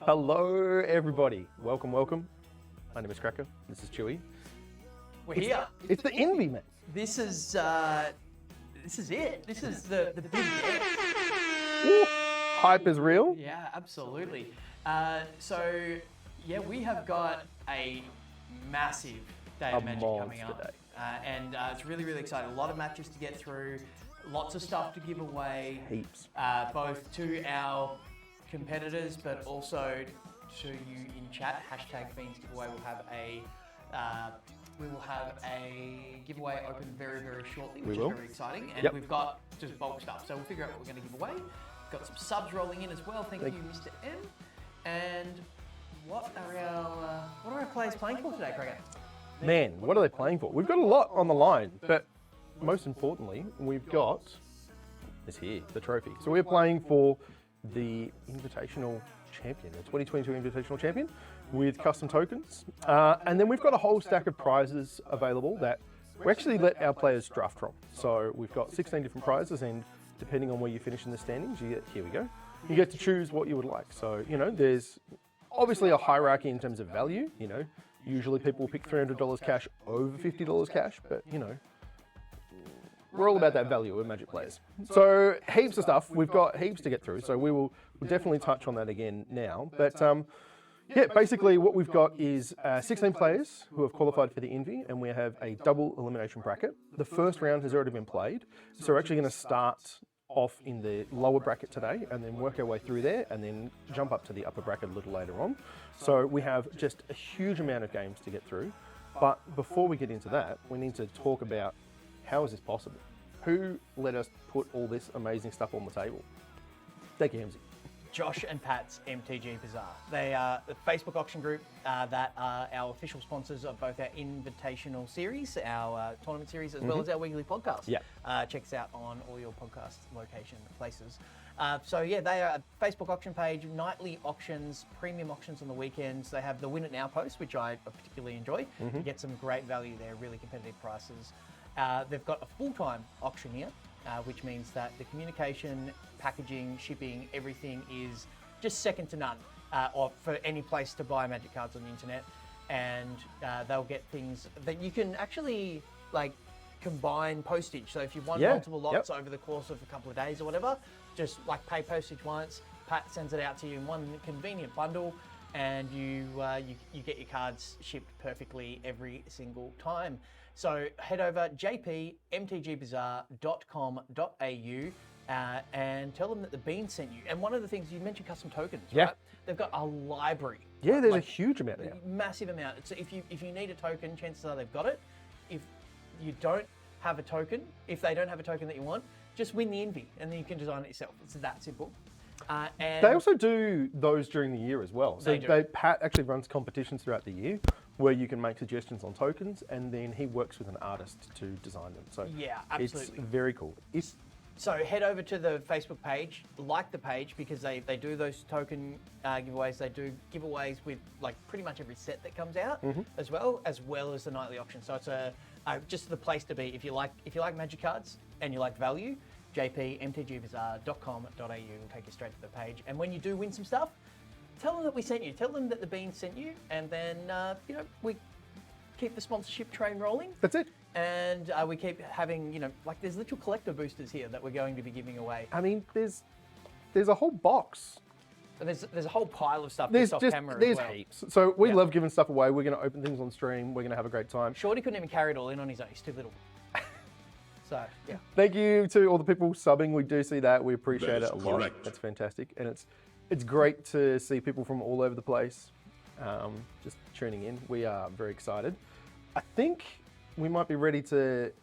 Hello, everybody. Welcome. My name is Cracker. This is Chewy. We're here. It's the Envy, man. This is it. This is the big day. Ooh, hype is real. Yeah, absolutely. We have got a massive day of Magic coming up. Today. And it's really, really exciting. A lot of matches to get through, lots of stuff to give away. Heaps. Both to our competitors, but also to you in chat. Hashtag Beans giveaway. We will have a giveaway open very, very shortly, which is very exciting. And we've got just bulk stuff, so we'll figure out what we're going to give away. Got some subs rolling in as well. Thank you, Mr. M. And what are our players playing for today, Craig? Man, what are they playing for? We've got a lot on the line, but most importantly, we've got this here, the trophy. So we're playing for the Invitational Champion, the 2022 Invitational Champion, with custom tokens. And then we've got a whole stack of prizes available that we actually let our players draft from. So we've got 16 different prizes, and depending on where you finish in the standings, here we go. You get to choose what you would like. So, there's obviously a hierarchy in terms of value. Usually people pick $300 cash over $50 cash, but we're all about that value with Magic players. So heaps of stuff. We've got heaps to get through. So we'll definitely touch on that again now. But basically what we've got is 16 players who have qualified for the Envy, and we have a double elimination bracket. The first round has already been played. So we're actually going to start off in the lower bracket today and then work our way through there and then jump up to the upper bracket a little later on. So we have just a huge amount of games to get through. But before we get into that, we need to talk about how is this possible? Who let us put all this amazing stuff on the table? Thank you, Hemsy. Josh and Pat's MTG Bazaar. They are the Facebook auction group that are our official sponsors of both our Invitational series, our tournament series, as well as our weekly podcast. Yeah. Check us out on all your podcast location places. They are a Facebook auction page, nightly auctions, premium auctions on the weekends. They have the Win It Now post, which I particularly enjoy. You get some great value there, really competitive prices. They've got a full-time auctioneer, which means that the communication, packaging, shipping, everything is just second to none for any place to buy Magic cards on the internet. And they'll get things that you can actually combine postage. So if you want multiple lots over the course of a couple of days or whatever, just pay postage once, Pat sends it out to you in one convenient bundle, and you get your cards shipped perfectly every single time. So head over jpmtgbazaar.com.au and tell them that the Bean sent you. And one of the things, you mentioned custom tokens, right? They've got a library. Yeah, there's a huge amount now. Massive amount. So if you need a token, chances are they've got it. If you don't have a token, if they don't have a token that you want, just win the Envy and then you can design it yourself. It's that simple. And they also do those during the year as well. So Pat actually runs competitions throughout the year where you can make suggestions on tokens, and then he works with an artist to design them. So yeah, absolutely. It's very cool. So head over to the Facebook page, like the page, because they do those token giveaways. They do giveaways with pretty much every set that comes out, as well as the nightly auction. So it's just the place to be if you like Magic cards and you like value. jpmtgbazaar.com.au will take you straight to the page. And when you do win some stuff, tell them that we sent you. Tell them that the Beans sent you, and then we keep the sponsorship train rolling. That's it. And we keep having there's little collector boosters here that we're going to be giving away. I mean, there's a whole box. There's a whole pile of stuff There's off camera there's as well. heaps. So we love giving stuff away. We're going to open things on stream. We're going to have a great time. Shorty couldn't even carry it all in on his own. He's too little. So, yeah. Thank you to all the people subbing. We do see that. We appreciate it a lot. Correct. That's fantastic. And it's great to see people from all over the place just tuning in. We are very excited. I think we might be ready to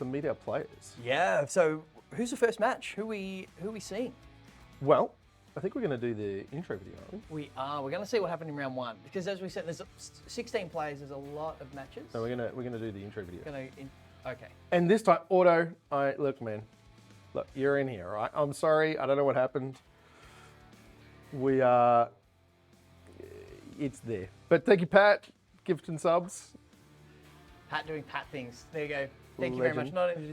meet our players. Yeah. So who's the first match? Who we seeing? Well, I think we're going to do the intro video, aren't we? We are. We're going to see what happened in round one, because as we said, there's 16 players. There's a lot of matches. So we're going to do the intro video. Okay. And this time, Auto, look, man, look, you're in here, right? I'm sorry, I don't know what happened. It's there. But thank you, Pat, gift and subs. Pat doing Pat things. There you go. Thank you very much. Not only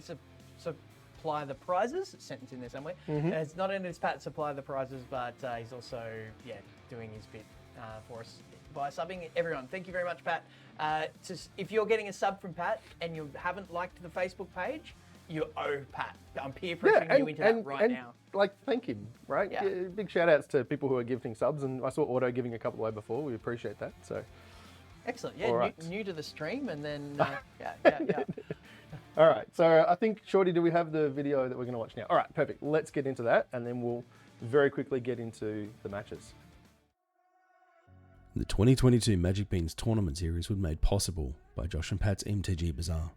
supply the prizes. Sentence in there somewhere. It's not only does Pat supply the prizes, but he's also doing his bit for us by subbing everyone. Thank you very much, Pat. If you're getting a sub from Pat and you haven't liked the Facebook page, you owe Pat. I'm peer pressuring you into that right now. Like, thank him, right? Yeah. Big shout outs to people who are giving subs, and I saw Auto giving a couple away before. We appreciate that. So, excellent. Yeah, right. new to the stream, and then yeah. All right. So I think, Shorty, do we have the video that we're going to watch now? All right, perfect. Let's get into that, and then we'll very quickly get into the matches. The 2022 Magic Beans Tournament Series was made possible by Josh and Pat's MTG Bazaar.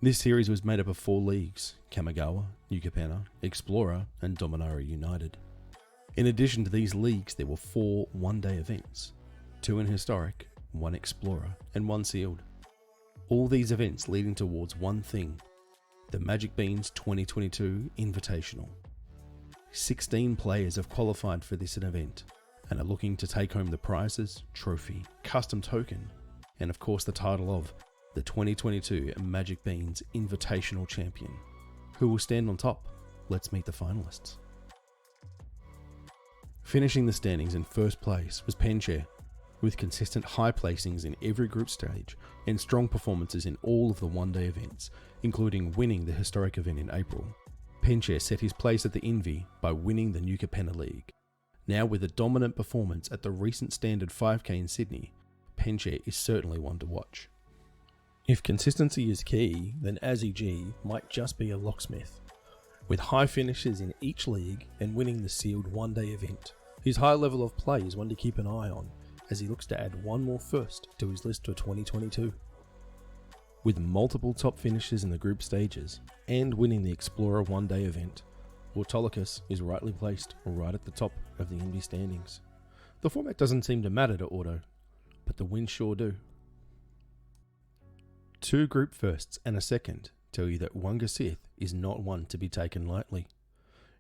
This series was made up of 4 leagues: Kamigawa, Yucapena, Explorer, and Dominaria United. In addition to these leagues, there were 4 one-day events, 2 in Historic, 1 Explorer, and 1 Sealed. All these events leading towards one thing: the Magic Beans 2022 Invitational. 16 players have qualified for this event and are looking to take home the prizes, trophy, custom token, and of course the title of the 2022 Magic Beans Invitational Champion. Who will stand on top? Let's meet the finalists. Finishing the standings in first place was Penshare, with consistent high placings in every group stage and strong performances in all of the one-day events, including winning the historic event in April. Penshare set his place at the Invi by winning the Yucapena League. Now with a dominant performance at the recent standard 5k in Sydney, Penshare is certainly one to watch. If consistency is key, then Azzy G might just be a locksmith. With high finishes in each league and winning the sealed one-day event, his high level of play is one to keep an eye on as he looks to add one more first to his list for 2022. With multiple top finishes in the group stages and winning the Explorer one-day event, Autolycus is rightly placed right at the top of the Indy standings. The format doesn't seem to matter to Auto, but the wins sure do. 2 group firsts and a second tell you that Wunga Sith is not one to be taken lightly.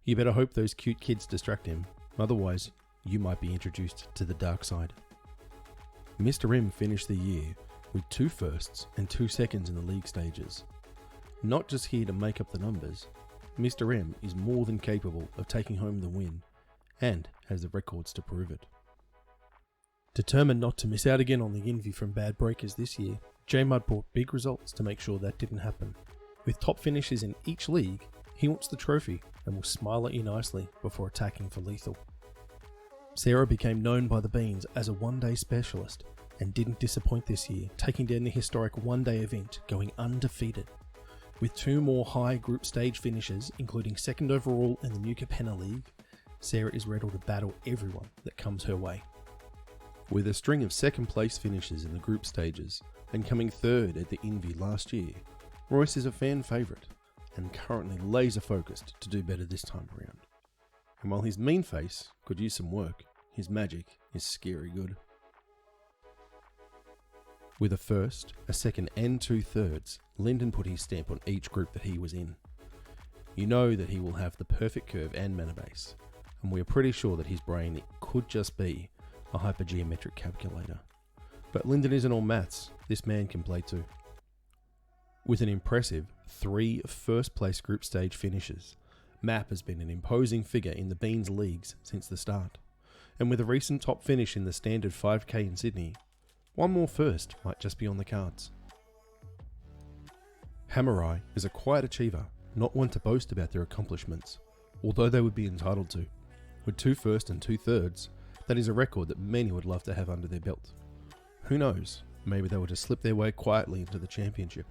You better hope those cute kids distract him, otherwise you might be introduced to the dark side. Mr. M finished the year with 2 firsts and 2 seconds in the league stages. Not just here to make up the numbers, Mr. M is more than capable of taking home the win and has the records to prove it. Determined not to miss out again on the envy from bad breakers this year, J-Mud brought big results to make sure that didn't happen. With top finishes in each league, he wants the trophy and will smile at you nicely before attacking for lethal. Sarah became known by the Beans as a one-day specialist and didn't disappoint this year, taking down the historic one-day event, going undefeated. With 2 more high group stage finishes, including 2nd overall in the Yucapena League, Sarah is ready to battle everyone that comes her way. With a string of 2nd place finishes in the group stages and coming 3rd at the Invi last year, Royce is a fan favourite and currently laser focused to do better this time around. And while his mean face could use some work, his magic is scary good. With a 1st, a 2nd and 2 thirds, Lyndon put his stamp on each group that he was in. You know that he will have the perfect curve and mana base, and we are pretty sure that his brain could just be a hypergeometric calculator. But Lyndon isn't all maths, this man can play too. With an impressive 3 first place group stage finishes, Map has been an imposing figure in the Beans leagues since the start, and with a recent top finish in the standard 5k in Sydney, one more first might just be on the cards. Hammerai is a quiet achiever, not one to boast about their accomplishments, although they would be entitled to. With 2 firsts and 2 thirds, that is a record that many would love to have under their belt. Who knows, maybe they were to slip their way quietly into the championship.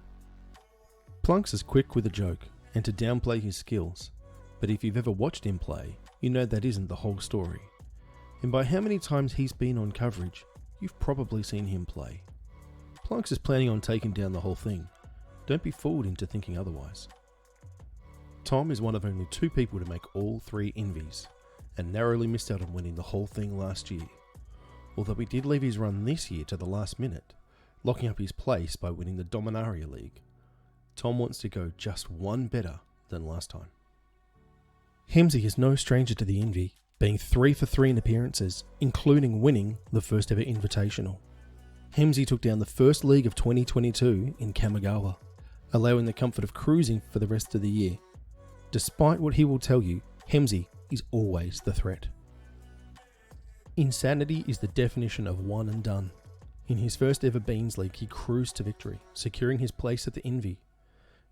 Plunks is quick with a joke and to downplay his skills, but if you've ever watched him play, you know that isn't the whole story. And by how many times he's been on coverage, you've probably seen him play. Plunks is planning on taking down the whole thing. Don't be fooled into thinking otherwise. Tom is one of only 2 people to make all 3 Envies, and narrowly missed out on winning the whole thing last year. Although he did leave his run this year to the last minute, locking up his place by winning the Dominaria League. Tom wants to go just one better than last time. Hemsey is no stranger to the envy, being 3 for 3 in appearances, including winning the first ever Invitational. Hemsey took down the first league of 2022 in Kamigawa, allowing the comfort of cruising for the rest of the year. Despite what he will tell you, Hemsey is always the threat. Insanity is the definition of one and done. In his first ever Beans League, he cruised to victory, securing his place at the Envy.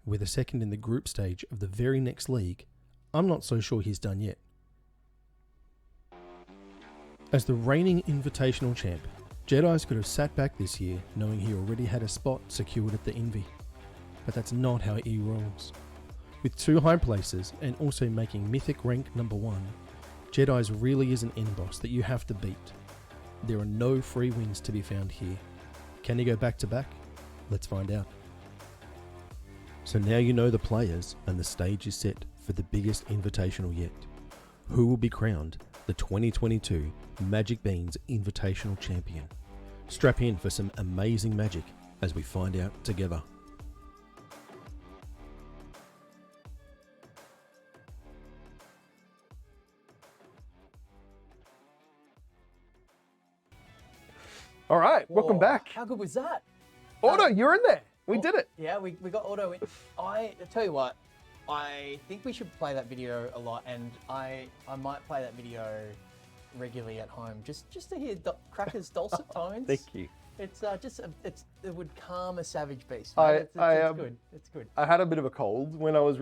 With a second in the group stage of the very next league, I'm not so sure he's done yet. As the reigning Invitational champ, Jedi's could have sat back this year knowing he already had a spot secured at the Envy. But that's not how he rolls. With 2 high places and also making Mythic rank number 1, Jedi's really is an end boss that you have to beat. There are no free wins to be found here. Can he go back to back? Let's find out. So now you know the players and the stage is set for the biggest Invitational yet. Who will be crowned the 2022 Magic Beans Invitational Champion? Strap in for some amazing magic as we find out together. All right, welcome Whoa, back. How good was that? Auto, you're in there. We did it. Yeah, we got Auto in. I tell you what, I think we should play that video a lot, and I might play that video regularly at home just to hear Cracker's dulcet tones. Thank you. It's it would calm a savage beast. It's Good. It's good. I had a bit of a cold when I was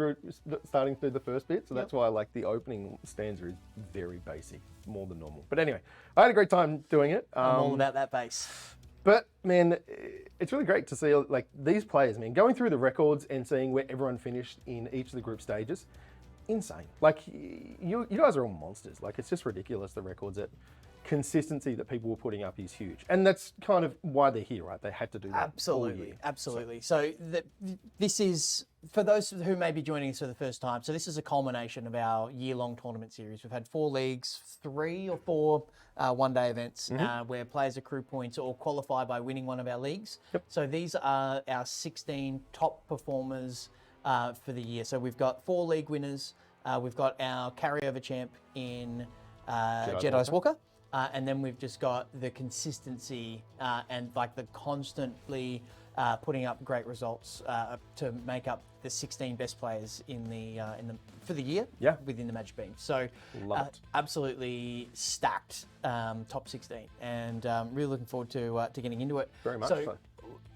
starting through the first bit, so that's why like the opening stanza is very basic, more than normal. But anyway, I had a great time doing it. I'm all about that bass. But man, it's really great to see like these players, man, going through the records and seeing where everyone finished in each of the group stages. Insane. Like you guys are all monsters. Like it's just ridiculous, the records that consistency that people were putting up is huge. And that's kind of why they're here, right? They had to do that. Absolutely. Absolutely. So this is, for those who may be joining us for the first time, so this is a culmination of our year-long tournament series. We've had 4 leagues, 3 or 4 one-day events where players accrue points or qualify by winning one of our leagues. Yep. So these are our 16 top performers for the year. So we've got 4 league winners. We've got our carryover champ in Jedi's Walker. And then we've just got the consistency and like the constantly putting up great results to make up the 16 best players in the for the year within the Magic Beans. So absolutely stacked top 16, and really looking forward to getting into it. Very much so.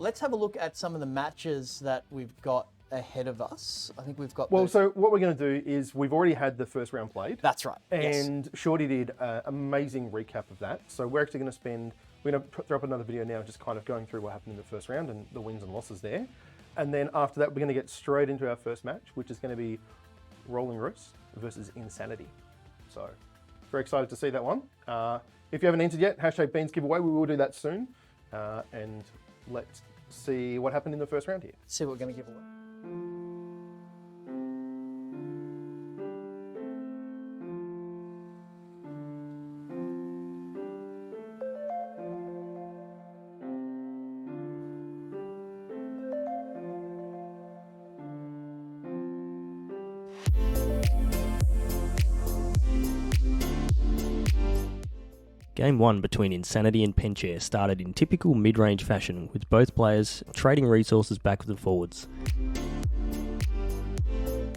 Let's have a look at some of the matches that we've got ahead of us. I think we've got. Well, so what we're going to do is we've already had the first round played. That's right. And Shorty did an amazing recap of that. So we're actually going to we're going to throw up another video now, just kind of going through what happened in the first round and the wins and losses there. And then after that, we're going to get straight into our first match, which is going to be Rolling Roost versus Insanity. So very excited to see that one. If you haven't entered yet, #Beans giveaway. We will do that soon. And let's see what happened in the first round here. See what we're going to give away. Game 1 between Insanity and Penchair started in typical mid-range fashion, with both players trading resources backwards and forwards.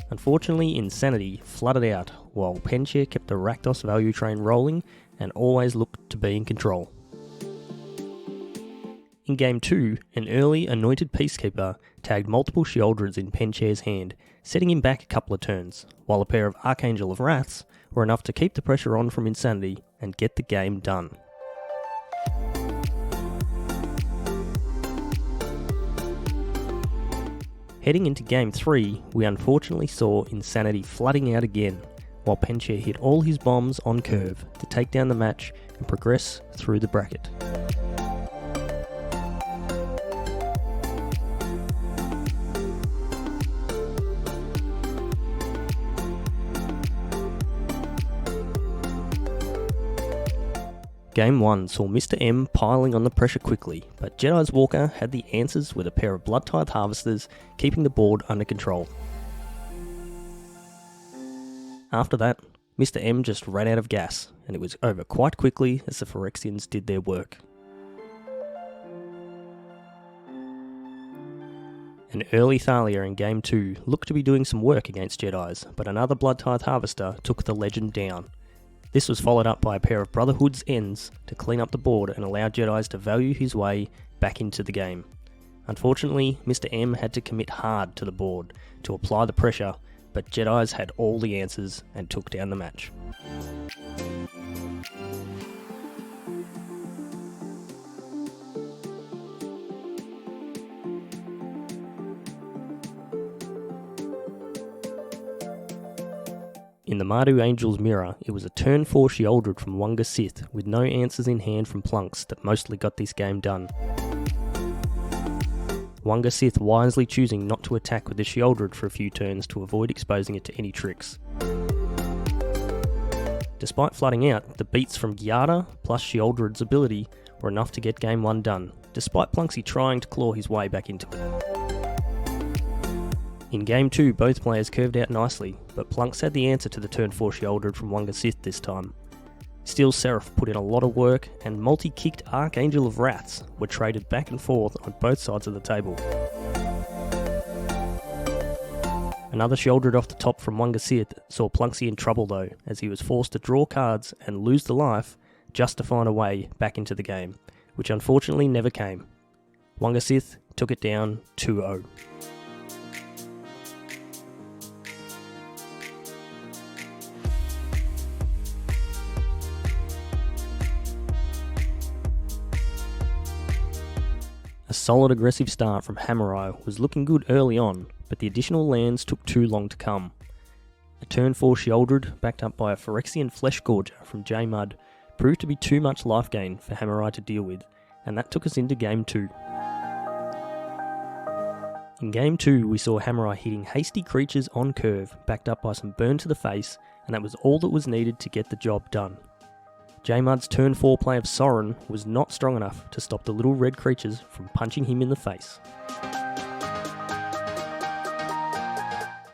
Unfortunately, Insanity flooded out, while Penchair kept the Rakdos value train rolling and always looked to be in control. In Game 2, an early anointed Peacekeeper tagged multiple Sheoldreds in Penchair's hand, setting him back a couple of turns, while a pair of Archangel of Wraths were enough to keep the pressure on from Insanity and get the game done. Heading into Game 3, we unfortunately saw Insanity flooding out again, while Penchair hit all his bombs on curve to take down the match and progress through the bracket. Game 1 saw Mr. M piling on the pressure quickly, but Jedi's Walker had the answers with a pair of Blood-Tithe Harvesters, keeping the board under control. After that, Mr. M just ran out of gas, and it was over quite quickly as the Phyrexians did their work. An early Thalia in Game 2 looked to be doing some work against Jedis, but another Blood Tithe Harvester took the legend down. This was followed up by a pair of Brotherhood's Ends to clean up the board and allow Jedis to value his way back into the game. Unfortunately, Mr. M had to commit hard to the board to apply the pressure, but Jedis had all the answers and took down the match. In the Mardu Angel's mirror, it was a turn 4 Sheoldred from Wunga Sith with no answers in hand from Plunks that mostly got this game done. Wunga Sith wisely choosing not to attack with the Sheoldred for a few turns to avoid exposing it to any tricks. Despite flooding out, the beats from Gyada plus Sheoldred's ability were enough to get game 1 done, despite Plunksy trying to claw his way back into it. In Game 2, both players curved out nicely, but Plunks had the answer to the turn 4 Sheoldred from Wunga Sith this time. Steel Seraph put in a lot of work, and multi-kicked Archangel of Wraths were traded back and forth on both sides of the table. Another Sheoldred off the top from Wunga Sith saw Plunksy in trouble though, as he was forced to draw cards and lose the life just to find a way back into the game, which unfortunately never came. Wunga Sith took it down 2-0. A solid aggressive start from Hammerai was looking good early on, but the additional lands took too long to come. A turn 4 Sheoldred, backed up by a Phyrexian Flesh Gorger from J-Mud, proved to be too much life gain for Hammerai to deal with, and that took us into Game 2. In Game 2, we saw Hammerai hitting hasty creatures on curve, backed up by some burn to the face, and that was all that was needed to get the job done. J-Mud's turn 4 play of Sorin was not strong enough to stop the little red creatures from punching him in the face.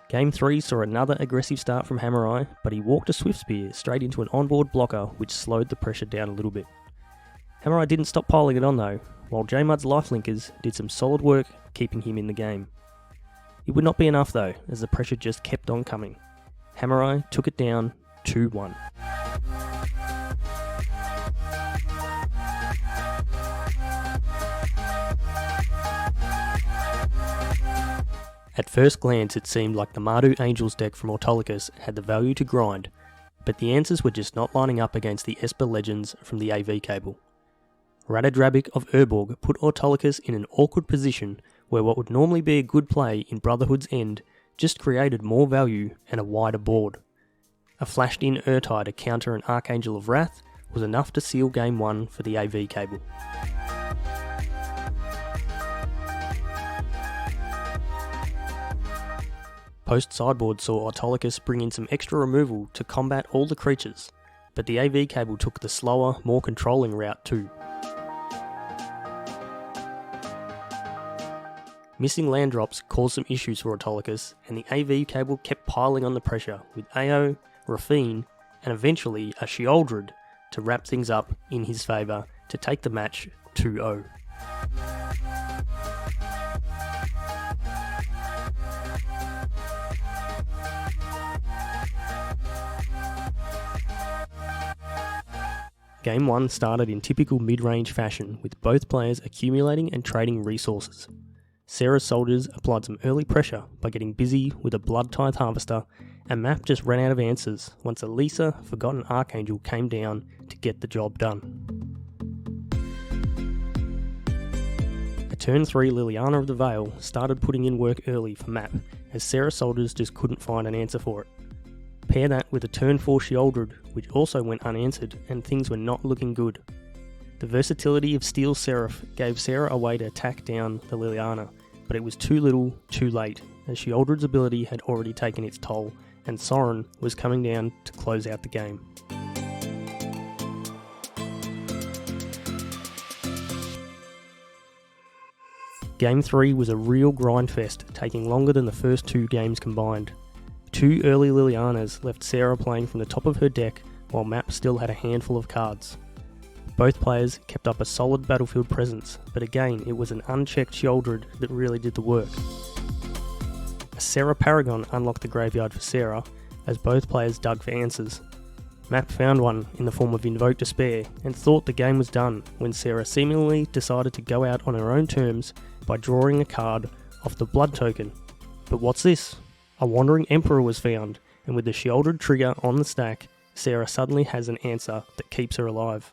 Game 3 saw another aggressive start from Hammerai, but he walked a Swift Spear straight into an onboard blocker which slowed the pressure down a little bit. Hammerai didn't stop piling it on though, while J-Mud's Lifelinkers did some solid work keeping him in the game. It would not be enough though, as the pressure just kept on coming. Hammerai took it down 2-1. At first glance it seemed like the Mardu Angels deck from Autolycus had the value to grind, but the answers were just not lining up against the Esper Legends from the AV cable. Radadrabik of Urborg put Autolycus in an awkward position where what would normally be a good play in Brotherhood's End just created more value and a wider board. A flashed in Urtai to counter an Archangel of Wrath was enough to seal Game 1 for the AV cable. Post-sideboard saw Autolycus bring in some extra removal to combat all the creatures, but the AV cable took the slower, more controlling route too. Missing land drops caused some issues for Autolycus, and the AV cable kept piling on the pressure with Ao, Rafine, and eventually a Sheoldred to wrap things up in his favour to take the match 2-0. Game 1 started in typical mid-range fashion, with both players accumulating and trading resources. Sarah's soldiers applied some early pressure by getting busy with a Blood Tithe Harvester, and Map just ran out of answers once Elisa, Forgotten Archangel, came down to get the job done. A turn 3 Liliana of the Veil started putting in work early for Map, as Sarah's soldiers just couldn't find an answer for it. Pair that with a turn 4 Sheoldred, which also went unanswered, and things were not looking good. The versatility of Steel Seraph gave Sarah a way to attack down the Liliana, but it was too little, too late, as Sheoldred's ability had already taken its toll, and Sorin was coming down to close out the game. Game 3 was a real grindfest, taking longer than the first 2 games combined. 2 early Lilianas left Sarah playing from the top of her deck, while Map still had a handful of cards. Both players kept up a solid battlefield presence, but again it was an unchecked Sheoldred that really did the work. A Sarah Paragon unlocked the graveyard for Sarah, as both players dug for answers. Map found one in the form of Invoke Despair and thought the game was done when Sarah seemingly decided to go out on her own terms by drawing a card off the blood token. But what's this? A Wandering Emperor was found, and with the Sheoldred trigger on the stack, Sarah suddenly has an answer that keeps her alive.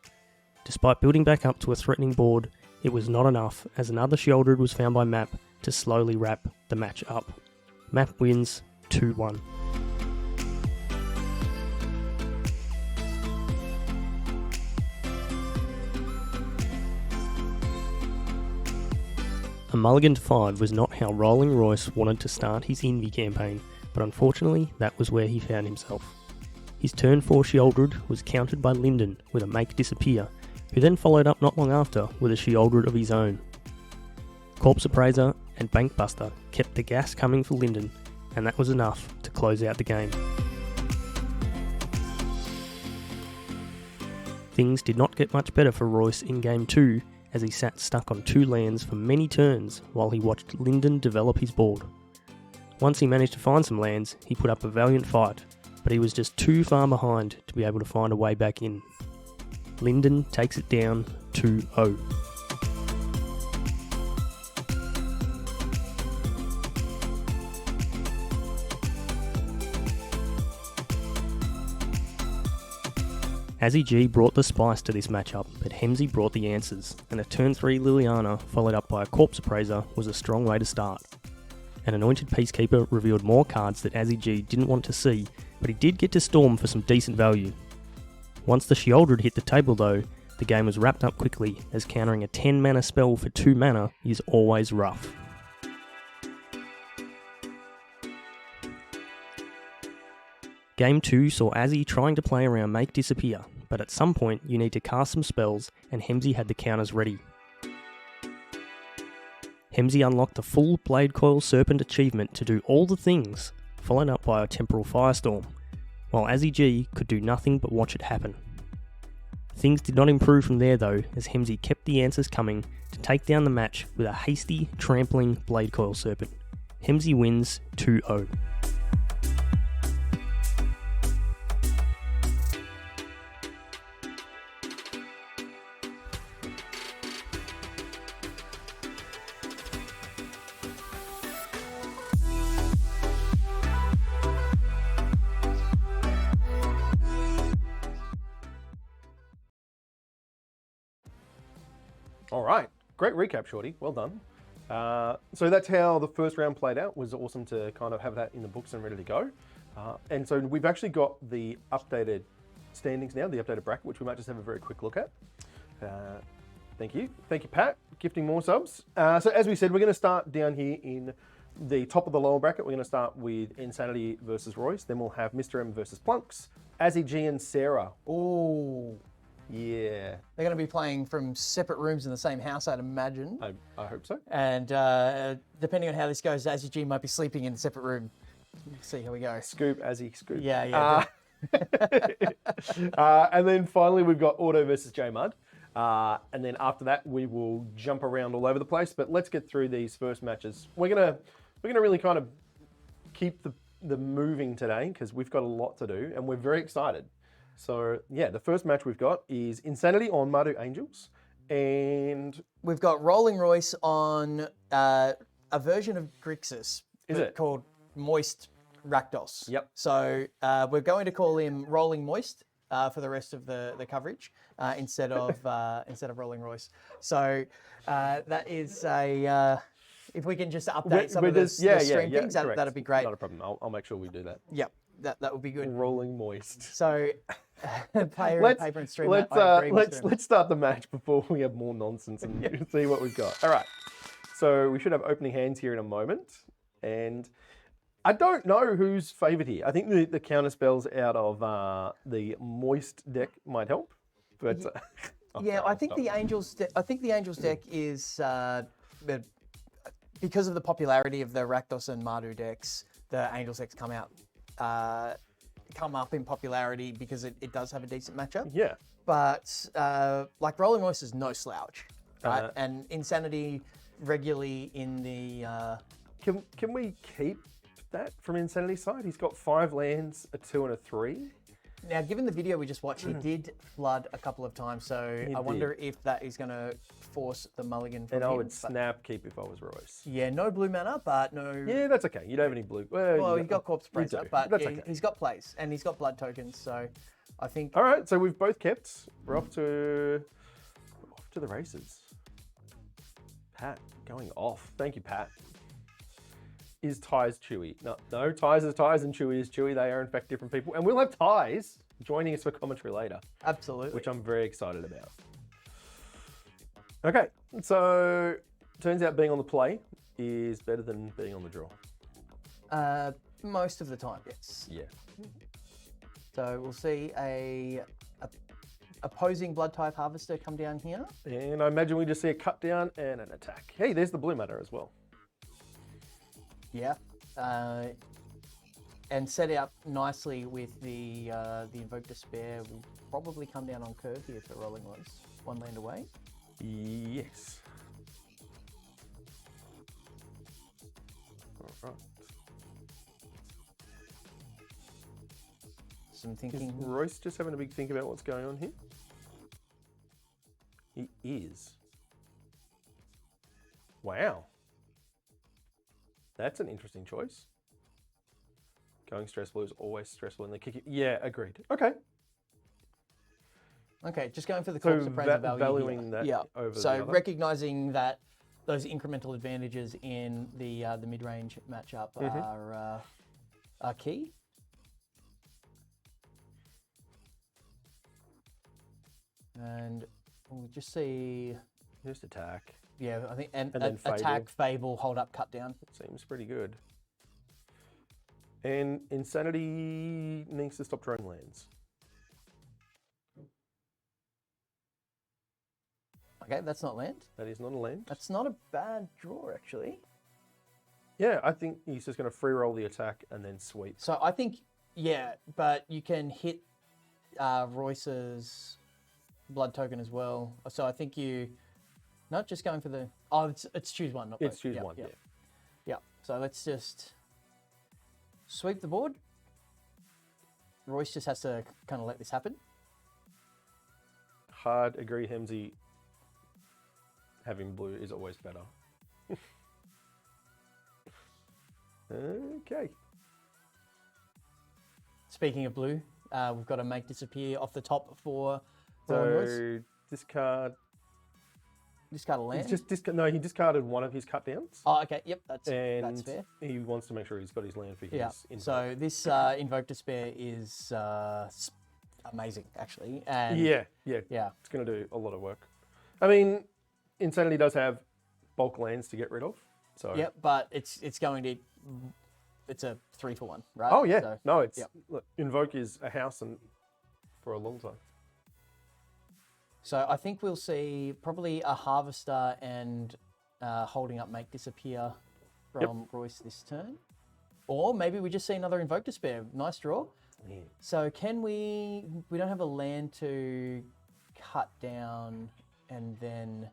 Despite building back up to a threatening board, it was not enough, as another Sheoldred was found by Map to slowly wrap the match up. Map wins 2-1. A mulligan to 5 was not how Rolling Royce wanted to start his Envy campaign, but unfortunately that was where he found himself. His turn 4 Sheoldred was countered by Lyndon with a Make Disappear, who then followed up not long after with a Sheoldred of his own. Corpse Appraiser and Bankbuster kept the gas coming for Lyndon, and that was enough to close out the game. Things did not get much better for Royce in Game 2, as he sat stuck on 2 lands for many turns while he watched Lyndon develop his board. Once he managed to find some lands, he put up a valiant fight, but he was just too far behind to be able to find a way back in. Lyndon takes it down 2-0. Azzy G brought the spice to this matchup, but Hemsey brought the answers, and a turn 3 Liliana followed up by a Corpse Appraiser was a strong way to start. An Anointed Peacekeeper revealed more cards that Azzy G didn't want to see, but he did get to Storm for some decent value. Once the Sheoldred hit the table though, the game was wrapped up quickly, as countering a 10 mana spell for 2 mana is always rough. Game 2 saw Azzy trying to play around Make Disappear, but at some point you need to cast some spells, and Hemsey had the counters ready. Hemsey unlocked the full Blade Coil Serpent achievement to do all the things, followed up by a Temporal Firestorm, while Azzy G could do nothing but watch it happen. Things did not improve from there though, as Hemsey kept the answers coming to take down the match with a hasty, trampling Blade Coil Serpent. Hemsey wins 2-0. All right, great recap, Shorty. Well done. So that's how the first round played out. It was awesome to kind of have that in the books and ready to go. And so we've actually got the updated standings now, the updated bracket, which we might just have a very quick look at. Thank you, Pat, gifting more subs. So as we said, we're going to start down here in the top of the lower bracket. We're going to start with Insanity versus Royce. Then we'll have Mr. M versus Plunks, Azzy G and Sarah. Ooh. Yeah. They're going to be playing from separate rooms in the same house, I'd imagine. I hope so. And depending on how this goes, Azzy G might be sleeping in a separate room. Let's see how we go. Scoop, Azzy, scoop. Yeah. And then finally, we've got Auto versus J Mud. And then after that, we will jump around all over the place. But let's get through these first matches. We're gonna really kind of keep the moving today because we've got a lot to do, and we're very excited. So yeah, the first match we've got is Insanity on Mardu Angels, and we've got Rolling Royce on a version of Grixis. Is it? Called Moist Rakdos. Yep. So we're going to call him Rolling Moist for the rest of the coverage instead of Rolling Royce. So that is a if we can just update some of the stream things, that'd be great. Not a problem. I'll make sure we do that. Yep. That would be good. Rolling Moist. So, paper and stream. Let's start the match before we have more nonsense and see what we've got. All right. So we should have opening hands here in a moment, and I don't know who's favoured here. I think the counter spells out of the Moist deck might help, but I think the Angels. I think the Angels deck is because of the popularity of the Rakdos and Mardu decks. The Angels decks come up in popularity because it does have a decent matchup. Yeah. but like Rolling Royce is no slouch, right? And Insanity regularly in the. Can we keep that from Insanity's side? He's got 5 lands, a 2 and a 3. Now, given the video we just watched, he did flood a couple of times, so I wonder if that is going to force the mulligan from And I him, would but- snap keep if I was Royce. Yeah, no blue mana, but no. Yeah, that's okay. You don't have any blue. Well, he's got Corpse you Praiser, do, but that's yeah, okay. he's got plays and he's got blood tokens, so I think. All right, so we've both kept. We're off to the races. Pat going off. Thank you, Pat. Is Ties Chewy? No, Ties is Ties and Chewy is Chewy. They are in fact different people, and we'll have Ties joining us for commentary later, Absolutely. which I'm very excited about. Okay, so turns out being on the play is better than being on the draw. Most of the time, yes. Yeah. So we'll see a opposing blood type harvester come down here. And I imagine we just see a cut down and an attack. Hey, there's the blue matter as well. Yeah. And set out nicely with the Invoke Despair. Will probably come down on curve here for Rolling Royce. 1 land away. Yes. All right. Some Is thinking. Royce just having a big think about what's going on here? He is. Wow. That's an interesting choice. Going stressful is always stressful in the kick. Yeah, agreed. Okay. Okay, just going for the So Corpse Appraiser value valuing here. that Yeah. over the So other. recognizing that those incremental advantages in the mid-range matchup are key. And we'll just see. Just attack. Yeah, I think and then attack, Fable, hold up, cut down. Seems pretty good. And Insanity needs to stop drawing lands. Okay, that's not land. That is not a land. That's not a bad draw, actually. Yeah, I think he's just going to free roll the attack and then sweep. So I think, yeah, but you can hit Royce's blood token as well. So I think you, not just going for the, it's choose one, not both. It's choose Yeah, one, yeah. Yeah, so let's just sweep the board. Royce just has to kind of let this happen. Hard agree, Hemsey. Having blue is always better. Okay. Speaking of blue, we've got to make disappear off the top for Rolling Royce. So discard. Discard a land. It's just no. He discarded one of his cut downs, Oh, okay. Yep, that's and fair. he wants to make sure he's got his land for his. Yeah. invoke. So this Invoke Despair is amazing, actually. And yeah, yeah. it's going to do a lot of work. I mean, Insanity does have bulk lands to get rid of. So Yep, but it's going to. It's a 3-for-1, right? Oh yeah, So, no, it's yep. look, Invoke is a house and for a long time. So I think we'll see probably a Harvester and holding up Make Disappear from Royce this turn. Or maybe we just see another Invoke Despair. Nice draw. Yeah. So can we don't have a land to cut down and then,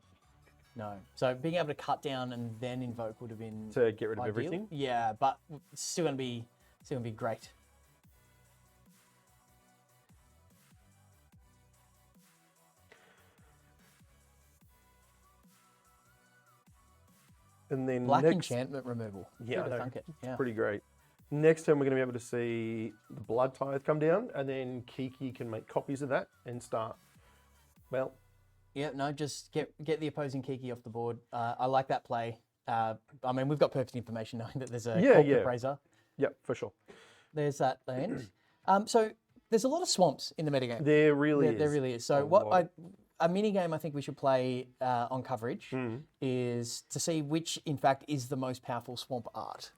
no. So being able to cut down and then invoke would have been To get rid of ideal. everything. Yeah, but it's still gonna be great. And then Black next, enchantment removal. Yeah, I Who'd have know. thunk it? Yeah. pretty great. Next turn, we're going to be able to see the Blood Tithe come down, and then Kiki can make copies of that and start. Well, Yeah, no, just get the opposing Kiki off the board. I like that play. I mean, we've got perfect information knowing that there's a Yeah, Corpse yeah. Appraiser. yeah, for sure. There's that land. So there's a lot of swamps in the metagame. There really There is. really is. So a mini game I think we should play on coverage is to see which, in fact, is the most powerful swamp art.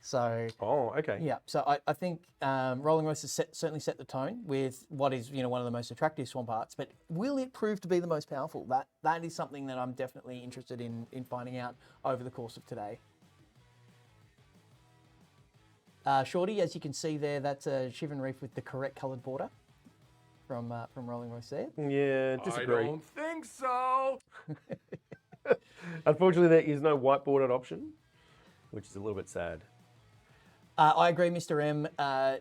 So Oh, okay. yeah, so I think Rolling Royce has certainly set the tone with what is one of the most attractive swamp arts. But will it prove to be the most powerful? That is something that I'm definitely interested in finding out over the course of today. Shorty, as you can see there, that's a Shivan Reef with the correct coloured border. from Rolling Royce there. Yeah, disagree. I don't think so. Unfortunately, there is no whiteboarded option, which is a little bit sad. I agree, Mr. M.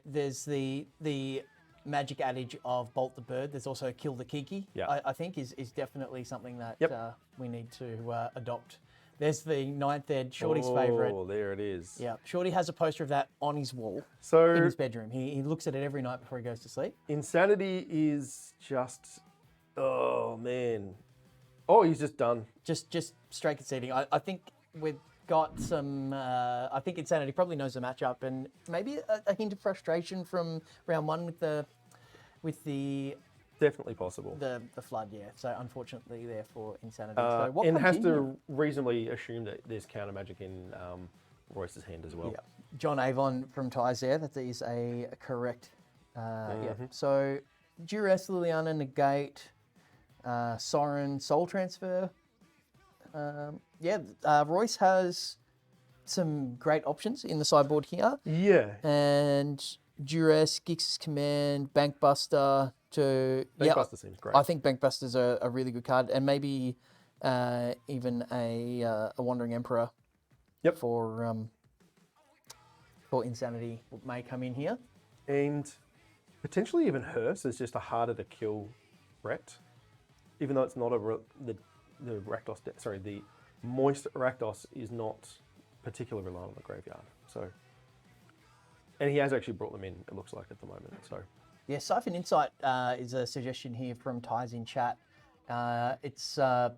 There's the magic adage of bolt the bird. There's also kill the kiki. Yeah. I think is definitely something that Yep. we need to adopt. There's the ninth ed, Shorty's favourite. Oh, there it is. Yeah, Shorty has a poster of that on his wall in So his bedroom. He looks at it every night before he goes to sleep. Insanity is just, oh man. Oh, he's just done. Just straight conceding. I think we've got some. I think Insanity probably knows the matchup, and maybe a hint of frustration from round one with the Definitely possible. the flood. Yeah. So unfortunately, there for Insanity. So what and comes has in to here? reasonably assume that there's counter magic in Royce's hand as well. Yeah. John Avon from Ties there. That is a correct. Yeah. So Duress, Liliana, Negate, Soren, Soul Transfer. Royce has some great options in the sideboard here. Yeah. And Duress, Gix's Command, Bankbuster to... Bankbuster seems great. I think Bankbuster's a really good card. And maybe even a Wandering Emperor Yep. for Insanity may come in here. And potentially even Hearse is just a harder to kill threat, even though it's not the Rakdos. The Moist Rakdos is not particularly reliant on the graveyard. So, and he has actually brought them in. It looks like at the moment. So, Yeah, Siphon Insight is a suggestion here from Ties in chat. It's a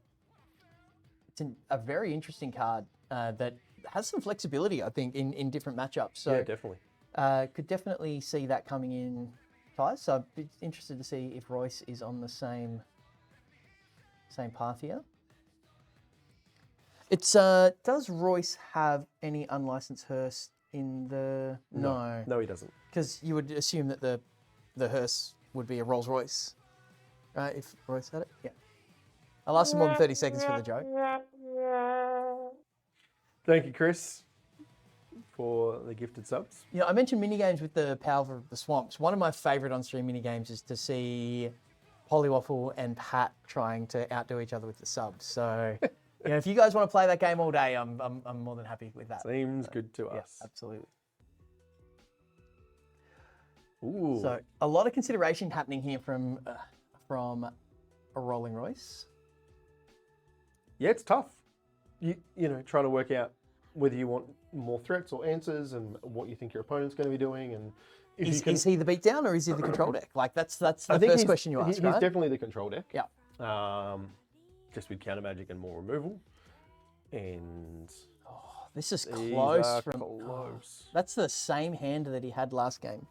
very interesting card that has some flexibility, I think, in different matchups. So yeah, definitely. could definitely see that coming in, Ties. So I'd be interested to see if Royce is on the same path here. It's does Royce have any unlicensed hearse in the No, he doesn't. because you would assume that the hearse would be a Rolls Royce, right? If Royce had it, yeah. I lasted more than 30 seconds for the joke. Thank you, Chris, for the gifted subs. You know, I mentioned minigames with the Power of the Swamps. One of my favourite on-stream minigames is to see Polywaffle and Pat trying to outdo each other with the subs. So, you know, if you guys want to play that game all day, I'm more than happy with that. Seems good to Yeah, us. absolutely. Ooh. So a lot of consideration happening here from a Rolling Royce. Yeah, it's tough. You know, trying to work out whether you want more threats or answers and what you think your opponent's going to be doing. And if you can, Is he the beatdown or is he the control deck? Like that's the I think first he's- question you ask, He's right? definitely the control deck. Yeah. Just with counter magic and more removal. And This is these close are from. close. That's the same hand that he had last game.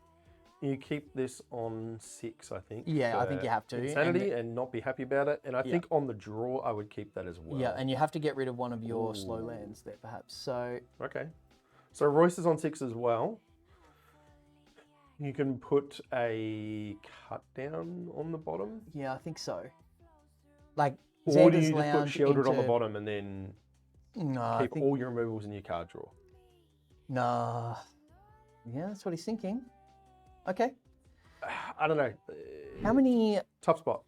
You keep this on 6, I think. Yeah, I think for you have to. Insanity and not be happy about it. And I think on the draw, I would keep that as well. Yeah, and you have to get rid of one of your slow lands there, perhaps. So Okay. So Royce is on 6 as well. You can put a cut down on the bottom. yeah, I think so. Like Or do Xander's you just put Lounge Shielded on the into- bottom and then No, I keep think all your removals in your card draw? nah. Yeah, that's what he's thinking. Okay. I don't know. How many? Tough spot.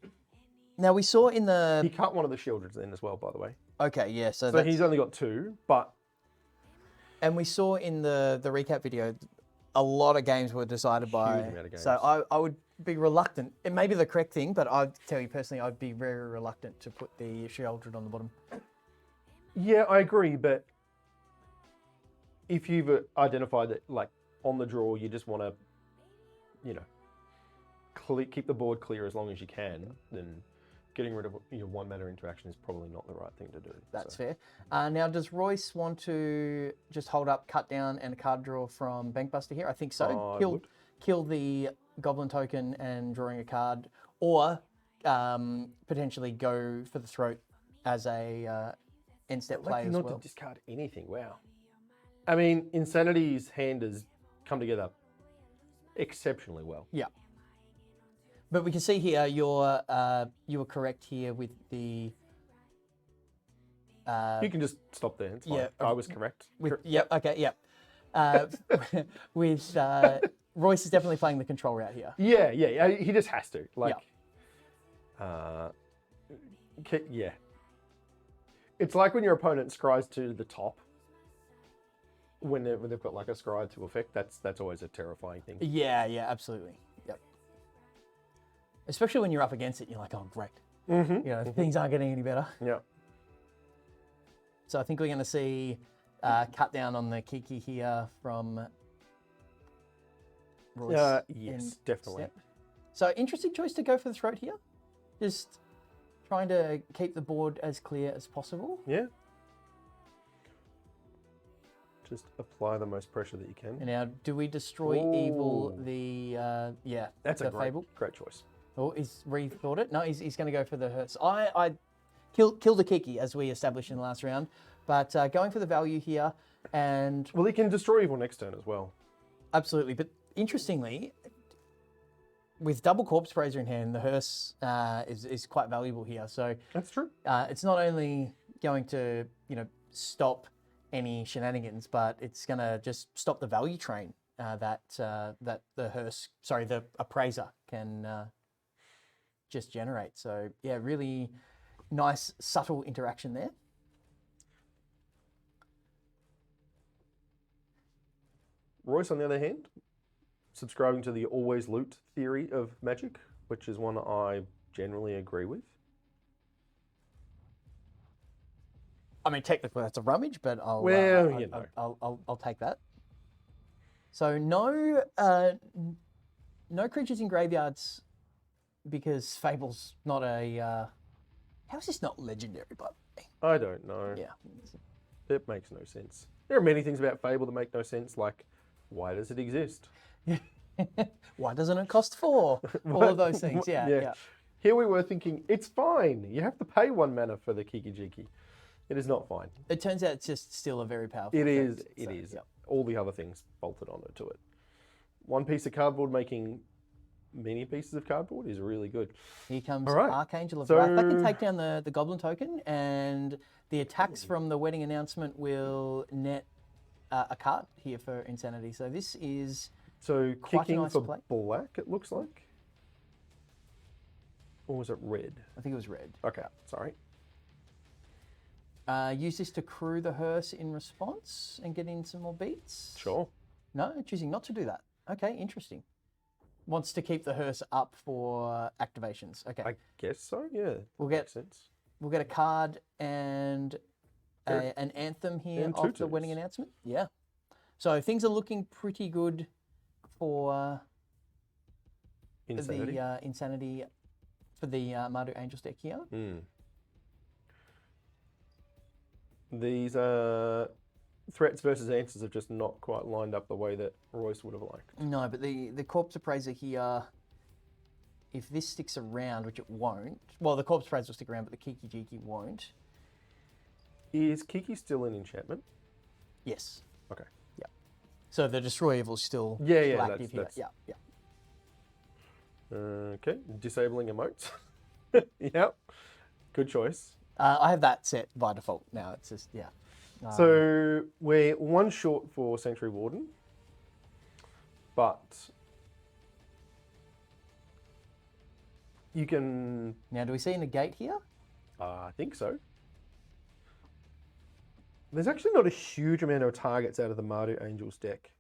Now we saw in He the. cut one of the Shieldeds then as well, by the way. Okay, yeah. So, So he's only got 2, but and we saw in the recap video, a lot of games were decided by. amount of games. So I would be reluctant. It may be the correct thing, but I'd tell you personally, I'd be very reluctant to put the Shieldred on the bottom. yeah, I agree. But if you've identified that, like, on the draw, you just want to, you know, keep the board clear as long as you can, then getting rid of your 1 mana interaction is probably not the right thing to do. That's So, fair. Now, does Royce want to just hold up, cut down, and a card draw from Bankbuster here? I think so. I would. Kill the Goblin token and drawing a card, or potentially go for the throat as a end step play Lucky as not well. to discard anything. Wow. I mean, Insanity's hand has come together exceptionally well. Yeah. But we can see here you were correct here with the You can just stop there. It's fine. yeah, I was correct. yep, okay, yep. with Royce is definitely playing the control route here. Yeah. He just has to. Yeah. It's like when your opponent scries to the top. When they've got like a scry to effect, that's always a terrifying thing. Yeah, absolutely. Yep. Especially when you're up against it, you're like, oh, great. Things aren't getting any better. Yeah. So I think we're going to see cut down on the Kiki here from Royce. Yes, definitely. Step. So interesting choice to go for the throat here. Just trying to keep the board as clear as possible. Yeah. Just apply the most pressure that you can. And now, do we destroy evil the That's the a Fable? great choice. Oh, he's rethought it. No, he's going to go for the Hearse. I killed the Kiki, as we established in the last round, but going for the value here, and Well, he can destroy evil next turn as well. absolutely. But interestingly, with double Corpse Praiser in hand, the Hearse is quite valuable here. So That's true. it's not only going to stop any shenanigans, but it's going to just stop the value train that the Hearse, the Appraiser can just generate. So yeah, really nice subtle interaction there. Royce, on the other hand, subscribing to the always loot theory of Magic, which is one I generally agree with. I mean, technically that's a rummage, but I'll take that. So no creatures in graveyards because Fable's not a. How is this not legendary? But I don't know. yeah, It makes no sense. There are many things about Fable that make no sense, like why does it exist? why doesn't it cost 4? All of those things. Yeah. Here we were thinking it's fine. You have to pay 1 mana for the Kiki Jiki. It is not fine. It turns out it's just still a very powerful. It effect, is. Yep. All the other things bolted onto it. One piece of cardboard making many pieces of cardboard is really good. Here comes All right. Archangel of So- Wrath. That can take down the Goblin token, and the attacks from the wedding announcement will net a card here for Insanity. So this is So Quite a kicking nice for play. black, it looks like. Or was it red? I think it was red. Okay, sorry. Use this to crew the Hearse in response and get in some more beats. Sure. No, choosing not to do that. Okay, interesting. Wants to keep the Hearse up for activations. Okay, I guess so, yeah. We'll Makes get- sense. we'll get a card and an anthem here And of the tutus. wedding announcement. Yeah. So things are looking pretty good for Insanity. the Insanity for the Mardu Angels deck here. These threats versus answers have just not quite lined up the way that Royce would have liked. No, but the Corpse Appraiser here, if this sticks around, which it won't, well, the Corpse Appraiser will stick around, but the Kiki Jiki won't. Is Kiki still an enchantment? Yes. Okay. Yeah. So the Destroy Evil is still Yeah, still that's- active here. that's- Yeah. Okay, disabling emotes. Yep, good choice. I have that set by default now. It's just, yeah. So we're 1 short for Sanctuary Warden, but you can, Now, do we see a negate here? I think so. There's actually not a huge amount of targets out of the Mardu Angels deck.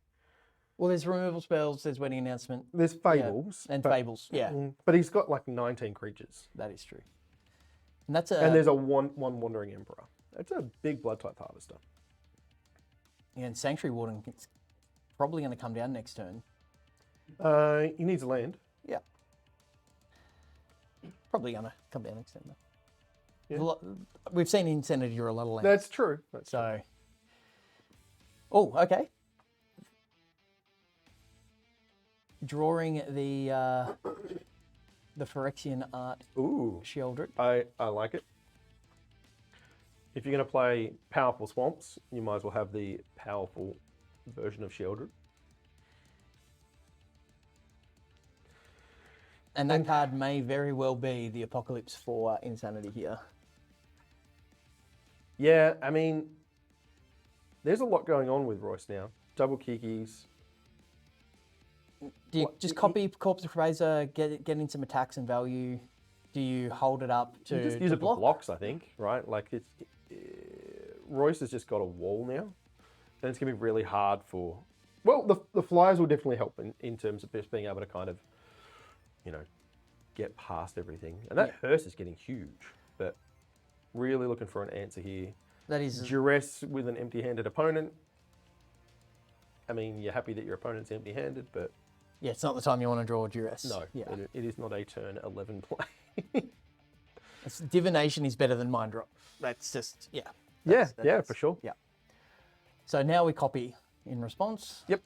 Well, there's removal spells, there's wedding announcement. There's Fables. And but, Fables, yeah, But he's got like 19 creatures. that is true. And that's a And there's a one Wandering Emperor. That's a big blood type harvester. and Sanctuary Warden is probably going to come down next turn. He needs a land. Yeah. Probably going to come down next turn. Though. Yeah. We've seen Insanity draw a lot of lands. That's true. That's true. So, oh, okay. Drawing the Phyrexian Art Ooh, Sheoldred. I like it. If you're going to play powerful swamps, you might as well have the powerful version of Sheoldred. And that card may very well be the Apocalypse for Insanity here. Yeah, I mean, There's a lot going on with Royce now. Double kikis. Do you What- just y- copy Corpse Appraiser, get in some attacks and value? Do you hold it up to You just use to it block? for blocks, I think, right? Like Royce has just got a wall now, and it's gonna be really hard for. Well, the flyers will definitely help in terms of just being able to kind of, get past everything. And that hearse is getting huge, but really looking for an answer here. That is, Duress with an empty-handed opponent. I mean, you're happy that your opponent's empty-handed, but yeah, it's not the time you want to draw Duress. no, Yeah. it is not a turn 11 play. Divination is better than Mind Drop. That's just, yeah. Yeah, That's- yeah, that's- for sure. Yeah. So now we copy in response. Yep.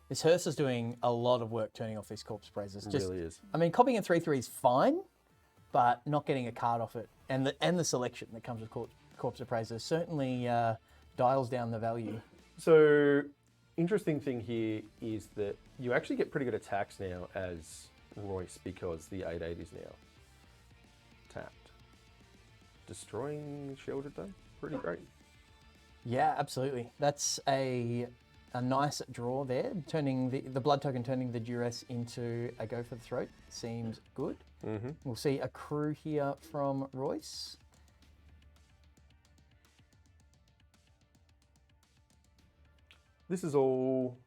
This hearse is doing a lot of work turning off these Corpse Appraisers. It Just, really is. I mean, copying a 3/3 is fine, but not getting a card off it and the selection that comes with Corpse Appraisers certainly dials down the value. So, interesting thing here is that you actually get pretty good attacks now as Royce because the 8/8 is now tapped. Destroying shielded though, pretty great. Yeah, absolutely. That's a nice draw there. Turning the blood token, turning the Duress into a go for the throat seems good. Mm-hmm. We'll see a crew here from Royce. This is all.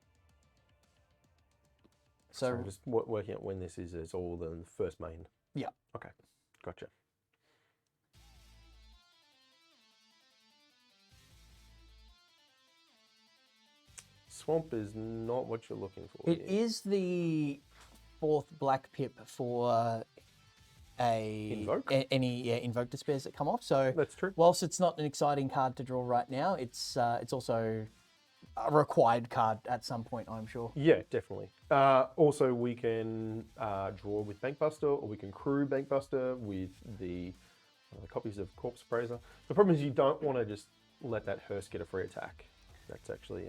So I'm just working out when this is. It's all the first main. yeah, Okay, gotcha. Swamp is not what you're looking for. it here. is the fourth black pip for Invoke? any Invoke Despairs that come off. So That's true. whilst it's not an exciting card to draw right now, it's also a required card at some point, I'm sure. Yeah, definitely. Also, we can draw with Bankbuster, or we can crew Bankbuster with the copies of Corpse Appraiser. The problem is you don't want to just let that hearse get a free attack. That's actually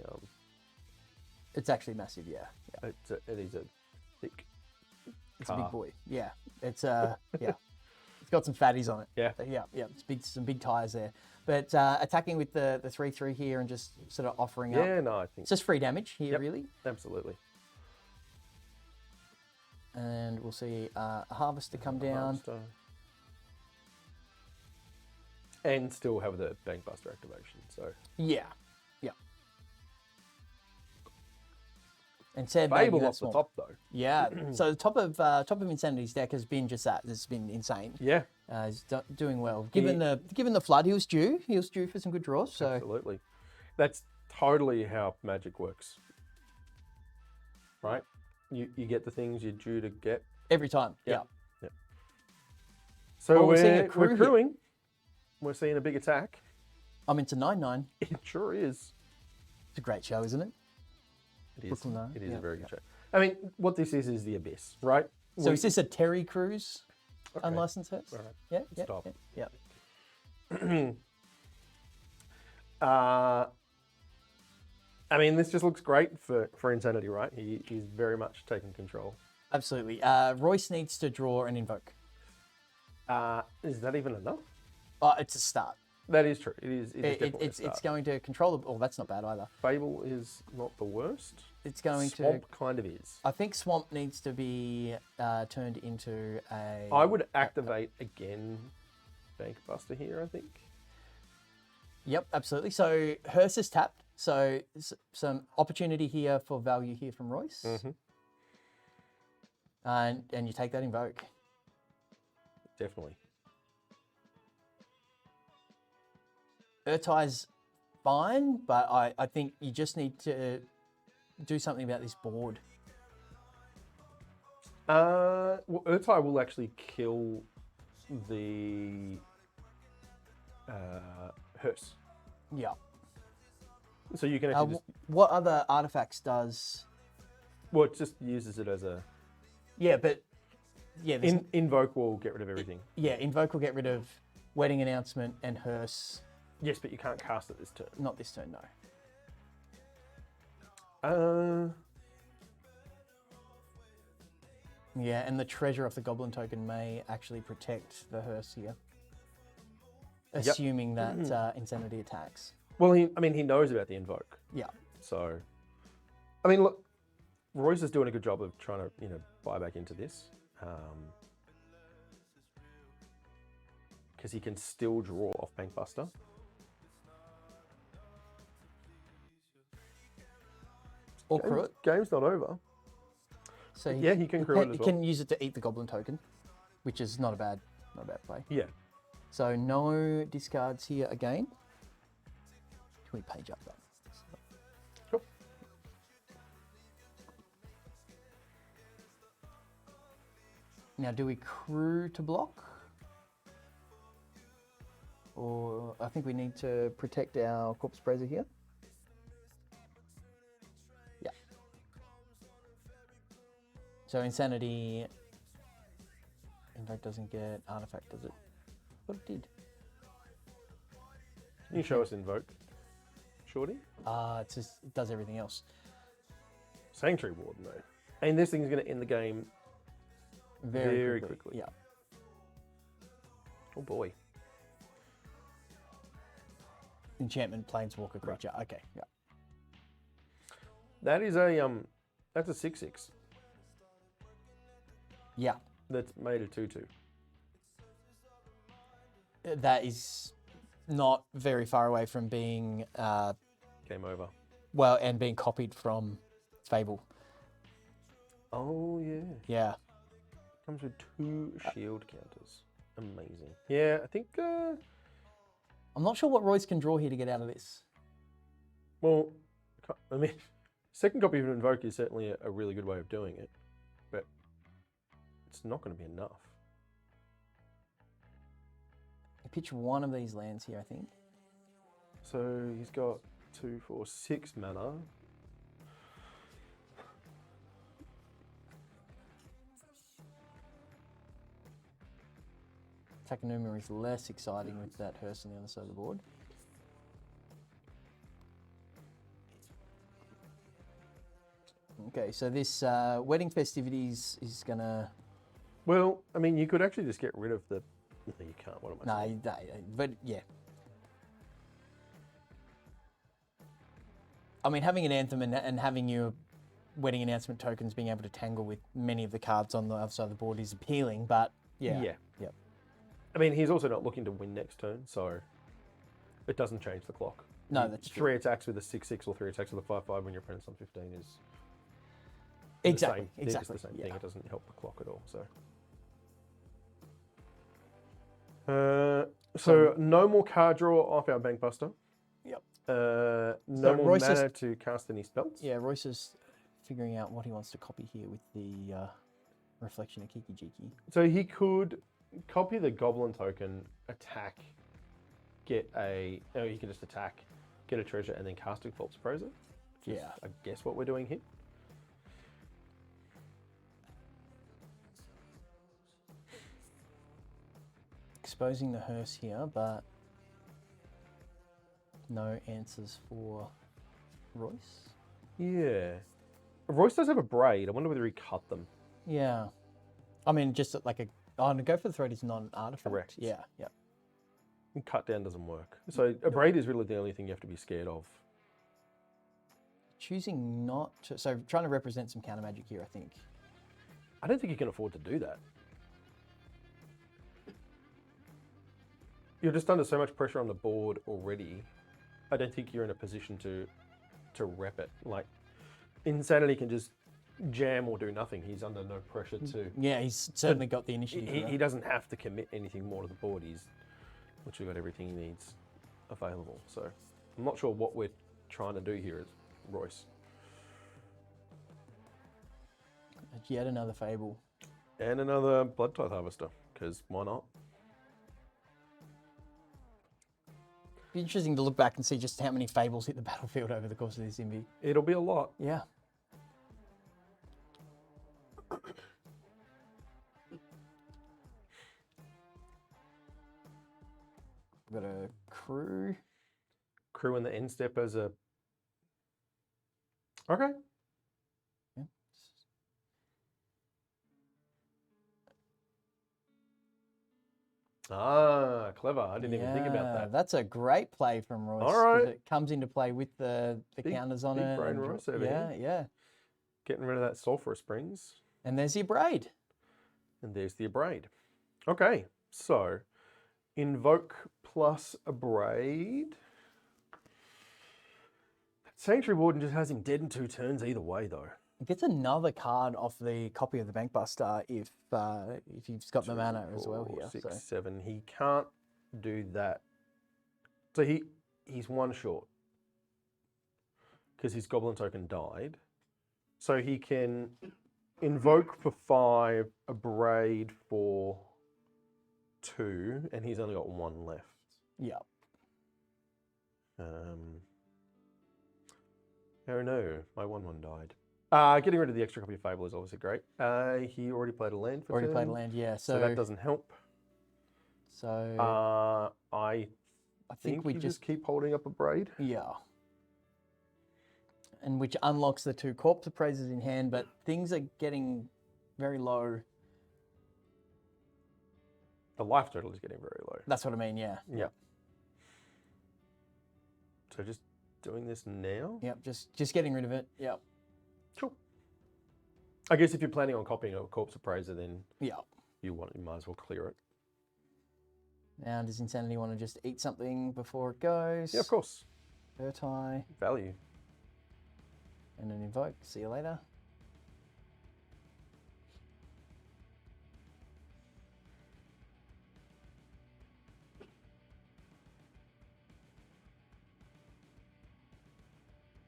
It's actually massive, yeah. it is a thick. It's a car. big boy. Yeah. It's yeah. It's got some fatties on it. Yeah. Yeah. It's some big tires there. But attacking with the 3/3 here and just sort of offering up. Yeah, no, I think It's just free damage here, Yep. really. absolutely. And we'll see a Harvester come down. Harvester. And still have the Bankbuster activation. So Yeah. And sad value, Fable off that's the small. top though. Yeah. So the top of Insanity's deck has been just that. It's been insane. Yeah, He's doing well. Given the flood, he was due. He was due for some good draws. So absolutely. That's totally how Magic works. Right? You get the things you're due to get. every time. Yep. Yeah. So Well, we're seeing a we're crew here. crewing. We're seeing a big attack. I'm into 9/9. It sure is. It's a great show, isn't it? It is. Brooklyn Nine, It is yeah. a very good show. I mean, what this is the abyss, right? So is this a Terry Crews Okay. unlicensed hurts? All right. Yeah. Yeah. Stop. Yeah. Yeah. I mean, this just looks great for Insanity, right? He's very much taking control. Absolutely. Royce needs to draw and invoke. Is that even enough? It's a start. That is true. It is definitely a It's start. going to control the. Oh, that's not bad either. Fable is not the worst. It's going Swamp kind of is. I think Swamp needs to be turned into a. I would activate again Bankbuster here, I think. Yep, absolutely. So Hearse is tapped. So some opportunity here for value here from Royce. Mhm. And you take that invoke. Definitely. Urtai's fine, but I think you just need to do something about this board. Well, Urtai will actually kill the hearse. Yeah. So you can actually just... What other artifacts does? Well, it just uses it as a... Yeah, but yeah, Invoke will get rid of everything. yeah. Invoke will get rid of Wedding Announcement and Hearse. Yes, but you can't cast it this turn. Not this turn, no. Yeah, and the treasure of the goblin token may actually protect the hearse here. Assuming that insanity attacks. Well, he knows about the invoke. Yeah. So, I mean, look, Royce is doing a good job of trying to, buy back into this. Because he can still draw off Bankbuster. Or crew it. Game's not over. So Yeah, he can crew it as well. He can use it to eat the goblin token, which is not a bad play. Yeah. So no discards here again. Can we page up that? Cool. Now, do we crew to block? Or I think we need to protect our corpse praiser here. Yeah. So insanity. Invoke doesn't get artifact, does it? What it did? Can you show us invoke, Shorty? It does everything else. Sanctuary Warden, though. And this thing's going to end the game very quickly. Yeah. Oh boy. Enchantment Planeswalker creature. Right. Okay. Yeah. That is that's a 6/6. Yeah. That's made a 2/2. That is not very far away from being Game over. well, and being copied from Fable. Oh yeah. Yeah. Comes with 2 shield counters. Amazing. Yeah, I think. I'm not sure what Royce can draw here to get out of this. Well, I mean, second copy of Invoke is certainly a really good way of doing it, but it's not going to be enough. I pitch one of these lands here, I think. So he's got 2, 4, 6 mana. Takanuma is less exciting with that hearse on the other side of the board. Okay, so this wedding festivities is gonna. Well, I mean, you could actually just get rid of the. No, you can't. What am I saying? No, but yeah. I mean, having an anthem and having your wedding announcement tokens being able to tangle with many of the cards on the other side of the board is appealing, but yeah. Yeah. Yep. I mean, he's also not looking to win next turn, so it doesn't change the clock. No, that's true. 3 attacks with a 6/6 or 3 attacks with a 5/5 when your opponent's on 15 is Exactly. the same. It's Exactly. the same Yeah. thing. It doesn't help the clock at all. So no more card draw off our Bankbuster. Yep. No more Royce mana to cast any spells. Yeah, Royce is figuring out what he wants to copy here with the reflection of Kiki Jiki. So he could copy the Goblin token, attack, he can just attack, get a treasure, and then cast a Corpse Praiser. Which is, I guess, what we're doing here. Exposing the hearse here, but no answers for Royce. Yeah. Royce does have a braid. I wonder whether he cut them. Yeah. I mean, just like to go for the throat is not an artifact. Correct. Yeah, yeah. Cut down doesn't work. So a braid is really the only thing you have to be scared of. Choosing not to, so trying to represent some counter magic here, I think. I don't think you can afford to do that. You're just under so much pressure on the board already. I don't think you're in a position to rep it. Like, Insanity can just jam or do nothing. He's under no pressure to. Yeah, he's certainly got the initiative. He doesn't have to commit anything more to the board. He's literally got everything he needs available. So I'm not sure what we're trying to do here as Royce. Yet another Fable. And another Blood Tithe Harvester, because why not? Be interesting to look back and see just how many Fables hit the battlefield over the course of this Invi. It'll be a lot. Yeah. We've got a crew. Crew in the end step as a... Okay. Yeah. Ah, clever. I didn't even think about Yeah, that. That's a great play from Royce. All 'cause right. It comes into play with the counters on big it. brain and Royce over yeah, here. yeah. Getting rid of that sulfur springs. And there's your braid. And there's the abrade. Okay, so invoke plus abrade. Sanctuary Warden just has him dead in 2 turns either way, though. It gets another card off the copy of the Bankbuster if you've got the mana as well 4, here. 6, So 7. He can't do that. So he's 1 short because his goblin token died. So he can invoke for 5, abrade for 2, and he's only got 1 left. yeah, Oh no, my 1/1 died. Getting rid of the extra copy of Fable is obviously great. He already played a land for already turn, played a land. Yeah, so that doesn't help. So I think we you just keep holding up a braid. yeah. And which unlocks the 2 corpse appraisers in hand, but things are getting very low. The life total is getting very low. That's what I mean. Yeah. Yeah. So just doing this now. Yep. Just getting rid of it. Yep. Cool. I guess if you're planning on copying a corpse appraiser, then Yeah. you might as well clear it. Now, does Insanity want to just eat something before it goes? Yeah, of course. Vertai, Value. and an invoke. See you later.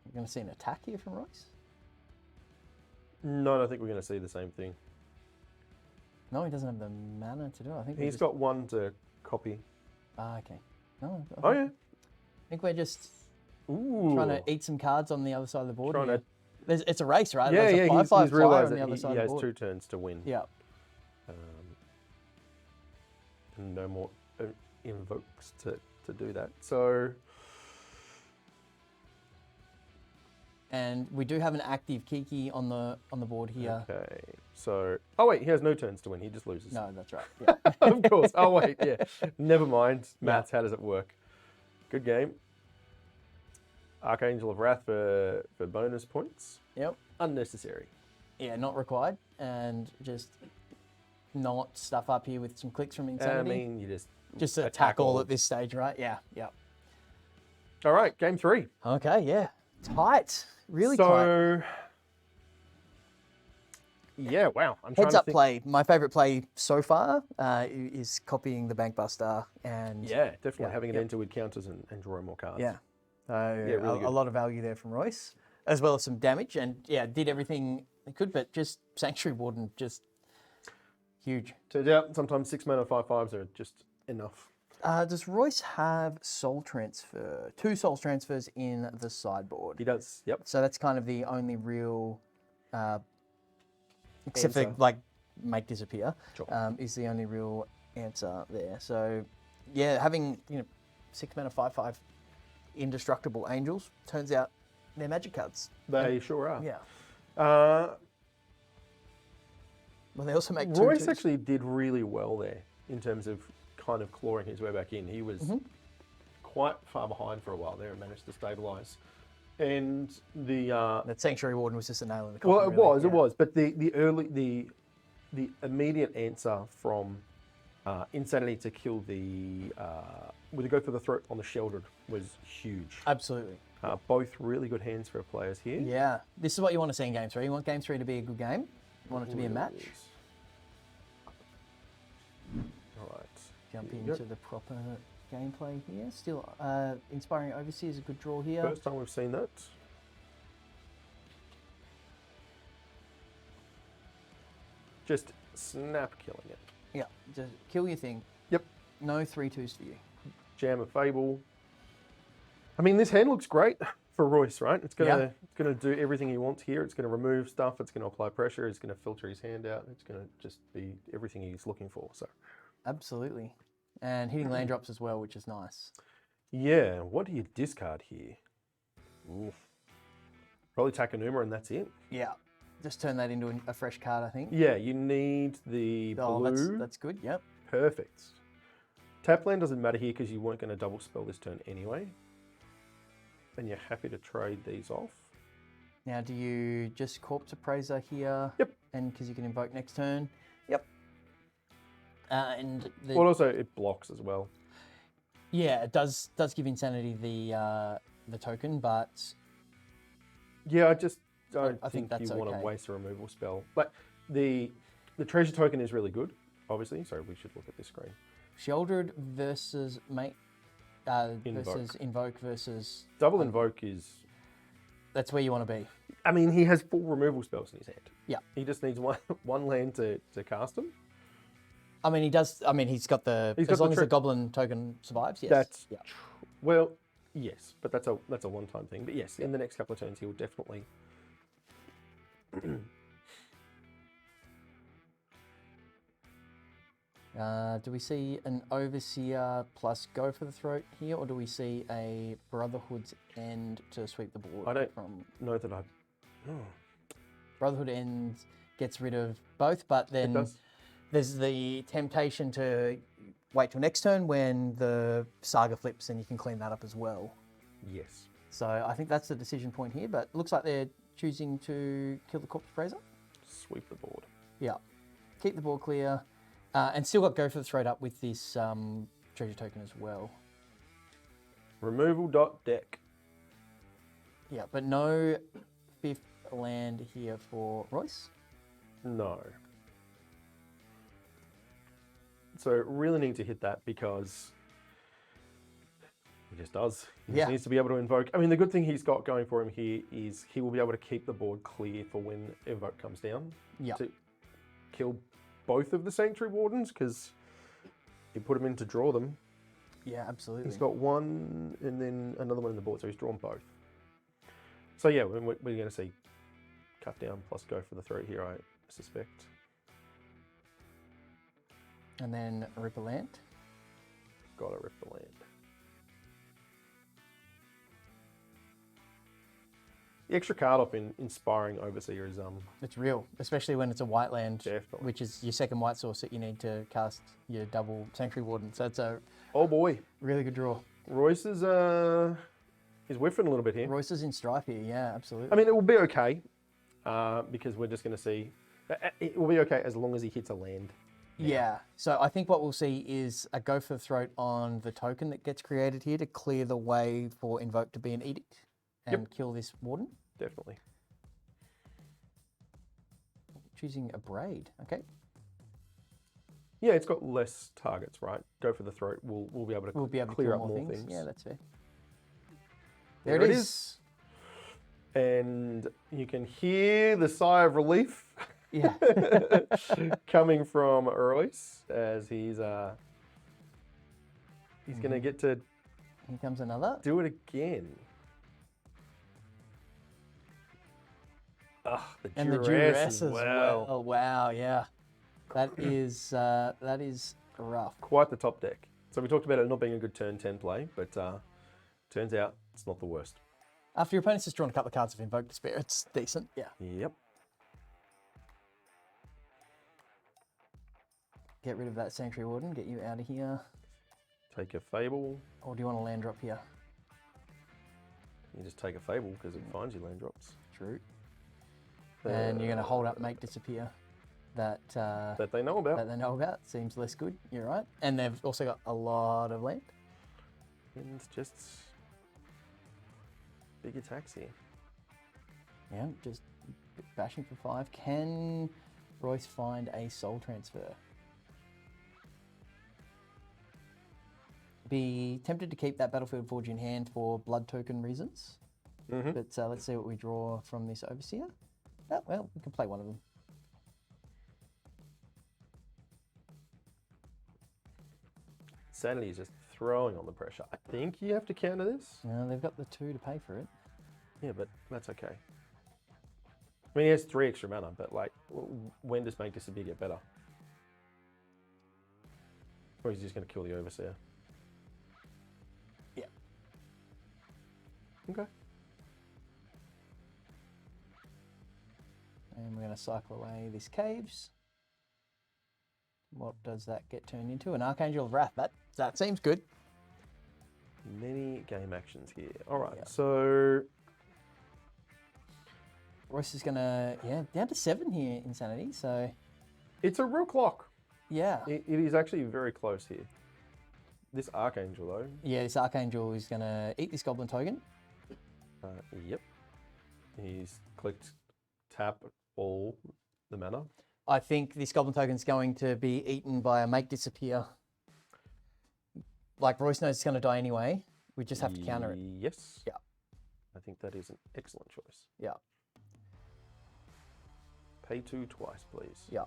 We're going to see an attack here from Royce? No, I don't think we're going to see the same thing. No, he doesn't have the mana to do it. I think He's got 1 to copy. okay. No, Oh yeah. I think we're just Ooh. trying to eat some cards on the other side of the board. Trying here. to- It's a race, right? Yeah, There's yeah. a 5/5 He's flyer realised on the that other he side of has the board. 2 turns to win. Yeah. And no more invokes to do that. So And we do have an active Kiki on the board here. okay. So oh wait, he has no turns to win. He just loses. No, that's right. Yeah. Of course. Oh wait, yeah. Never mind. Maths. How does it work? Good game. Archangel of Wrath for bonus points. Yep. Unnecessary. Yeah, not required. And just not stuff up here with some clicks from I Insanity. mean, you just attack all at this stage, right? Yeah, yeah. All right, game 3. Okay, yeah. Tight. Really tight. So yeah, wow. I'm trying Heads to up think. play. My favourite play so far is copying the Bankbuster and Yeah, definitely Yeah, having it yep. enter with counters and drawing more cards. yeah. really a good. lot of value there from Royce, as well as some damage, and yeah, did everything it could, but just Sanctuary Warden just huge. Turns out sometimes 6 mana 5/5s are just enough. Does Royce have Soul Transfer? 2 Soul Transfers in the sideboard. He does. Yep. So that's kind of the only real, except Answer. for like make disappear, Sure. is the only real answer there. So yeah, having 6 mana 5/5 indestructible angels, turns out they're magic cards. They sure are. Yeah. Uh, Well, they also make Royce 2/2s. actually did really well there in terms of kind of clawing his way back in. He was Mm-hmm. quite far behind for a while there and managed to stabilise. And the That Sanctuary Warden was just a nail in the coffin. well, it really, was, yeah. it was. But the immediate answer from Insanity to kill the with a go for the throat on the Sheldred was huge. Absolutely. Both really good hands for players here. Yeah. This is what you want to see in Game 3. You want Game 3 to be a good game. You want it to be a match. All right. Jump Here we go. into the proper gameplay here. Still, Inspiring Overseer is a good draw here. First time we've seen that. Just snap killing it. Yeah, just kill your thing. Yep. No 3/2s for you. Jam a Fable. I mean, this hand looks great for Royce, right? It's gonna do everything he wants here. It's gonna remove stuff. It's gonna apply pressure. It's gonna filter his hand out. It's gonna just be everything he's looking for. So Absolutely. And hitting land drops as well, which is nice. Yeah, what do you discard here? Oof. Probably Takanuma and that's it. Yeah. Just turn that into a fresh card, I think. Yeah, you need the blue. That's good. Yep. Perfect. Tap land doesn't matter here because you weren't going to double spell this turn anyway. And you're happy to trade these off. Now, do you just Corpse Appraiser here? Yep. And because you can invoke next turn? Yep. And the, Well, also it blocks as well. yeah, it does give Insanity the token, but Yeah, I just don't I think think you that's want to okay. waste a removal spell. But the treasure token is really good, obviously. So we should look at this screen. Shieldred versus mate versus Invoke versus Double invoke is. that's where you want to be. I mean, he has 4 removal spells in his hand. Yeah. He just needs one land to cast them. I mean, he does. I mean, he's got the He's got as long the as the Goblin token survives. Yes. That's yeah. well, yes, but that's a one-time thing. But yes, in the next couple of turns, he'll definitely. Do we see an Overseer plus Go for the Throat here, or do we see a Brotherhood's End to sweep the board? I don't from know that I. Oh, Brotherhood End gets rid of both, but it then does. there's the temptation to wait till next turn when the Saga flips, and you can clean that up as well. Yes. So I think that's the decision point here, but looks like they're choosing to kill the Corpse Appraiser. Sweep the board. Yeah. Keep the board clear. And still got Go for the Throat up with this treasure token as well. Removal dot deck. Yeah, but no 5th land here for Royce. No. So really need to hit that because he just does. He Yeah. just needs to be able to invoke. I mean, the good thing he's got going for him here is he will be able to keep the board clear for when invoke comes down. Yeah. To kill both of the Sanctuary Wardens because you put him in to draw them. Yeah, absolutely. He's got one and then another one in the board, so he's drawn both. So yeah, we're going to see cut down plus Go for the throat here, I suspect. And then rip a land. Gotta rip the land. The extra card off in Inspiring Overseer is It's real, especially when it's a white land, Definitely. which is your second white source that you need to cast your double Sanctuary Warden. So it's a oh boy. really good draw. Royce is whiffing a little bit here. Royce is in strife here, yeah, absolutely. I mean, it will be okay because we're just going to see. It will be okay as long as he hits a land. yeah, so I think what we'll see is a Go for the Throat on the token that gets created here to clear the way for Invoke to be an Edict and kill this Warden. Definitely. Choosing a Braid, okay. Yeah, it's got less targets, right? Go for the throat. We'll be able to We'll be able to clear kill up more things. Yeah, that's fair. There it is. And you can hear the sigh of relief Yeah. coming from Royce as he's going to get to Here comes another. do it again. Ah, the And the duress duress as well. Oh, wow, yeah. That is rough. Quite the top deck. So we talked about it not being a good turn 10 play, but turns out it's not the worst. After your opponent's just drawn a couple of cards of Invoke Despair, it's decent. Yeah. Yep. Get rid of that Sanctuary Warden, get you out of here. Take a Fable. Or do you want a land drop here? You just take a Fable because it finds you land drops. True. And you're going to hold up Make Disappear. That That they know about. that they know about. Seems less good. You're right. And they've also got a lot of land. And it's just big attacks here. Yeah, just bashing for 5. Can Royce find a Soul Transfer? Be tempted to keep that Battlefield Forge in hand for blood token reasons. Mm-hmm. But let's see what we draw from this Overseer. Oh, well, we can play one of them. Sanity is just throwing on the pressure. I think you have to counter this. They've got the 2 to pay for it. Yeah, but that's okay. I mean, he has 3 extra mana, but like, when does Make Disappear get better? Or is he just going to kill the Overseer? Yeah. Okay. And we're going to cycle away this caves. What does that get turned into? An Archangel of Wrath. That seems good. Many game actions here. All right, Yeah. so Royce is going to, down to 7 here, Insanity. So, it's a real clock. yeah. It is actually very close here. This Archangel, though. Yeah, this Archangel is going to eat this Goblin token. Yep. He's clicked tap all the mana. I think this Goblin token is going to be eaten by a Make Disappear. Like Royce knows it's going to die anyway. We just have to counter it. Yes. Yeah. I think that is an excellent choice. Yeah. Pay 2 twice, please. Yeah.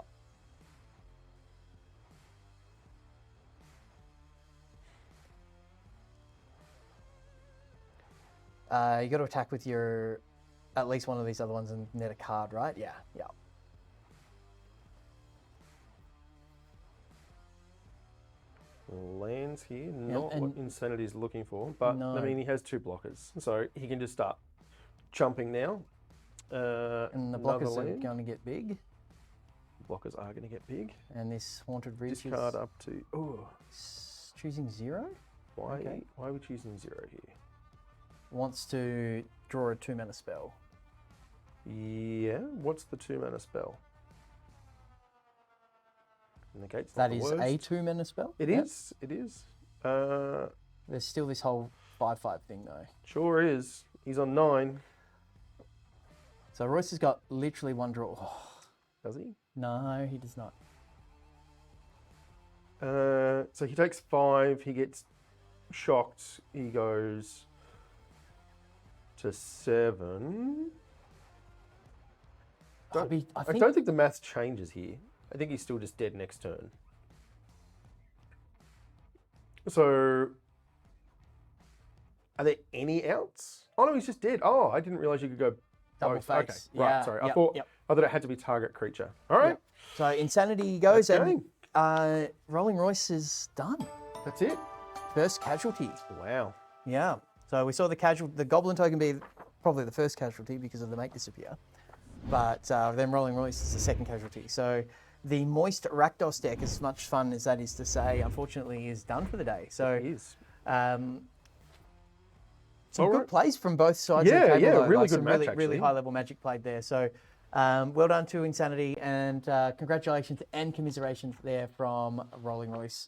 You got to attack with your at least one of these other ones and net a card, right? Yeah. Yeah. Lands here, not and- what Insanity is looking for, but No. I mean, he has 2 blockers, so he can just start jumping now. And the Another blockers are land. going to get big. Blockers are going to get big. And this Haunted Ridge Discard is up to. Oh, choosing 0. why? Okay. Why are we choosing 0 here? Wants to draw a 2-mana spell. Yeah. What's the 2-mana spell? Negates That the is worst. a 2-mana spell. It Yep. is. It is. There's still this whole 5/5 thing though. Sure is. He's on 9. So Royce has got literally 1 draw. Oh, Does he? no, he does not. So he takes 5. He gets shocked. He goes to 7. I I think don't think the maths changes here. I think he's still just dead next turn. So, are there any outs? Oh no, he's just dead. Oh, I didn't realize you could go double both. face. Okay, right. Yeah, Sorry, yep, I thought yep. it had to be target creature. All right, Yep. So Insanity goes Okay. and Rolling Royce is done. that's it. First casualty. Wow. Yeah. So we saw the Goblin token be probably the first casualty because of the Make Disappear. But then Rolling Royce is the second casualty. So the Moist Rakdos deck, as much fun as that is to say, unfortunately is done for the day. So It is. some All good right. plays from both sides of the Yeah, table. yeah, though. really Like, good some match, really actually. high level Magic played there. So well done to Insanity and congratulations and commiserations there from Rolling Royce.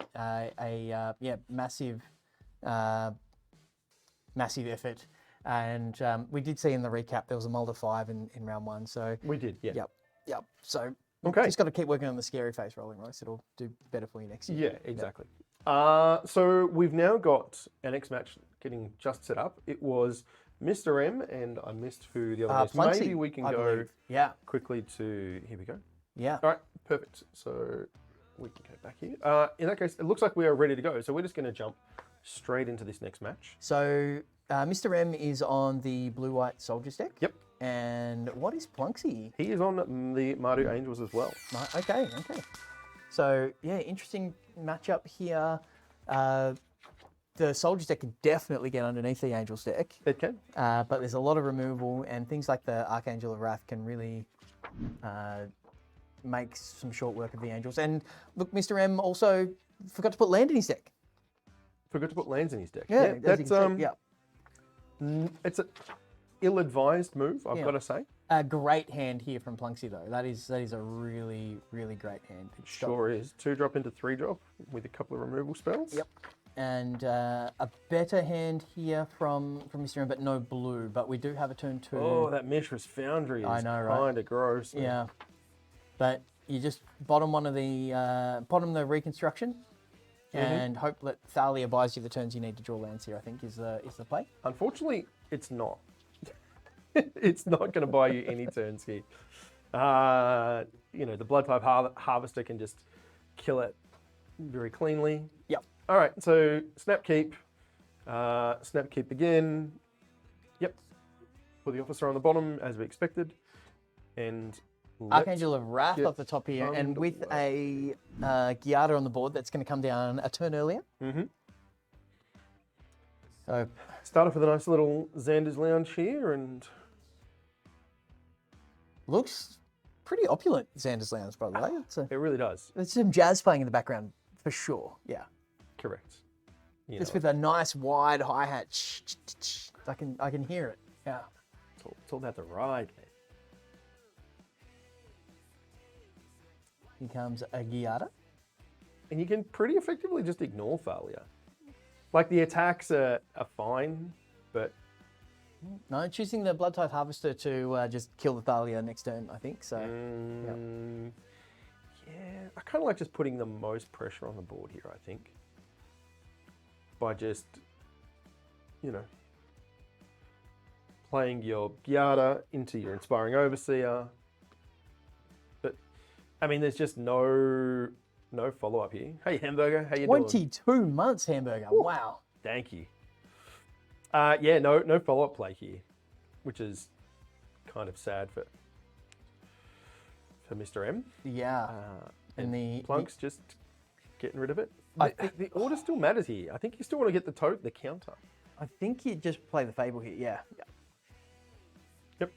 Massive effort. And we did see in the recap there was a Mulder 5 in round 1. So We did. Yeah. yep. So Okay. just got to keep working on the scary face, Rolling Royce. It'll do better for you next year. Yeah, exactly. So we've now got our next match getting just set up. It was Mr. M, and I missed who the other was. Plunksy, Maybe we can I go believe. Yeah. quickly to, here we go. Yeah. All right, perfect. So we can go back here. In that case, it looks like we are ready to go. So we're just going to jump straight into this next match. So Mr. M is on the blue-white soldiers deck. Yep. And what is Plunksy? He is on the Mardu Angels as well. Okay. So, yeah, interesting matchup here. The Soldiers deck can definitely get underneath the Angels deck, It can. but there's a lot of removal, and things like the Archangel of Wrath can really make some short work of the Angels. And look, Mr. M also forgot to put land in his deck. Forgot to put lands in his deck. Yeah, as you that's can see, yeah. It's a ill-advised move, I've Yeah. got to say. A great hand here from Plunksy, though. That is a really, really great hand. It's got- Sure is. 2-drop into 3-drop with a couple of removal spells. Yep. And a better hand here from Mr. M, but no blue. But we do have a turn 2. Oh, that Mishra's Foundry is I know, right? kind of gross. Yeah. But you just bottom the reconstruction and hope that Thalia buys you the turns you need to draw lands here, I think is the play. Unfortunately, it's not. It's not going to buy you any turns here. The Bloodpipe Harvester can just kill it very cleanly. Yep. All right, so snap keep again. Yep. Put the officer on the bottom as we expected, and Archangel of Wrath get off the top here, and with a Giada on the board, that's going to come down a turn earlier. So Start off with a nice little Xander's Lounge here, and looks pretty opulent, Xander's Lounge, by the way. it really does. There's some jazz playing in the background for sure. Yeah. Correct. You Just know, with a nice wide hi-hat. I can hear it. Yeah. it's all about the ride, man. Here comes a Giada. And you can pretty effectively just ignore Thalia. Like, the attacks are fine, but No, choosing the Blood Tithe Harvester to just kill the Thalia next turn, I think. So yeah, I kind of like just putting the most pressure on the board here, I think. By just, you know, playing your Giada into your Inspiring Overseer. But, I mean, there's just no follow-up here. Hey, Hamburger, how you doing? 22 months, Hamburger. Ooh. Wow. Thank you. Yeah, no follow-up play here, which is kind of sad for Mr. M. Yeah. And the Plunk's just getting rid of it. I The order still matters here. I think you still want to get the counter. I think you just play the Fable here. Yeah. Yep.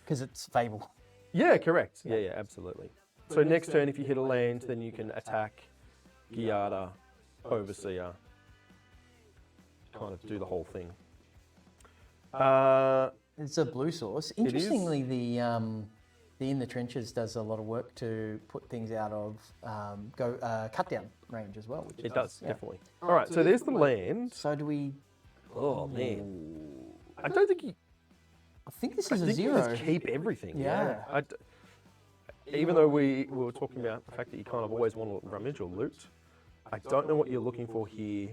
Because it's Fable. Yeah, correct. Yeah, absolutely. So next turn, if you hit a land, then you can attack Giada, Overseer, kind of do the whole thing. It's a blue source. Interestingly, the In the Trenches does a lot of work to put things out of cut down range as well. Which It does, definitely. All right, so there's the land. So do we? Oh, man. I don't think you... I think this I is a think you zero. just keep everything. Yeah. Even though we were talking about the fact that you kind of always want to rummage or loot, I don't know what you're looking for here.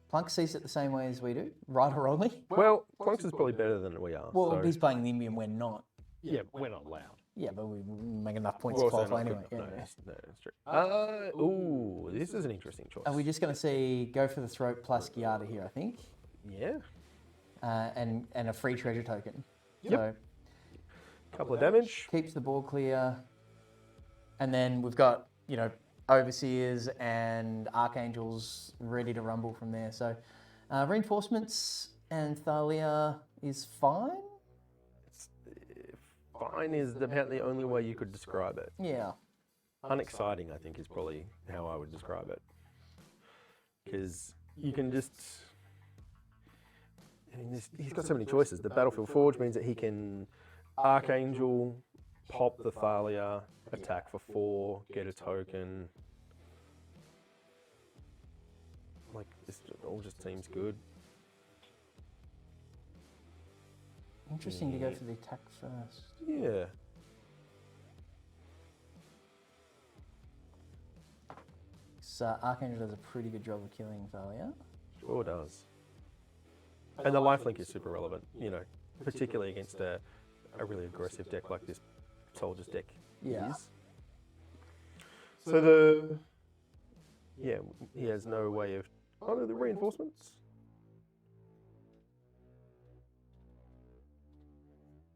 Plunk sees it the same way as we do, right or wrongly. Well, Plunks is probably better than we are. Well, so. he's playing Nimby and we're not. Yeah, we're not allowed. Yeah, but we make enough points We're to also qualify not anyway. good. Yeah, No, that's true. Ooh, this is an interesting choice. Are we just going to see go for the throat plus Giada here, I think, Yeah. and a free treasure token. Yep. So Couple of damage. keeps the board clear, and then we've got overseers and archangels ready to rumble from there. So reinforcements and Thalia is fine. Fine is about the only way you could describe it. Yeah. Unexciting, I think, is probably how I would describe it. Because you can just... I mean, he's got so many choices. The Battlefield Forge means that he can Archangel, pop the Thalia, attack for 4, get a token. Like, this all just seems good. Interesting to go for the attack first. Yeah. So Archangel does a pretty good job of killing Thalia. Sure does. And the lifelink is super relevant, particularly against a really aggressive deck like this Soldier's deck is. So he has no way of... Oh, no, the reinforcements?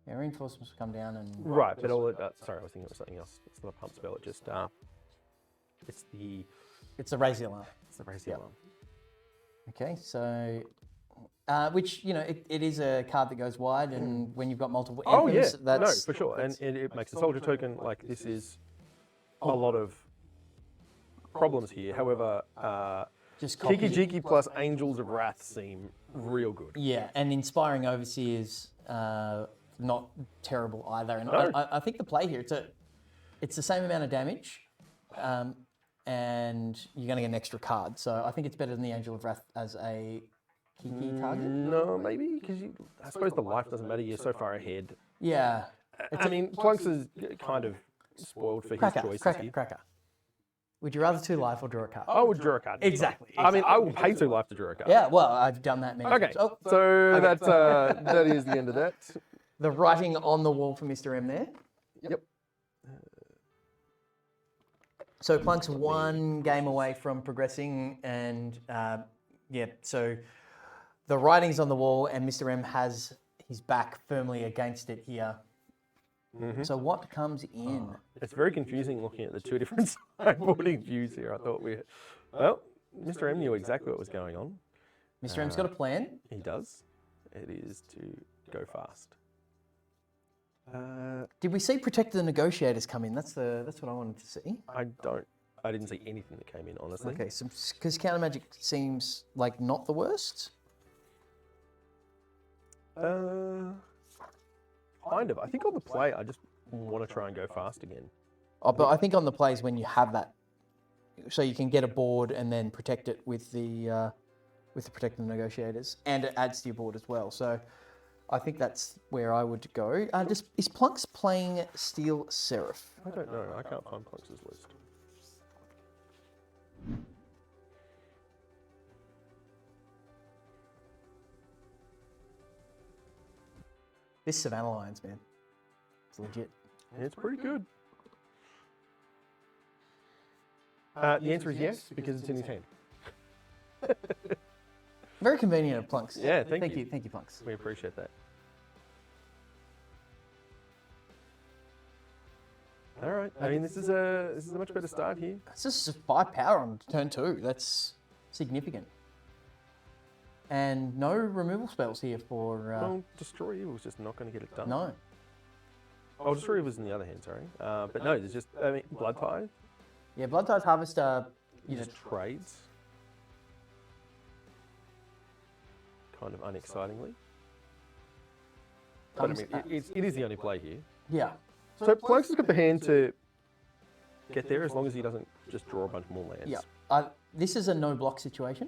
Yeah, reinforcements will come down and... Right, but all it... sorry, I was thinking it was something else. It's not a pump spell, it's the... It's a Raise the Alarm. It's the Raise the Alarm. Okay, so... which, it is a card that goes wide, and when you've got multiple anthems, that's... No, for sure. And it makes a soldier token. Like, this is a lot of problems here. However, just Kiki Jiki plus Angels of Wrath seem real good. Yeah, and Inspiring Overseers, not terrible either. And No. I think the play here, it's the same amount of damage, and you're going to get an extra card. So I think it's better than the Angel of Wrath as a Kiki target. No, maybe, because I suppose the life doesn't matter. You're so far ahead. Yeah. I mean, Plunks is kind of spoiled for his choices here. Cracker. Would you rather 2 life or draw a card? I would draw a card. Exactly. I mean, I will pay 2 life to draw a card. Yeah, well, I've done that many Okay, times. Oh, so that's that is the end of that. the writing on the wall for Mr. M there. Yep. So Plunk's 1 game away from progressing, and so the writing's on the wall, and Mr. M has his back firmly against it here. Mm-hmm. So what comes in? It's very confusing looking at the 2 different sideboarding views here. I thought well, Mr. M knew exactly what was going on. Mr. M's got a plan. He does. It is to go fast. Did we see Protect the Negotiators come in? That's what I wanted to see. I didn't see anything that came in, honestly. Okay, so because Counter Magic seems like not the worst. Kind of. I think on the play, I just want to try and go fast again. Oh, but I think on the plays when you have that, so you can get a board and then protect it with the Protect the Negotiators, and it adds to your board as well. So I think that's where I would go. Is Plunks playing Steel Seraph? I don't know. I can't find Plunks' list. This Savannah Lions, man, it's legit. Yeah, it's pretty good. The answer is yes, because it's in his hand. Very convenient of Plunks. Yeah, thank you. Thank you, Plunks. We appreciate that. All right. I mean, this is a much better start here. It's just 5 power on turn 2. That's significant. And no removal spells here for... Well, Destroy Evil's just not going to get it done. No. Oh, Destroy Evil's in the other hand, sorry. But no, there's just, I mean, Blood Tithe. Yeah, Blood Tithe Harvester... Just trades. Kind of unexcitingly. But I mean, it is the only play here. Yeah. So Plunks has got the hand to get there as long as he doesn't just draw a bunch more lands. Yeah. This is a no block situation.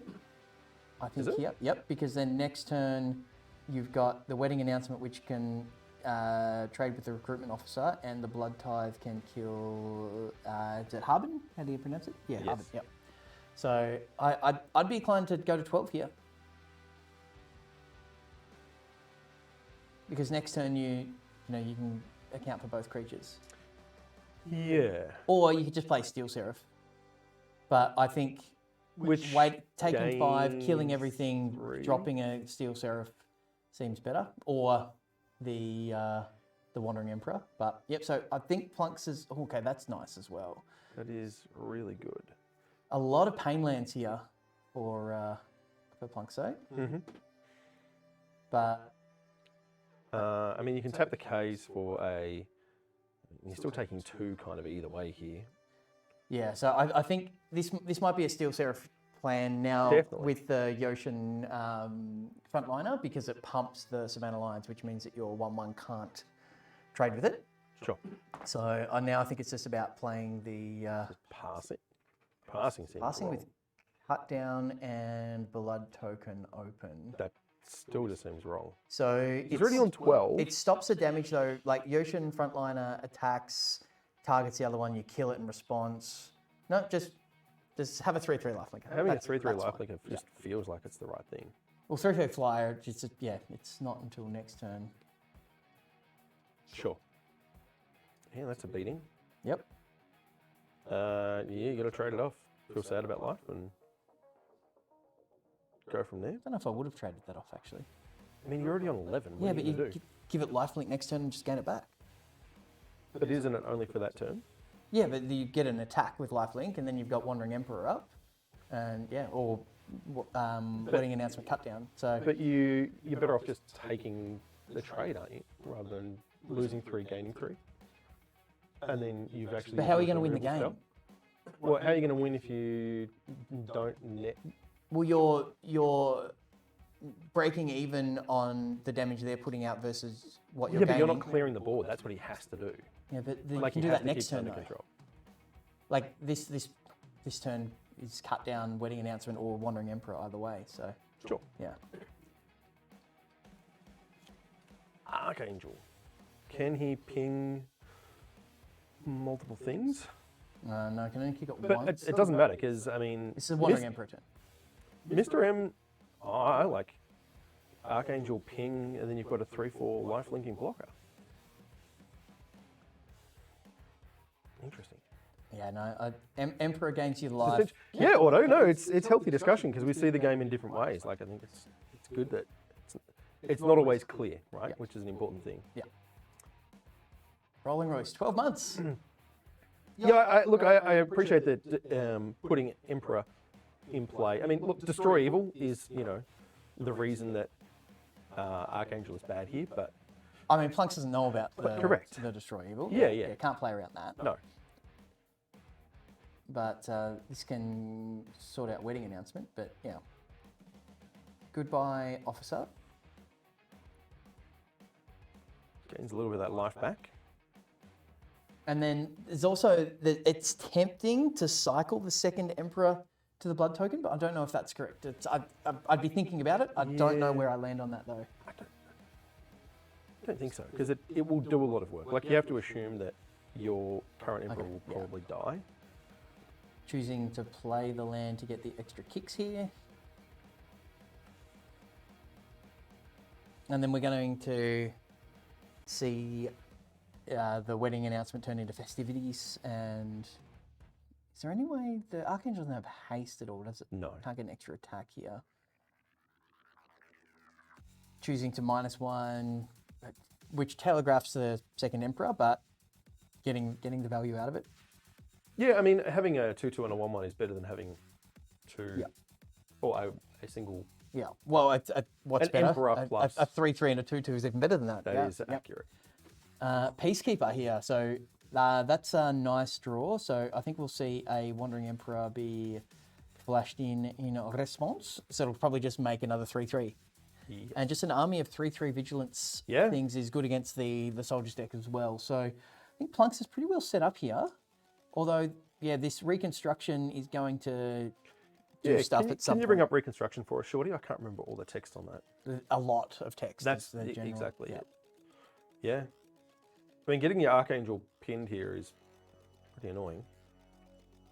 I think Is it? here. Yep, because then next turn you've got the Wedding Announcement, which can trade with the Recruitment Officer, and the Blood Tithe can kill... is it Harbin? How do you pronounce it? Yeah, Yes. Harbin, yep. So I'd be inclined to go to 12 here. Because next turn you can account for both creatures. Yeah. Or you could just play Steel Seraph. But I think taking 5, killing gains everything, 3. dropping a Steel Seraph seems better. Or the Wandering Emperor. But yep, so I think Plunks is okay, that's nice as well. That is really good. A lot of pain lands here for Plunks, eh? Mm-hmm. But I mean, you can tap the Ks for a... You're still taking 2 kind of either way here. yeah, so I think this might be a Steel Seraph plan now. Definitely. With the Yoshin frontliner, because it pumps the Savannah Lions, which means that your 1/1 can't trade with it. Sure. So now I think it's just about playing the Just passing. Passing seems passing wrong. with Cut Down and Blood Token open. That still just seems wrong. So He's already on 12. It stops the damage though. Like Yoshin frontliner attacks, targets the other one, you kill it in response. No, just have a 3/3 lifelink. Having a That's 3/3 fine. lifelink just feels like it's the right thing. Well, 3/3 flyer, it's not until next turn. Sure. Yeah, that's a beating. Yep. Yeah, you got to trade it off. Feel sad about life and go from there. I don't know if I would have traded that off actually. I mean, you're already on 11. What Yeah, are but you you going to do? give it lifelink next turn and just gain it back. But isn't it only for that turn? Yeah, but you get an attack with lifelink, and then you've got Wandering Emperor up, and or Wedding Announcement cut down. So But you're better off just taking the trade, aren't you? Rather than losing 3, gaining 3. And then you've actually... But how are you used going to win the removal game? spell. Well, how are you going to win if you don't net? Well, you're breaking even on the damage they're putting out versus what you're Yeah, but gaining. you're not clearing the board. That's what he has to do. Yeah, but you Like, can he do has that to next keep turn under though. control. Like this turn is cut down, Wedding Announcement, or Wandering Emperor either way. So Sure. yeah. Archangel. Can he ping multiple things? No, can only kick it But once. it doesn't matter because, I mean... This is Wandering Emperor turn. Mr. M, I like Archangel ping, and then you've got a 3/4 life linking blocker. Interesting. Yeah, no. Emperor gains you life. Yeah, Otto, no, it's healthy discussion because we see the game in different ways. Like, I think it's good that it's not always clear, right? Yeah. Which is an important thing. Yeah. Rolling Roast, 12 months. Yeah, I appreciate that putting Emperor in play. I mean, look, Destroy Evil is, the reason that Archangel is bad here, but I mean, Plunks doesn't know about correct. the Destroy Evil. Yeah. Can't play around that. no. But this can sort out wedding announcement. But yeah. Goodbye, officer. Gains a little bit of that life back. And then there's also it's tempting to cycle the second Emperor to the blood token, but I don't know if that's correct. I'd be thinking about it. I don't know where I land on that though. I don't think so, because it will do a lot of work. Like, you have to assume that your current Emperor will probably die. Choosing to play the land to get the extra kicks here. And then we're going to see the wedding announcement turn into festivities. And is there any way the Archangel doesn't have haste at all, does it? No. Can't get an extra attack here. Choosing to -1, which telegraphs the second Emperor, but getting the value out of it. Yeah, I mean, having a 2/2 and a 1/1 is better than having two or a single. Yeah. Well, what's An better? Emperor plus- a 3/3 and a 2/2 is even better than that. That is accurate. Peacekeeper here. So that's a nice draw. So I think we'll see a Wandering Emperor be flashed in response. So it'll probably just make another 3/3. Yeah. And just an army of 3/3 vigilance things is good against the soldiers deck as well. So I think Plunks is pretty well set up here. Although, this reconstruction is going to do stuff at some Can you bring up Reconstruction for us, Shorty? I can't remember all the text on that. a lot of text. That's is the general, exactly it. Yeah. I mean, getting your Archangel pinned here is pretty annoying.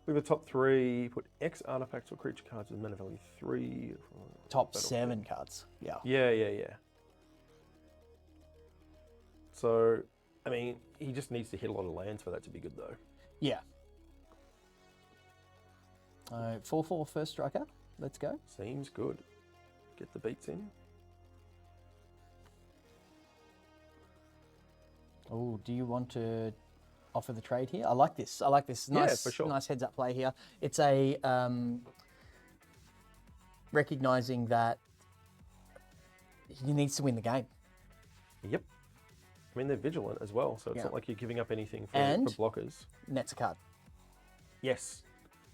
Look at the top 3. Put X artifacts or creature cards with mana value 3. Top 7 cards. Yeah. Yeah. So, I mean, he just needs to hit a lot of lands for that to be good, though. Yeah. 4/4 first striker. Let's go. Seems good. Get the beats in. Oh, do you want to offer the trade here? I like this. Nice, Yeah, for sure. Nice heads up play here. It's a recognizing that he needs to win the game. Yep. I mean, they're vigilant as well, so it's not like you're giving up anything for blockers. Net's a card. Yes.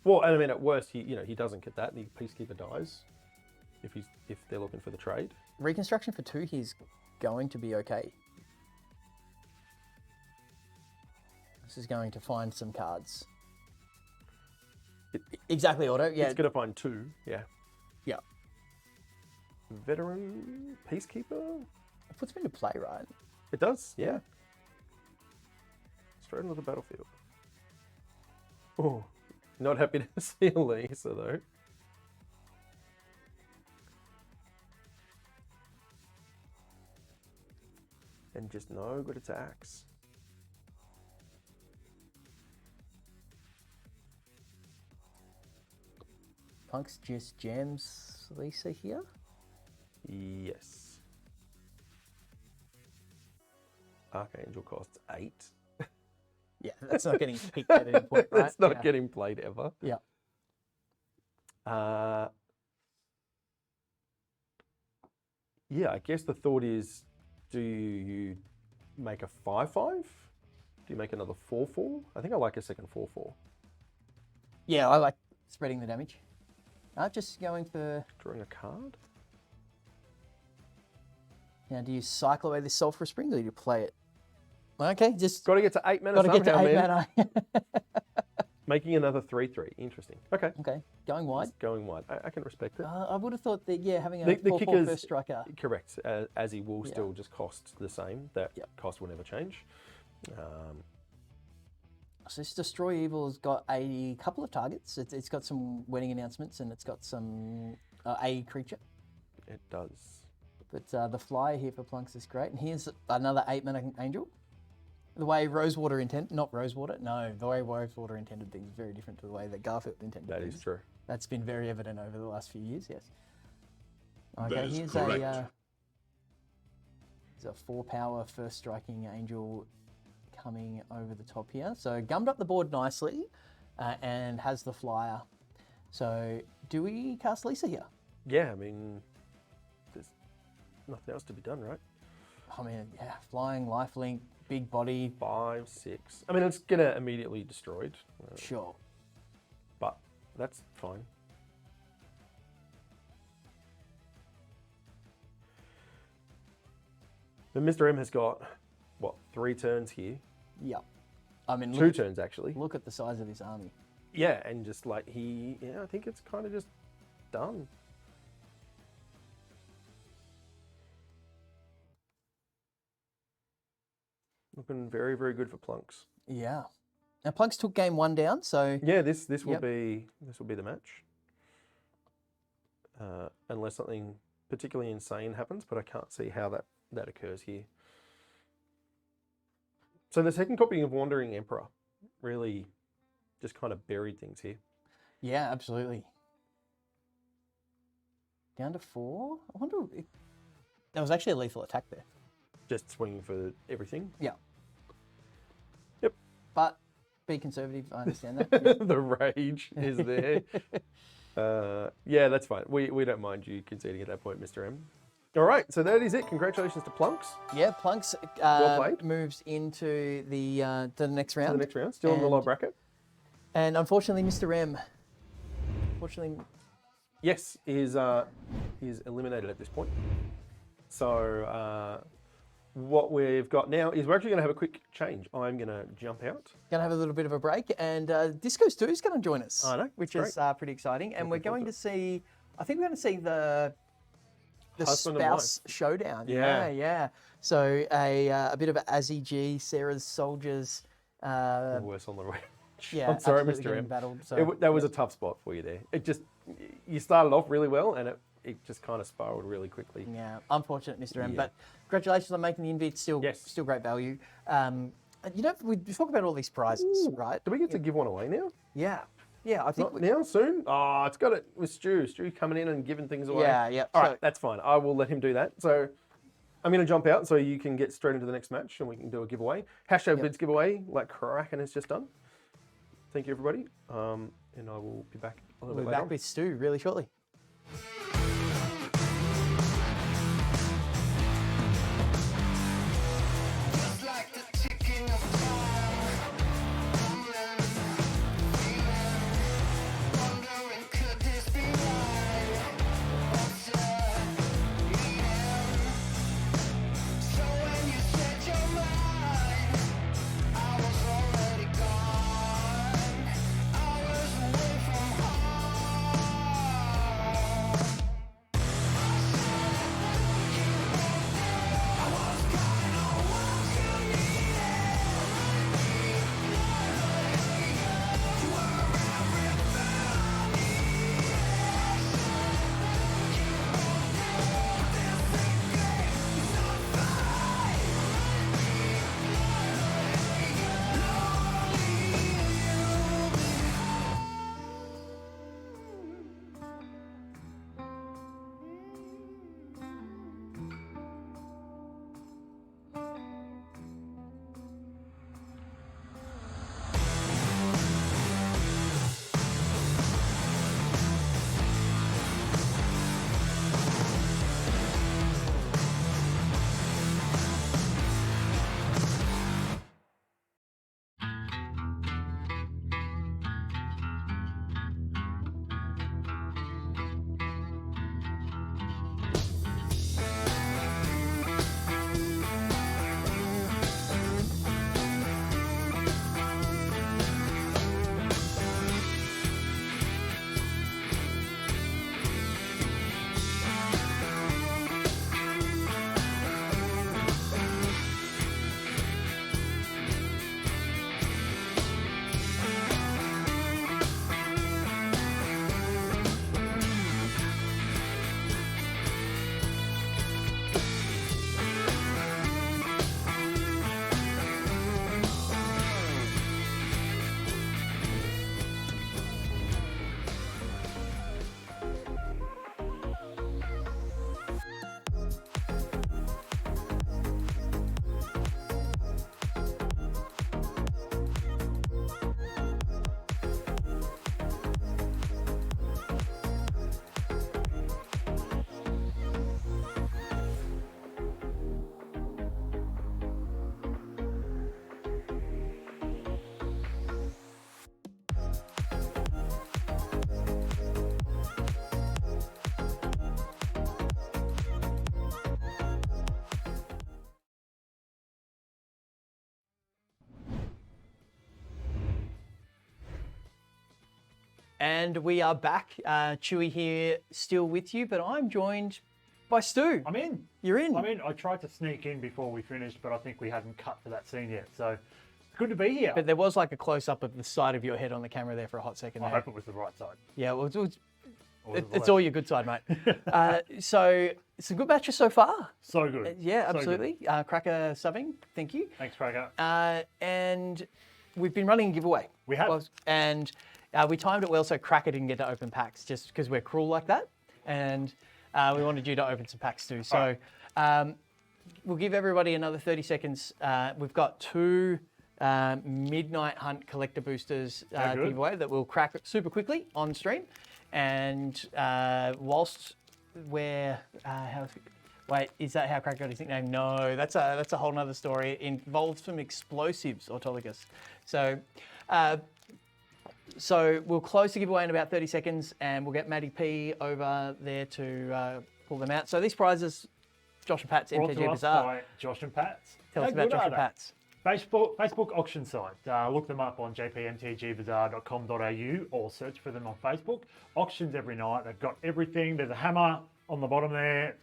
Well, I mean, at worst, he doesn't get that. The Peacekeeper dies if they're looking for the trade. Reconstruction for 2, he's going to be okay. This is going to find some cards. Exactly, Otto. Yeah. It's going to find 2. Yeah. Yeah. Veteran Peacekeeper. It puts me into play, right? It does. Yeah. Straight into the battlefield. Oh, not happy to see Lisa though. And just no good attacks. Punks just jams Lisa here. Yes. Archangel costs 8. Yeah, that's not getting picked at any point, right? That's not getting played ever. Yeah. Yeah, I guess the thought is, do you make a 5/5? Do you make another 4/4? I think I like a second 4/4. Yeah, I like spreading the damage. Just going for... Drawing a card? Now, do you cycle away this Sulphur Spring or do you play it? Okay, just... Got to get to 8 mana Got to somehow, get to 8 man. mana. Making another 3/3. Interesting. Okay. Okay, going wide. Going wide. I can respect it. I would have thought that, having a The 4/4 kickers- first striker. Correct. As he will still just cost the same. That cost will never change. So this Destroy Evil has got a couple of targets. It's got some wedding announcements and it's got some a creature. It does. But the flyer here for Plunks is great. And here's another 8 mana angel. The way Rosewater intended, not Rosewater, no, the way Rosewater intended things is very different to the way that Garfield intended That things. is true. That's been very evident over the last few years, yes. That Okay, is here's correct. a 4-power first striking angel coming over the top here. So gummed up the board nicely and has the flyer. So do we cast Lisa here? Yeah, I mean, there's nothing else to be done, right? I mean, yeah, flying, lifelink, big body, 5, 6. I mean, it's gonna immediately destroyed, sure. but that's fine. But Mr. M has got what, 3 turns here? Yeah. I mean, 2 turns actually. look at the size of this army. Yeah, and just like I think it's kind of just done. Looking very, very good for Plunks. Yeah. Now Plunks took game 1 down, so Yeah, this will Yep. be the match. Unless something particularly insane happens, but I can't see how that occurs here. So the second copy of Wandering Emperor really just kind of buried things here. yeah, absolutely. Down to 4. I wonder if there was actually a lethal attack there. Just swinging for everything. Yeah. Yep. But be conservative, I understand that. Yeah. The rage is there. Yeah, that's fine. We don't mind you conceding at that point, Mr. M. All right, so that is it. Congratulations to Plunks. Yeah, Plunks Well played. moves into the next round. To the next round, still in the low bracket. And unfortunately, Mr. M, Yes, is eliminated at this point. So what we've got now is we're actually going to have a quick change. I'm going to jump out. going to have a little bit of a break, and Disco Stu is going to join us. I know, which it's is pretty exciting. And we're Looking forward going to see, I think we're going to see the Husband and spouse showdown. Yeah. Yeah. So a bit of a Azzy G, Sarah's soldiers. Worse on the range. Yeah, I'm sorry, absolutely Mr. getting M. battled, so, That was a tough spot for you there. You started off really well, and it just kind of spiraled really quickly. Yeah, unfortunate, Mr. M. Yeah. But congratulations on making the invite. Still great value. We talk about all these prizes, right? Do we get to give one away now? Yeah. I think Not now, soon? Oh, it's got it with Stu. Stu coming in and giving things away. Yeah. All So- right, that's fine. I will let him do that. So I'm going to jump out so you can get straight into the next match and we can do a giveaway. Hashtag bids giveaway like Kraken has just done. Thank you, everybody. And I will be back a little We'll bit be later back on. with Stu really shortly. Like the ticking of time, wondering could this be right? So when you said your mind, I was already gone. I was away from home. And we are back. Chewy here, still with you, but I'm joined by Stu. I'm in. You're in. I'm in. I tried to sneak in before we finished, but I think we hadn't cut to that scene yet. So it's good to be here. But there was like a close up of the side of your head on the camera there for a hot second. I There. hope it was the right side. Yeah, well, Or was it the it's left? all your good side, mate. So it's a good matches so far. So good. Yeah, So good. absolutely. Cracker subbing, thank you. Thanks, Cracker. And we've been running a giveaway. We have. And we timed it well so Cracker didn't get to open packs just because we're cruel like that. And we wanted you to open some packs too. So we'll give everybody another 30 seconds. We've got 2 Midnight Hunt collector boosters to good. give away that we'll crack super quickly on stream. And whilst we're... Wait, is that how Cracker got his nickname? No, that's a whole nother story. It involves some explosives, Autolygus. So we'll close the giveaway in about 30 seconds and we'll get Maddie P over there to pull them out. So these prizes, Josh and Pat's Brought to MTG us Bazaar. by Josh and Pat's. Tell us How about good Josh are and they? Pat's. Facebook auction site. Look them up on jpmtgbazaar.com.au or search for them on Facebook. Auctions every night. They've got everything. There's a hammer on the bottom there.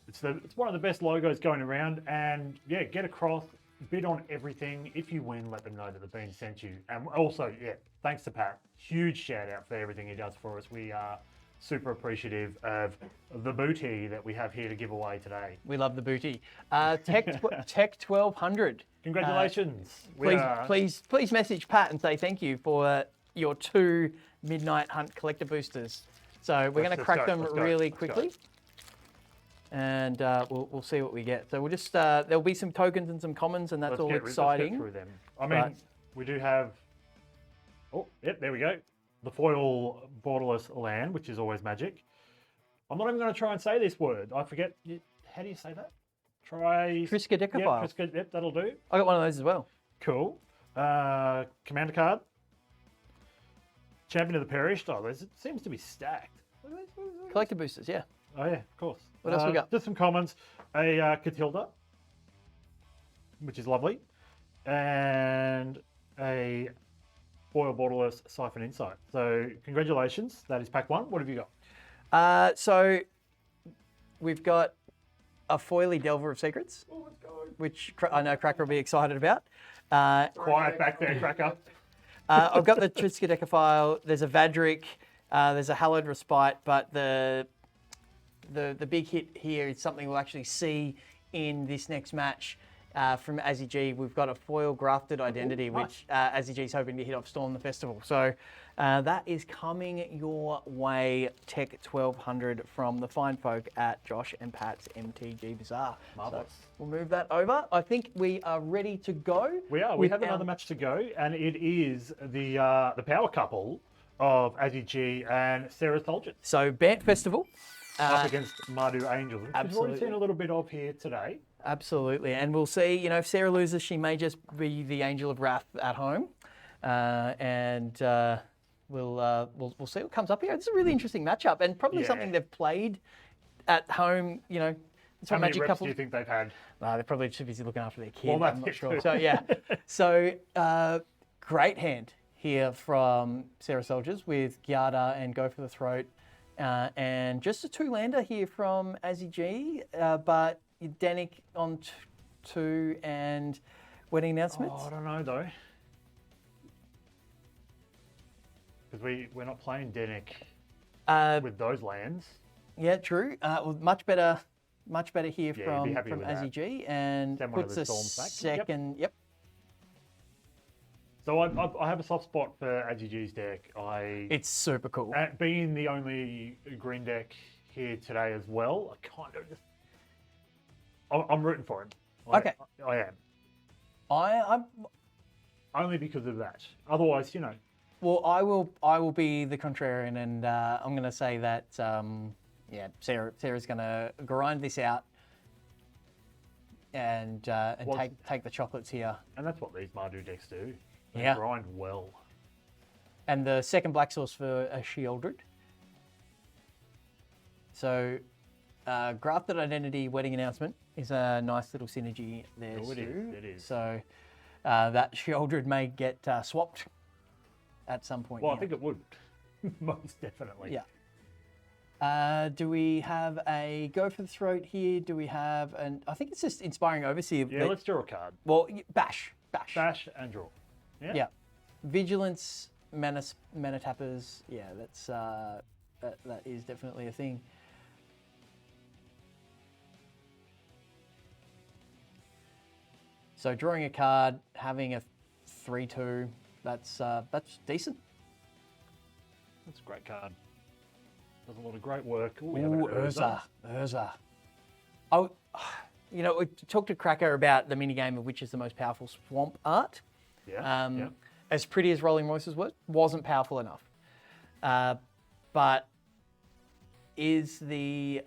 It's one of the best logos going around. And yeah, get across, bid on everything. If you win, let them know that the bean sent you. And also, yeah, thanks to Pat. Huge shout out for everything he does for us. We are super appreciative of the booty that we have here to give away today. We love the booty. Tech 1200. Congratulations. We are- Please message Pat and say thank you for your 2 Midnight Hunt collector boosters. So we're going to Let's crack go, them let's go, really let's go. quickly. And we'll see what we get. So we'll just, there'll be some tokens and some commons and that's Let's all get exciting. through them. I mean, But- we do have. Oh, yep, there we go. The foil borderless land, which is always magic. I'm not even going to try and say this word. I forget. How do you say that? Triskaidekaphile. Yep, that'll do. I got one of those as well. Cool. Commander card. Champion of the Perished. Oh, it seems to be stacked. What are these? Collector boosters, yeah. Oh yeah, of course. What else we got? Just some commons. A Catilda, which is lovely, and a foil borderless Siphon Insight. So congratulations, that is pack 1. What have you got? So we've got a foily Delver of Secrets, which I know Cracker will be excited about. Quiet back there, Cracker. I've got the Triskaidekaphile. There's a Vadrik. There's a Hallowed Respite, but the big hit here is something we'll actually see in this next match from Azzy G. We've got a foil Grafted Identity, which Azzy G's hoping to hit off Storm the Festival. So that is coming your way, Tech 1200 from the fine folk at Josh and Pat's MTG Bazaar. Marvellous. So we'll move that over. I think we are ready to go. We are. We with have our- another match to go, and it is the power couple of Azzy G and Sarah Soldiers So Bant Festival. up against Mardu Angels, which we've absolutely. already seen a little bit of here today. Absolutely, and we'll see. You know, if Sarah loses, she may just be the Angel of Wrath at home, and we'll see what comes up here. This is a really interesting matchup, and probably Yeah. something they've played at home. You know, that's How what many Magic reps Couple. do you think they've had? They're probably too busy looking after their kid. Well, that's I'm not it sure. too. So yeah, so great hand here from Sarah Soldiers with Gyada and Go for the Throat, and just a 2-lander here from Azzy G, but Danik on 2 and wedding announcements. Oh, I don't know though, because we're not playing Denick with those lands. Yeah, true. Well, much better here Yeah, you'd be from happy with Azzy that. G, and Send one of puts the a Storms back. Yep. second. Yep. So I have a soft spot for Azzy G's deck. It's super cool. Being the only green deck here today as well, I kind of just I'm rooting for him. Okay. I am. I'm Only because of that. Otherwise, you know. well. I will be the contrarian, and I'm going to say that Sarah's going to grind this out and Well- take the chocolates here. And that's what these Mardu decks do. They Yeah. grind well. And the second black source for a Sheoldred. So, Grafted Identity Wedding Announcement is a nice little synergy there Oh, it is, too. it is. So, that Sheoldred may get swapped at some point. Well, I here. think it would. Most definitely. Yeah. Do we have a go for the throat here? Do we have an? I think it's just inspiring overseer. Yeah, let's draw a card. Well, bash. Bash and draw. Yeah. Yeah. Vigilance, mana tappers. Yeah, that's that is definitely a thing. So drawing a card, having a 3/2, that's decent. That's a great card. Does a lot of great work. Ooh, we have an Ooh, Urza. Oh, we talked to Cracker about the mini game of which is the most powerful swamp art. Yeah. As pretty as Rolling Moises wasn't powerful enough. But is the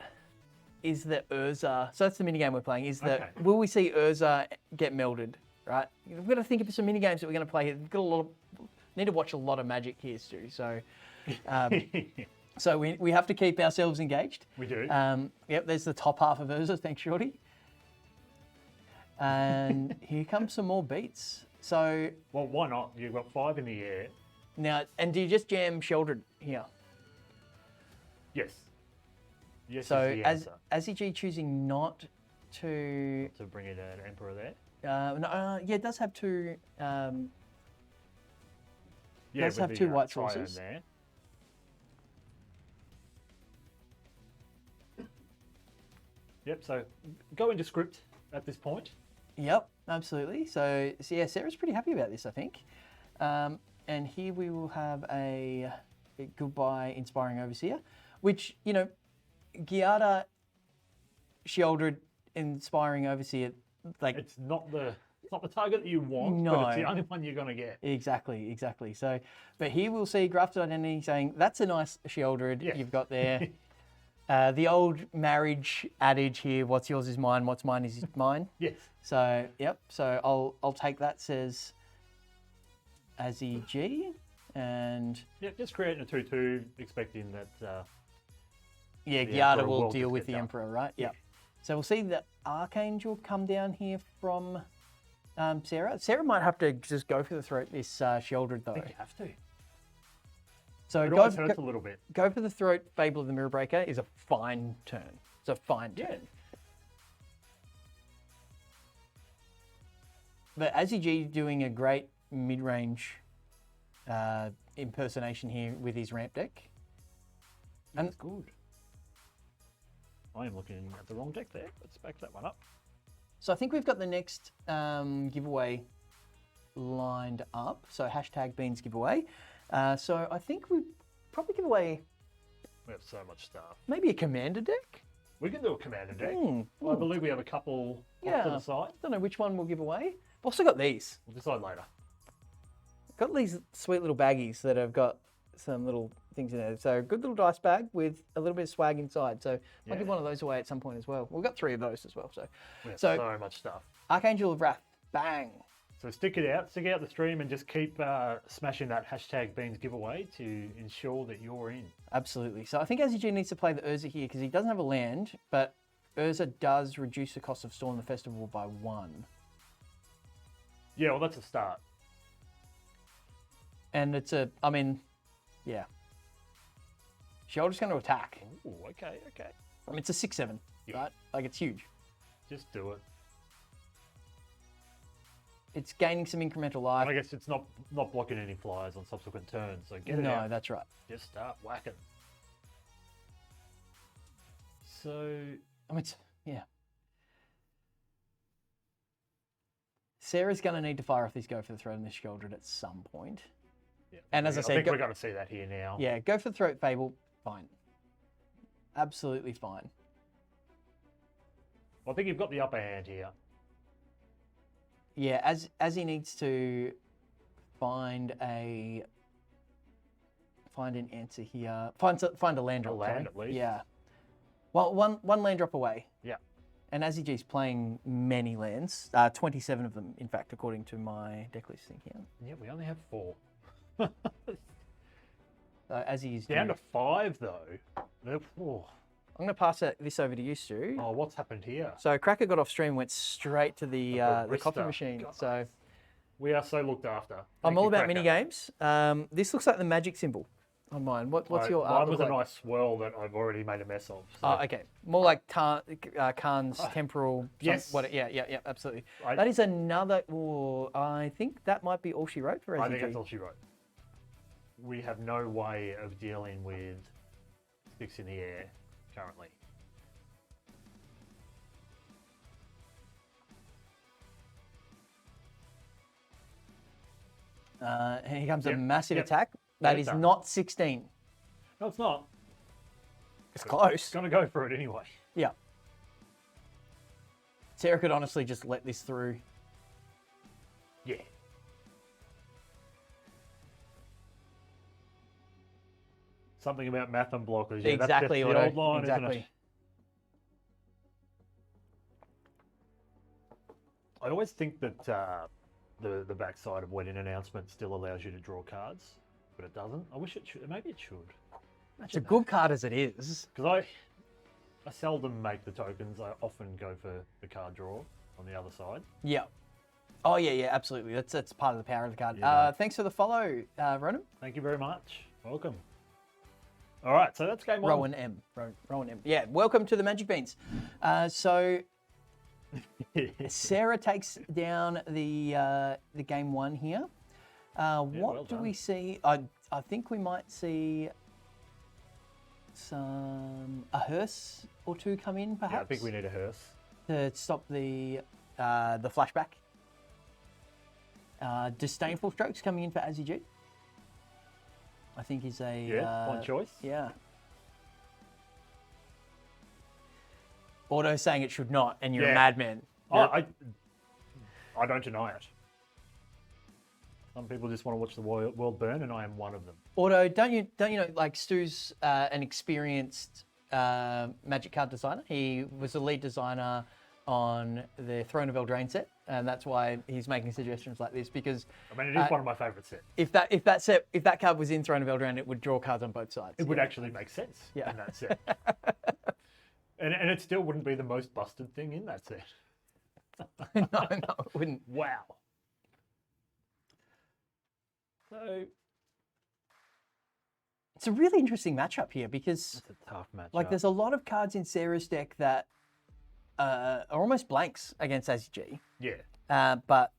Urza? So that's the mini game we're playing. Will we see Urza get melded? Right. We've got to think of some mini games that we're going to play here. We've got need to watch a lot of Magic here, Stu. So. So we have to keep ourselves engaged. We do. Yep, there's the top half of Urza. Thanks, Shorty. And here come some more beats. So Well, why not? You've got 5 in the air. now, and do you just jam Sheldred here? Yes. Yes So is the answer. as EG choosing not to, To bring in an Emperor there. it does have two. Yeah, Does with have the, two white triune sources. there. Yep, so go into script at this point. Yep, absolutely. So yeah, Sarah's pretty happy about this, I think. And here we will have a goodbye inspiring overseer, which Giada Sheldred inspiring overseer, like It's not the target that you want, No. but it's the only one you're going to get. exactly. So, but here we'll see grafted identity saying that's a nice Sheldred Yeah. you've got there. The old marriage adage here: "What's yours is mine. What's mine is mine." Yes. So yep. So I'll take that. Says Azzy G, and Yeah, just creating a 2/2, expecting that. yeah, The Giada Emperor will will deal just with get the done. Emperor, right? Yep. So we'll see the Archangel come down here from Sarah. Sarah might have to just go for the throat this Sheldred though. I think you have to. So It go, always hurts go, a little bit. go for the throat. Fable of the Mirror Breaker is a fine turn. It's a fine turn. Yeah. But Azzy G doing a great mid-range impersonation here with his ramp deck. That's good. I am looking at the wrong deck there. Let's back that one up. So I think we've got the next giveaway lined up. So hashtag Beans giveaway. So I think we probably give away We have so much stuff. maybe a commander deck. We can do a commander deck. Mm, I believe we have a couple off to the side. Don't know which one we'll give away. We've also got these. We'll decide later. Got these sweet little baggies that have got some little things in there. So a good little dice bag with a little bit of swag inside. So I'll give Yeah. one of those away at some point as well. We've got 3 of those as well. So We have So- so much stuff. Archangel of Wrath, bang. So stick out the stream and just keep smashing that hashtag Beans giveaway to ensure that you're in. Absolutely. So I think Azzy G needs to play the Urza here because he doesn't have a land, but Urza does reduce the cost of Storm the Festival by 1. Yeah, well, that's a start. And it's yeah. Sheldred's going to attack. Ooh, okay. I mean, it's a 6/7, right? Like, it's huge. Just do it. It's gaining some incremental And life. I guess it's not blocking any flyers on subsequent turns, so get it No, out. that's right. Just start whacking. So, I mean, yeah. Sarah's going to need to fire off this go for the throat on this Sheldred at some point. yeah. And as I said, think go- we're going to see that here now. Yeah, go for the throat Fable, fine. Absolutely fine. I think you've got the upper hand here. Yeah, as he needs to find an answer here. Find a land drop. land, sorry. at least. Yeah. Well, one land drop away. Yeah. And Azzy playing many lands, 27 of them, in fact, according to my deck listing here. Yeah, we only have 4. So Azzy's Down to 5, though. Oh, I'm going to pass this over to you, Stu. oh, what's happened here? So Cracker got off stream and went straight to the coffee barista. machine. God. So We are so looked after. I'm Thank all you, about Cracker. mini games. This looks like the magic symbol. on mine. What's Right, your mine art was look a like? nice swirl that I've already made a mess of. So. Oh, okay. More like Khan's temporal. yes. Yeah, absolutely. I- That is another. Oh, I think that might be all she wrote for SEG. I think that's all she wrote. We have no way of dealing with sticks in the air currently. And here comes a Yep, massive yep. attack. Get That it is done. not 16. No, it's not. It's close. It's gonna go for it anyway. Yeah. Sarah could honestly just let this through. Yeah. Something about math and blockers. Yeah, Exactly, that's the Otto. old line, isn't Exactly. it? I always think that the backside of wedding announcement still allows you to draw cards, but it doesn't. I wish it should. Maybe it should. It's a good card as it is. Because I seldom make the tokens. I often go for the card draw on the other side. Yeah. Oh yeah, absolutely. That's part of the power of the card. Yeah. Thanks for the follow, Ronan. Thank you very much. Welcome. All right, so that's game one. Rowan M. Rowan M. Yeah, welcome to the Magic Beans. So Sarah takes down the game one here. What well do done. we see? I think we might see a hearse or two come in, perhaps. Yeah, I think we need a hearse. To stop the flashback. Disdainful Strokes coming in for Azzy G. I think is a One choice. Yeah. Auto saying it should not, and you're a Yeah. madman. Oh, I don't deny it. Some people just want to watch the world burn, and I am one of them. Auto, don't you know, like Stu's an experienced Magic card designer. He was the lead designer on the Throne of Eldraine set, and that's why he's making suggestions like this, because I mean, it is one of my favourite sets. if that card was in Throne of Eldraine, it would draw cards on both sides. It would actually make sense Yeah. in that set. and it still wouldn't be the most busted thing in that set. no, it wouldn't. Wow. So It's a really interesting matchup here because it's a tough match. like there's a lot of cards in Sarah's deck that are almost blanks against ACG. Yeah. But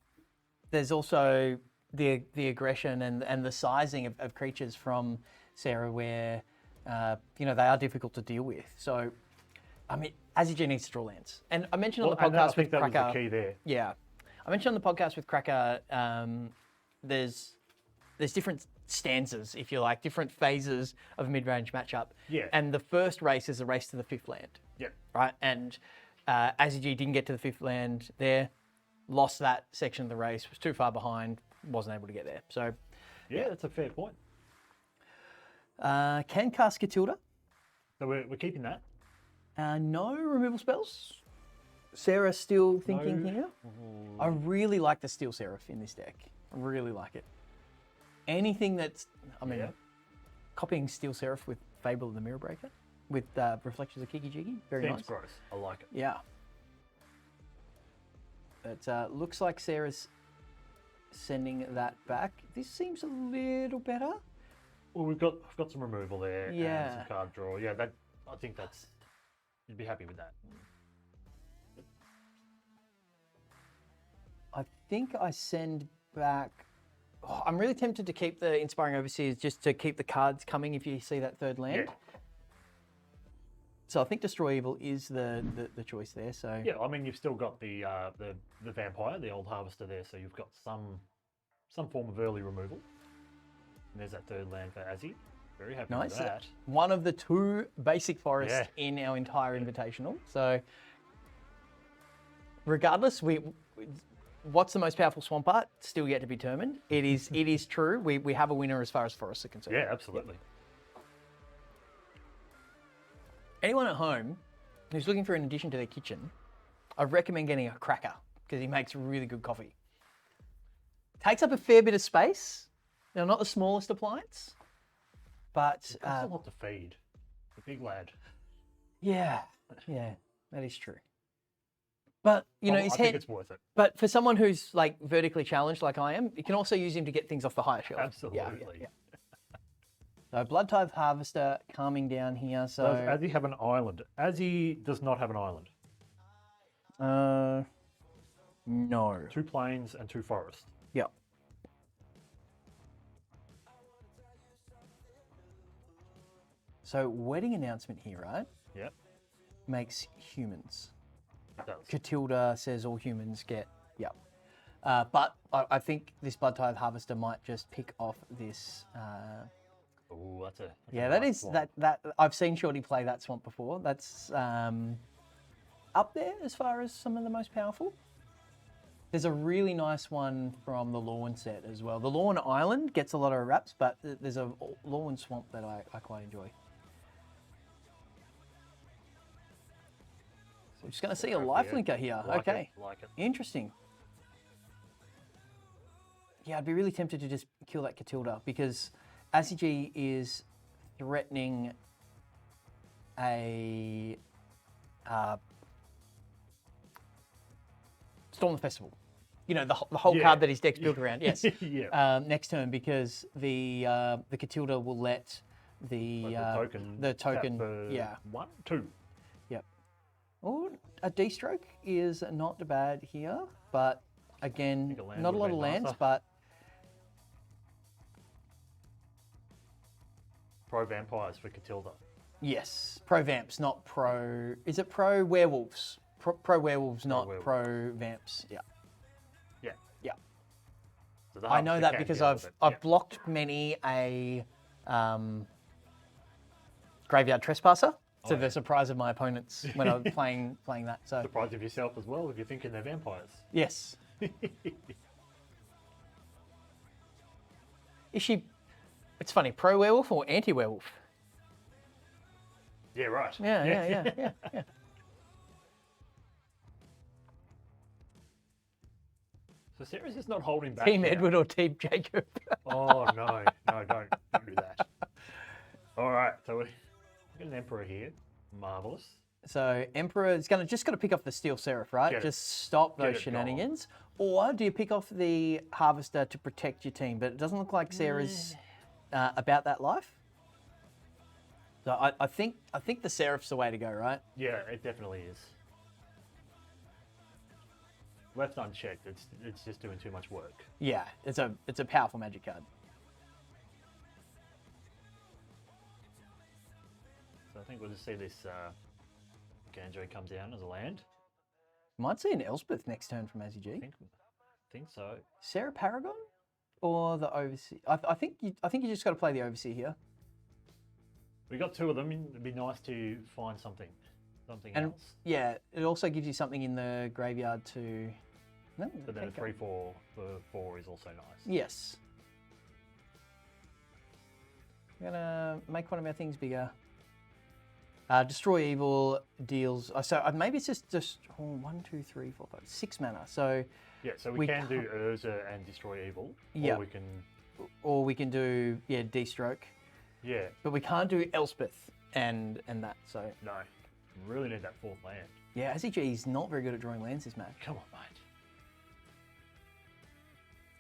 there's also the aggression and the sizing of creatures from Sarah where, they are difficult to deal with. So, I mean, Azzy needs to draw lands. And I mentioned on the and I podcast think with that was Cracker. the key there. Yeah. I mentioned on the podcast with Cracker, there's different stanzas, if you like, different phases of a mid-range matchup. Yeah. And the first race is a race to the fifth land. Yep. Right? And Azzy didn't get to the fifth land there, lost that section of the race, was too far behind, wasn't able to get there. So, Yeah, that's a fair point. can cast Catilda. So we're keeping that. No removal spells. Sarah still thinking No. here. I really like the Steel Seraph in this deck. I really like it. Anything that's, Yeah. copying Steel Seraph with Fable of the Mirror Breaker, with Reflections of Kiki Jiki, very Seems nice. gross. I like it. Yeah. It looks like Sarah's sending that back. This seems a little better. Well, I've got some removal there. Yeah. And some card draw. Yeah, I think that's. You'd be happy with that. I think I send back. Oh, I'm really tempted to keep the Inspiring Overseers just to keep the cards coming if you see that third land. Yeah. So I think Destroy Evil is the choice there. So Yeah, I mean, you've still got the vampire, the old harvester there, so you've got some form of early removal. And there's that third land for Azzy. Very happy nice. with that. One of the two basic forests Yeah. in our entire invitational. So regardless, what's the most powerful swamp art? Still yet to be determined. It is true. We have a winner as far as forests are concerned. Yeah, absolutely. Anyone at home who's looking for an addition to their kitchen, I recommend getting a Cracker because he makes really good coffee. Takes up a fair bit of space. Now, not the smallest appliance, but That's a lot to feed. The big lad. yeah, that is true. But you know, I his think head. it's worth it. But for someone who's like vertically challenged like I am, you can also use him to get things off the higher shelf. Absolutely. Yeah. So Blood Tithe Harvester coming down here. Does So Azzy have an island? Azzy does not have an island. no. 2 plains and 2 forests. Yep. So wedding announcement here, right? Yep. Makes humans. It does. Catilda says all humans get, yep. But I think this Blood Tithe Harvester might just pick off this. Oh, that's a Yeah, that nice is swamp. that. I've seen Shorty play that swamp before. That's up there as far as some of the most powerful. There's a really nice one from the Lawn set as well. The Lawn Island gets a lot of raps, but there's a Lawn Swamp that I quite enjoy. So we're just going to see a life linker here. Like Okay, it, like it. interesting. Yeah, I'd be really tempted to just kill that Catilda because ACG is threatening a Storm the Festival. You know, the whole Yeah. card that his deck's built around. Yes. Yeah. Next turn because the Catilda will let the The token. token. tap for Yeah. 1, 2. Yep. Or a D-stroke is not bad here, but again, think a land not a would lot have of been lands, nicer. but Pro vampires for Catilda. yes, pro vamps, not pro. Is it pro werewolves? Pro werewolves, not werewolves. pro vamps. Yeah. Yeah. Yeah. So the I know harvester that can because deal with it, I've yeah. blocked many a graveyard trespasser to the surprise of my opponents when I'm playing that. So Surprised of yourself as well if you're thinking they're vampires. yes. Is she? It's funny. Pro werewolf or anti werewolf? Yeah, right. Yeah. So Sarah's just not holding back. Team here. Edward or Team Jacob? Oh no, don't do that. All right, so we've got an emperor here. Marvelous. So Emperor is just got to pick off the Steel Seraph, right? Get it. Just stop Get those it shenanigans. Or do you pick off the Harvester to protect your team? But it doesn't look like Sarah's about that life. So I think the Seraph's the way to go, right? Yeah, it definitely is. Left unchecked, it's just doing too much work. Yeah, it's a powerful magic card. So I think we'll just see this Ganjo come down as a land. Might see an Elspeth next turn from AZG. I think so. Sarah Paragon or the Overseer? I think you just got to play the Overseer here. We got 2 of them. It'd be nice to find something And else. yeah, it also gives you something in the graveyard to. No, But then a okay. 3/4 for 4 is also nice. Yes. I'm gonna make one of our things bigger. Destroy evil deals. So maybe it's just 1, 2, 3, 4, 5, 6 mana. So Yeah, so we We can do can't- Urza and Destroy Evil. Yeah. Or we can we can do D-stroke, yeah, but we can't do Elspeth and that. So no. We really need that 4th land. yeah, ACG is not very good at drawing lands this match. Come on, mate.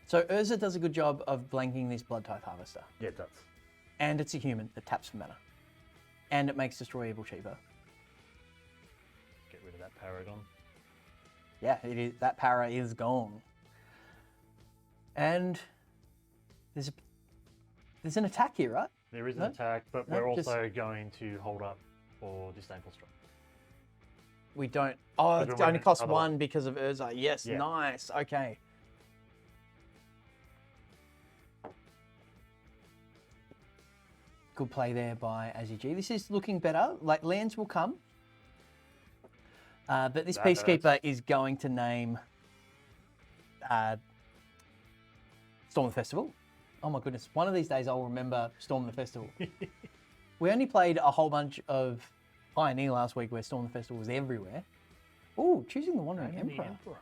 So Urza does a good job of blanking this Blood Tithe Harvester, Yeah, it does. and it's a human that taps for mana, and it makes Destroy Evil cheaper. Get rid of that Paragon. Yeah, it is. That para is gone. And there's an attack here, right? There is an No? attack, but No, we're just- also going to hold up for Disdainful Strike. We don't. Oh, But it we're only winning costs other 1 because of Urza. Yes, Yeah. nice. Okay. Good play there by AZG. This is looking better. Like, lands will come. But this That Peacekeeper is going to name Storm the Festival. Oh my goodness. One of these days I'll remember Storm the Festival. We only played a whole bunch of Pioneer last week where Storm the Festival was everywhere. Oh, choosing the Wandering And the Emperor. Emperor.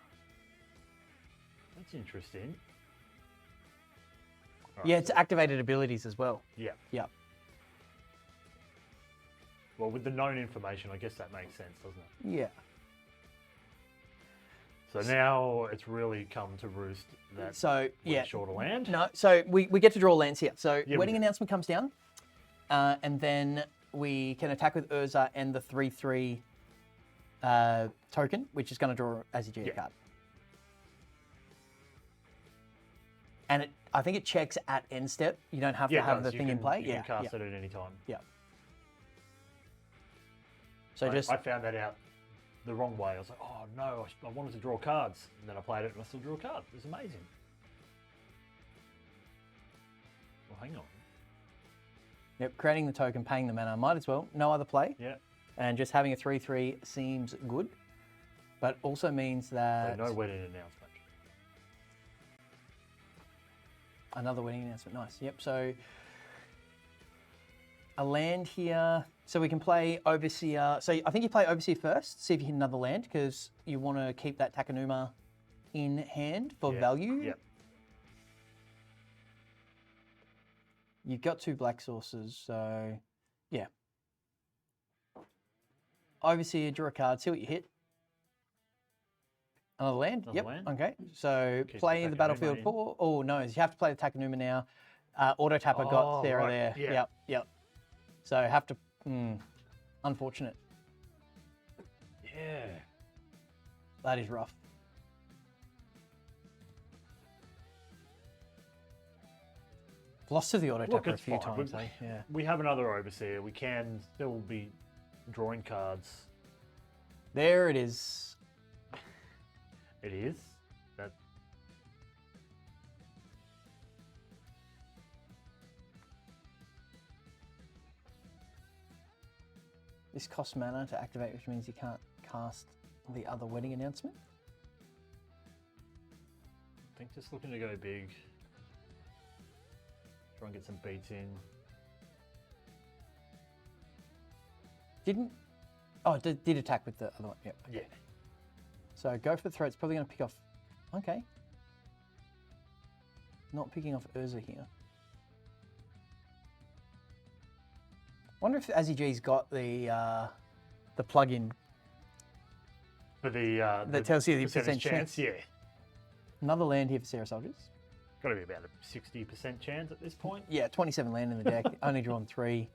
That's interesting. Yeah, it's activated abilities as well. Yeah. Yeah. Well, with the known information, I guess that makes sense, doesn't it? Yeah. So now it's really come to roost that So, we're yeah. short of land. No, so we get to draw lands here. So Yeah, we wedding do. announcement comes down. And then we can attack with Urza and the 3/3 token, which is going to draw as a card. And I think it checks at end step. You don't have to have the thing in play. You can cast it at any time. Yeah. So I found that out the wrong way. I was like, oh no, I wanted to draw cards. And then I played it and I still drew a card. It was amazing. Well, hang on. Yep, creating the token, paying the mana, might as well. No other play. Yeah. And just having a 3/3 seems good, but also means that... So no wedding announcement. Another wedding announcement, nice. Yep, so a land here. So we can play Overseer. So I think you play Overseer first, see if you hit another land, because you want to keep that Takenuma in hand for value. Yep. You've got 2 black sources, so yeah. Overseer, draw a card, see what you hit. Another land? Another Yep. land. Okay. So Keep play the in the battlefield Takenuma in. for. Oh no, you have to play the Takenuma now. Auto tapper got Sarah right, there. yeah. Yep. So have to. Unfortunate. Yeah. That is rough. Lost to the auto Look, tapper a it's few fine. times. Yeah. We have another Overseer. We can still be drawing cards. There it is. It is. That. This costs mana to activate, which means you can't cast the other wedding announcement. I think just looking to go big. Try and get some beats in. Didn't. Oh, did attack with the other one. Yep. Yeah. So go for the throw. It's probably going to pick off. Okay. Not picking off Urza here. Wonder if Azzy-G's got the plug-in For the that tells you the percentage percent chance. Yeah. Another land here for Sarah Soldiers. Got to be about a 60% chance at this point. Yeah, 27 land in the deck. Only drawn 3. Here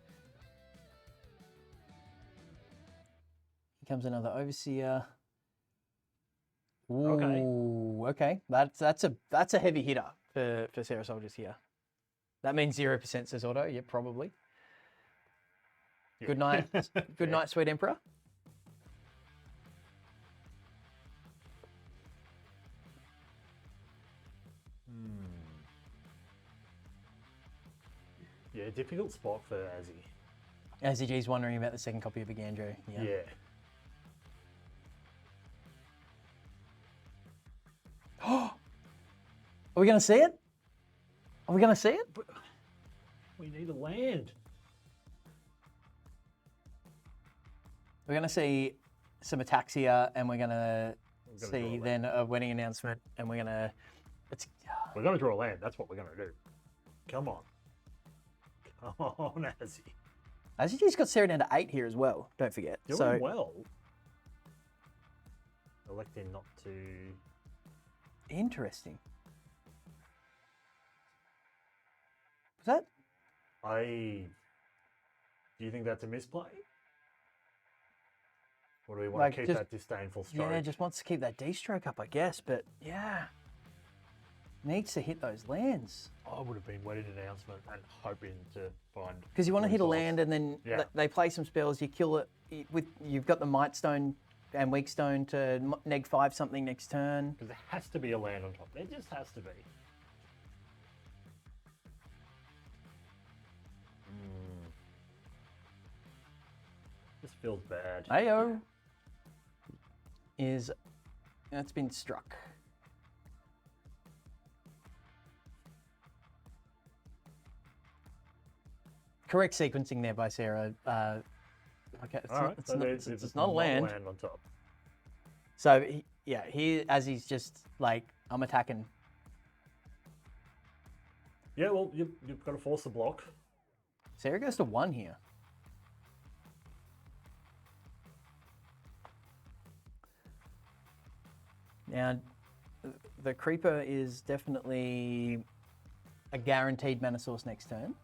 comes another Overseer. Ooh, okay. That's a heavy hitter for Sarah Soldiers here. That means 0% says auto. Yeah, probably. Yeah. Good night. Good Yeah. night, sweet Emperor. Yeah, difficult spot for Azzy. Azzy-G's wondering about the second copy of Agandro. Yeah. Yeah. Are we going to see it? Are we going to see it? We need a land. We're going to see some attacks here, and we're going to draw a see land. then a wedding announcement, and we're going to... We're going to draw a land. That's what we're going to do. Come on. Come on, Azzy. Azzy-G's got Sarah down to 8 here as well, don't forget. Doing So well. Electing not to... interesting. Was that? Do you think that's a misplay? Or do we want Like, to keep just- that disdainful stroke? Yeah, just wants to keep that D-stroke up, I guess, but yeah. Needs to hit those lands. I would have been waiting an announcement and hoping to find... Because you want to hit a resolve. land and then Yeah. they play some spells, you kill it. You've got the Might Stone and Weak Stone to neg 5 something next turn. Because there has to be a land on top. There just has to be. This feels bad. Ayo that's been struck. Correct sequencing there by Sarah. Okay, it's, All not, right, it's, so not, there's- it's there's not a not land. on top. So here as he's just like, I'm attacking. Yeah, well, you've got to force the block. Sarah goes to 1 here. Now, the Creeper is definitely a guaranteed mana source next turn.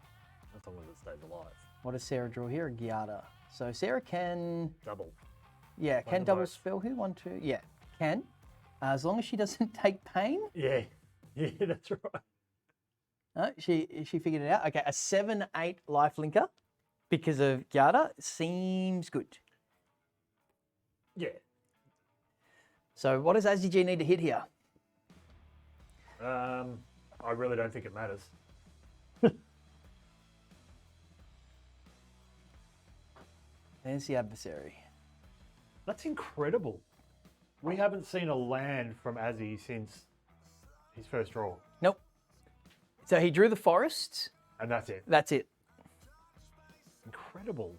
As long as it stays alive. What does Sarah draw here? A Giada. So Sarah can, Double. yeah, One can of double both. spell here. 1, 2, yeah, can. As long as she doesn't take pain. Yeah. Yeah, that's right. She figured it out. Okay, a 7/8 life linker because of Giada seems good. Yeah. So what does Azzy G need to hit here? I really don't think it matters. There's the adversary. That's incredible. We haven't seen a land from Azzy since his first draw, Nope. So he drew the forest. and that's it. That's it. Incredible.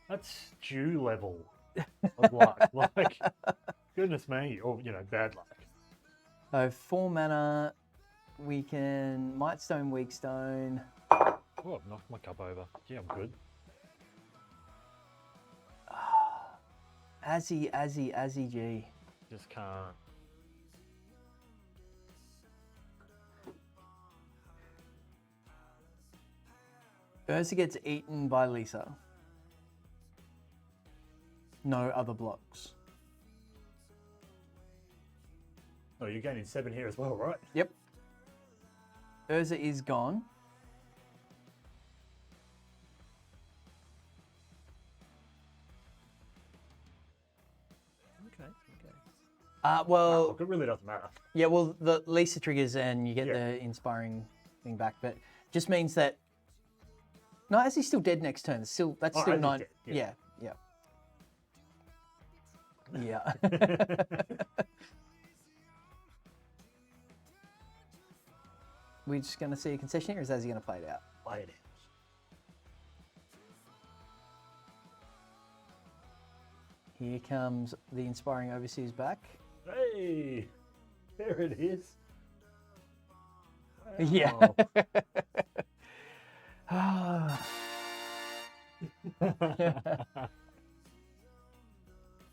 That's stew level of luck. Like, goodness me, or bad luck. So 4 mana. We can Might Stone, Weak Stone. Oh, I've knocked my cup over. Yeah, I'm good. Azzy G. Just can't. Urza gets eaten by Lisa. No other blocks. Oh, you're gaining 7 here as well, right? Yep. Urza is gone. Okay. Well, Look, it really doesn't matter. yeah, well, the Lisa triggers and you get Yeah. the inspiring thing back, but just means that. No, Azzy's still dead next turn. That's still Azzy's 9. dead, Yeah, yeah. yeah. We're just going to see a concession here, or is Azzy going to play it out? Play it Here comes the inspiring overseers back. out. Hey, there it is. Yeah.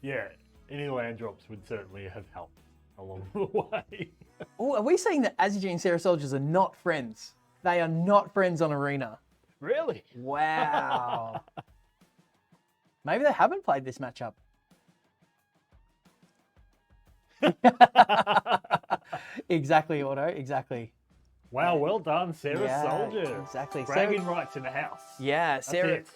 Yeah, any land drops would certainly have helped along the way. Oh, are we saying that Azzy G and Sarah Soldiers are not friends? They are not friends on Arena. Really? Wow. Maybe they haven't played this matchup. Exactly, Otto. Exactly. Wow, well done, Sarah Yeah, Soldiers. exactly. Bragging rights in the house. Yeah, That's Sarah. it.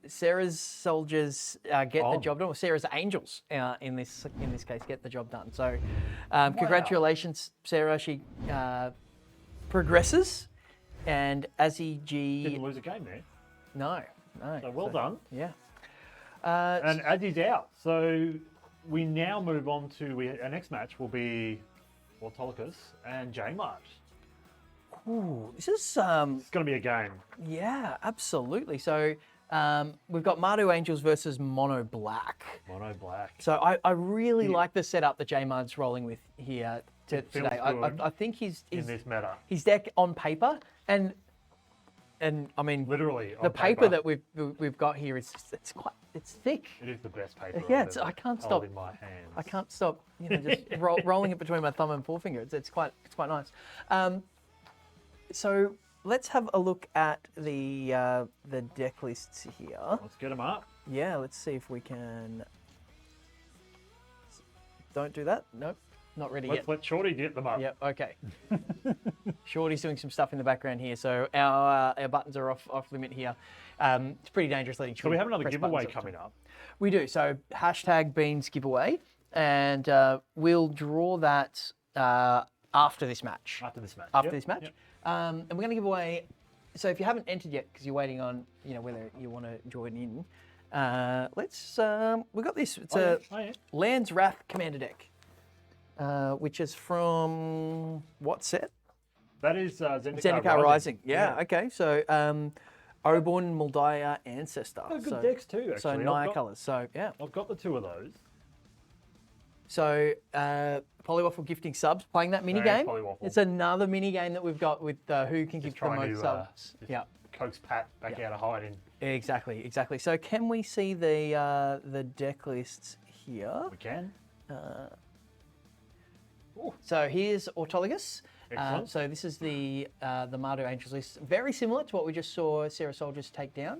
Sarah's soldiers get the On. job done. Or Sarah's angels in this case get the job done. So, congratulations, Sarah. She progresses, and Azzy G. Didn't lose a game there. No. So well done. Yeah. And Azzy's out. So we now move on to our next match will be Autolycus and J-Mart. Ooh, this is It's going to be a game. yeah, absolutely. So we've got Mardu Angels versus Mono Black. Mono Black. So I really like the setup that J Mud's rolling with here feels today. good I think his in this meta. his deck on paper and I mean Literally. the on paper that we've got here is it's thick. It is the best paper. Yeah, I've it's- ever I can't held stop- in my hands. I can't stop just rolling it between my thumb and forefinger. It's quite nice. So let's have a look at the deck lists here. Let's get them up. Yeah, let's see if we can. Don't do that. Nope, not ready yet. Let's let Shorty get them up. Yep. Okay. Shorty's doing some stuff in the background here, so our buttons are off limit here. It's pretty dangerous letting. So we have another press giveaway buttons up. coming up. We do. So hashtag Beans giveaway, and we'll draw that after this match. After this match. After Yep, this match, yep. and we're going to give away. So if you haven't entered yet, because you're waiting on whether you want to join in, let's. We got this. It's a Oh, yeah. Land's Wrath Commander deck, which is from what set? That is Zendikar, Zendikar Rising. Yeah. Okay. So Oborn Muldaya Ancestor. They're good so, decks too, actually. So I've Naya got- colours. So yeah. I've got the two of those. So Polywaffle gifting subs, playing that mini Thanks, game. Polywaffle. It's another mini game that we've got with who can give the trying most to, subs. just Yeah. Coax Pat back out of hiding. Exactly. So can we see the deck lists here? We can. So here's Autolycus. Excellent. So this is the Mardu Angels list, very similar to what we just saw Sarah Soldiers take down,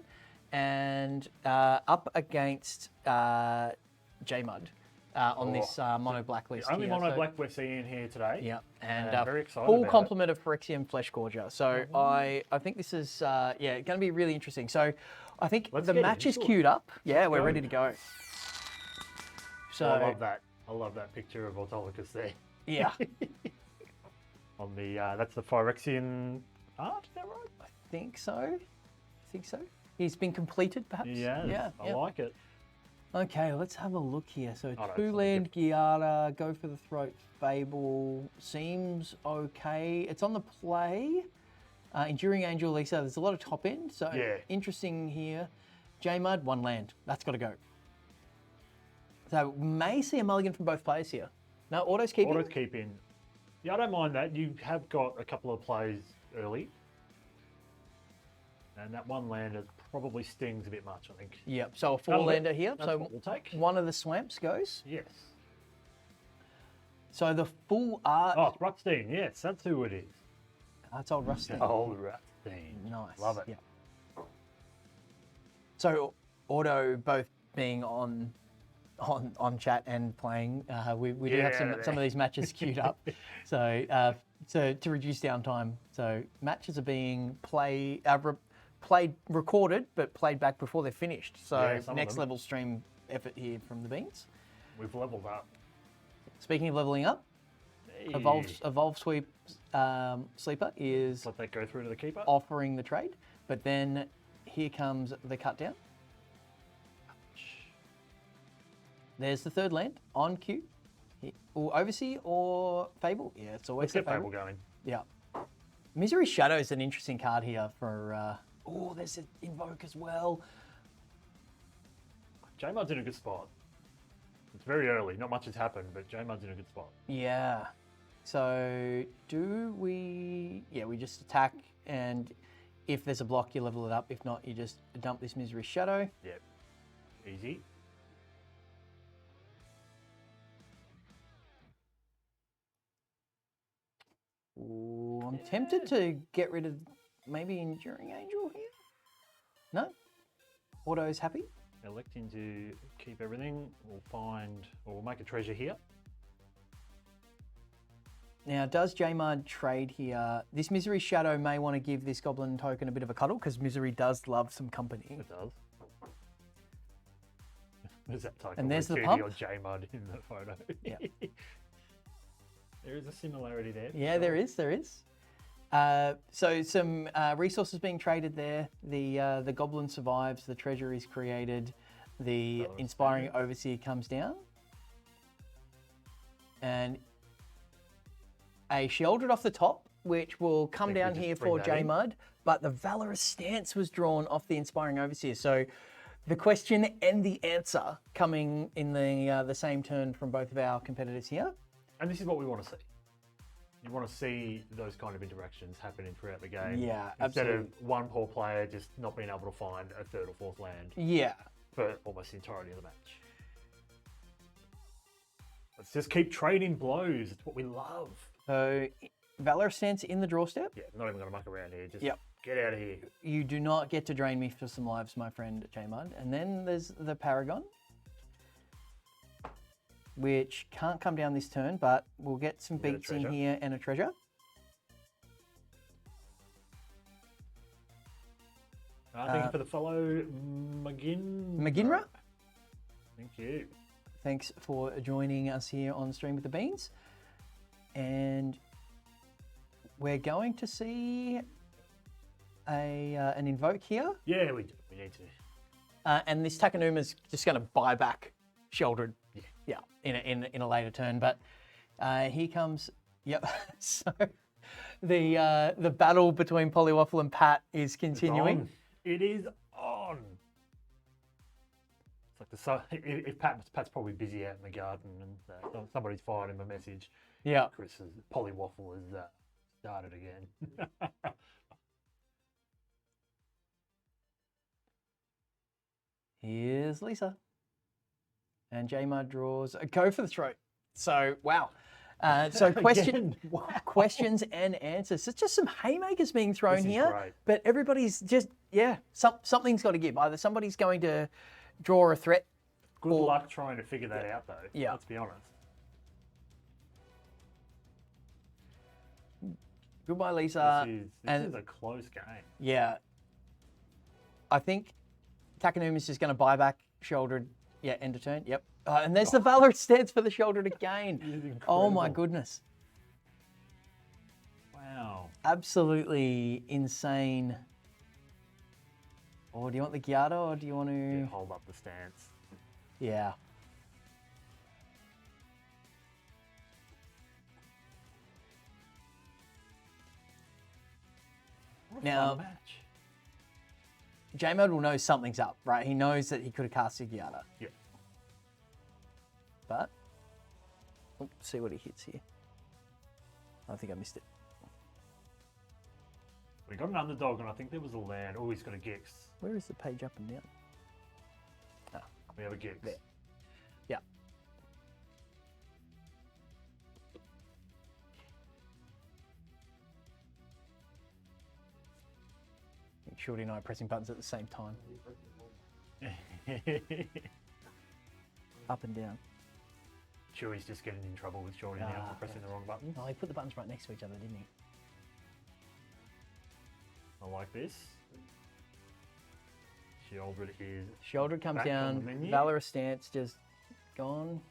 and up against J-Mud on this mono black list. The only here. mono So- black we're seeing here today. Yeah, and very excited full about it. complement of Phyrexian Flesh Gorger. So I think this is going to be really interesting. So I think Let's the get match is into it. queued up. Yeah, we're go. ready to go. So I love that. I love that picture of Autolycus there. yeah, On the that's the Phyrexian art, is that right? I think so. He's been completed, perhaps. Yeah, Yeah. I like it. Okay, let's have a look here. So no, it's two not land Giada, go for the throat, Fable seems okay. It's on the play. Enduring Angel, Lisa. There's a lot of top end, so Yeah. interesting here. J-Mud, one land. That's got to go. So may see a mulligan from both players here. No, autos keeping. Autos keep in. Yeah, I don't mind that. You have got a couple of plays early. And that one lander probably stings a bit much, I think. Yep. So a That'll do. four-lander here. That's So what we'll take. one of the swamps goes. Yes. So the full art. Oh, it's Rutstein. Yes, that's who it is. That's old Rusty. Oh, Rutstein. Nice. Love it. Yeah. So auto both being on chat and playing. We do have some of these matches queued up. So to reduce downtime. So matches are being recorded but played back before they're finished. So Yeah, some of next them. level stream effort here from the Beans. We've leveled up. Speaking of leveling up, Hey. Evolve Sweep Sleeper is Let that go through to the keeper. offering the trade, but then here comes the cut down. There's the third land on cue. Or Overseer or Fable. Yeah, it's always Let's get the Fable going. Yeah. Misery Shadow is an interesting card here for. There's an Invoke as well. J-Mud's in a good spot. It's very early. Not much has happened, but J-Mud's in a good spot. Yeah. So do we? Yeah, we just attack, and if there's a block, you level it up. If not, you just dump this Misery Shadow. Yep. Easy. Ooh, I'm tempted to get rid of maybe Enduring Angel here. No? Auto's happy? Electing to keep everything. We'll make a treasure here. Now, does J-Mud trade here? This Misery Shadow may want to give this Goblin token a bit of a cuddle because Misery does love some company. It does. There's that token. And there's with the Judy pump. or J-Mud in the photo. Yeah. There is a similarity there. Yeah, there is. So some resources being traded there. The Goblin survives. The treasure is created. The Valorous Inspiring Overseer comes down. And a Sheldred off the top, which will come Think we down just here bring for that in. J-Mud. But the Valorous Stance was drawn off the Inspiring Overseer. So the question and the answer coming in the same turn from both of our competitors here. And this is what we want to see. You want to see those kind of interactions happening throughout the game. Yeah, Instead absolutely. of one poor player just not being able to find a third or fourth land Yeah. for almost the entirety of the match. Let's just keep trading blows. It's what we love. So Valorous Stance in the draw step. Yeah, not even going to muck around here. Just Yep. get out of here. You do not get to drain me for some lives, my friend J-Mud. And then there's the Paragon, which can't come down this turn, but we'll get some Get a beats in treasure. here and a treasure. Thank you for the follow, McGinra, Thank you. thanks for joining us here on Stream with the Beans. And we're going to see an Invoke here. Yeah, we do. We need to. And this Takanuma's just going to buy back Sheldred. Yeah, in a later turn. But here comes. Yep. So the battle between Polywaffle and Pat is continuing. On. It is on. It's like the sun. If Pat's probably busy out in the garden and somebody's fired him a message. Yeah. Chris's Polywaffle has started again. Here's Lisa. And J-Mud draws a go for the throat. So, wow. So Again, wow. questions and answers. It's just some haymakers being thrown This is here, great. but everybody's just something's got to give. Either somebody's going to draw a threat. Good Or- luck trying to figure that out, though. Yeah. Let's be honest. Goodbye, Lisa. This is a close game. Yeah. I think Takanuma's just going to buy back shouldered. Yeah, end of turn. Yep. And there's the Valorant stance for the shouldered again. This is Oh my incredible. goodness. Wow. Absolutely insane. Or do you want the Gyata or do you want Yeah, to... hold up the stance. Yeah. What a Now- fun match. J-Mode will know something's up, right? He knows that he could have cast a Gyata. Yeah. But... Let's see what he hits here. I think I missed it. We got an underdog, and I think there was a land. Oh, he's got a Gix. Where is the page up and down? We have a Gix. There. Yeah. I think Shorty and I are pressing buttons at the same time. Up and down. Chewy's just getting in trouble with Shorty now for pressing the wrong button. Oh, he put the buttons right next to each other, didn't he? I like this. Shieldred is Shoulder comes back on down. the menu. Valorous stance just gone.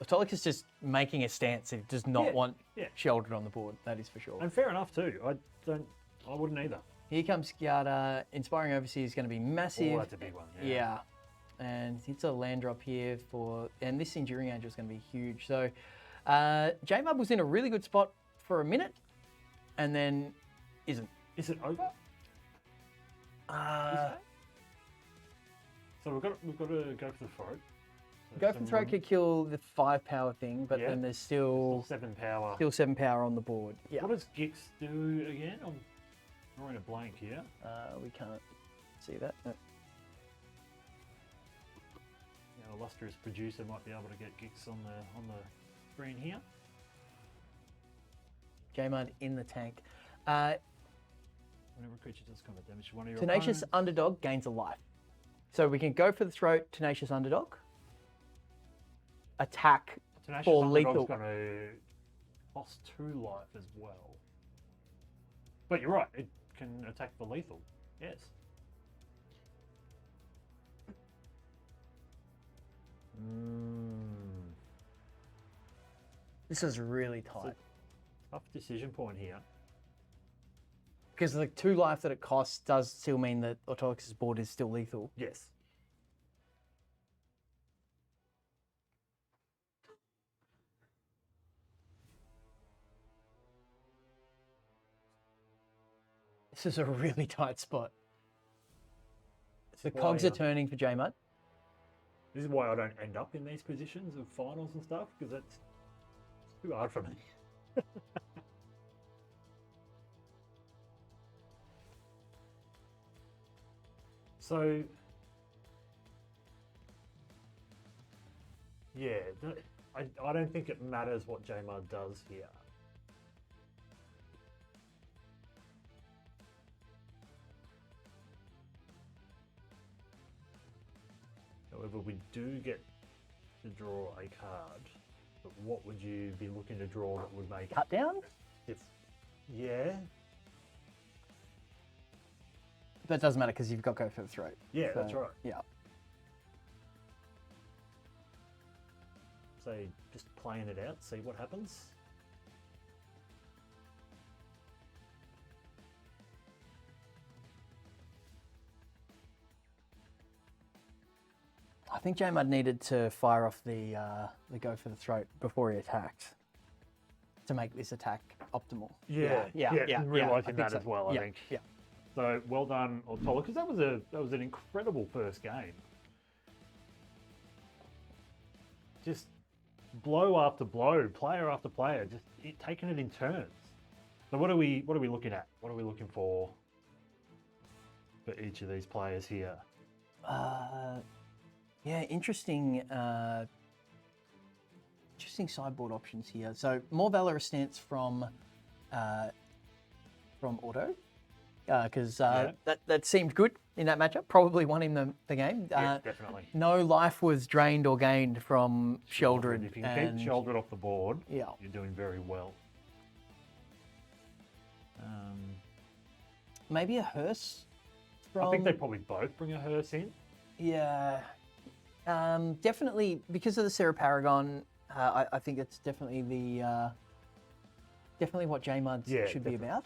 Autolycus is just making a stance. He does not Yeah, want yeah. shouldered on the board. That is for sure. And fair enough too. I wouldn't either. Here comes Gyata. Inspiring Overseer is going to be massive. Oh, that's a big one. Yeah. And it's a land drop here for, and this Enduring Angel is going to be huge. So J-Mub was in a really good spot for a minute and then isn't. Is it over? So we've got to go for the throat. So Go for the throat someone- could kill the 5 power thing, but Yeah. then there's still 7 power. 7 power on the board. Yeah. What does Gix do again? I'm drawing a blank here. We can't see that. No. Our illustrious producer might be able to get Gix on the screen here. J-Mud in the tank. Whenever a creature does combat damage to one of your Tenacious opponents. Underdog gains a life. So we can go for the throat, Tenacious Underdog. Attack Tenacious for Underdog's lethal. going to cost 2 life as well. But you're right, it can attack for lethal. Yes. This is really tight. Tough decision point here. Because the 2 life that it costs does still mean that Autolycus' board is still lethal. Yes. This is a really tight spot. The why, cogs are turning for J-Mud. This is why I don't end up in these positions of finals and stuff, because it's too hard for me. So, yeah, I don't think it matters what J-Mud does here. However, we do get to draw a card. But what would you be looking to draw that would make Cut down? if yeah? That doesn't matter because you've got go for the throat. Yeah, So, that's right. Yeah. So just playing it out, see what happens. I think J-Mud needed to fire off the go for the throat before he attacked to make this attack optimal. Realising think that so. as well, I Yeah, think. Yeah. So well done, Autolycus, because that was an incredible first game. Just blow after blow, player after player, just taking it in turns. So what are we looking at? What are we looking for each of these players here? Yeah, interesting. Interesting sideboard options here. So more Valorous stance from Auto, because that seemed good in that matchup. Probably won him the game. Yeah, definitely. No life was drained or gained from Sheldred. If you can keep Sheldred off the board, Yeah. you're doing very well. Maybe a hearse. I think they probably both bring a hearse in. Yeah. Definitely because of the Sarah Paragon. I think it's definitely definitely what J-Muds Yeah, should be definitely. about.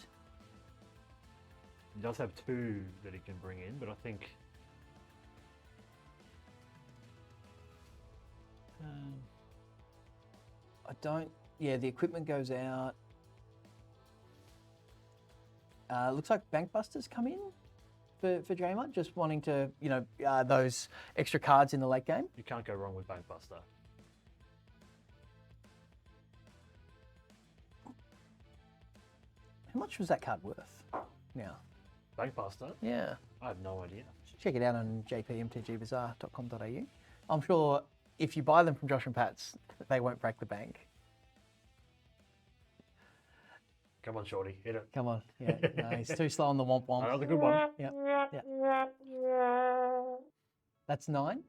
He does have 2 that he can bring in, but I think I don't. Yeah, the equipment goes out. Looks like Bankbusters come in for J-Mud, just wanting to, those extra cards in the late game. you can't go wrong with Bankbuster. How much was that card worth? Now, Bankbuster? yeah. I have no idea. Check it out on jpmtgbazaar.com.au. I'm sure if you buy them from Josh and Pat's, they won't break the bank. Come on, Shorty, hit it. Come on. Yeah, no, he's too slow on the womp womp. Another good one. Yeah. That's $9.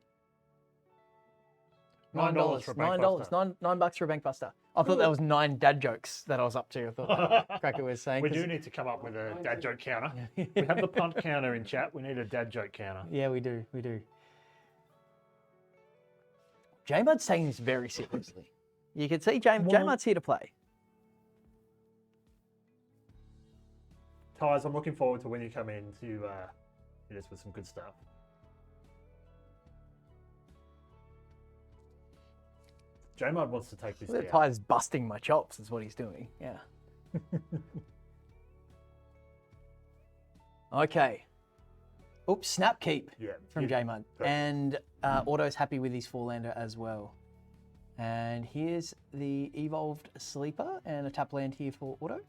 $9 for a $9. $9 for a Bankbuster. I thought that was 9 dad jokes that I was up to. I thought Cracker was saying. We 'cause- do need to come up with a dad joke counter. We have the punt counter in chat. We need a dad joke counter. Yeah, we do. J-Mud's taking this very seriously. You can see J-Mud's here to play. Tyres, I'm looking forward to when you come in to hit us with some good stuff. J-Mud wants to take this The down. Ty's busting my chops is what he's doing. Yeah. Okay. Oops, snap keep Yeah, from yeah, J-Mud. perfect. And Auto's happy with his 4-lander as well. And here's the Evolved Sleeper and a tap land here for Auto.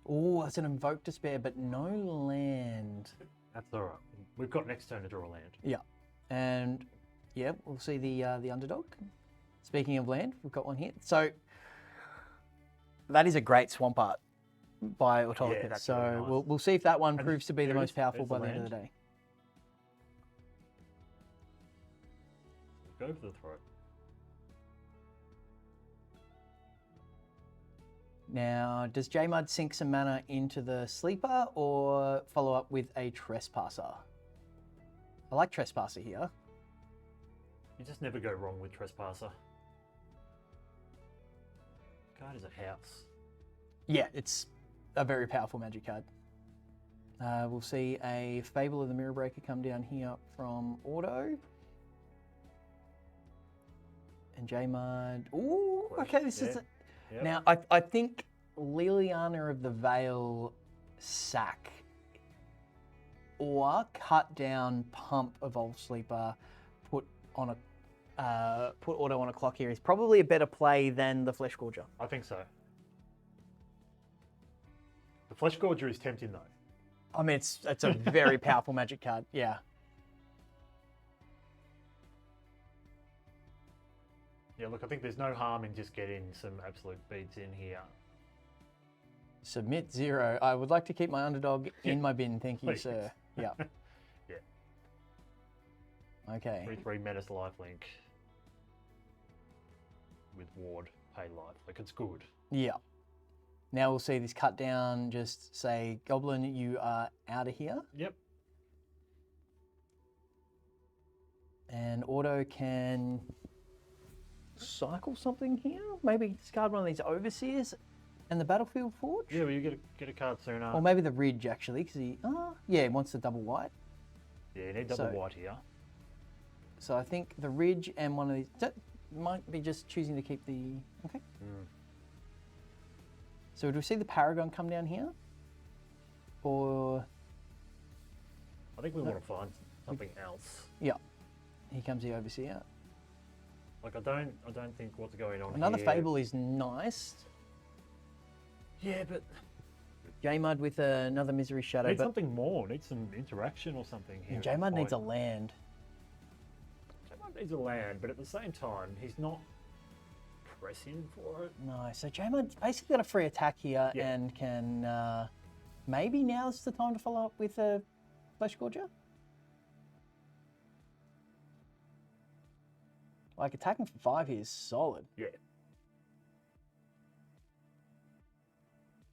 Oh, that's an Invoke Despair, but no land. That's all right. We've got next turn to draw a land. Yeah. And yeah, we'll see the underdog. Speaking of land, we've got one here. So that is a great swamp art by Autolycus. Yeah, that's so really nice. we'll see if that one And proves to be the there most is- powerful there's by the the end of the land. day. Go for the throat. Now, does J-Mud sink some mana into the sleeper or follow up with a Trespasser? I like Trespasser here. You just never go wrong with Trespasser. Card is a house. Yeah, it's a very powerful magic card. We'll see a Fable of the Mirror Breaker come down here from Auto. And J-Mud. Ooh, okay, this is... Yeah. Yep. Now, I think Liliana of the Veil sack or cut down pump Evolve Sleeper, put Auto on a clock here is probably a better play than the Flesh Gorger. I think so. The Flesh Gorger is tempting though. I mean, it's a very powerful magic card. Yeah. Yeah, look, I think there's no harm in just getting some absolute beats in here. Submit 0. I would like to keep my underdog in my bin. Thank you, Please. sir. Yeah. Yeah. Okay. 3/3 Menace lifelink with Ward, pay life. Like, it's good. Yeah. Now we'll see this cut down. Just say, Goblin, you are out of here. Yep. And Auto can cycle something here. Maybe discard one of these Overseers and the Battlefield Forge. Yeah, well, you get a card sooner. Or maybe the Ridge, actually, because he wants the double white. Yeah, you need double So- white here. So I think the Ridge and one of these that might be just choosing to keep the okay. So do we see the Paragon come down here, or I think we want to find something else. yeah, here comes the Overseer. Like, I don't think what's going on Another here. Fable is nice. Yeah, but J-Mud with another Misery Shadow, need but something more. Need some interaction or something here. J-Mud needs a Like, land. needs a land, but at the same time, he's not pressing for it. No, so J-Mud's basically got a free attack here Yeah. and can maybe now's the time to follow up with a Flesh Gorger. Like attacking for 5 here is solid. Yeah.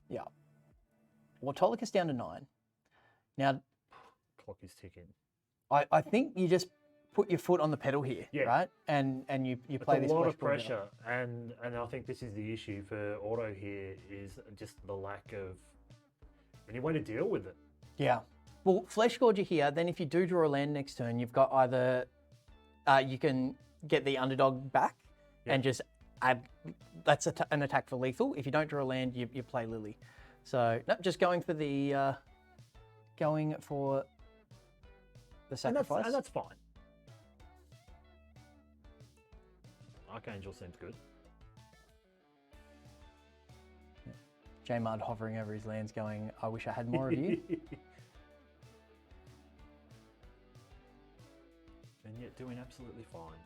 Yeah. Well, Autolycus down to 9. Now, Clock is ticking. I think you just put your foot on the pedal here, Yeah. right? And you It's play a this lot Flesh of Gorger. pressure, and I think this is the issue for Auto here is just the lack of any way to deal with it. Yeah. Well, Flesh Gorger here, then if you do draw a land next turn, you've got either you can get the underdog back and just add, that's an attack for lethal. If you don't draw a land, you play Lily. So, no, just going for the sacrifice. And that's fine. Archangel seems good. J-Mud hovering over his lands going, I wish I had more of you. And yet doing absolutely fine.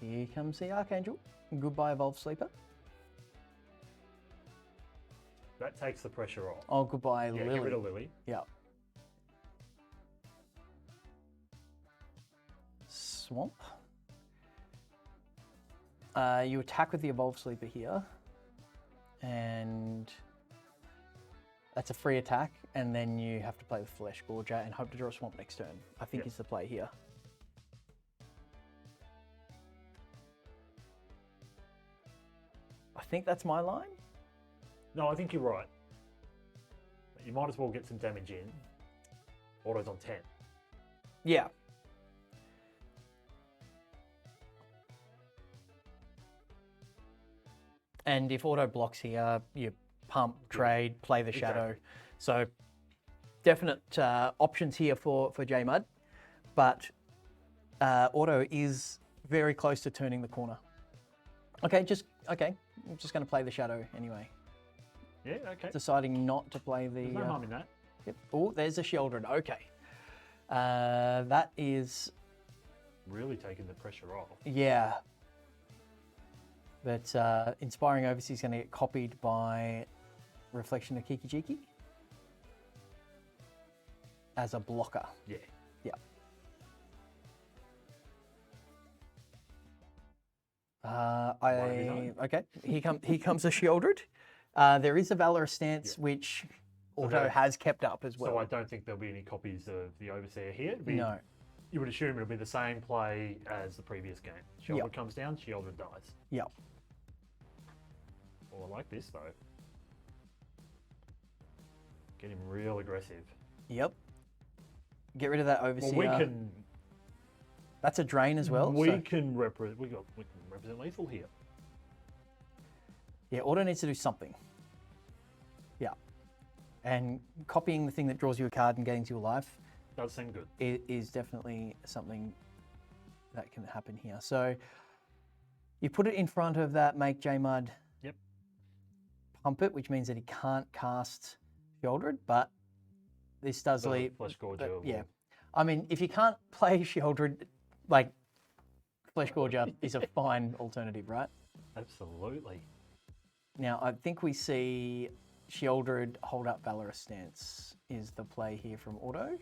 Here comes the Archangel. Goodbye, Evolved Sleeper. That takes the pressure off. Oh, goodbye, Yeah, Lily. get rid of Lily. Yeah. Swamp. You attack with the Evolved Sleeper here. And that's a free attack. And then you have to play with Flesh Gorger and hope to draw a Swamp next turn. I think is the play here. I think that's my line. No, I think you're right. You might as well get some damage in. Auto's on 10. Yeah. And if auto blocks here, you pump, trade, play the shadow. Exactly. So definite options here for J-Mud. But auto is very close to turning the corner. Okay. I'm just going to play the shadow anyway. Yeah, okay. Deciding not to play the... There's no harm in that. Yep. Oh, there's a Sheoldred. Okay. That is... Really taking the pressure off. Yeah. But Inspiring Overseas is going to get copied by Reflection of Kiki Jiki as a blocker. Yeah. Yeah. Okay. Here comes a Sheoldred. There is a Valorous Stance which Auto that- has kept up as well. So I don't think there'll be any copies of the Overseer here. It'd be- No. You would assume it'll be the same play as the previous game. Sheoldred Yep. comes down, Sheoldred dies. Yep. Oh, I like this though. Getting real aggressive. Yep. Get rid of that Well, Overseer. we can That's a drain as well. we so- can represent lethal here. Yeah, Auto needs to do something. Yeah. And copying the thing that draws you a card and getting to your life Does seem good. is definitely something that can happen here. So you put it in front of that, make J-Mud Yep. pump it, which means that he can't cast Sheoldred, but this does The leave... Flesh Gorger but, yeah. will- I mean, if you can't play Sheoldred, like, Flesh Gorger is a fine alternative, right? Absolutely. Now, I think we see Sheoldred hold up Valorous Stance is the play here from Auto.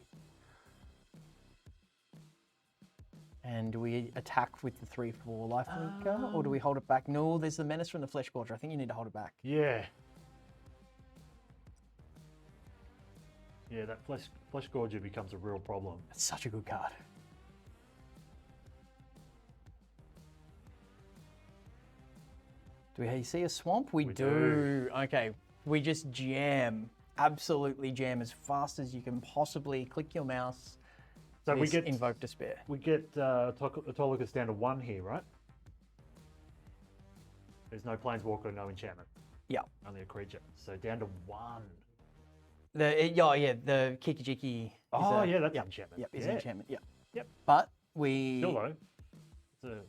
And do we attack with the 3/4 lifelinker, or do we hold it back? No, there's the Menace from the Flesh Gorger. I think you need to hold it back. Yeah. Yeah, that Flesh Gorger becomes a real problem. It's such a good card. Do we see a swamp? We do. Okay, we just jam, absolutely jam as fast as you can possibly. Click your mouse. So we This get Invoke Despair. we get Autolycus down to 1 here, right? There's no Planeswalker, no enchantment, Yeah. only a creature. So down to 1. The Kikijiki. Oh, yeah, that's yep, enchantment. Yep, is Yeah. enchantment. Yep. Yep. But we. Still though,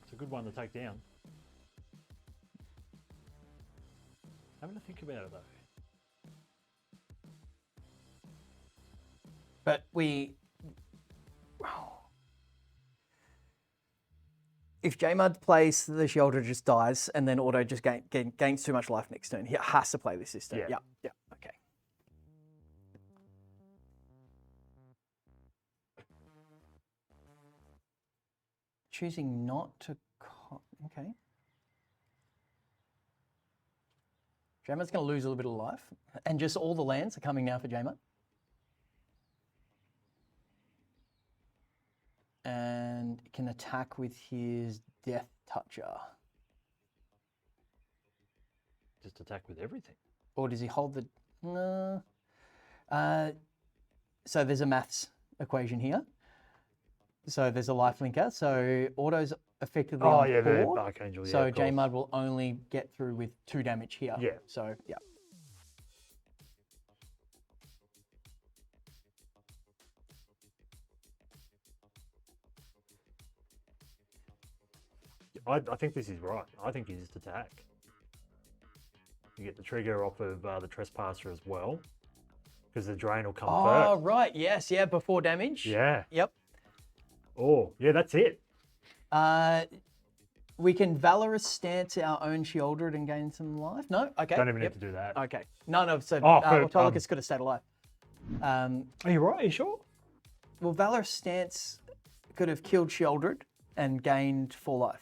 it's a good one to take down. Having to think about it though. But we. if J-Mud plays, the Sheoldred just dies, and then Auto just gains too much life next turn. He has to play this turn. Yeah. Yep. Okay. Choosing not to. Okay. J-Mud's going to lose a little bit of life, and just all the lands are coming now for J-Mud. And can attack with his Death Toucher. Just attack with everything. Or does he hold the... No. So there's a maths equation here. So there's a life linker. So Auto's effectively on the 4. Archangel. Yeah, So of course. J-Mud will only get through with 2 damage here. Yeah. So, yeah. I think this is right. I think you just attack. You get the trigger off of the Trespasser as well, because the Drain will come Oh, first. right. Yes, yeah, before damage. Yeah. Yep. Oh, yeah, that's it. We can Valorous Stance our own Sheoldred and gain some life. No? Okay. Don't even Yep. need to do that. Okay. No. So for, Autolycus could have stayed alive. Are you right? Are you sure? Well, Valorous Stance could have killed Sheoldred and gained 4 life.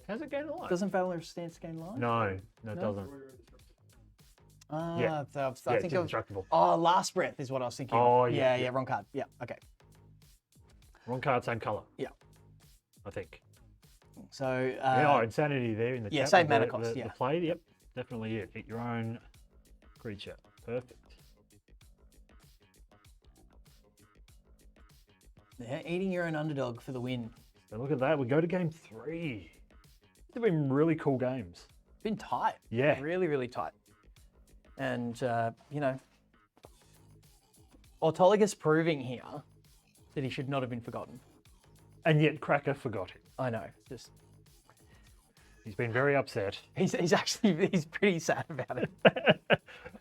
How's it gain life? Doesn't Valorous Stance gain life? No, it doesn't. Yeah. I it's think of. indestructible. Oh, Last Breath is what I was thinking. Oh, of. yeah, Yeah, wrong card. Yeah, okay. Wrong card, same colour. Yeah. I think. So. Insanity there in the yeah, chat. same with mana the- cost, the yeah. play, yep, definitely it. Eat your own creature. Perfect. Yeah, eating your own underdog for the win. So look at that. We go to game 3. These have been really cool games. Been tight. Yeah. Really, really tight. And, Autolycus proving here that he should not have been forgotten. And yet Cracker forgot it. I know. Just He's been very upset. he's pretty sad about it.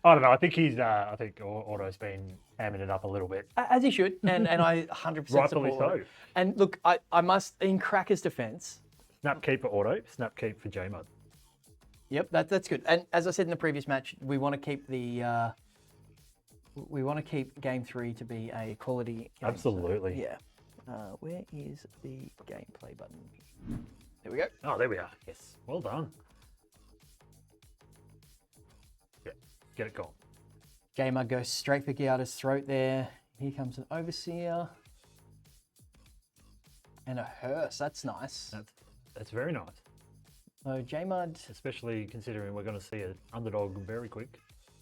I don't know. I think I think Auto's been hamming it up a little bit. As he should, and I 100% Rightfully support so. it. And look, I must, in Cracker's defense, Snap keep for Auto, snap keep for J-Mud. yep, that's good. And as I said in the previous match, we want to keep game 3 to be a quality game. Absolutely. Yeah. Where is the gameplay button? There we go. Oh, there we are. Yes. Well done. Yeah. Get it going. J-Mud goes straight for Giada's throat there. Here comes an Overseer. And a Hearse. That's nice. That's very nice. So J-Mud, Especially considering we're going to see an underdog very quick.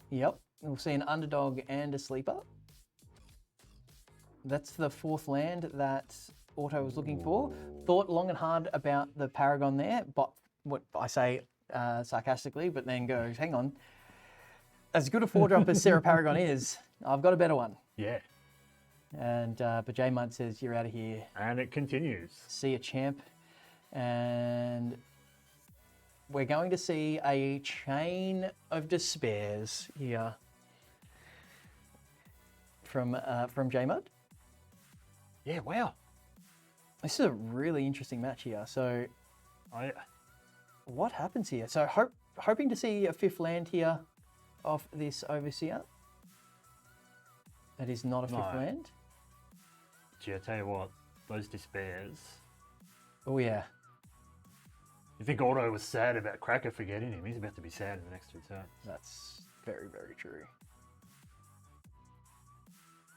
yep. We'll see an Underdog and a Sleeper. That's the 4th land that Auto was looking for. Thought long and hard about the Paragon there, but what I say sarcastically, but then goes, hang on. As good a 4-drop as Sarah Paragon is, I've got a better one. Yeah. And but J-Mud says, you're out of here. And it continues. See a champ. And we're going to see a chain of despairs here from J-Mud. Yeah, wow. This is a really interesting match here. So what happens here? So hoping to see a 5th land here off this Overseer. That is not a 5th No. land. Gee, I tell you what, those despairs. Oh yeah. You think Auto was sad about Cracker forgetting him? He's about to be sad in the next 2 turns. That's very, very true.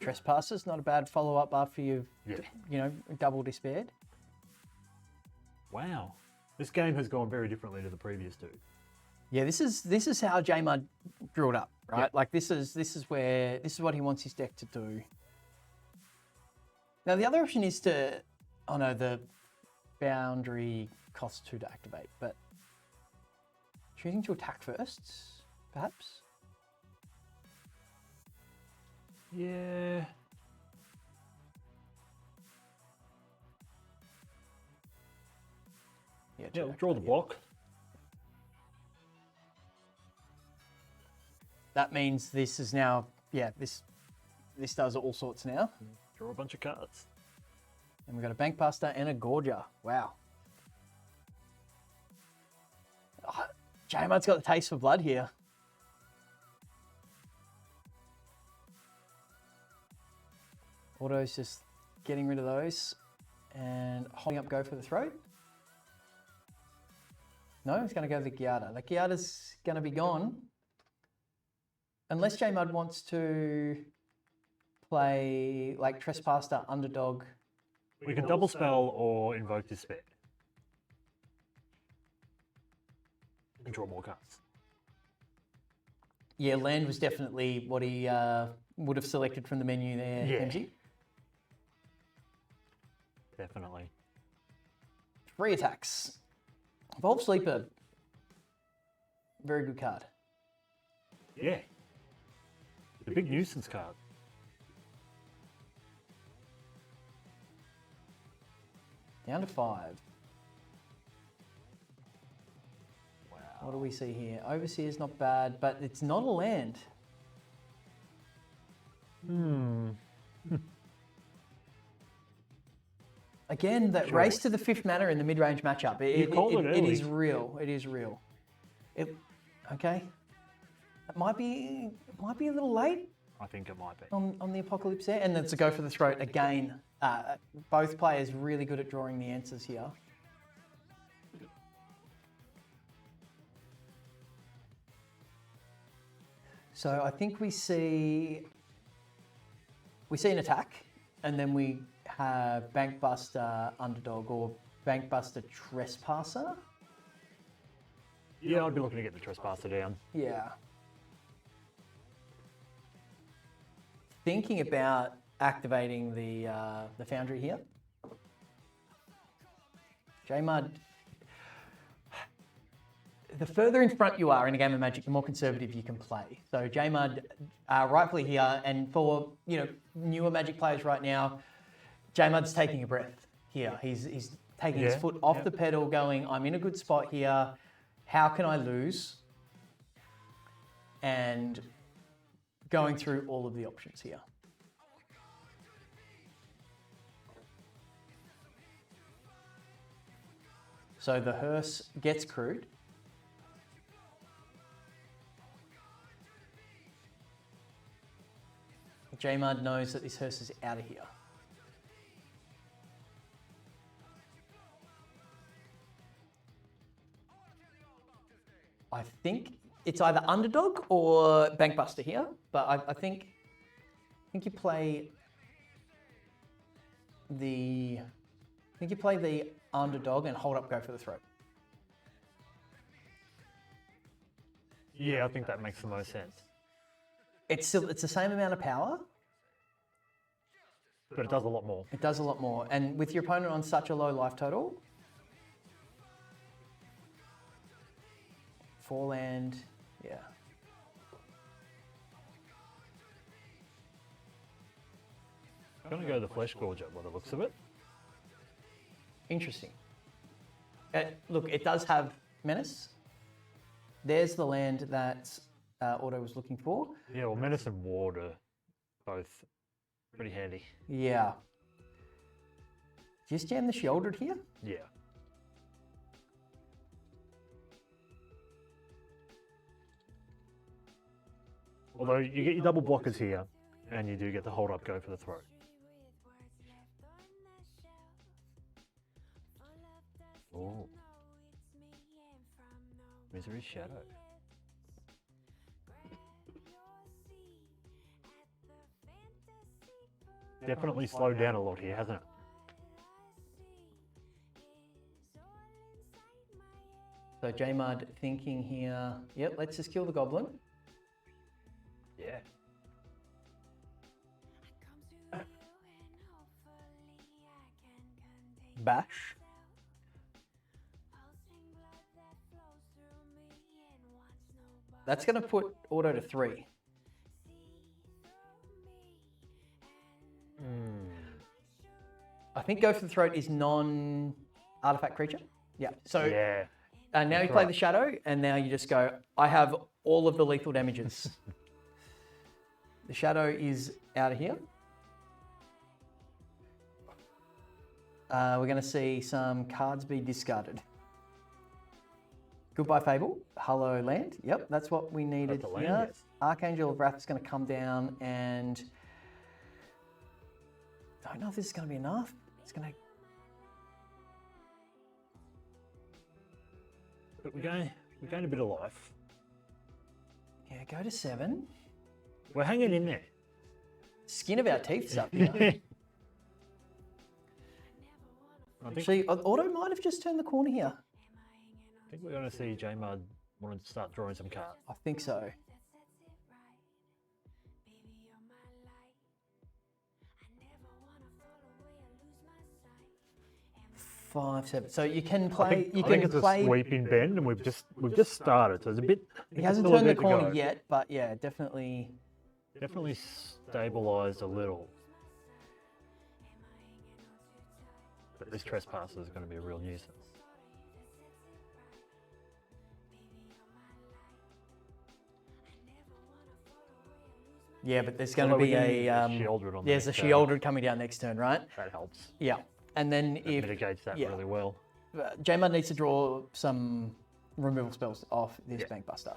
Trespassers, not a bad follow-up after you've, Yeah. double despaired. Wow. This game has gone very differently to the previous 2. Yeah, this is how J-Mud drew it up, right? Yeah. Like this is what he wants his deck to do. Now the other option is to, oh no, the boundary costs 2 to activate, but choosing to attack first, perhaps. Yeah. Yeah, Yeah, to we'll draw the activate, block. That means this is now, this does all sorts now. Draw a bunch of cards. And we've got a Bankbuster and a Gorger. Wow. Oh, J-Mud's got the taste for blood here. Auto's just getting rid of those and holding up go for the throat. No, he's going to go the Giada. The Giada's going to be gone. Unless J-Mud wants to play like Trespasser, Underdog. We can double spell or invoke Despair. And draw more cards. Yeah, land was definitely what he would have selected from the menu there, Yeah. MG. Definitely. 3 attacks. Evolve Sleeper. Very good card. Yeah. The big nuisance card. Down to 5. Wow. What do we see here? Overseer's not bad, but it's not a land. Again, that Sure. race to the 5th mana in the mid-range matchup. It called it is early. real. It is real. Okay. It might be a little late I think it might be. on the Apocalypse there. And it's a go for the throat again. Both players really good at drawing the answers here. So I think we see an attack, and then we have Bankbuster Underdog or Bankbuster Trespasser. Yeah, I'd be looking to get the Trespasser down. Yeah. Thinking about activating the Foundry here. J-Mud. The further in front you are in a game of Magic, the more conservative you can play. So J-Mud, rightfully here, and for newer Magic players right now, J-Mud's taking a breath here. He's taking his Yeah, foot off yeah. the pedal, going, I'm in a good spot here. How can I lose? And going through all of the options here. So the hearse gets crewed. J-Mud knows that this hearse is out of here. I think it's either Underdog or Bankbuster here, but I think you play the Underdog and hold up, go for the throat. Yeah, I think that makes the most sense. It's the same amount of power. But it does a lot more. It does a lot more, and with your opponent on such a low life total, 4 land, yeah. I'm going to go the Flesh Gorger by the looks of it. Interesting. Look, it does have Menace. There's the land that Auto was looking for. Yeah, well, Menace and Ward are both pretty handy. Yeah. Just jam the shouldered here. Yeah. Although you get your double blockers here, and you do get the hold up, go for the throat. Oh. Misery Shadow. Definitely slowed down a lot here, hasn't it? So J-Mud thinking here, yep, let's just kill the goblin. Yeah. Bash. That's going to put Auto to 3. I think Go for the Throat is non-artifact creature. Yeah. So Yeah. now you play the Shadow, and now you just go, I have all of the lethal damages. The Shadow is out of here. We're going to see some cards be discarded. Goodbye, Fable. Hello, Land. Yep, that's what we needed the land, here. yes. Archangel of Wrath is going to come down and... Don't know if this is going to be enough. It's going to... But we're going a bit of life. Yeah, go to 7. We're hanging in there. Skin of our teeth stuff here. I think, Actually, Auto might have just turned the corner here. I think we're going to see J-Mud want to start drawing some cards. I think so. 5, 7. So you can play. You I think can it's play. a sweeping bend, and we've just started. So it's a bit. He hasn't turned the corner yet, but yeah, definitely. Definitely stabilised a little. But this trespasser is going to be a real nuisance. Yeah, but there's going to Although be we're a. getting Sheoldred on the There's a next turn. Sheoldred coming down next turn, right? That helps. Yeah, and then It if mitigates that yeah. really well. J-Mud needs to draw some removal spells off this Bank Buster.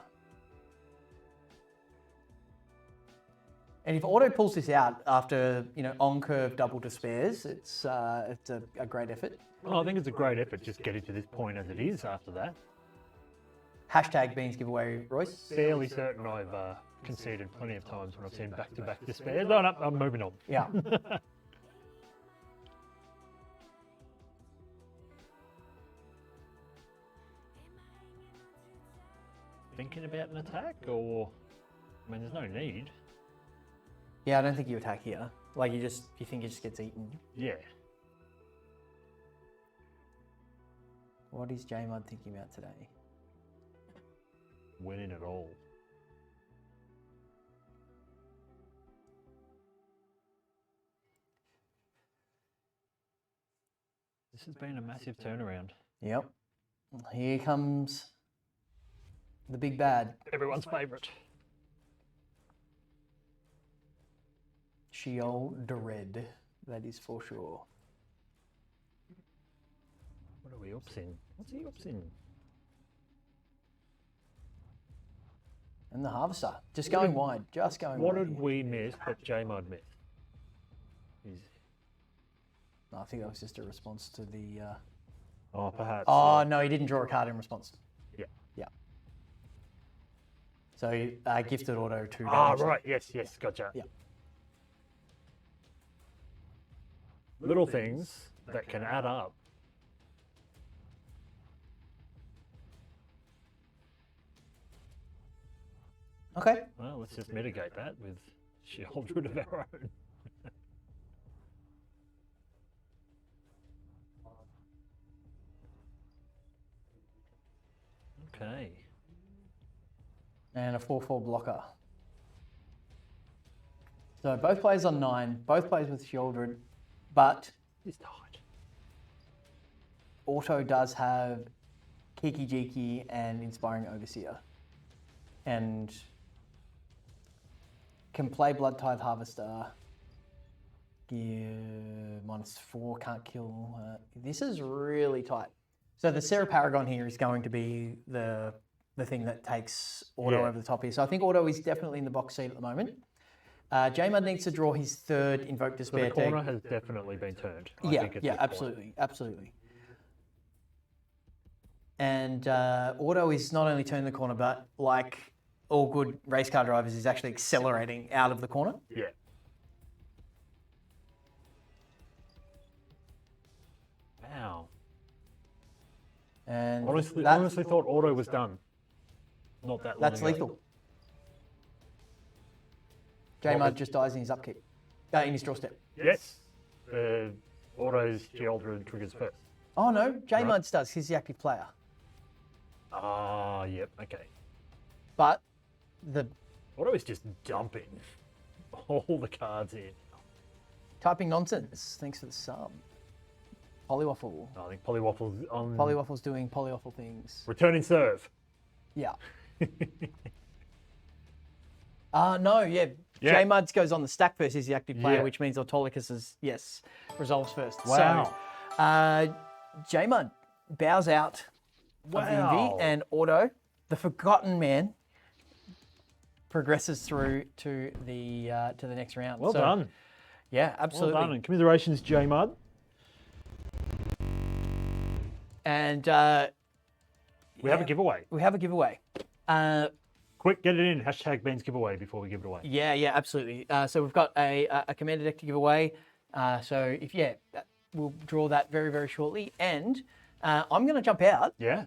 And if Auto pulls this out after, on curve double despairs, it's a great effort. Well, I think it's a great effort just getting to this point as it is after that. Hashtag Beans giveaway, Royce. Fairly certain I've conceded plenty of times when I've seen back-to-back despairs. No, I'm moving on. Yeah. Thinking about an attack, or I mean, there's no need. Yeah, I don't think you attack here. Like you think it just gets eaten. Yeah. What is J-Mud thinking about today? Winning it all. This has been a massive turnaround. Yep. Here comes the big bad. Everyone's favourite. Sheoldred, that is for sure. What are we ups in? What's he ups in? And the Harvester, just going wide, just going What wide. did we miss that J-Mud missed? No, I think that was just a response to the... Oh, perhaps. Oh, no, he didn't draw a card in response. Yeah. Yeah. So gifted Auto 2 Ah, damage. right. Yes, gotcha. Yeah. Little things that can add up. Okay. Well, let's just mitigate that with Sheoldred of our own. Okay. And a 4/4 blocker. So both players on 9, both players with Sheoldred, but He's died. Auto does have Kiki Jiki and Inspiring Overseer. And can play Blood Tithe Harvester. Give -4, can't kill. This is really tight. So the Sarah Paragon here is going to be the thing that takes Auto Yeah. over the top here. So I think Auto is definitely in the box seat at the moment. J-Mud needs to draw his third Invoke So Despair the corner tag. has definitely been turned. I Yeah, think, at yeah, this point. absolutely, absolutely. And Auto is not only turning the corner, but like all good race car drivers, is actually accelerating out of the corner. Yeah. Wow. And Honestly, that- honestly thought Auto was done. Not that long that's ago. lethal. J-Mud just dies in his upkeep, in his draw step. Yes. Auto's Sheoldred triggers first. Oh no, J-Mud's does. He's the active player. Ah, yep, okay. But the Auto is just dumping all the cards in. typing nonsense. Thanks for the sub. Polywaffle. I think Polywaffle's on Polywaffle's doing polywaffle things. returning serve. Yeah. No, yeah. Yeah. J-Muds goes on the stack first. He's the active player, Yeah. which means Autolycus is, yes, resolves first. Wow. J-Mud bows out of the Wow. Envy, and Auto, the forgotten man, progresses through to the next round. Well done. Yeah, Well absolutely. done. And commiserations, J-Mud. And We have a giveaway. we have a giveaway. Quick, get it in. Hashtag Beans giveaway before we give it away. Yeah, absolutely. So we've got a commander deck to give away. So we'll draw that very, very shortly. And I'm going to jump out, Yeah.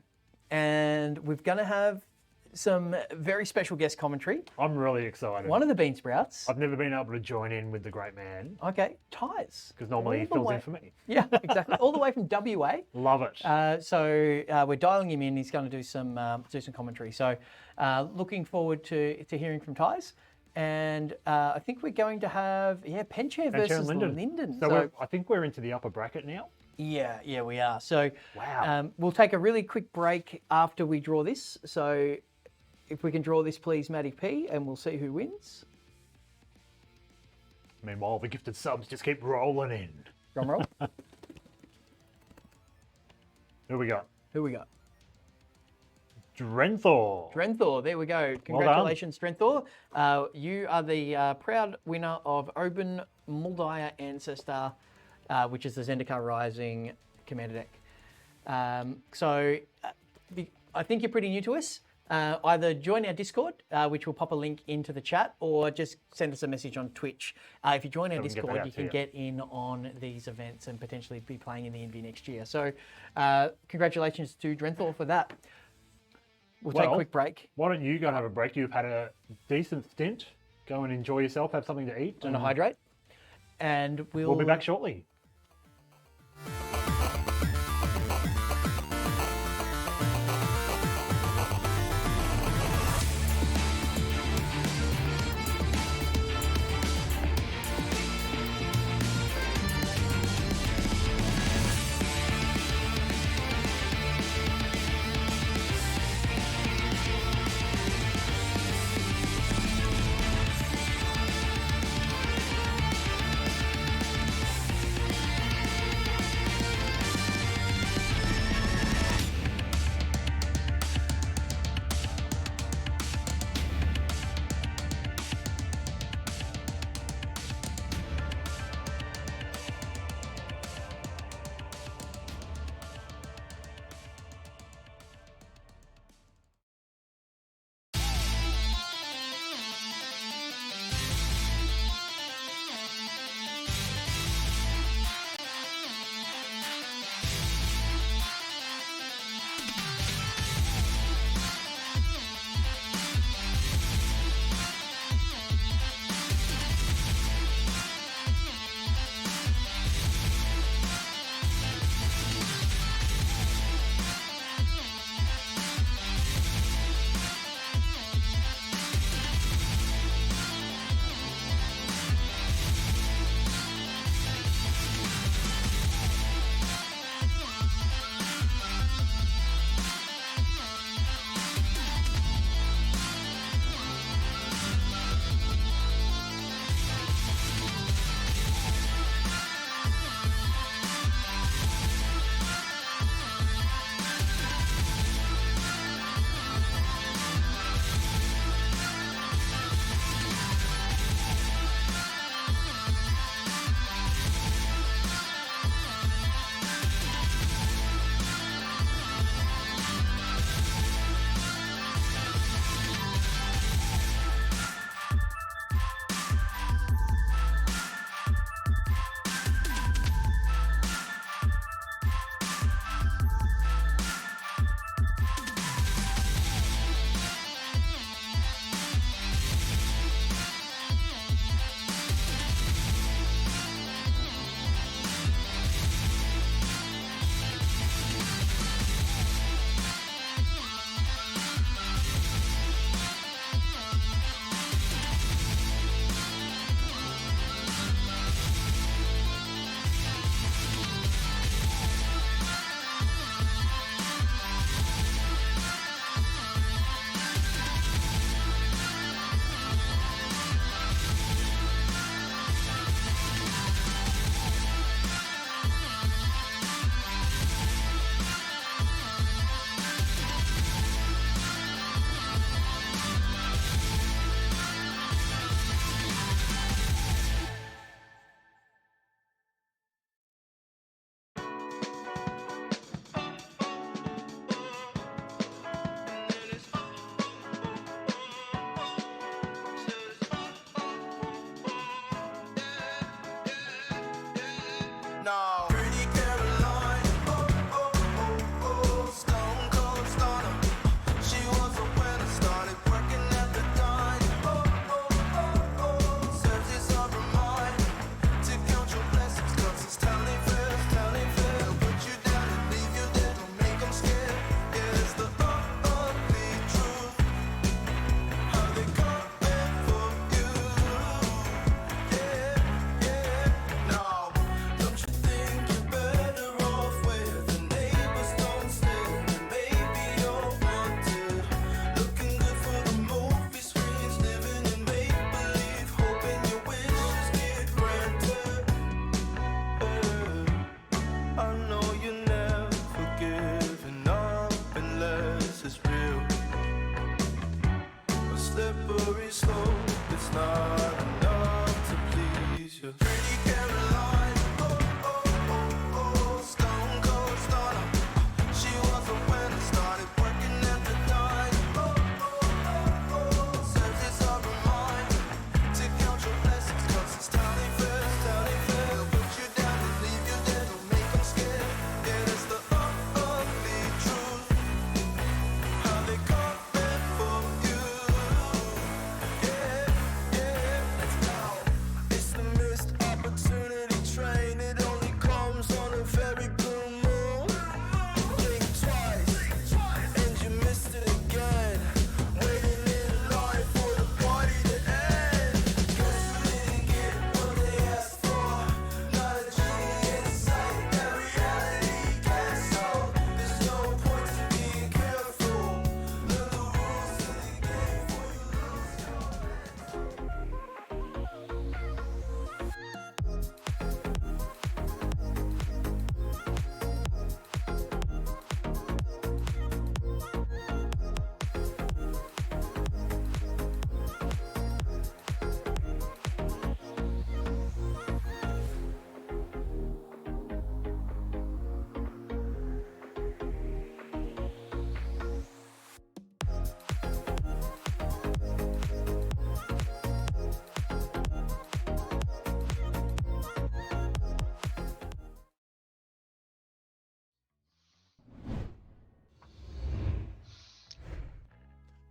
and we're going to have some very special guest commentary. I'm really excited. One of the Bean Sprouts. I've never been able to join in with the great man Okay, Ties. because normally he All the fills way- in for me. Yeah, exactly. All the way from WA. Love it. So we're dialing him in. He's going to do some commentary. So looking forward to hearing from Ties. And I think we're going to have Penchair And versus Sharon Linden. So I think we're into the upper bracket now. Yeah, we are. So Wow. we'll take a really quick break after we draw this. So if we can draw this, please, Matty P, and we'll see who wins. Meanwhile, the gifted subs just keep rolling in. Drum roll. Who we got? Who we got? Drenthor. Drenthor, there we go. Congratulations, Drenthor. You are the proud winner of Oban Muldire Ancestor, which is the Zendikar Rising commander deck. I think you're pretty new to us. Either join our Discord, which will pop a link into the chat, or just send us a message on Twitch. If you join our So we can get that Discord, out you to can you. get in on these events and potentially be playing in the Envy next year. So congratulations to Drenthor for that. We'll take a Well, quick break Why don't you go and have a break? You've had a decent stint. Go and enjoy yourself, have something to eat. and hydrate, and We'll be back shortly.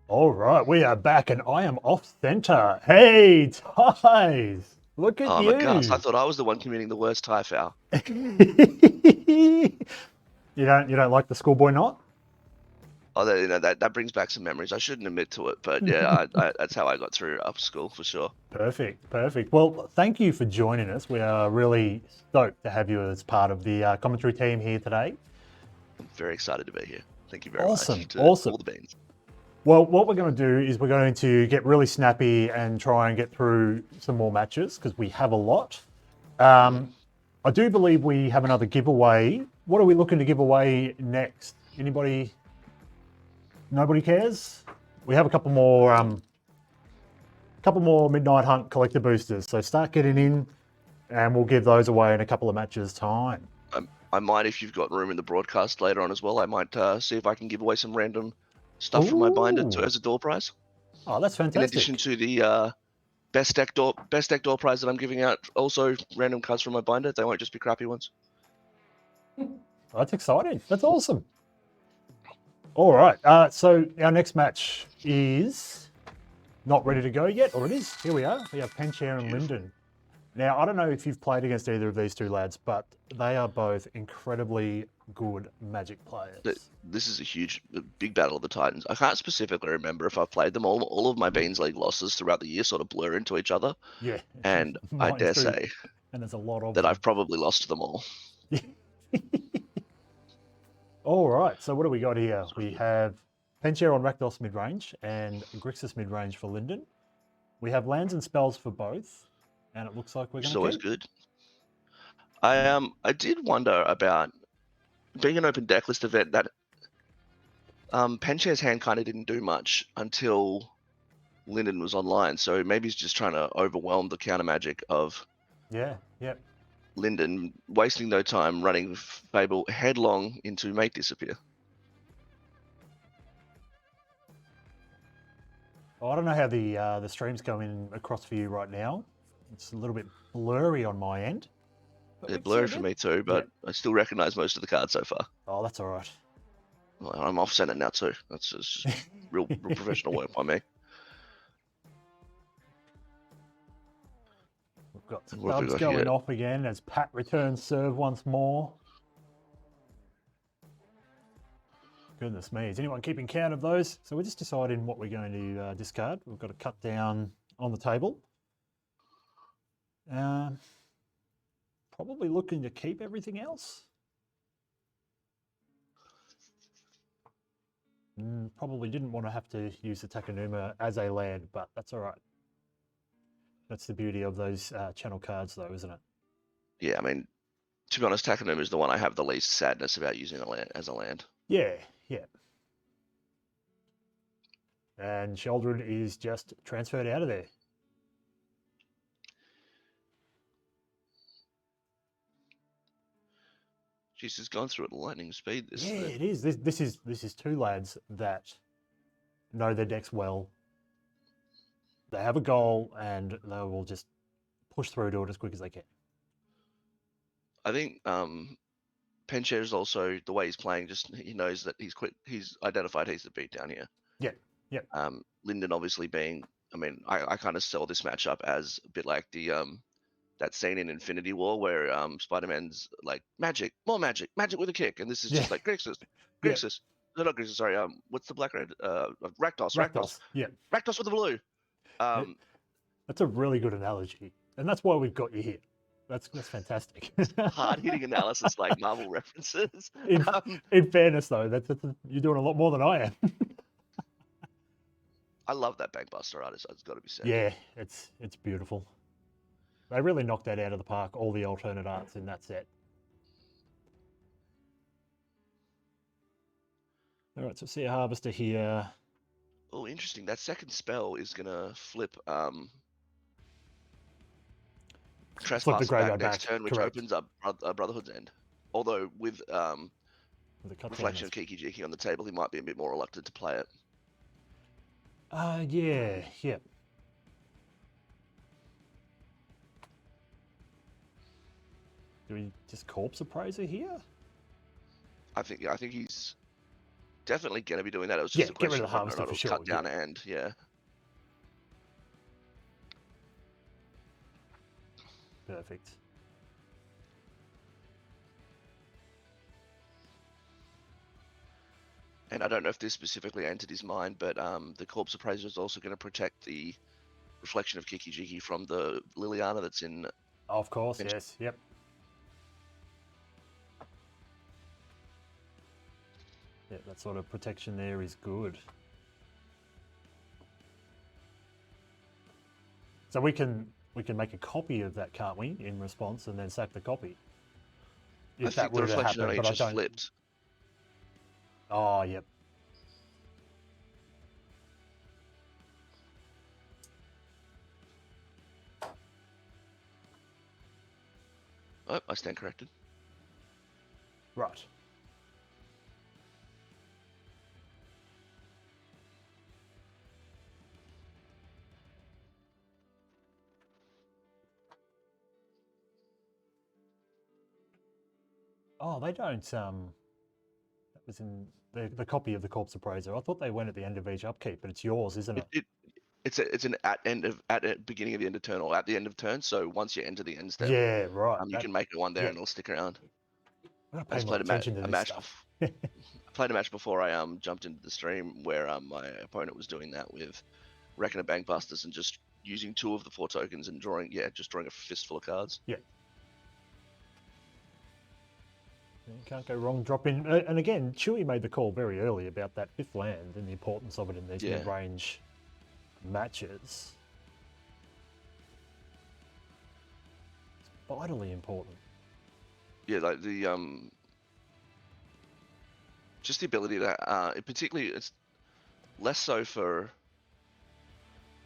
All right, we are back, and I am off center. Hey, Ties, look at Oh, I'm aghast. I you. thought I was the one committing the worst tie foul. You don't like the schoolboy knot? Oh, that brings back some memories. I shouldn't admit to it, but yeah, that's how I got through up school for sure. Perfect. Well, thank you for joining us. We are really stoked to have you as part of the commentary team here today. I'm very excited to be here. Thank you very Awesome, much to awesome. all the beans. Well, what we're going to do is we're going to get really snappy and try and get through some more matches because we have a lot. I do believe we have another giveaway. What are we looking to give away next? Anybody? Nobody cares? We have a couple more Midnight Hunt collector boosters. So start getting in and we'll give those away in a couple of matches' time. I might, if you've got room in the broadcast later on as well, I might see if I can give away some random stuff from my binder Ooh. as a door prize. Oh, that's In fantastic. addition to the best deck door prize that I'm giving out, also random cards from my binder. They won't just be crappy ones. That's exciting. That's awesome. All right. So our next match is not ready to go yet, or it is. Here we are. We have Penchair and Linden. Now, I don't know if you've played against either of these two lads, but they are both incredibly good Magic players. This is a big battle of the Titans. I can't specifically remember if I've played them all. All of my Beans League losses throughout the year sort of blur into each other. Yeah. And I Mine dare too. say And there's a lot of that them. I've probably lost to them all. All right. So what do we got here? We have Penchair on Rakdos midrange and Grixis midrange for Linden. We have lands and spells for both. And it looks like we're Which is going always to keep. good. I did wonder about being an open deck list event that Penchair's hand kind of didn't do much until Linden was online. So maybe he's just trying to overwhelm the counter magic of Yeah. Yep. Linden, wasting no time running Fable headlong into Mate Disappear. Oh, I don't know how the stream's going across for you right now. It's a little bit blurry on my end. But we They're can see blurry it for good. me too, but I still recognize most of the cards so far. Oh, that's all right. Well, I'm off center now too. That's just real professional work by me. We've got What have we subs got going here? off again as Pat returns serve once more. Goodness me, is anyone keeping count of those? So we're just deciding what we're going to discard. We've got to cut down on the table. Probably looking to keep everything else. Probably didn't want to have to use the Takanuma as a land, but that's all right. That's the beauty of those channel cards though, isn't it? Yeah, I mean, to be honest, Takanuma is the one I have the least sadness about using as a land. Yeah. And Sheldon is just transferred out of there. Jeez, it's gone through at lightning speed. This Yeah, thing. it is. This is two lads that know their decks well. They have a goal and they will just push through to it as quick as they can. I think Penchair is also the way he's playing. Just he knows that he's quick. He's identified he's the beat down here. Yep. Linden obviously being. I mean, I kind of sell this matchup as a bit like the that scene in Infinity War where Spider-Man's like magic with a kick, and this is just Yeah. like Grixis. Yeah. No, not Grixis. Sorry. What's the black red? Rakdos. Yeah. Rakdos with the blue. That's a really good analogy. And that's why we've got you here. That's fantastic. Hard hitting analysis like Marvel references. In fairness though, that's you're doing a lot more than I am. I love that Bankbuster artist. It's got to be said. Yeah, it's beautiful. They really knocked that out of the park, all the alternate arts in that set. All right, so Sea Harvester here. Oh, interesting. That second spell is gonna flip Trespasser Graveyard back next back, turn, which correct. opens up Brotherhood's End. Although with With a cut Reflection of Kiki Jiki on the table, he might be a bit more reluctant to play it. Yeah. Do we just Corpse Appraiser here? I think he's definitely going to be doing that. It was Yeah, just a get rid question of of the whether or harvester not for it was sure, cut down yeah. and yeah. Perfect. And I don't know if this specifically entered his mind, but the corpse appraiser is also going to protect the reflection of Kiki Jiki from the Liliana that's in. Of course, Bench- yes. Yep. Yeah, that sort of protection there is good. So we can make a copy of that, can't we, in response, and then sack the copy? I If that think the were to reflection happen, on but it I just don't. flipped. Oh, yep. Oh, I stand corrected. Right. Oh, they don't. That was in the copy of the corpse appraiser. I thought they went at the end of each upkeep, but it's yours, isn't it? It's an beginning of the end of turn or at the end of turn. So once you enter the end step, Yeah, right. you can make it one there yeah. and it'll stick around. I've got I to just pay more played attention to a this match. stuff. I played a match before I jumped into the stream where my opponent was doing that with Reckoner Bankbusters and just using 2 of the 4 tokens and drawing a fistful of cards. Yeah. You can't go wrong dropping. And again, Chewy made the call very early about that 5th land and the importance of it in these Yeah. mid-range matches. It's vitally important. Yeah, like the just the ability to particularly it's less so for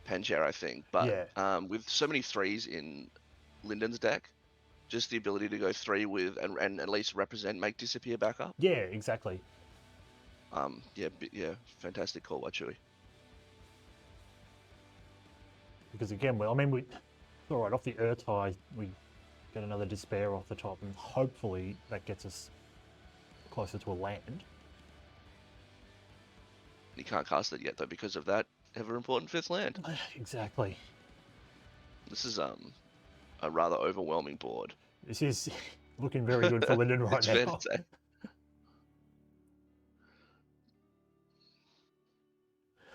Penchair, I think, but with so many 3s in Lyndon's deck, just the ability to go 3 with and at least represent make disappear back up. Yeah, exactly. Yeah, fantastic call by Chewy. Because again, well, I mean, it's all right off the Urtai, we get another Despair off the top, and hopefully that gets us closer to a land. You can't cast it yet though because of that ever important 5th land. Exactly. This is a rather overwhelming board. This is looking very good for Lyndon right It's now. fair to say.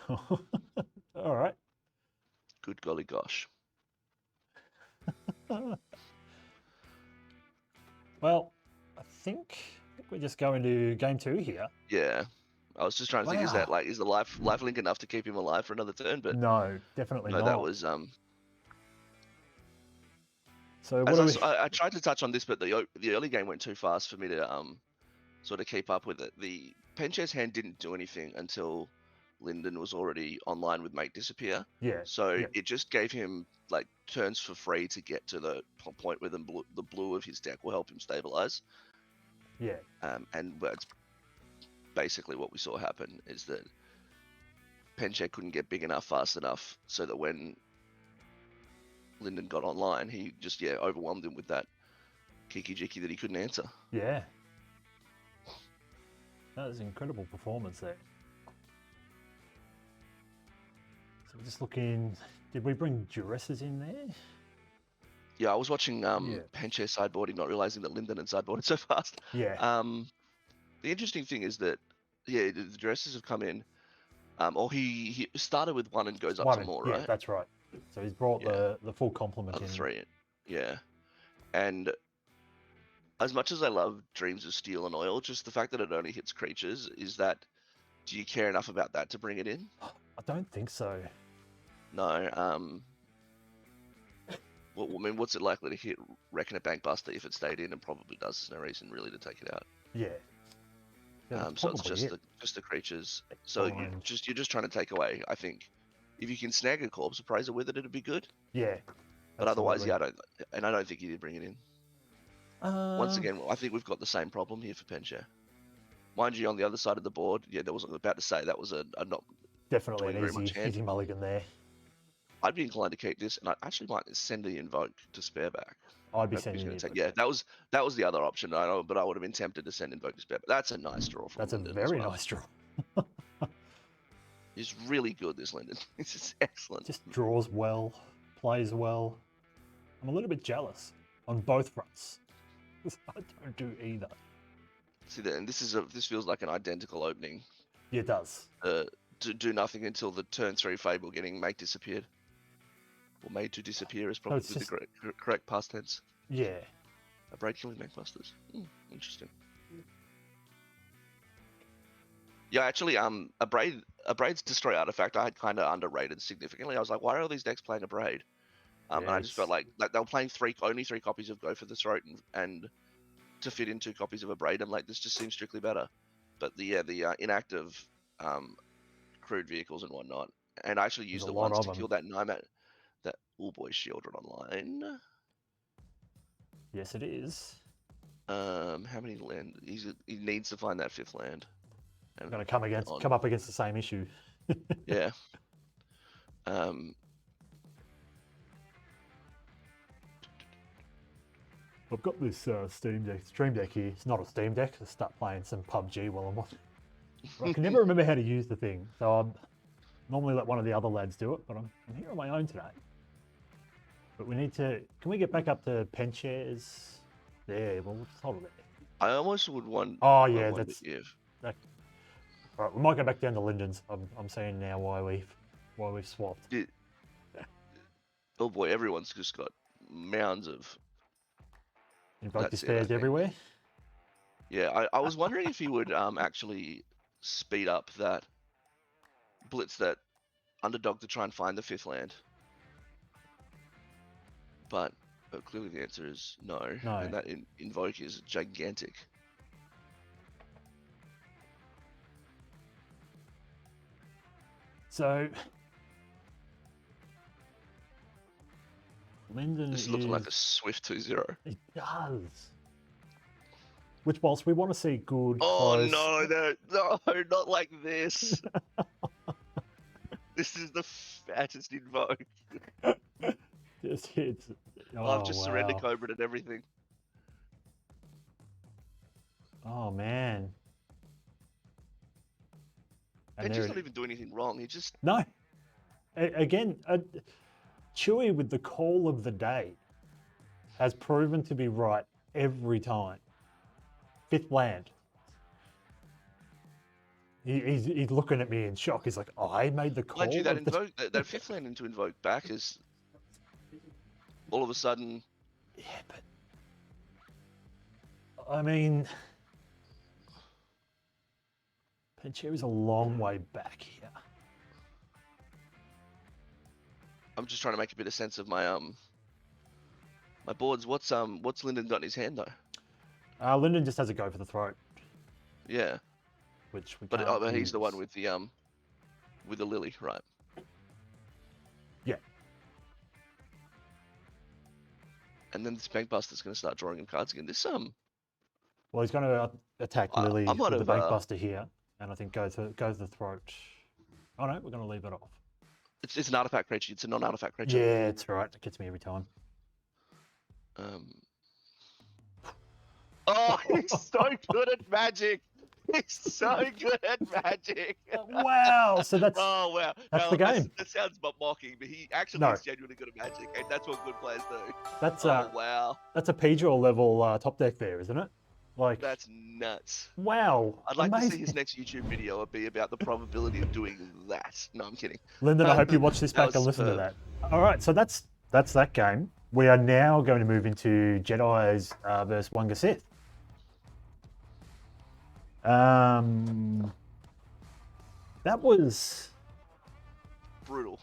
All right. Good golly gosh. Well, I think we're just going to game 2 here. Yeah. I was just trying to think, is Wow. the life link enough to keep him alive for another turn? But No, definitely no, not. that was So what do we... I tried to touch on this, but the early game went too fast for me to sort of keep up with it. The Penchair's hand didn't do anything until Lyndon was already online with Make Disappear. Yeah. So yeah. it just gave him like turns for free to get to the point where the blue of his deck will help him stabilize. Yeah. And that's basically what we saw happen is that Penchair couldn't get big enough fast enough so that when Lyndon got online, he just overwhelmed him with that Kiki Jiki that he couldn't answer. Yeah. That was an incredible performance there. So we're just looking... Did we bring Duresses in there? Yeah, I was watching Penchair sideboarding, not realizing that Lyndon had sideboarded so fast. Yeah. The interesting thing is that, the Duresses have come in, or he started with 1 and goes up to more, right? Yeah, that's right. So he's brought the full complement Of in. 3, yeah. And as much as I love Dreams of Steel and Oil, just the fact that it only hits creatures, do you care enough about that to bring it in? I don't think so. No. Well, I mean, what's it likely to hit? Reckoner Bankbuster if it stayed in, and probably does. There's no reason really to take it out. Yeah. So it's just the creatures. So you're just trying to take away. I think if you can snag a corpse appraiser with it, it'd be good. Yeah. But otherwise, I don't think you did bring it in. Once Um, again, I think we've got the same problem here for Penchair. Mind you, on the other side of the board, that was about to say that was a not. definitely doing an very much hand. easy mulligan there. I'd be inclined to keep this, and I actually might send the Invoke to spare back. I'd be Hope he's sending gonna it. take- Yeah, that was the other option. I know, but I would have been tempted to send Invoke to spare. But that's a nice draw from That's a Lyndon as very well. nice draw. He's really good, this Linden. This is excellent. Just draws well, plays well. I'm a little bit jealous on both fronts. 'Cause I don't do either. See that, and this feels like an identical opening. Yeah, it does. To do nothing until the turn 3 Fable getting make disappeared. Or made to disappear is probably it's just- the correct past tense. Yeah. A braid killing Makebusters. Interesting. Yeah, actually, a braid's destroy artifact I had kind of underrated significantly. I was like, why are all these decks playing a braid? And I just felt like they were playing only three copies of Go for the Throat and to fit in 2 copies of a braid, and like this just seems strictly better. But the inactive crude vehicles and whatnot, and I actually used There's the a lot ones of to them. kill that Nomad, that boy Shieldred online. Yes, it is. How many land? He needs to find that 5th land. I'm going to come up against the same issue. Yeah. I've got this Stream Deck here. It's not a Steam Deck. I start playing some PUBG while I'm on. I can never remember how to use the thing, so I'm normally let one of the other lads do it. But I'm here on my own today. But we need to. Can we get back up to pen chairs? There. Well, we'll just hold it there. I almost would want. Oh yeah, want that's. to give. All right, we might go back down to Linden's. I'm seeing now why we've swapped. Oh boy, everyone's just got mounds of. Invoke That's it, I despairs think. everywhere. Yeah, I was wondering if he would actually speed up that blitz that underdog to try and find the 5th land. But clearly the answer is no. No. And that invoke is gigantic. So Linden This is is looking like a swift 2-0. It does. Which, whilst we want to see good, Oh close, no, not like this. This is the fattest invoke. just hits. I've just surrender wow. Cobra and everything. Oh man. And there just it- not even doing anything wrong. He just No. Again, Chewy with the call of the day has proven to be right every time. 5th land. He's looking at me in shock. He's like, I made the call. mind you, that of the-" invoke that 5th land into invoke back is all of a sudden. Yeah, but I mean, Pancheri's a long way back here. I'm just trying to make a bit of sense of my my boards. What's Linden got in his hand though? Linden just has a go for the throat, Yeah, which we but can't but he's the one use. with the lily, right? Yeah. And then this Bankbuster's going to start drawing him cards again. This Well, he's going to attack I Lily might with the have, Bankbuster here, and I think go to the throat. Oh no, we're going to leave it off. it's an artifact creature. It's a non-artifact creature. Yeah, it's all right. It gets me every time. Oh, he's so good at Magic. He's so good at Magic. Wow! So that's Oh wow, that's No, the game. That sounds mocking, but he actually No. is genuinely good at Magic, and that's what good players do. that's Oh wow, that's a Pedro level top deck there, isn't it? Like that's nuts. wow! I'd like to see amazing. his next YouTube video be about the probability of doing that. No, I'm kidding. Lyndon, I hope you watch this that back and was listen to that. superb. All right, so that's that game. We are now going to move into Jedi's versus Wunga Sith. That was Brutal.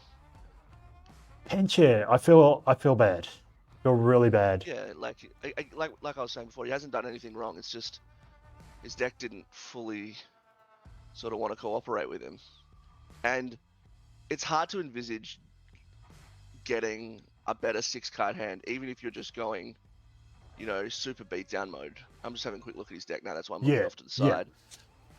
Penchair. I feel bad. I feel really bad. Yeah, like I was saying before, he hasn't done anything wrong. It's just his deck didn't fully sort of want to cooperate with him, and it's hard to envisage getting a better 6-card hand, even if you're just going, you know, super beatdown mode. I'm just having a quick look at his deck now. That's why I'm looking Yeah, off to the yeah.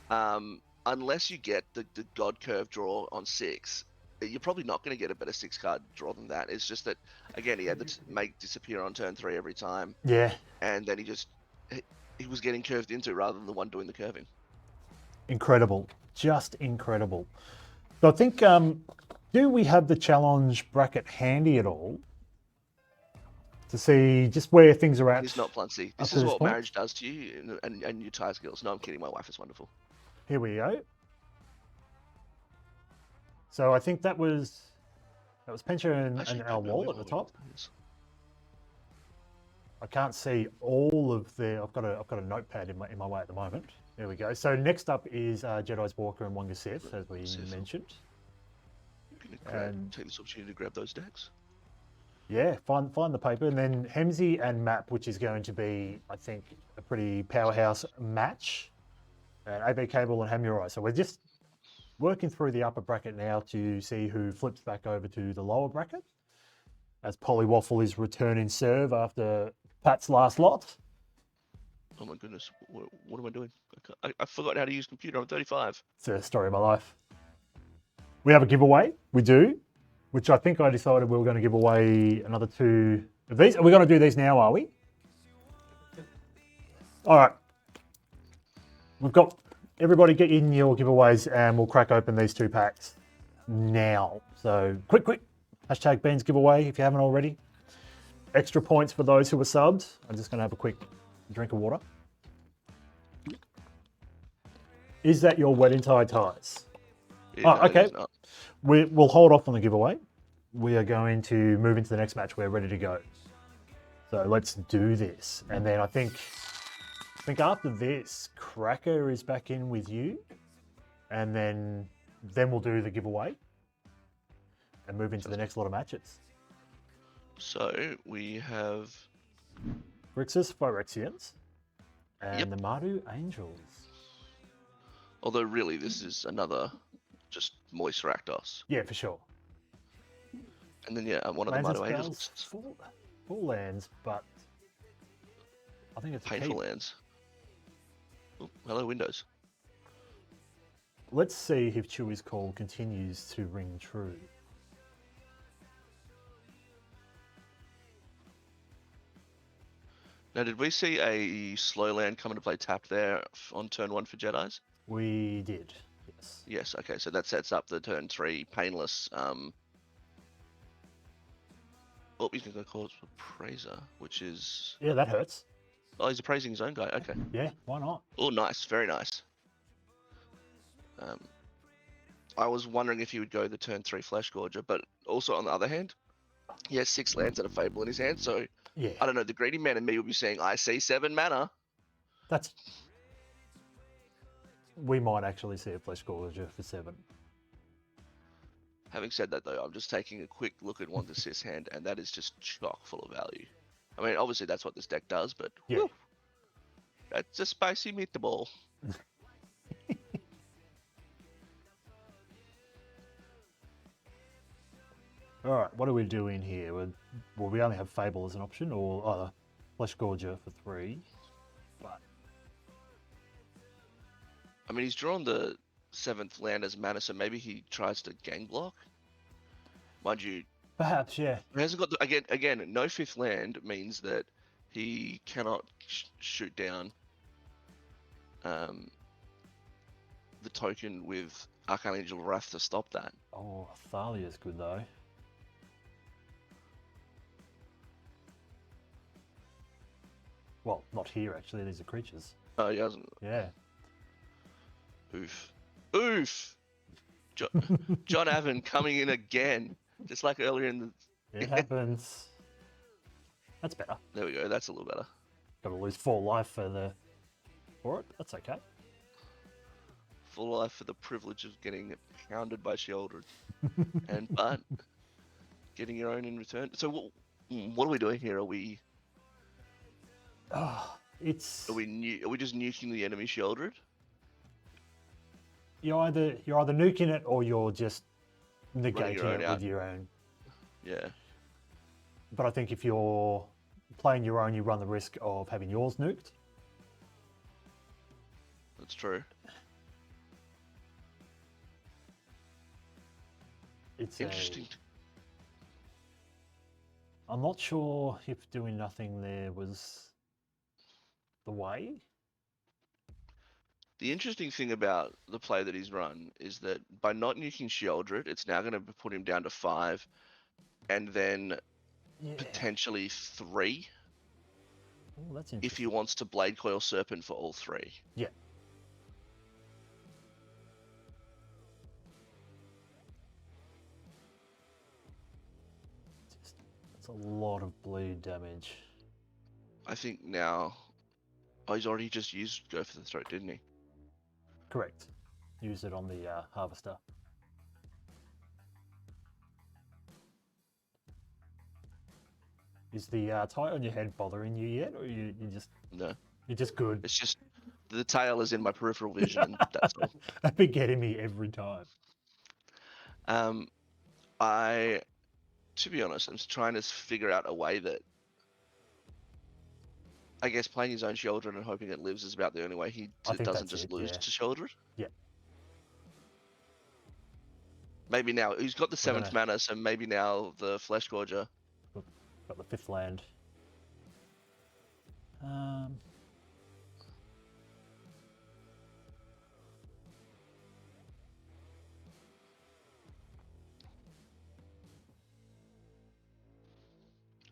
side. Unless you get the God Curve draw on 6, you're probably not going to get a better 6-card draw than that. It's just that, again, he had to make disappear on turn 3 every time, Yeah, and then he was getting curved into rather than the one doing the curving. incredible. just incredible. So I think, do we have the challenge bracket handy at all to see just where things are at? It's not Plunsy. up This to is this what point? marriage does to you and your tire skills. No, I'm kidding. My wife is wonderful. Here we go. So I think that was Pencha and Actually, Al no, Wall wait, at the wait, top. wait. I can't see all of the. I've got a notepad in my way at the moment. There we go. So next up is Jedi's Walker and Wonga Sith, as we Sith. mentioned. Take this opportunity to grab those decks. Yeah, find the paper, and then Hemsey and Map, which is going to be, I think, a pretty powerhouse match. AB Cable and Hamurai. So we're just working through the upper bracket now to see who flips back over to the lower bracket, as Polly Waffle is returning serve after Pat's last lot. Oh my goodness, what am I doing? I forgot how to use computer. I'm 35. It's the story of my life. We have a giveaway. We do, which I think I decided we were going to give away another 2 of these. Are we going to do these now, are we? All right. We've got everybody get in your giveaways and we'll crack open these 2 packs now. So quick. Hashtag Beans giveaway if you haven't already. Extra points for those who were subbed. I'm just going to have a quick drink of water. Is that your wedding tie ties? Yeah, no, it okay. is not. We'll hold off on the giveaway. We are going to move into the next match. We're ready to go. So let's do this. And then I think after this, Cracker is back in with you. And then we'll do the giveaway and move into the next lot of matches. So we have Grixis Phyrexians and Yep. the Mardu Angels. Although really, this is another just Moist Rakdos. Yeah, for sure. And then yeah, one of the Lands and Mardu Angels. spells, full lands, but I think it's a Painful keep. lands. Oh, hello, Windows. Let's see if Chewie's call continues to ring true. Now, did we see a slow land come into play tapped there on turn 1 for Jedis? We did, yes. Yes, okay, so that sets up the turn 3 painless. Oh, he's going to call it Praiser, which is. Yeah, that hurts. Oh, he's appraising his own guy. Okay. Yeah, why not? Oh, nice. Very nice. I was wondering if he would go the turn 3 Flesh Gorger, but also on the other hand, he has 6 lands and a Fable in his hand, so Yeah, I don't know. The greedy man in me would be saying, I see 7 mana. that's. We might actually see a Flesh Gorger for 7. Having said that, though, I'm just taking a quick look at Wanda Sis hand, and that is just chock full of value. I mean, obviously that's what this deck does, but Yeah. whew, that's a spicy meatball. All right, what are we doing here? Well, we only have Fable as an option, or Flesh Gorger for 3. But I mean, he's drawn the 7th land as mana, so maybe he tries to gang block. Mind you, perhaps, yeah. he hasn't got the, again, no 5th land means that he cannot shoot down the token with Archangel Wrath to stop that. Oh, Thalia's good though. Well, not here actually. These are creatures. Oh, he hasn't. Yeah. Oof. Oof! John Avon coming in again, just like earlier in the... It happens. That's better. There we go, that's a little better. Got to lose 4 life for it. That's okay. Full life for the privilege of getting pounded by Sheoldred. but getting your own in return. So what are we doing here? Are we It's are we just nuking the enemy Sheoldred? you're either nuking it or you're just Running negating your own it out. with your own. Yeah. But I think if you're playing your own, you run the risk of having yours nuked. That's true. It's Interesting. I'm not sure if doing nothing there was the way. The interesting thing about the play that he's run is that by not nuking Sheoldred, it's now going to put him down to 5, and then Yeah. potentially 3 Oh, that's interesting. if he wants to Blade Coil Serpent for all 3. Yeah. That's a lot of bleed damage. I think now. Oh, he's already just used Go for the Throat, didn't he? Correct. Use it on the harvester. Is the tie on your head bothering you yet, or you just No. you're just good? It's just the tail is in my peripheral vision, and that's all. They've been getting me every time. To be honest, I'm just trying to figure out a way that, I guess, playing his own Sheoldred and hoping it lives is about the only way he I think doesn't that's just it, lose yeah. to Sheoldred. Yeah. Maybe now he's got the We're 7th mana, so maybe now the Flesh Gorger. Got the 5th land.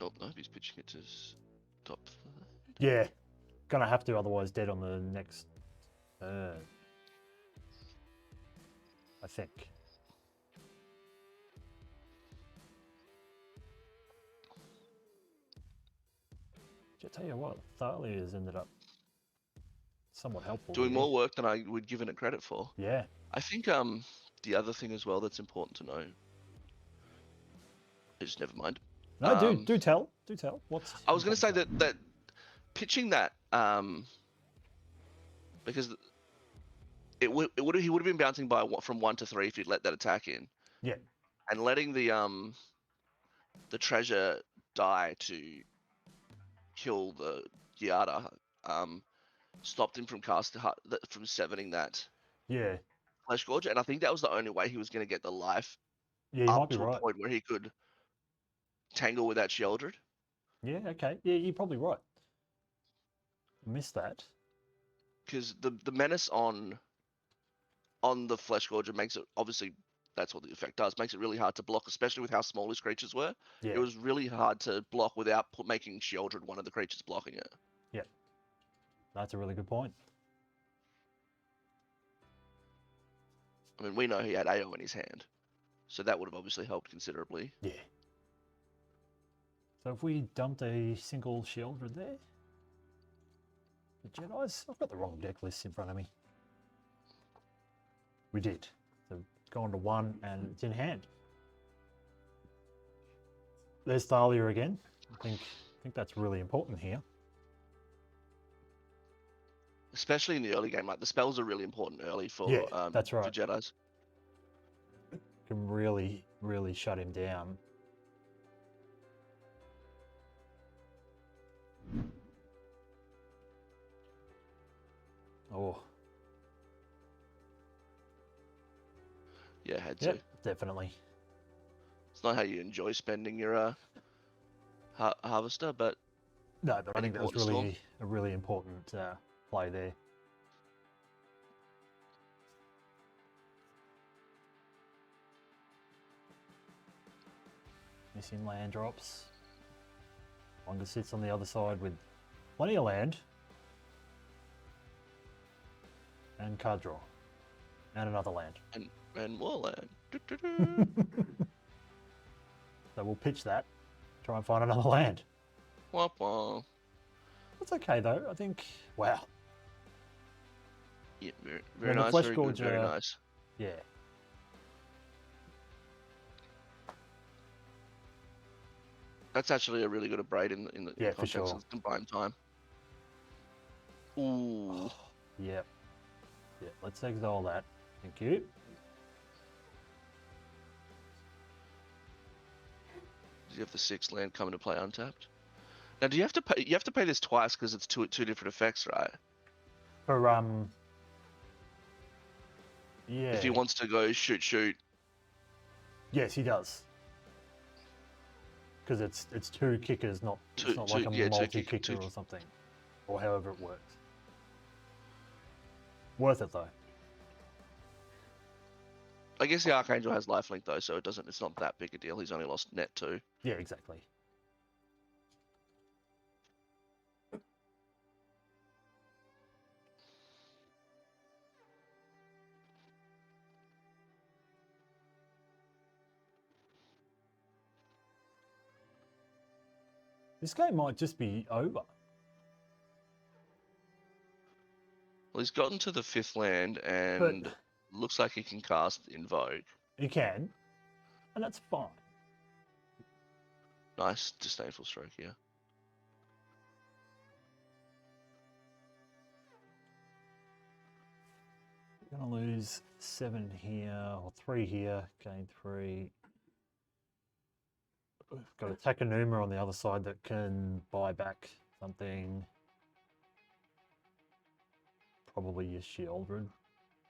Oh no, he's pitching it to top. Yeah, gonna have to, otherwise dead on the next turn. I think. I tell you what, Thalia has ended up somewhat helpful. Doing here. more work than I would give it credit for. Yeah. I think the other thing as well that's important to know is, never mind. No, do tell. Do tell. What's I was going to say that pitching that because he would have been bouncing from 1 to 3 if you'd let that attack in. Yeah. And letting the treasure die to kill the Giada stopped him from from 7ing that Yeah. Flesh Gorge, and I think that was the only way he was going to get the life Yeah, you might up be to a right. point where he could tangle with that Sheoldred. Yeah, okay. Yeah, you're probably right. Missed that. Because the menace on the Flesh Gorger makes it, obviously that's what the effect does, makes it really hard to block, especially with how small his creatures were. Yeah. It was really hard to block without making Sheoldred one of the creatures blocking it. Yeah. That's a really good point. I mean, we know he had AO in his hand, so that would have obviously helped considerably. Yeah. So if we dumped a single Sheoldred there, the Jedi's, I've got the wrong deck list in front of me. We did. So it's gone to 1 and it's in hand. There's Thalia again. I think that's really important here. Especially in the early game, like the spells are really important early for that's right. for Jedi's. Can really, really shut him down. Oh. Yeah, had to. Yep, definitely. It's not how you enjoy spending your harvester, but No, but I think that was important really a really important play there. Missing land drops. Wonga sits on the other side with plenty of land. And card draw. And another land. and more land. Do-do-do. So we'll pitch that. Try and find another land. Wah, wah. That's okay though. I think, wow. Yeah, very the nice, Flesh very good, very Gorger- nice. Yeah. That's actually a really good abrade in the Yeah, for context sure. of combined time. Ooh. Yep. Yeah, let's exile that. Thank you. Does he have the 6th land come into play untapped? Now, do you have to pay? You have to pay this twice because it's two different effects, right? For yeah. If he wants to go shoot. Yes, he does. Because it's 2 kickers, not Two- it's not like two- a yeah, two multi-kicker two- or something, or however it works. Worth it though. I guess the Archangel has lifelink though, so it's not that big a deal. He's only lost net 2. Yeah, exactly. This game might just be over. Well, he's gotten to the 5th land and looks like he can cast Invoke. He can, and that's fine. Nice disdainful stroke here. You're gonna lose 7 here or 3 here, gain 3. Got a Takanuma on the other side that can buy back something. Probably your Shieldred.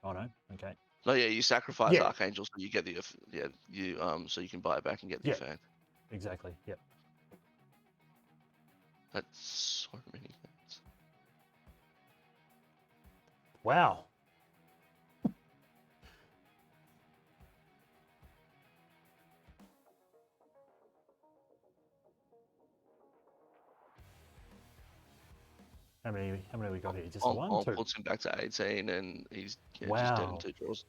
Oh no, okay. No, yeah, you sacrifice Yeah. Archangel so you get the so you can buy it back and get the Yeah. effect. Exactly, yep. That's so many things. Wow. How many we got here? Just the one, On 2? puts him back to 18 and he's just dead Wow. in 2 draws.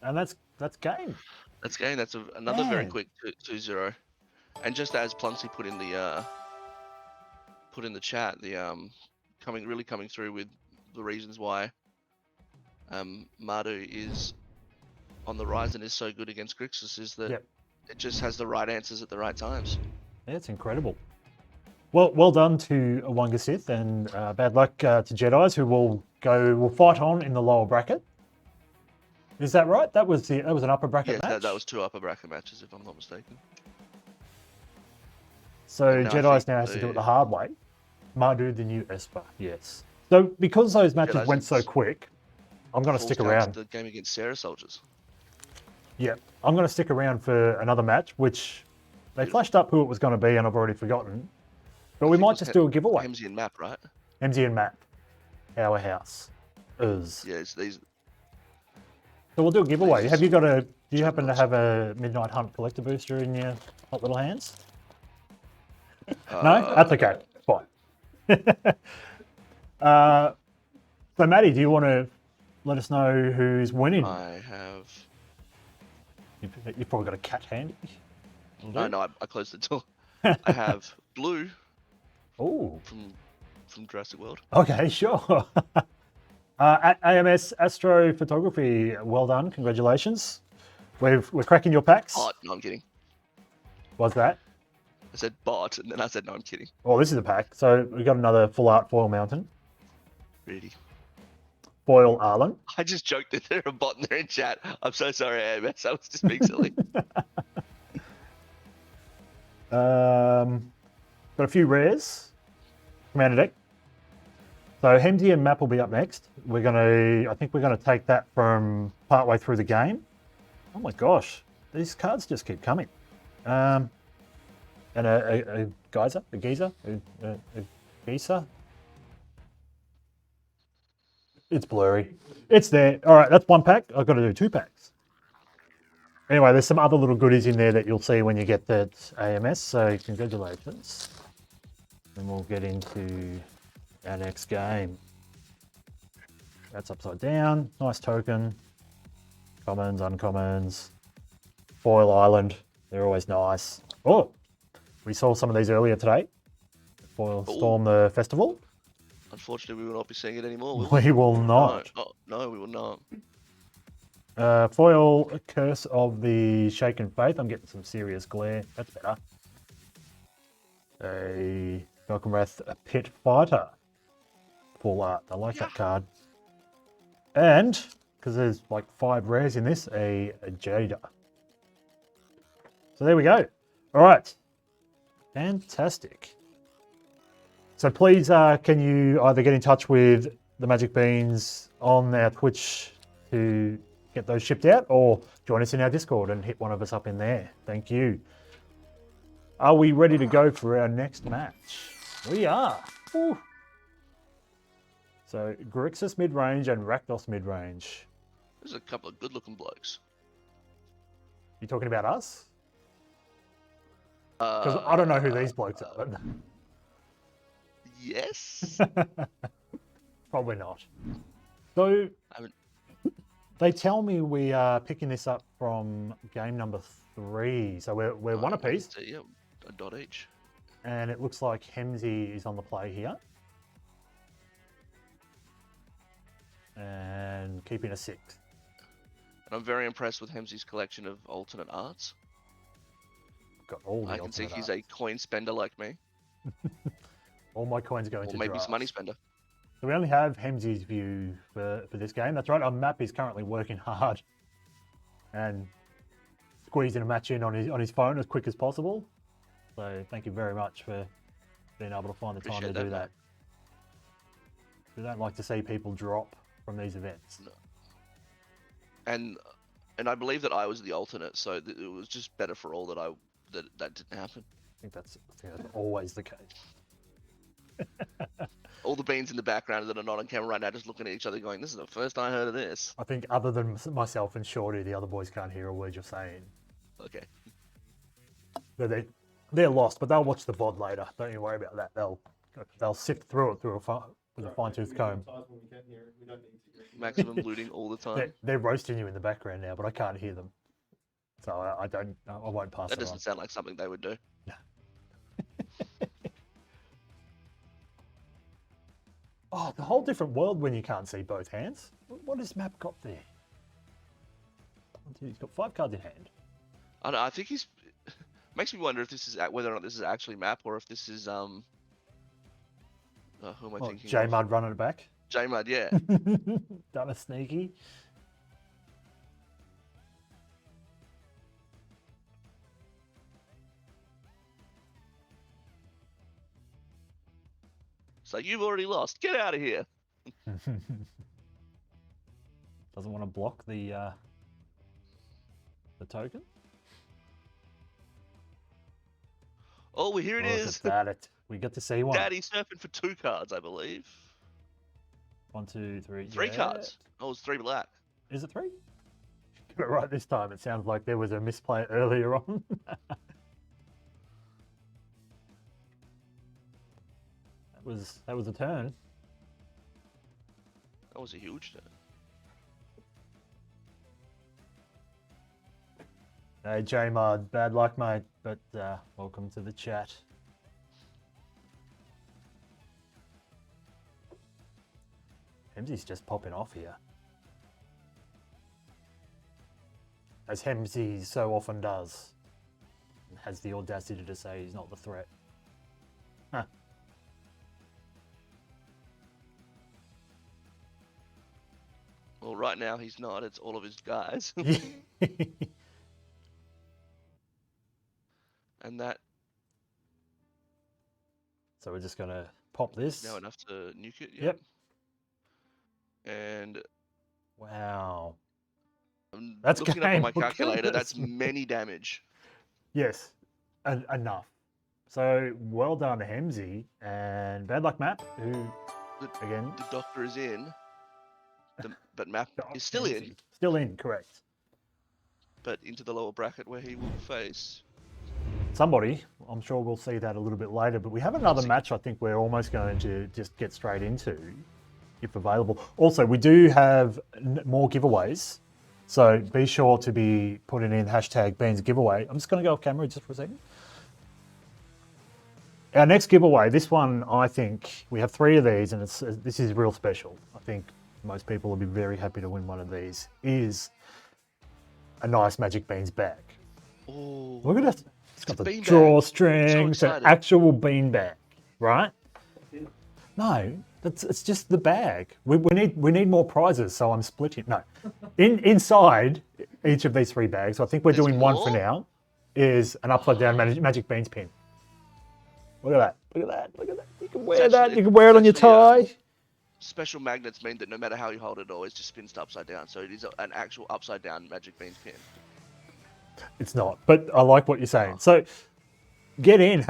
And that's game. That's game. That's another very Man. quick 2-0. And just as Plunksy put in the chat, the coming through with the reasons why Mardu is on the rise and is so good against Grixis is that Yep. it just has the right answers at the right times. Yeah, it's incredible. Well done to Wanga Sith, and bad luck to Jedi's, who will fight on in the lower bracket. Is that right? That was an upper bracket Yeah, match. that was 2 upper bracket matches, if I'm not mistaken. So And now I Jedi's think now has to do it the- the hard way. Mardu, the new Esper. Yes. So because those matches Jedi's went so is- quick, I'm going to Falls stick down to around. The game against Sarah Soldiers. Yeah, I'm going to stick around for another match, which they flashed up who it was going to be, and I've already forgotten. But we I think it might was just do a giveaway. Hemsey and Map, right? MZ and Matt, our house is. Yeah, it's these. So we'll do a giveaway. Please. Have you got do you happen to have a Midnight Hunt collector booster in your hot little hands? No, that's okay. Fine. So Maddie, do you want to let us know who's winning? I have. You've probably got a cat handy. No, I closed the door. I have Blue Oh, from Jurassic World. okay, sure. At AMS Astrophotography, well done, congratulations. We're cracking your packs. Bot. No, I'm kidding. What's that? I said bot, and then I said no, I'm kidding. Well, this is a pack. So we've got another full art foil mountain, Really. foil Arlen. I just joked that they're a bot and they're in chat. I'm so sorry, AMS. I was just being silly. Got a few rares. Commander deck. So Hemsey and Map will be up next. I think we're gonna take that from partway through the game. Oh my gosh, these cards just keep coming. And a geyser, a geezer, a geezer. It's blurry. It's there. All right, that's one pack. I've got to do 2 packs. Anyway, there's some other little goodies in there that you'll see when you get that AMS. So congratulations. And we'll get into our next game. That's upside down. Nice token. Commons, uncommons. Foil Island. They're always nice. Oh, we saw some of these earlier today. Foil Storm the Festival. Unfortunately, we will not be seeing it anymore. Will We will not. No, we will not. Foil Curse of the Shaken Faith. I'm getting some serious glare. That's better. A Malcolmrath, a Pit Fighter. Full art. I like that card. And, because there's like 5 rares in this, a Jada. So there we go. All right. Fantastic. So please, can you either get in touch with the Magic Beans on our Twitch to get those shipped out, or join us in our Discord and hit one of us up in there. Thank you. Are we ready to go for our next match? We are. Woo. So Grixis mid-range and Rakdos mid-range. There's a couple of good-looking blokes. You talking about us? Because I don't know who these blokes are. But Yes. probably not. So I haven't. they tell me we are picking this up from game number 3. So we're one apiece. So, yeah, a dot each. And it looks like Hemsey is on the play here. And keeping a 6. And I'm very impressed with Hemsey's collection of alternate arts. Got all the I can see alternate he's art. a coin spender like me, All my coins going or to maybe drafts. some money spender. So we only have Hemsey's view for this game. That's right. Our map is currently working hard and squeezing a match in on his phone as quick as possible. So thank you very much for being able to find the time Appreciate to do that, that. We don't like to see people drop from these events. No. And I believe that I was the alternate, so it was just better for all that that didn't happen. I think that's always the case. All the beans in the background that are not on camera right now, just looking at each other, going, "This is the first I heard of this." I think other than myself and Shorty, the other boys can't hear a word you're saying. Okay. They're lost, but they'll watch the VOD later. Don't you worry about that. They'll sift through it with a fine-tooth comb. Maximum looting all the time. They're roasting you in the background now, but I can't hear them, so I won't pass That it on. doesn't sound like something they would do. Oh, the whole different world when you can't see both hands. What has Map got there? He's got 5 cards in hand. I don't know, I think he's makes me wonder if this is whether or not this is actually map or if this is who am I thinking? J of? Mud running it back. J-Mud, yeah. Done a sneaky. So you've already lost. Get out of here. Doesn't want to block the token. Oh, well, here it Look is. at that. We get to see one. Daddy surfing for 2 cards, I believe. 1, 2, 3. 3 yeah. cards. Oh, it's 3 black. Is it 3? Got it right this time. It sounds like there was a misplay earlier on. That was a turn. That was a huge turn. Hey, J-Mud, bad luck, mate, but welcome to the chat. Hemsey's just popping off here. As Hemsey so often does. And has the audacity to say he's not the threat. Huh. Well, right now he's not. It's all of his guys. And that So we're just going to pop this. now enough to nuke it. Yep. And Wow. I'm That's looking up on my game. calculator. That's Goodness. many damage. Yes, enough. So well done to Hemsey and bad luck Matt, who The- again The doctor is in, but Map is still in, Still in, correct. but into the lower bracket where he will face. Somebody, I'm sure we'll see that a little bit later, but we have another match I think we're almost going to just get straight into, if available. Also, we do have more giveaways, so be sure to be putting in hashtag Beans giveaway. I'm just going to go off camera just for a second. Our next giveaway, this one, I think we have 3 of these, and this is real special. I think most people will be very happy to win one of these. Is a nice Magic Beans bag. Oh, Look at it. It's got a the bean bag. drawstrings, So an excited. actual bean bag, right? No, it's just the bag. We need more prizes, so I'm splitting. No, inside each of these 3 bags, I think we're There's doing one for more? now. Is an upside down Magic Beans pin. Look at that! Look at that! Look at that! You can wear that. You can wear it on your tie. Special magnets mean that no matter how you hold it, it always just spins to upside down. So it is an actual upside down Magic Beans pin. It's not, but I like what you're saying. So get in,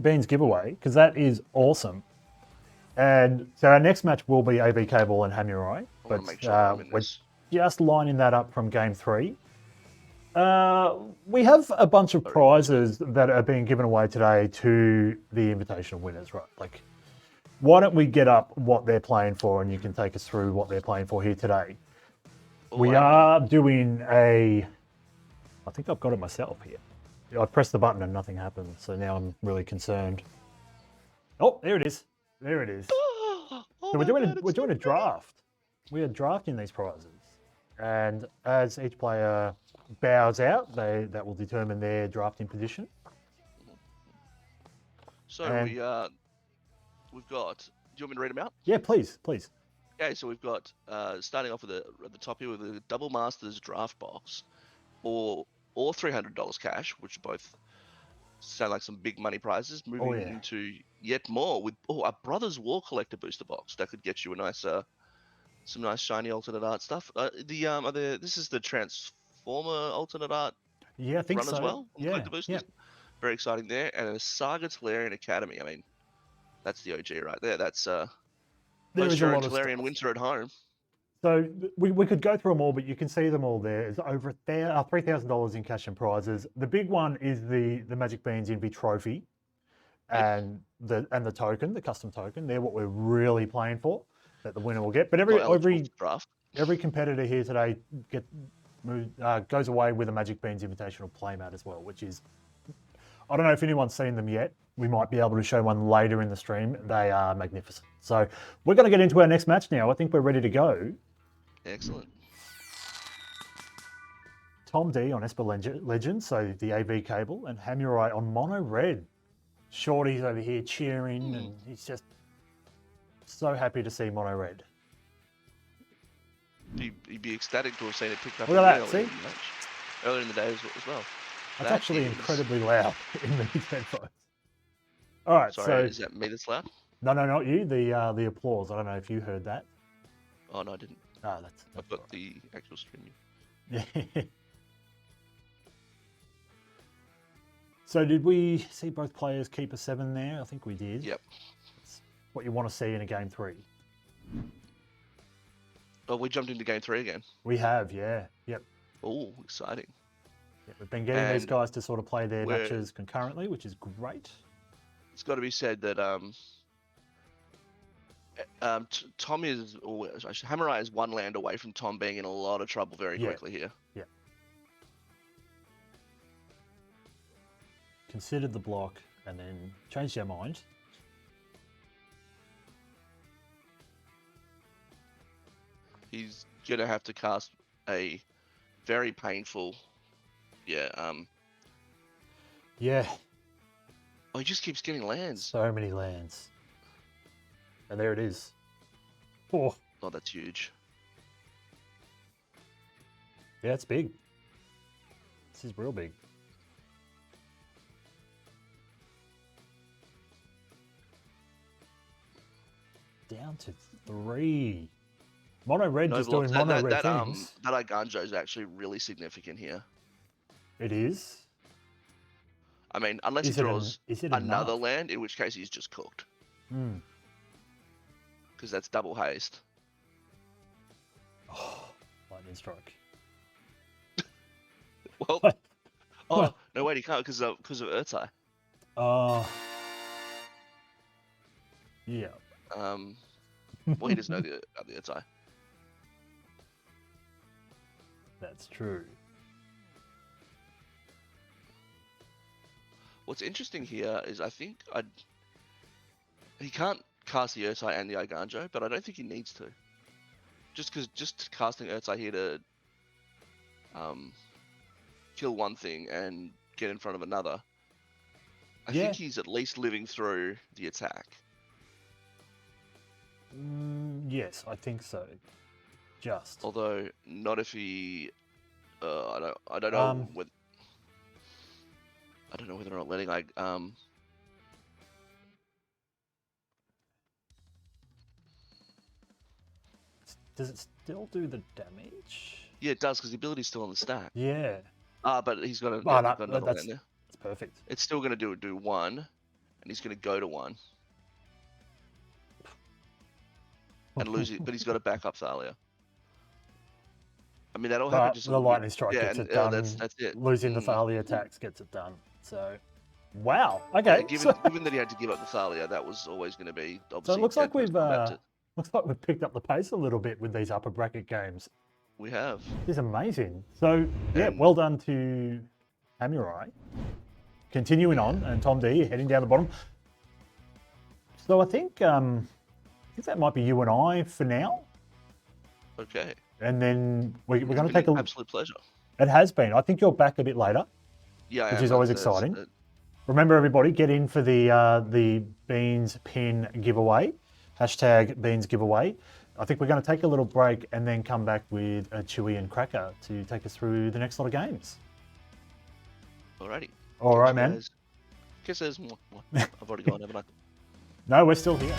#Beans giveaway, because that is awesome. And so our next match will be AV Cable and Hamurai. I But want to make sure that I'm in we're this. just lining that up from game 3. We have a bunch of prizes that are being given away today to the Invitational winners, right? Like, why don't we get up what they're playing for, and you can take us through what they're playing for here today. We are doing I think I've got it myself here. I pressed the button and nothing happened, so now I'm really concerned. Oh, there it is. There it is. Oh So my God, we're it's doing a so draft. We are drafting these prizes, and as each player bows out, that will determine their drafting position. So And- we've got. Do you want me to read them out? Yeah, please. Okay, so we've got starting off with at the top here with a Double Masters draft box, or $300 cash, which both sound like some big money prizes. Moving yeah. into yet more with a Brothers War Collector booster box that could get you a nice some nice shiny alternate art stuff. This is the Transformer alternate art Yeah, I think run so. as well. Yeah, Collector boosters. Very exciting there, and a Saga Talarian Academy. I mean, that's the OG right there. That's There most is a your lot of Talarian stuff. winter at home. So we could go through them all, but you can see them all there. It's over $3,000 in cash and prizes. The big one is the Magic Beans Invitational trophy, and the token, the custom token. They're what we're really playing for, that the winner will get. But Not eligible for draft. every competitor here today goes away with a Magic Beans Invitational playmat as well, which is, I don't know if anyone's seen them yet. We might be able to show one later in the stream. They are magnificent. So we're going to get into our next match now. I think we're ready to go. Excellent. Tom D on Esper Legends, so the AV cable, and Hamurai on Mono Red. Shorty's over here cheering, and he's just so happy to see Mono Red. You'd be ecstatic to have seen it picked up Look at that, earlier see? in the match. Earlier in the day as well. That's That actually is- incredibly loud in these headphones. All right, Sorry, is that me that's loud? no, not you. The applause. I don't know if you heard that. Oh no, I didn't. Ah, that's I've got the actual stream. yeah. So did we see both players keep a 7 there? I think we did. Yep. That's what you want to see in a game 3. Oh, we jumped into game 3 again. We have, yeah. Yep. Oh, exciting. Yep. We've been getting these And guys to sort of play their we're- matches concurrently, which is great. It's got to be said that Tom is, or Hamurai is one land away from Tom being in a lot of trouble very Yeah. quickly here. Yeah. Considered the block and then changed their mind. He's gonna have to cast a very painful, yeah. Yeah, Oh, he just keeps getting lands. so many lands. And there it is. Oh, Oh, that's huge. yeah, it's big. This is real big. Down to 3. Mono Red just blocks. doing Mono Red that things. that Iganjo is actually really significant here. It is. I mean, unless Is he it draws is it another enough? land, in which case he's just cooked, Hmm. because that's double haste. Oh, lightning strike. Well, What? oh What? no, wait, he can't because of Urtai. Yeah. Well, he doesn't know the Urtai. That's true. What's interesting here is I think he can't cast the Urtai and the Iganjo, but I don't think he needs to. Just casting Urtai here to kill one thing and get in front of another. I Yeah. think he's at least living through the attack. Yes, I think so. Just. Although not if he, I don't know whether. I don't know whether or not letting Does it still do the damage? yeah, it does because the ability's still on the stack. Yeah. But he's got, Oh, no, got another that's- land there. It's perfect. It's still going to do 1, and he's going to go to 1. And lose it, but he's got a backup Thalia. I mean, that'll happen But just a the little bit. lightning strike Yeah, gets and, it done. that's it. Losing the Thalia attacks gets it done. So, wow. Okay. Yeah, given that he had to give up the Thalia, that was always going to be obviously. So it looks like we've detrimental picked up the pace a little bit with these upper bracket games. we have. This is amazing. So yeah, And- well done to Samurai. Continuing on, and Tom D heading down the bottom. So I think that might be you and I for now, Okay. and then we're going to It's take a been an look. absolute pleasure. It has been. I think you're back a bit later. Yeah, I Which am. is always That's- exciting. that's- Remember, everybody, get in for the Beans pin giveaway. # Beans giveaway. I think we're going to take a little break and then come back with a Chewy and Cracker to take us through the next lot of games. Alrighty. All right, man. Kisses. I've already gone, haven't I? No, we're still here.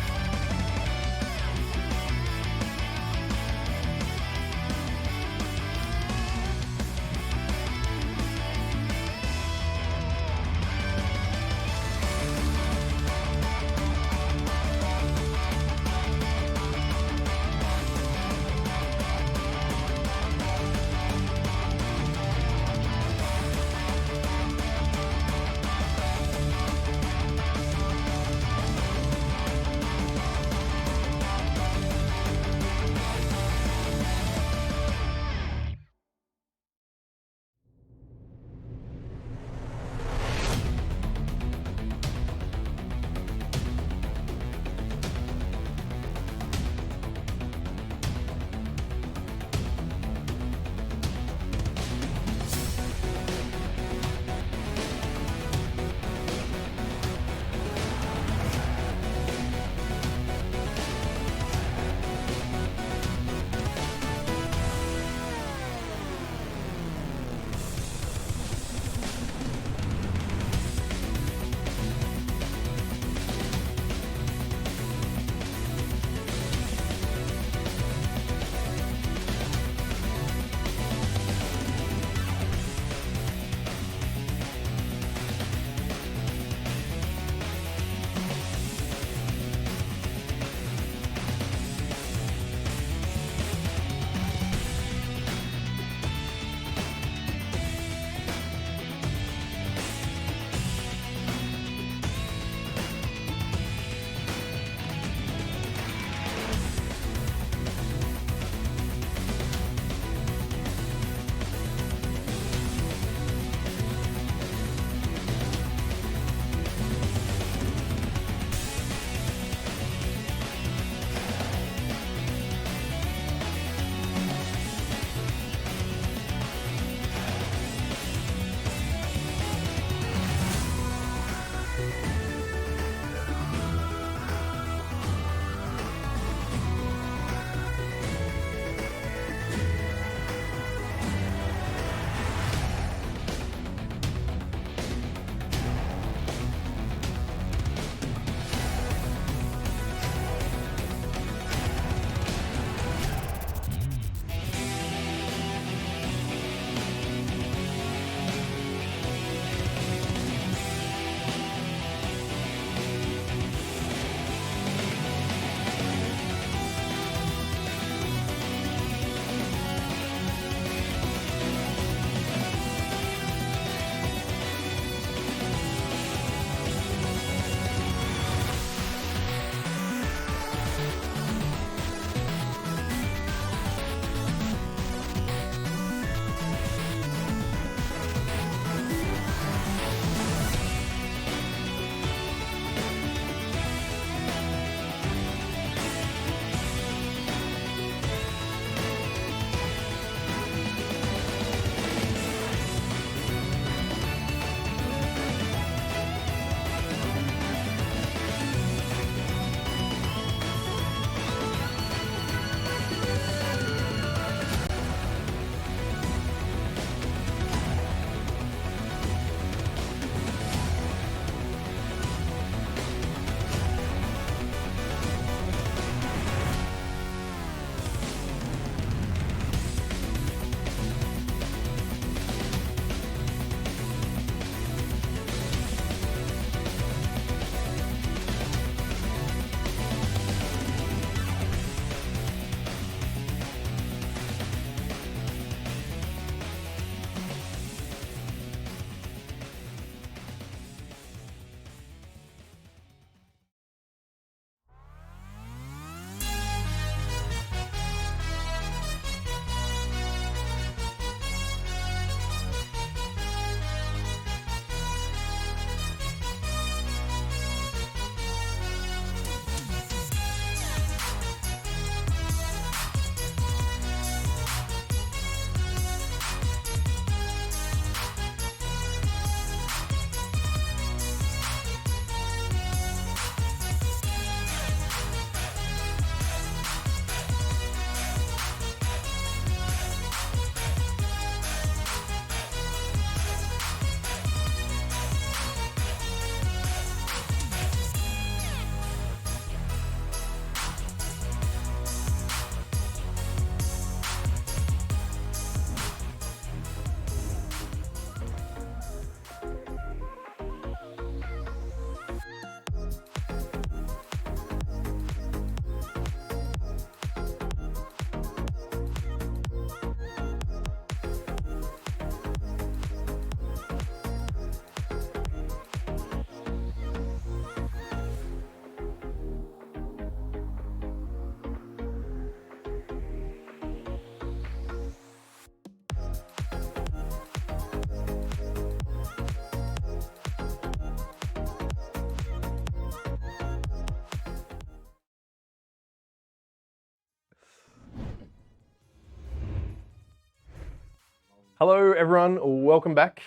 Hello, everyone. Welcome back.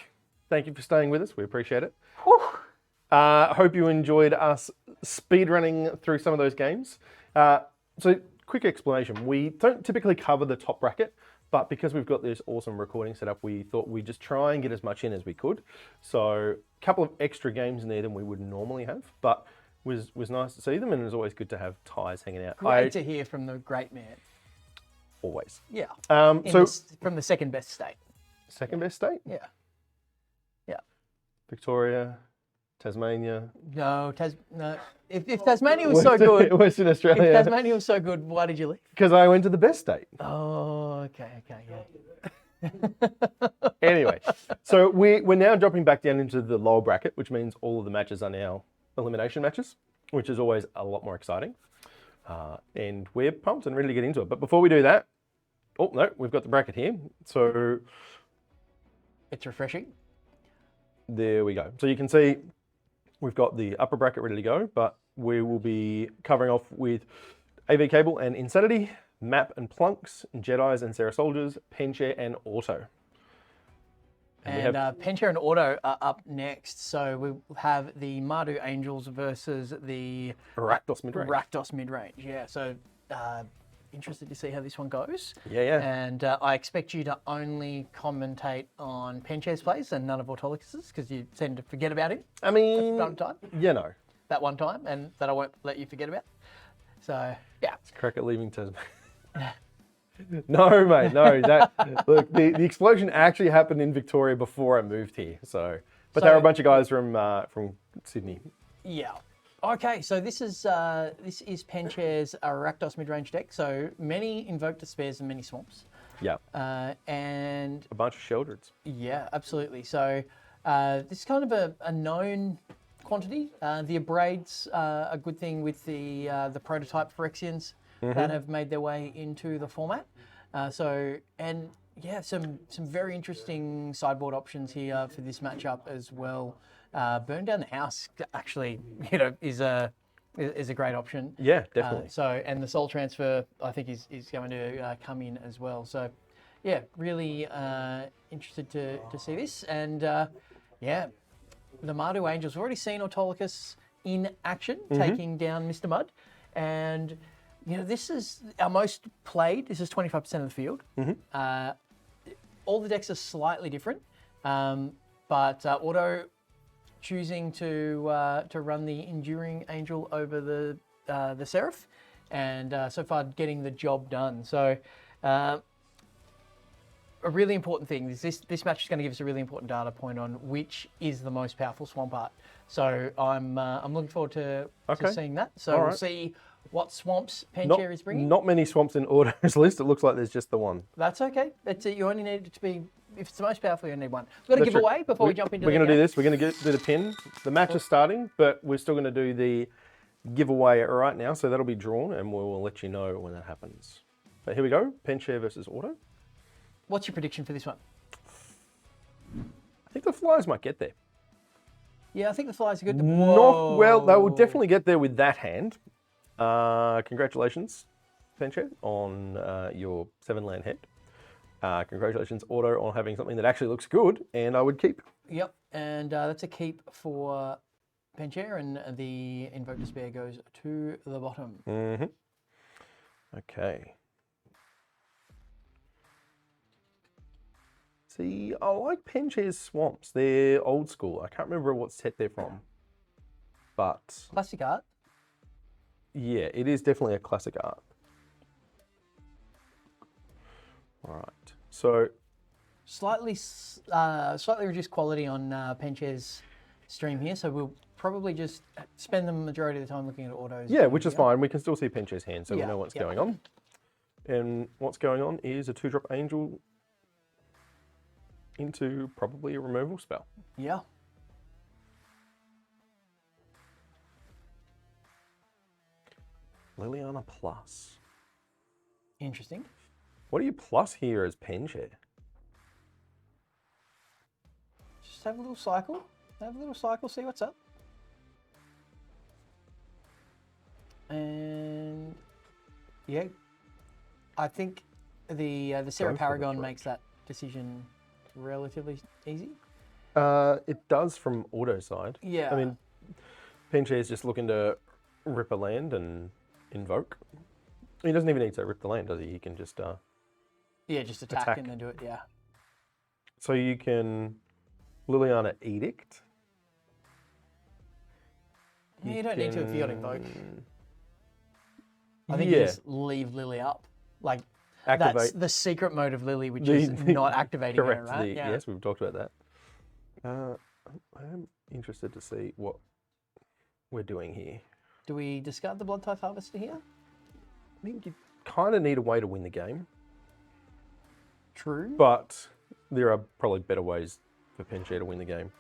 Thank you for staying with us. We appreciate it. Hope you enjoyed us speedrunning through some of those games. So, quick explanation. We don't typically cover the top bracket, but because we've got this awesome recording set up, we thought we'd just try and get as much in as we could. So, a couple of extra games in there than we would normally have, but was nice to see them, and it was always good to have ties hanging out. Great to hear from the great man. Always. Yeah. So, From the second best state. second best state? Yeah. Yeah. Victoria, Tasmania. No. If Tasmania was so good, Western if Australia. Tasmania was so good, why did you leave? Because I went to the best state. Oh, okay, yeah. Anyway, so we're now dropping back down into the lower bracket, which means all of the matches are now elimination matches, which is always a lot more exciting. And we're pumped and ready to get into it. But before we do that, oh no, we've got the bracket here. So It's refreshing. there we go. So you can see we've got the upper bracket ready to go, but we will be covering off with AV Cable and Insanity, Map and Plunks, Jedis and Sarah Soldiers, Penchair and Auto. And Penchair and Auto are up next. So we have the Mardu Angels versus the Rakdos Midrange. Rakdos Midrange. Yeah, so interested to see how this one goes. Yeah. And I expect you to only commentate on Penchair's plays and none of Autolycus's because you tend to forget about him I mean, one time, you know, that one time, and that I won't let you forget about. So, yeah. it's cricket leaving Tasmania. No, mate, no. Look, the explosion actually happened in Victoria before I moved here. So, but there were a bunch of guys from Sydney. Yeah. Okay, so this is Penchair's Rakdos mid-range deck. So many Invoke Despairs and many Swamps. Yeah, And a bunch of Sheldreds. yeah, absolutely. So this is kind of a known quantity. The Abrades are a good thing with the prototype Phyrexians that have made their way into the format. And yeah, some very interesting sideboard options here for this matchup as well. Burn Down the House actually, is a great option. Yeah, definitely. And the Soul Transfer I think is going to come in as well. So yeah, really interested to see this. And yeah, the Mardu Angels. We've already seen Autolycus in action taking down Mr. Mud, and this is our most played. This is 25% of the field. All the decks are slightly different, but Auto choosing to run the Enduring Angel over the Seraph, and so far getting the job done. So a really important thing is this match is going to give us a really important data point on which is the most powerful Swamp Art. So I'm looking forward to seeing that. So we'll see what swamps Penchair is bringing. Not many swamps in Auto's list. It looks like there's just the one. That's okay. You only need it to be, if it's the most powerful, you only need one. We've got a giveaway before we jump into We're going to do this. We're going to do the pin. The match is starting, but we're still going to do the giveaway right now. So that'll be drawn, and we'll let you know when that happens. But here we go. Penchair versus Auto. What's your prediction for this one? I think the Flyers might get there. Yeah, I think the Flyers are good. Not well. They will definitely get there with that hand. Congratulations, Penchair, on your 7-land head. Congratulations, Auto, on having something that actually looks good, and I would keep. Yep, and that's a keep for Penchair, and the Invoke Despair goes to the bottom. Okay. See, I like Penchair's Swamps. They're old school. I can't remember what set they're from, but Classic art. yeah, it is definitely a classic art. All right, so Slightly reduced quality on Penchair's stream here, so we'll probably just spend the majority of the time looking at autos. yeah, which is fine. We can still see Penchair's hand, so we Yeah, know what's yeah. going on. And what's going on is a 2-drop Angel into probably a removal spell. Yeah. Liliana plus. Interesting. What do you plus here as Penchair? Just have a little cycle. See what's up. And yeah, I think the Sarah Go for the Paragon throat. makes that decision relatively easy. It does from auto side. Yeah. I mean, Pincher is just looking to rip a land and invoke. He doesn't even need to rip the land, does he? He can just Yeah, just attack, Attack. and then do it. Yeah. So you can Liliana Edict. Yeah, you don't need to if you got invoke. can I think you yeah. just leave Lily up. Like Activate that's the secret mode of Lily, which the- is not activating her, correct. right? Yeah. Yes, we've talked about that. I'm interested to see what we're doing here. Do we discard the Blood Tithe Harvester here? I think you kind of need a way to win the game, True. but there are probably better ways for Pincher to win the game.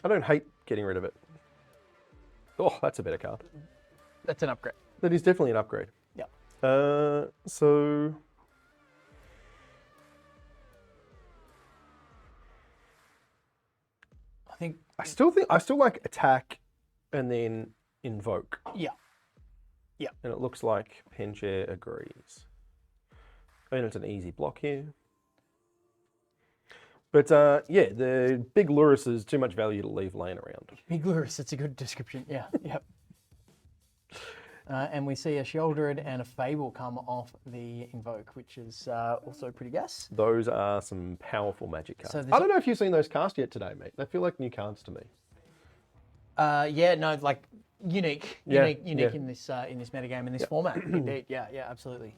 I don't hate getting rid of it. Oh, that's a better card. That's an upgrade. That is definitely an upgrade. Yeah. So I think. I still like attack and then invoke. Yeah. And it looks like Pincher agrees. I mean, it's an easy block here. But yeah, the big Lurus is too much value to leave laying around. Big Lurus, it's a good description. Yeah. Yep. And we see a Sheoldred and a Fable come off the Invoke, which is also pretty gas. Those are some powerful magic cards. So there's I don't know if you've seen those cast yet today, mate. They feel like new cards to me. Yeah, no, like unique Yeah, in this metagame in this format. Indeed, yeah, absolutely.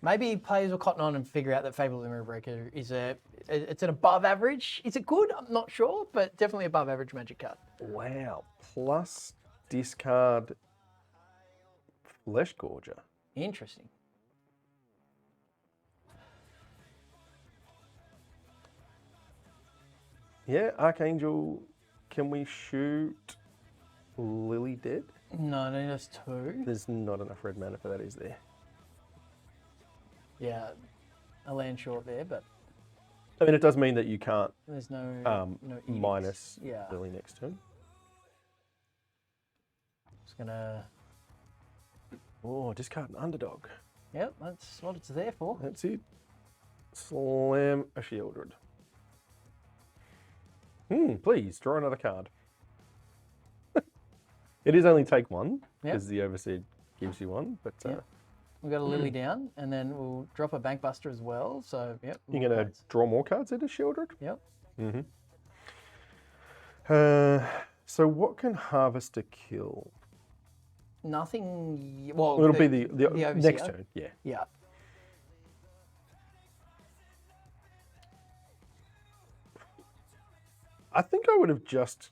Maybe players will cotton on and figure out that Fable Liminal Breaker is it's an above average. Is it good? I'm not sure, but definitely above average magic card. Wow. Plus discard Flesh Gorger. Interesting. Yeah, Archangel, can we shoot Lily dead? No, there's two. There's not enough red mana for that, is there? Yeah, a land short there, but I mean, it does mean that you can't there's no no edicts. minus Yeah, Lily next turn. just gonna. Oh, discard an underdog. Yep, that's what it's there for. That's it. Slam a Sheoldred. Please, draw another card. It is only take one, Yep. because the Overseer gives you one, but Yep. We've got a Lily down, and then we'll drop a Bankbuster as well. So, yep. you're more going to cards. draw more cards into Sheoldred? Yep. So what can Harvester kill? Nothing. Well, It'll be the Overseer. next turn, yeah. Yeah. I think I would have just...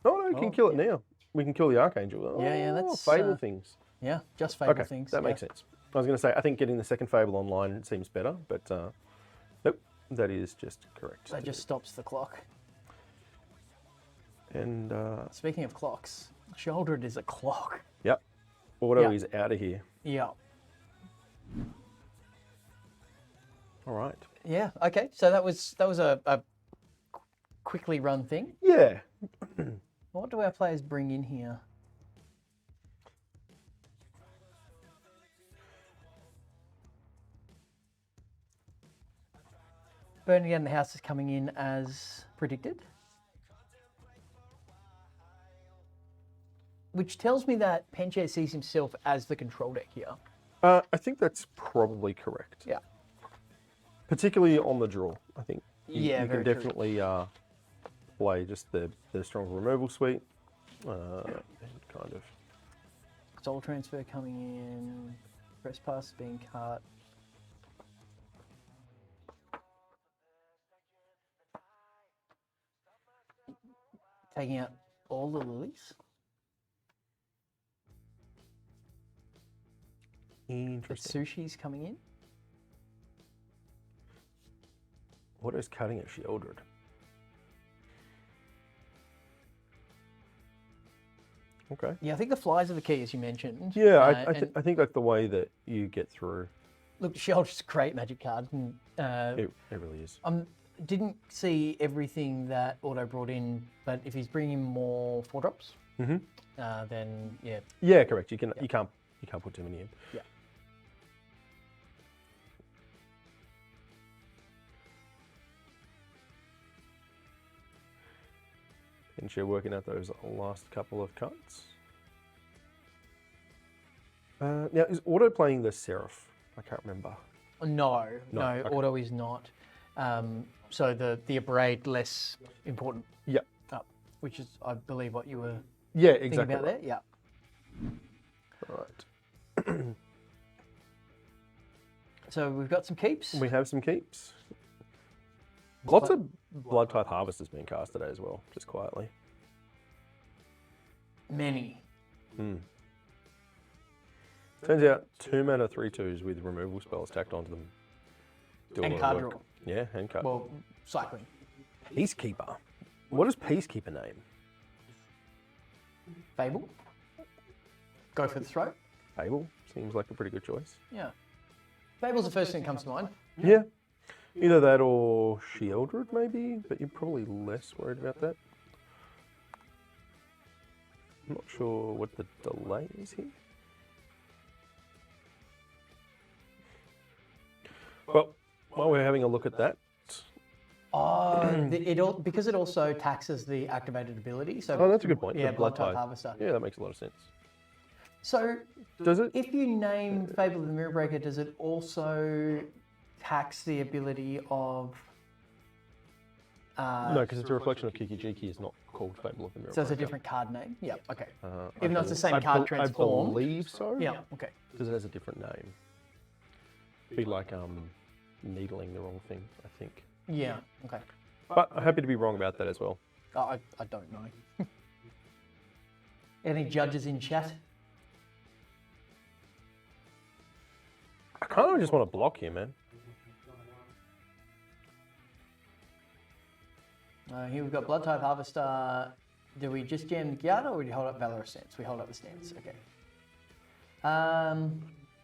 Oh, no, we can Oh, kill it now. We can kill the Archangel. Yeah, Oh, that's, Fable things. Yeah. Just Fable Okay, things. that yeah. makes sense. I was going to say, I think getting the second Fable online seems better, but nope, that is just correct. That just stops the clock. And, Speaking of clocks, Sheoldred is a clock. yep, auto Yeah. is out of here. Yeah. All right. Yeah. Okay. So that was a quickly run thing. Yeah. What do our players bring in here? Burning Down the House is coming in as predicted. Which tells me that Pincher sees himself as the control deck here. I think that's probably correct. Yeah. Particularly on the draw, I think. Yeah, you very can true. definitely play just the stronger removal suite. And kind of. Soul Transfer coming in. Press Pass being cut. Taking out all the lilies. The Interesting. sushi's coming in. What is cutting at Sheoldred? Okay. Yeah, I think the flies are the key, as you mentioned. Yeah, and I think that's the way that you get through. look, Sheoldred's a great magic card. And, It really is. didn't see everything that Auto brought in, but if he's bringing more 4-drops, then yeah. Yeah, correct. You can't put too many in. Yeah. And she's working out those last couple of cuts. Now, is Auto playing the Seraph? I can't remember. No, okay. auto is not. So the abrade less important, Yep. which is, I believe, what you were Yeah, thinking exactly. about there. Yeah. Right. So we've got some keeps. We have some keeps. Lots of blood type harvesters being cast today as well, just quietly. Many. Turns out 2 mana 3/2s with removal spells tacked onto them. Do a And lot of card work. draw. Yeah, and card. Well, cycling. Peacekeeper. What does Peacekeeper name? Fable. Go for the throat. Fable. Seems like a pretty good choice. Yeah. Fable's the first thing that comes to mind. Yeah. Either that or Shieldred maybe, but you're probably less worried about that. I'm not sure what the delay is here. Well, while we're having a look at that, Because it also taxes the activated ability. So oh, that's a good point. Yeah, the blood type harvester. Yeah, that makes a lot of sense. So Does it? if you name Fable of the Mirror Breaker, does it also tax the ability of? No, because it's a reflection of Kiki Jiki is not called Fable of the Mirror. So it's a Breaker. different card name. Yeah. Okay. I Even though it's the same bel- card I transformed. believe so. Yeah. Okay. Because it has a different name. Be like needling the wrong thing, I think. Yeah. Okay. But I'm happy to be wrong about that as well. I don't know. Any judges in chat? I kind of just want to block here, man. Here we've got Blood Type Harvester. Do we just jam the Gyata or do we hold up Valorous Stance? We hold up the stance. Okay.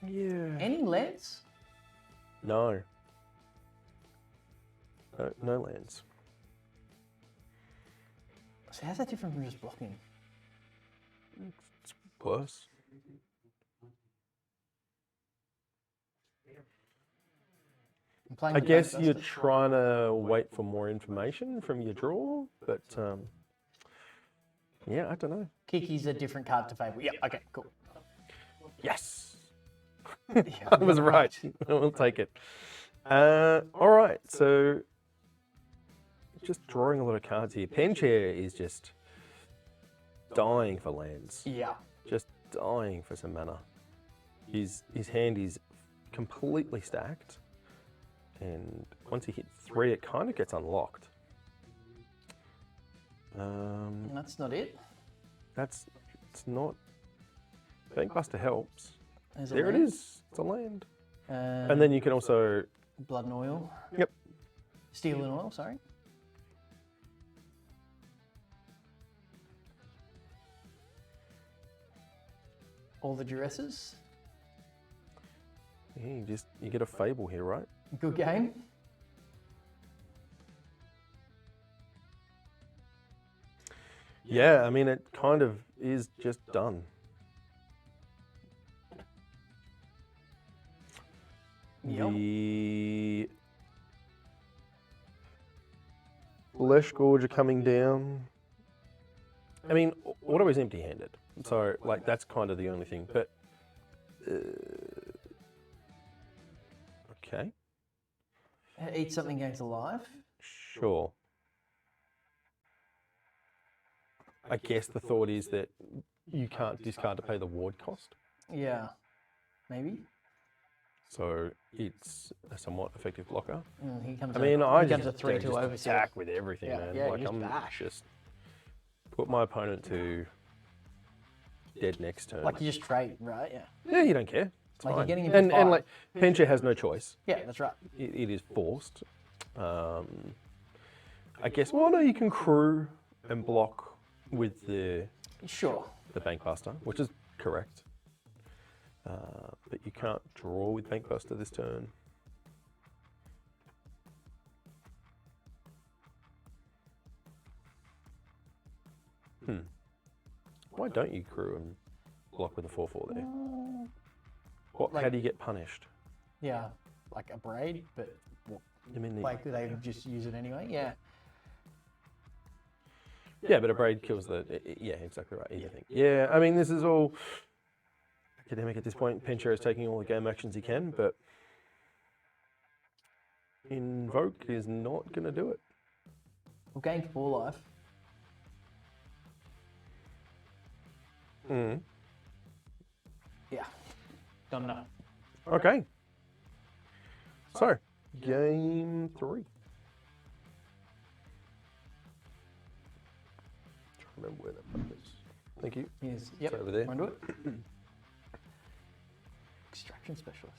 Yeah. Any lands? No. No lands. So how's that different from just blocking? It's worse. I'm playing I with guess Bankbuster. you're trying to wait for more information from your draw, but yeah, I don't know. Kiki's a different card to Fable. Yeah. Okay. Cool. Yes, Yeah, I was right. We'll take it. All right, so just drawing a lot of cards here. Penchair is just dying for lands. Yeah. Just dying for some mana. His hand is completely stacked, and once he hits 3, it kind of gets unlocked. That's not it. It's not. Bankbuster helps. There's a There it land. is. It's a land. And And then you can also. Blood and Oil. Yep. Steel and Oil. Sorry. All the duresses. Yeah, you get a Fable here, right? Good game. Yeah, I mean it kind of is just done. Yep. The Flesh Gorge are coming down. I mean, Auto is empty-handed, so like that's kind of the only thing. But okay, Eat something gains alive. sure. I guess the thought is that you can't discard to pay the ward cost, Yeah. Maybe. so it's a somewhat effective blocker. He comes. I mean, I he comes just, a 3-2 just overseer. attack with everything, Yeah, man. yeah, like just I'm bash. just put my opponent to dead next turn. Like you just trade, right? Yeah. Yeah, you don't care. It's Like, you're fine. getting him and for and 5. like Penchair has no choice. Yeah, that's right. It is forced. I guess. Well, no, you can crew and block with the Sure. Bankbuster, which is correct. But you can't draw with Bankbuster this turn. Why don't you crew and block with a 4/4 there? What? How do you get punished? Yeah. Like a braid, but I mean, like they just use it anyway. Yeah. Yeah, but a braid kills yeah, exactly right. Either thing. Yeah, I mean, this is all academic at this point. Penchero is taking all the game actions he can, but Invoke is not going to do it. We'll gain 4 life. Mm. Yeah. Don't know. Okay. So, game 3. Trying to remember where that button is. Thank you. Yes. Yep. It's over there. Want to do it? Extraction specialist.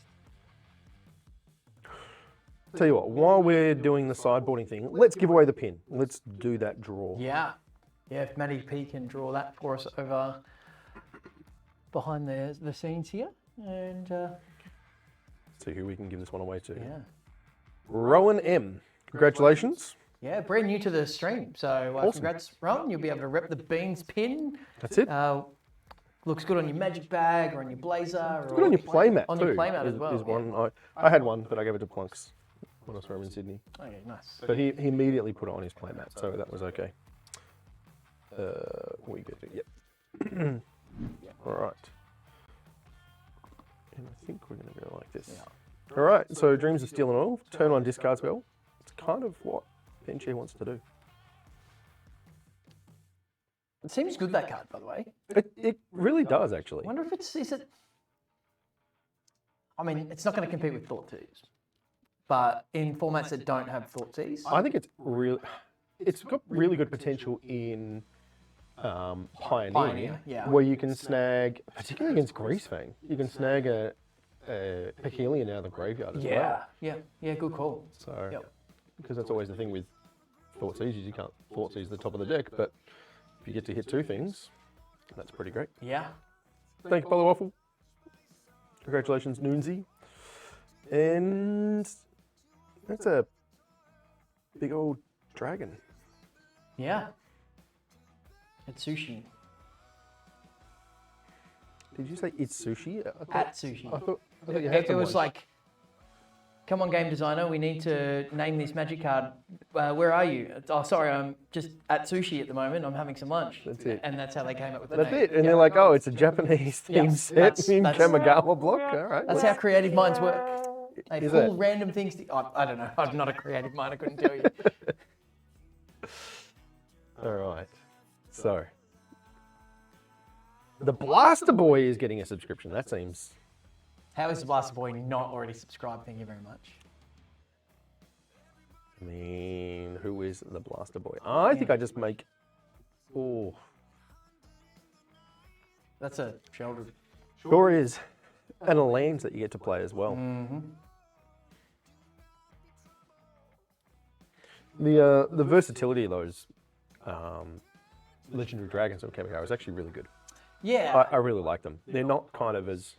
Tell you what, while we're doing the sideboarding thing, let's give away the pin. Let's do that draw. Yeah. Yeah, if Matty P can draw that for us over behind the scenes here. And See who we can give this one away to. yeah. Rowan M. Congratulations. Yeah, brand new to the stream. So Awesome. congrats, Rowan. You'll be able to rep the Beans pin. That's it. Looks good on your Magic bag or on your blazer. Or Good on your playmat on too. your playmat is, as well. Is one I had one, but I gave it to Plunks when I was from in Sydney. Okay, nice. But he immediately put it on his playmat, so that was okay. We did it. Yep. All right. And I think we're going to go like this. All right. So Dreams of Steel and Oil. Turn on discard spell. It's kind of what Penchero wants to do. It seems good, that card, by the way. It really does I actually. wonder if is it. I mean, it's not going to compete with Thought Tease, but in formats that don't have Thought Tease, I think it's got really good potential in Pioneer, yeah. where you can snag, particularly against Greasefang, you can snag a Pechelian out of the graveyard as well. yeah, good call. So, Yep. because that's always the thing with Thoughtseize, is you can't Thoughtseize the top of the deck, but if you get to hit 2 things, that's pretty great. Yeah, Thank you, Follow Waffle. Congratulations, Noonsy. And that's a big old dragon. yeah. It's sushi. Did you say it's sushi? At sushi. I thought you had It some was ones. like, come on, game designer, we need to name this magic card. Where are you? Oh, sorry, I'm just at sushi at the moment. I'm having some lunch. That's it. And that's how they came up with the That's name. it. And Yeah. they're like, oh, it's a Japanese themed Yeah, set that's- in that's- Kamigawa block. All right. That's how creative minds work. They Is pull it? random things. I don't know. I'm not a creative mind. I couldn't tell you. All right. So, the Blaster Boy is getting a subscription. That seems. How is the Blaster Boy not already subscribed? Thank you very much. I mean, who is the Blaster Boy? I think I just make. Oh, That's a shoulder. sure is. And a lands that you get to play as well. The versatility of those legendary dragons on Kamigawa is actually really good. Yeah. I really like them. They're not kind of as.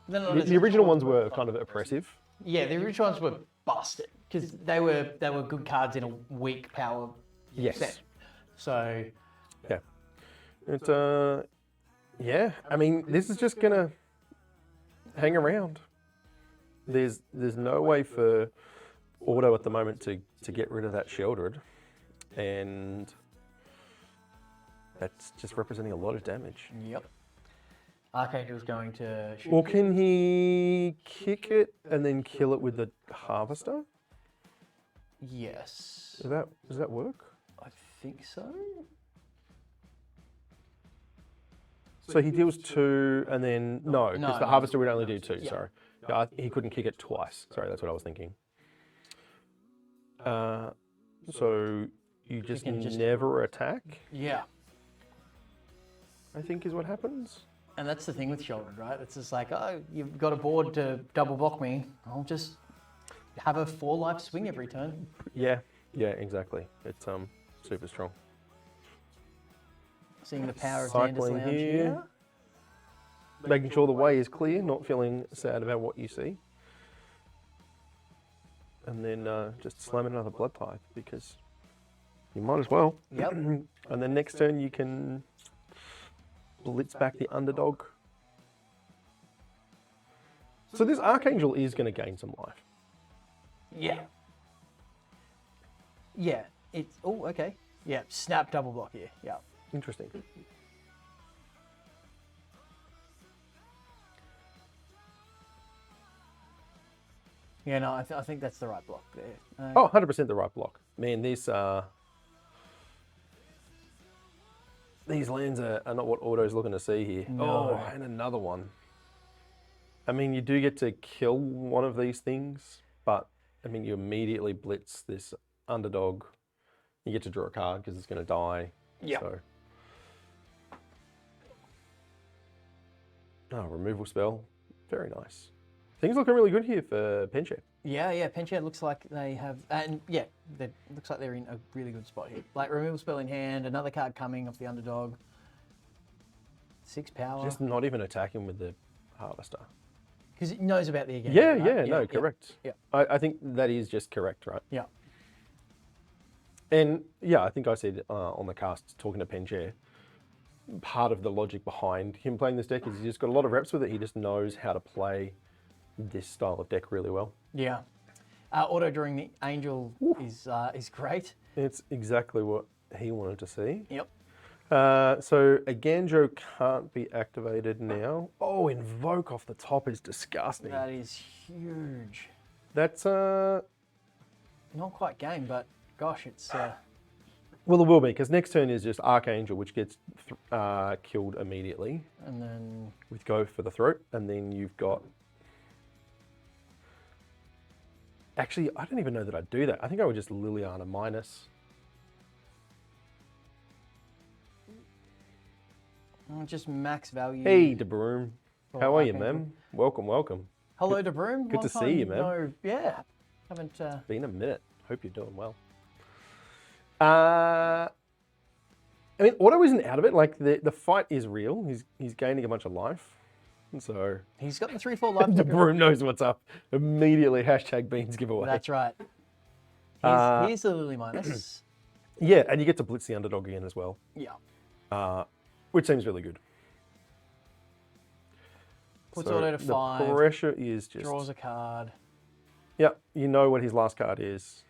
They're not The original ones were kind of oppressive. Yeah, the original ones were busted because they were good cards in a weak power Yes. set. So Yeah. It's yeah. I mean, this is just gonna hang around. There's no way for Auto at the moment to get rid of that Sheldred, and that's just representing a lot of damage. yep. Archangel's going to shoot. Or can he kick it and then kill it with the Harvester? Yes. Does that work? I think so. So he deals 2 and then no, because No, the no. Harvester would only do 2. Yeah. Sorry, he couldn't kick it twice. Sorry, that's what I was thinking. So you just can just- never attack, Yeah. I think is what happens. And that's the thing with Sheldred, right? It's just like, oh, you've got a board to double block me. I'll just have a 4-life swing every turn. Yeah, exactly. It's super strong. Seeing the power of Xander's Cycling Lounge here. here. Making sure the way is clear, not feeling sad about what you see. And then just slam another Blood Tithe because you might as well. Yep. And then next turn you can blitz back the underdog. So this Archangel is going to gain some life. Yeah. Yeah. It's, oh, okay. Yeah, snap double block here. Yeah. Interesting. Yeah, no, I think that's the right block there. Oh, 100% the right block. Man, these lands are not what Auto's looking to see here. No. Oh, and another one. I mean, you do get to kill one of these things, but I mean, you immediately blitz this underdog. You get to draw a card because it's going to die. Yeah. So. Oh, removal spell. Very nice. Things looking really good here for Penchep. Yeah, Penchant looks like they have, and yeah, it looks like they're in a really good spot here. Like removal spell in hand, another card coming off the underdog. 6 power. Just not even attacking with the Harvester. Because it knows about the again. Yeah, right? no, correct. Yeah. I think that is just correct, right? Yeah. And yeah, I think I said on the cast, talking to Penchair, part of the logic behind him playing this deck is he's just got a lot of reps with it. He just knows how to play this style of deck really well. Yeah. Auto drawing the Angel is great. It's exactly what he wanted to see. Yep. So a Ganjo can't be activated now. Oh, Invoke off the top is disgusting. That is huge. That's Not quite game, but gosh, it's well, it will be because next turn is just Archangel, which gets killed immediately and then with Go for the Throat, and then you've got. Actually, I don't even know that I'd do that. I think I would just Liliana minus. just max value. Hey, De Broom. for How are you, Archangel. ma'am? Welcome, welcome. Hello, De Broom. good Long to see time you, man. No, yeah, haven't. Been a minute. Hope you're doing well. I mean, Auto isn't out of it. Like the fight is real. He's gaining a bunch of life. And so He's got the 3/4 life. the Broom knows what's up. Immediately hashtag beans giveaway. That's right. Here's the Lily minus. Yeah, and you get to blitz the underdog again as well, Yeah. which seems really good. Puts So Auto to 5. The pressure is just. Draws a card. Yeah, you know what his last card is.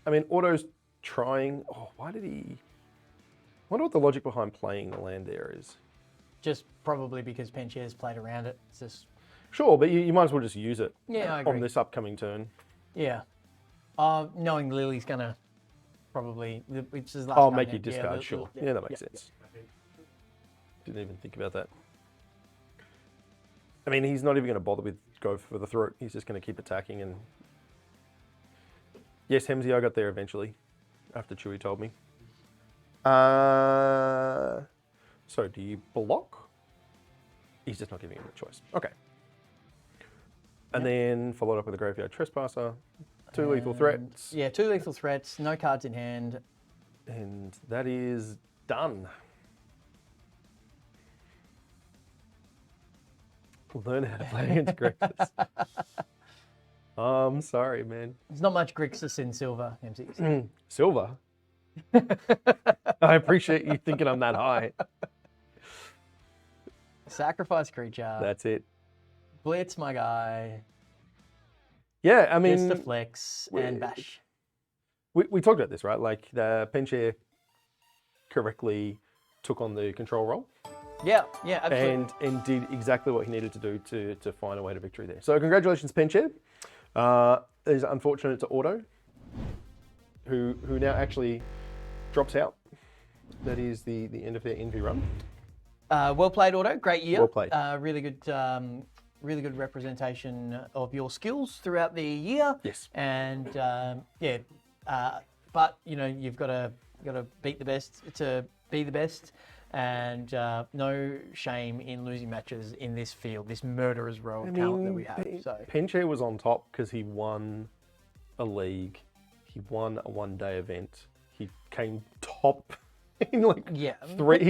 I mean, Auto's trying. Oh, why did he? I wonder what the logic behind playing the land there is. Just probably because Penchair's played around it. It's just Sure, but you might as well just use it yeah, I agree. on this upcoming turn. Yeah. Knowing Lily's gonna probably it's his last I'll card make now. you discard, sure. yeah, Yeah, that makes sense. Didn't even think about that. I mean, he's not even going to bother with Go for the Throat. He's just going to keep attacking. And yes, Hemsy, I got there eventually, after Chewy told me. So do you block? He's just not giving him a choice. Okay. And then followed up with a Graveyard Trespasser. 2 lethal threats. Yeah, 2 lethal threats, no cards in hand. And that is done. Learn how to play against Grixis. I'm sorry, man. There's not much Grixis in silver, MCs. Silver? I appreciate you thinking I'm that high. Sacrifice creature. That's it. Blitz, my guy. Yeah, I Just mean, to flex and bash. we talked about this, right? Like the Penchair correctly took on the control role. Yeah, absolutely. And did exactly what he needed to do to find a way to victory there. So congratulations, Penchair. It is unfortunate to Auto, who now actually drops out. That is the end of their Envy run. Well played, Auto. Great year. Well played. Really good representation of your skills throughout the year. Yes. And but you know you've got to beat the best to be the best. And no shame in losing matches in this field, this murderer's row of talent that we have. So Penchair was on top because he won a league, he won a one-day event, he came top in like yeah, 3.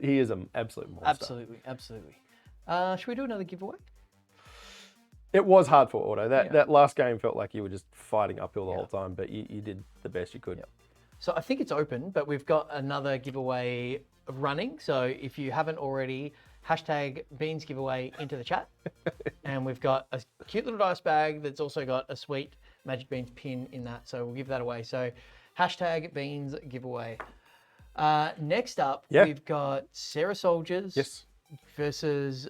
He is an absolute monster. Absolutely. Should we do another giveaway? It was hard for Auto. That last game felt like you were just fighting uphill the whole time, but you did the best you could. Yep. So I think it's open, but we've got another giveaway running. So if you haven't already, hashtag Beans giveaway into the chat. And we've got a cute little dice bag that's also got a sweet Magic Beans pin in that, so we'll give that away. So hashtag Beans giveaway. Next up, Yeah. we've got Sarah Soldiers Yes, versus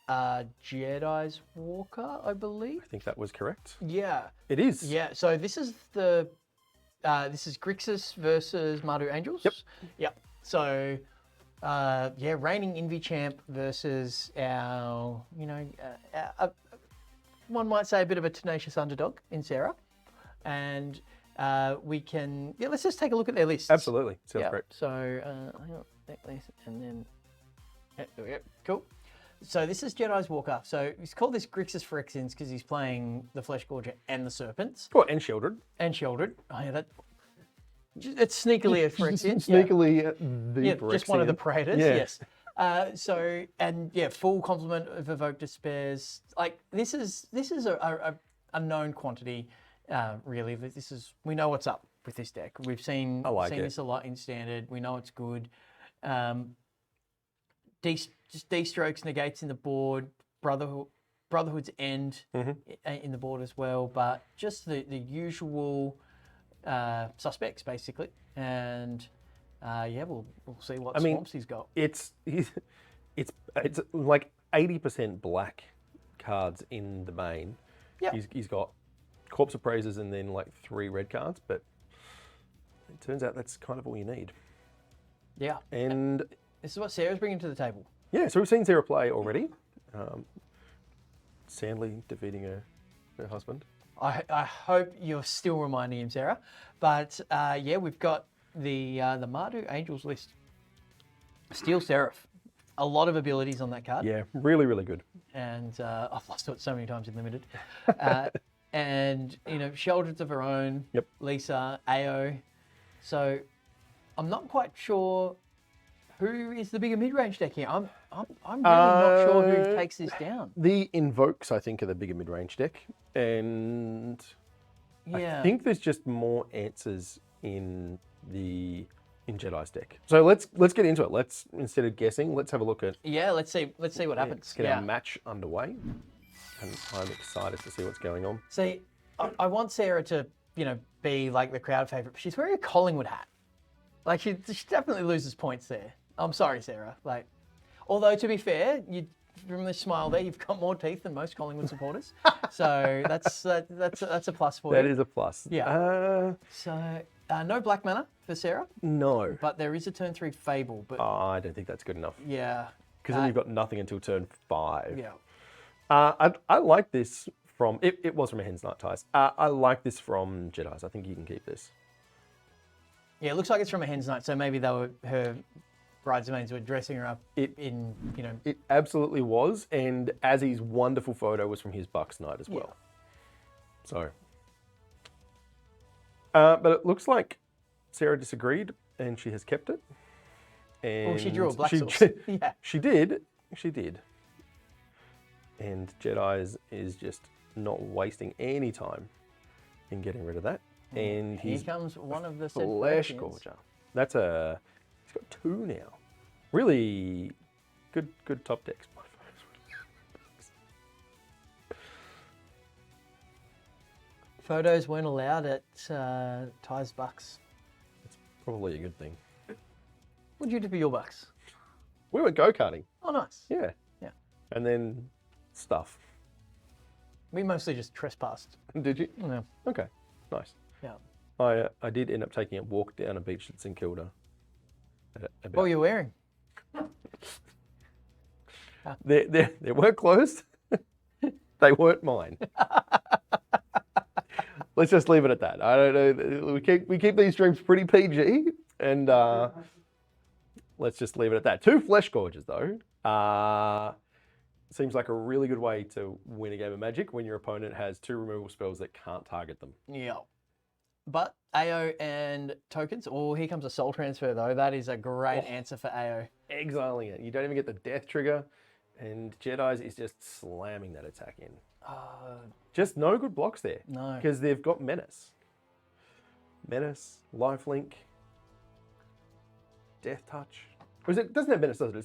Jedi's Walker, I believe. I think that was correct. Yeah. It is. Yeah, so this is Grixis versus Mardu Angels. Yep. So, reigning Invi champ versus our, one might say a bit of a tenacious underdog in Sarah. And let's just take a look at their list. Absolutely. Sounds great. So, hang on, necklace, and then, cool. So this is Jedi's Walker. So he's called this Grixis Phyrexians because he's playing the Flesh Gorger and the Serpents. Oh, and shielded. And Shielded. Oh, yeah, it's sneakily a Phyrexian. Sneakily, the Just one of the Phyrexian. Praetors, Yeah. yes. Full complement of Evoke Despairs. Like, this is a known quantity, really. We know what's up with this deck. We've seen it. this a lot in Standard. We know it's good. D-strokes, negates in the board, Brotherhood's End in the board as well, but just the usual suspects basically, and we'll see what swamps he's got. It's like 80% black cards in the main. Yeah. He's got Corpse Appraisers and then like 3 red cards, but it turns out that's kind of all you need. Yeah, And this is what Sarah's bringing to the table. yeah, so we've seen Sarah play already. Sadly defeating her husband. I hope you're still reminding him, Sarah. But we've got the Mardu Angels list. Steel Seraph. A lot of abilities on that card. Yeah, really, really good. And I've lost to it so many times in Limited. And, Sheldreds of her own. Yep. Lisa, AO. So I'm not quite sure who is the bigger mid-range deck here. I'm really not sure who takes this down. The Invokes, I think, are the bigger mid-range deck. And Yeah. I think there's just more answers in Jedi's deck. So let's get into it. Let's, instead of guessing, let's have a look at Let's see what happens. Let's get our match underway. And I'm excited to see what's going on. See, I want Sarah to, be like the crowd favourite, but she's wearing a Collingwood hat. Like, she definitely loses points there. I'm sorry, Sarah. Like, although to be fair, from the smile there, you've got more teeth than most Collingwood supporters. So that's a plus for you. That is a plus. Yeah. So no black mana for Sarah, No. but there is a turn 3 Fable. But I don't think that's good enough. yeah, Because then you've got nothing until turn 5. yeah. I like this from... It was from a Hen's Night Ties. I like this from Jedi's. I think you can keep this. Yeah, it looks like it's from a Hen's Night, so maybe her bridesmaids were dressing her up in. It absolutely was. And Azzy's wonderful photo was from his Bucks night as well. So... but it looks like Sarah disagreed and she has kept it. And she drew a black source. Yeah. She did. And Jedi's is just not wasting any time in getting rid of that. And Here he's comes one of the said Flesh Phyrexians. Gorger. He's got 2 now. Really good top decks. My phone's Photos weren't allowed at Ty's Bucks. probably a good thing. What did you do for your Bucks? We went go-karting. Oh, nice. Yeah. Yeah. And then stuff. We mostly just trespassed. Did you? Yeah. Okay. Nice. Yeah. I did end up taking a walk down a beach at St Kilda. What were you wearing? They weren't closed. They weren't mine. Let's just leave it at that. I don't know. We keep these streams pretty PG, and let's just leave it at that. 2 Flesh Gorges though. Seems like a really good way to win a game of Magic when your opponent has 2 removal spells that can't target them. Yeah. But AO and tokens. Oh, here comes a soul transfer though. That is a great answer for AO. Exiling it. You don't even get the death trigger, and Jedi's is just slamming that attack in. Just no good blocks there. No. Because they've got Menace. Menace, Lifelink, Death Touch. Or is it doesn't have Menace, does it?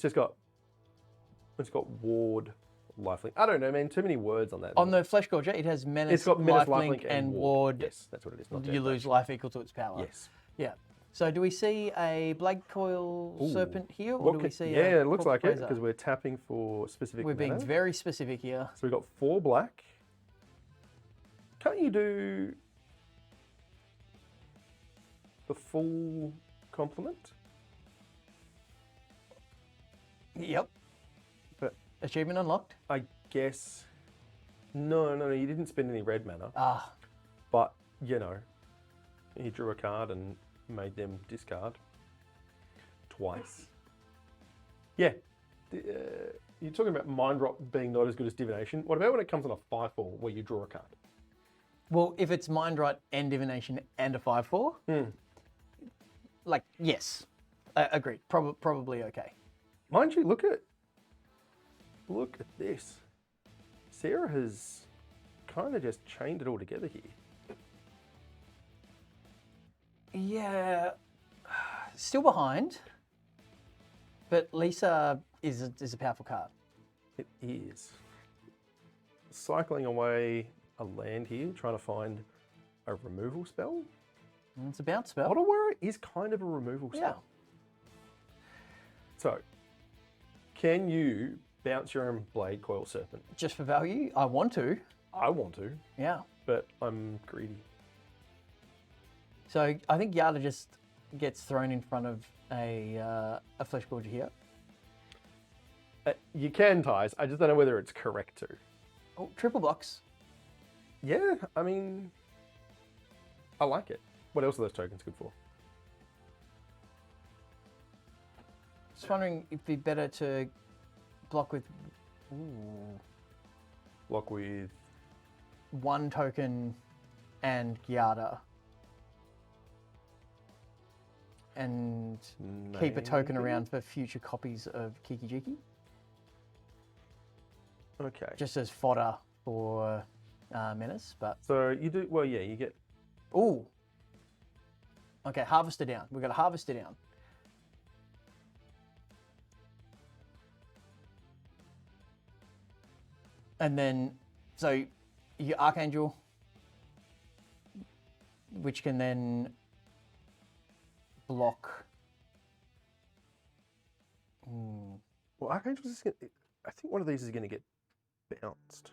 It's got Ward lifelink. I don't know, man. Too many words on that. On the Flesh Gorger, it has Menace, it's got Menace, Lifelink, and Ward. Yes, that's what it is. Not You Death lose Touch. life equal to its power. Yes. Yeah. So do we see a Blade Coil Ooh. Serpent here, or What do we can- see yeah, a it looks Corpse like it Razor? because we're tapping for specific We're being mana. very specific here. So we've got 4 black. Can't you do the full complement? Yep. But Achievement unlocked. I guess... No, you didn't spend any red mana. Ah, But, you know, he drew a card and made them discard twice. Yeah. You're talking about Mind Drop being not as good as Divination. What about when it comes on a 5/4 where you draw a card? well, if it's Mind Right and Divination and a 5/4, like, yes. Agreed. Probably okay. Mind you, look at this. Sarah has kind of just chained it all together here. Yeah. Still behind. But Lisa is a powerful card. It is. Cycling away a land here, trying to find a removal spell. And it's a bounce spell. Otawara is kind of a removal Yeah. spell. So, can you bounce your own Blade Coil Serpent? Just for value, I want to. I want to, Yeah. but I'm greedy. So I think Yada just gets thrown in front of a Flesh Gorger here. You can, Ties. I just don't know whether it's correct to. Oh, triple blocks. Yeah, I mean, I like it. What else are those tokens good for? Just wondering if it'd be better to block with ooh, Block with... one token and Yada. And keep a token maybe? around for future copies of Kiki Jiki. Okay. Just as fodder for Menace, but... So you do... Well, yeah, you get... Ooh. Okay, Harvester down. We've got a Harvester down. And then, so your Archangel, which can then block. Well, Archangel's is going to... I think one of these is going to get bounced.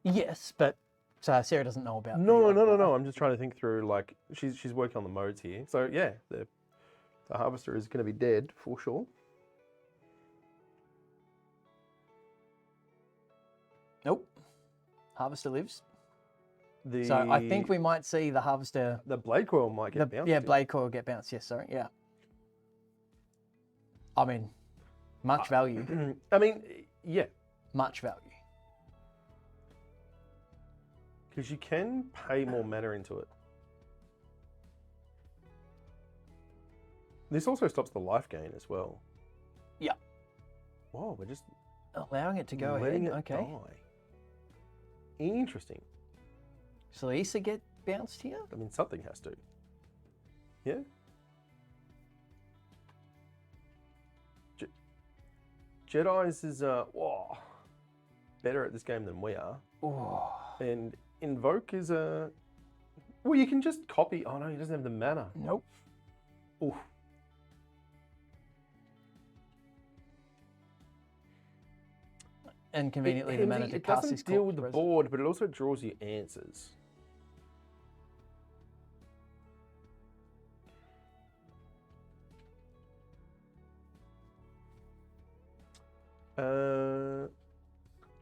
Yes, but so Sarah doesn't know about. No. I'm just trying to think through, like, she's working on the modes here. So, yeah, the Harvester is going to be dead for sure. Nope. Harvester lives. The, So I think we might see the Harvester. The Blade Coil might get The, bounced. yeah, Blade Coil get bounced. Yes, sorry. Yeah. I mean, much value. I mean, yeah, Much value. because you can pay more mana into it. This also stops the life gain as well. Yeah. Whoa, we're just Allowing it to go letting ahead. it Okay. die. Interesting. So Issa get bounced here? I mean, something has to. Yeah. Jedi's is better at this game than we are, Oh. and Invoke is a. Well, you can just copy. Oh no, he doesn't have the mana. Nope. Oof. And conveniently, the mana to it cast doesn't this deal with the corpse board, but it also draws you answers.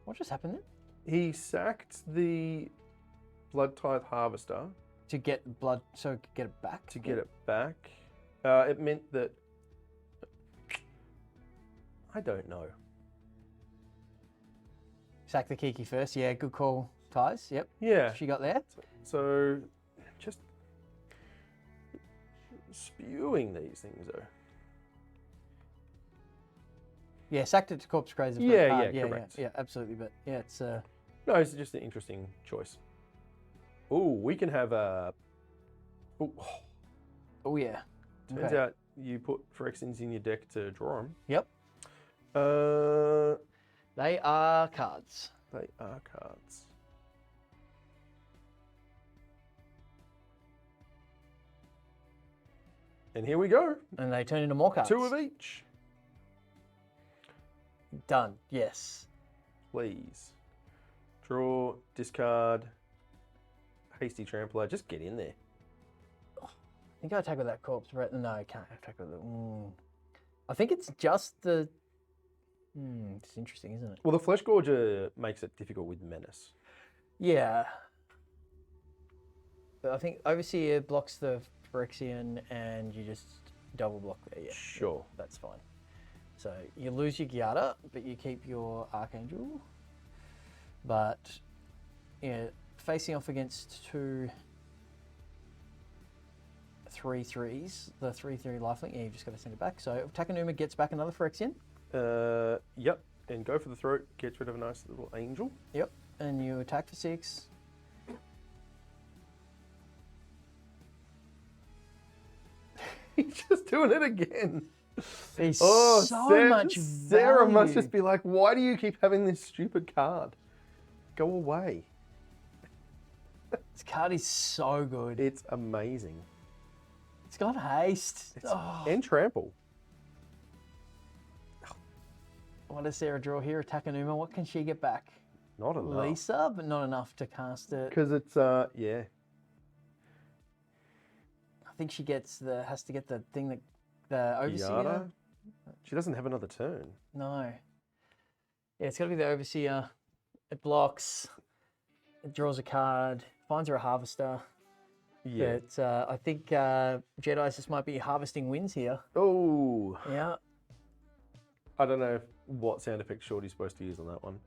What just happened then? He sacked the Blood Tithe Harvester To get blood, so get it back? to get it back. It meant that... I don't know. Sack the Kiki first. Yeah, good call, Ties. Yep. Yeah. She got there. So, just spewing these things though. Yeah, sacked it to Corpse Grazer. for a Yeah, card. yeah, correct. Yeah, absolutely. But yeah, it's No, it's just an interesting choice. Ooh, we can have a... Ooh, oh yeah. turns Okay. out you put Phyrexians in your deck to draw them. Yep. They are cards. They are cards. And here we go. And they turn into more cards. 2 of each. Done. Yes. Please. Draw, discard, hasty trampler. Just get in there. I think I attack with that corpse. Right? No, I can't attack with it. I think it's just the... it's interesting, isn't it? Well, the Flesh Gorger makes it difficult with Menace. Yeah. But I think Overseer blocks the Phyrexian and you just double block there. Yeah. Sure. Yeah, that's fine. So you lose your Giada, but you keep your Archangel. But yeah, facing off against 2 3/3s, the 3/3 lifelink, yeah, you've just got to send it back. So Takanuma gets back another Phyrexian. Yep. And go for the throat. Gets rid of a nice little angel. Yep. And you attack for 6. He's just doing it again. There's Oh, so much Sarah must value. just be like, why do you keep having this stupid card? Go away. This card is so good. It's amazing. It's got haste. It's, Oh, And trample. what does Sarah draw here? Takanuma. What can she get back? Not enough. Lisa, but not enough to cast it. Because it's, yeah. I think she has to get the thing that the Overseer. Yada. She doesn't have another turn. No. Yeah, it's got to be the Overseer. It blocks. It draws a card. Finds her a Harvester. Yeah. But I think Jedi's just might be harvesting wins here. Oh. Yeah. I don't know what sound effect Shorty's supposed to use on that one.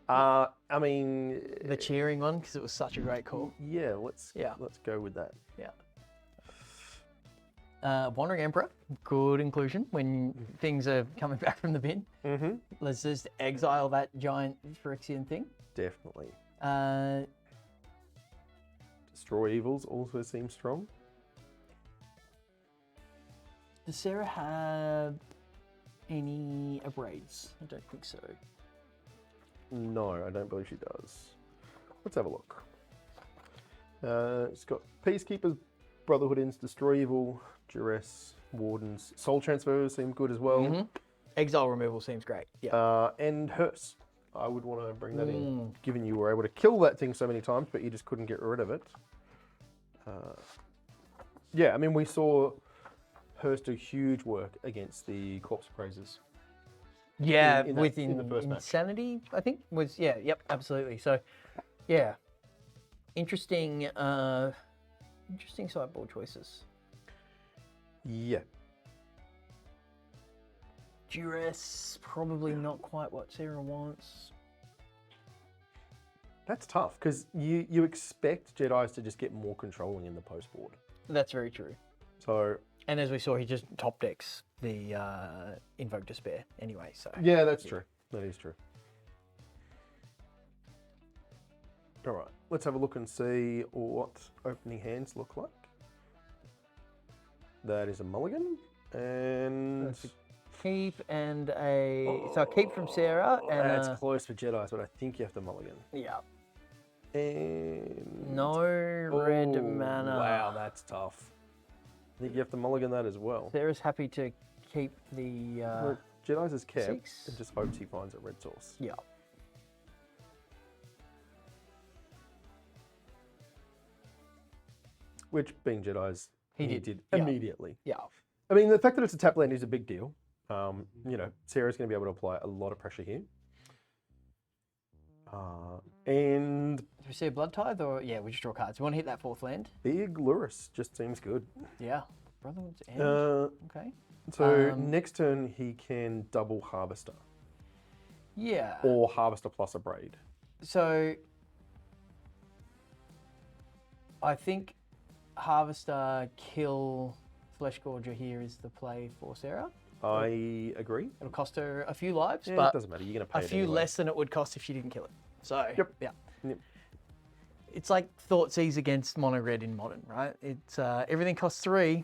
I mean... The cheering one, because it was such a great call. Yeah, let's Yeah. go with that. Yeah. Wandering Emperor, good inclusion when things are coming back from the bin. Mm-hmm. Let's just exile that giant Phyrexian thing. Definitely. Destroy Evils also seems strong. Does Sarah have any abrades? I don't think so. No, I don't believe she does. Let's have a look. It's got Peacekeepers, Brotherhood Ends, Destroy Evil, Duress, Wardens, Soul Transfers seem good as well. Exile removal seems great. Yeah. And Hearse. I would want to bring that in, given you were able to kill that thing so many times, but you just couldn't get rid of it. Yeah, I mean, we saw Hearse do huge work against the Corpse Praisers. Yeah, in that- within in the first match. Insanity, I think was yep, absolutely. So, yeah, interesting, interesting sideboard choices. Yeah. Duress, probably not quite what Sarah wants. That's tough, because you expect Jedis to just get more controlling in the post board. That's very true. So, And as we saw, he just top decks the Invoke Despair anyway. So yeah, that's true. That is true. All right, let's have a look and see what opening hands look like. That is a mulligan, and That's keep and so a keep from Sarah and that's close for Jedis, but I think you have to mulligan. yeah, And no red Oh, mana. Wow, that's tough. I think you have to mulligan that as well. Sarah's happy to keep the Look, Jedis is kept 6. and just hopes he finds a red source. yeah. Which, being Jedis, He he did, did yeah. immediately. Yeah. I mean, the fact that it's a tap land is a big deal. You know, Sarah's going to be able to apply a lot of pressure here. And Do we see a Blood Tithe or yeah, we just draw cards. We want to hit that 4th land. Big Luris just seems good. Yeah. Brotherhood's End. Uh, Okay. so next turn he can double Harvester Yeah. or Harvester plus a Braid. So I think Harvester kill Flesh Gorger here is the play for Sarah. I agree. It'll cost her a few lives, Yeah, it but doesn't matter. You're going to pay a it few anyway. less than it would cost if she didn't kill it. So Yep. yeah. Yep. It's like Thoughtseize against Mono Red in Modern, right? It's everything costs 3.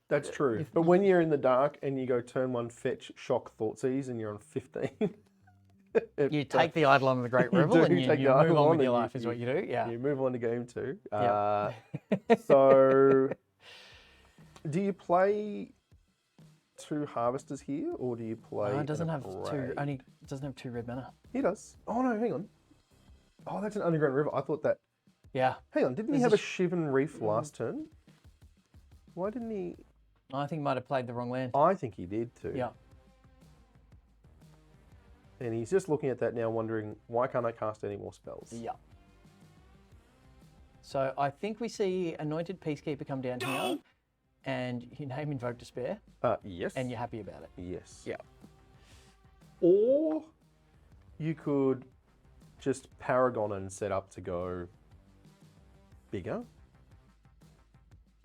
That's true. But when you're in the dark and you go turn 1 fetch shock Thoughtseize and you're on 15, You take the Eidolon of the Great You Revel do and you take move the on Eidolon with your and life is what you do. Yeah. You move on to game 2. Yeah. So, do you play 2 harvesters here, or do you play? It doesn't have Abrade? doesn't have 2 red mana. He does. Oh no, hang on. Oh, that's an underground river. I thought that. Yeah. Hang on, didn't he There's have a a Shivan Reef last turn? Why didn't he? I think he might have played the wrong land. I think he did too. Yeah. And he's just looking at that now, wondering why can't I cast any more spells? Yeah. So I think we see Anointed Peacekeeper come down here, and you name Invoke Despair, Yes. and you're happy about it. Yes. Yeah. Or you could just Paragon and set up to go bigger.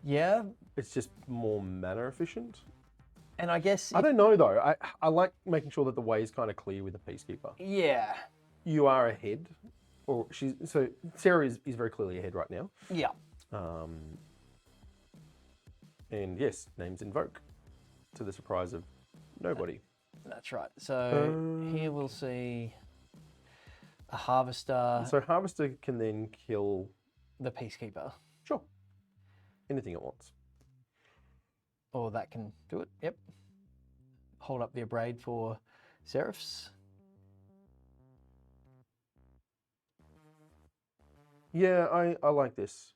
Yeah, It's just more mana efficient. and I guess I don't know though. I like making sure that the way is kind of clear with a Peacekeeper. yeah, You are ahead, or so Sarah is very clearly ahead right now. yeah. And yes, names Invoke, to the surprise of nobody. That's right. So here we'll see a Harvester, So Harvester can then kill, the Peacekeeper, sure, anything it wants. or that can do it. Yep. Hold up the Abrade for Seraphs. Yeah, I like this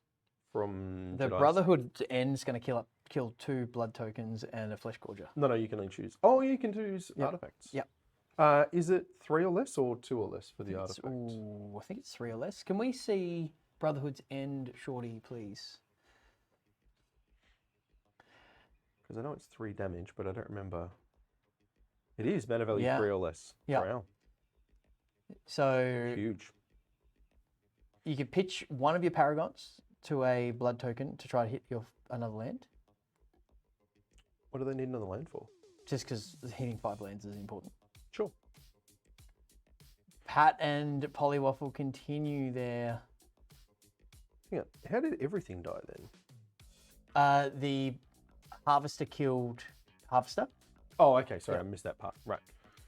from The Jedi's. Brotherhood End's going to kill 2 blood tokens and a Flesh Gorger. No, you can only choose. Oh, you can choose Yep. artifacts. Yep. Is it 3 or less or 2 or less for the artifact? I think it's 3 or less. Can we see Brotherhood's End, Shorty, please? Because I know it's 3 damage, but I don't remember. It is mana value Yeah. 3 or less. Yeah. Wow, So huge. you could pitch one of your Paragons to a blood token to try to hit another land, What do they need another land for? just because hitting 5 lands is important. Sure. Pat and Polywaffle continue their... Yeah. How did everything die then? The Harvester killed Harvester. Oh, okay. Sorry, I missed that part. Right.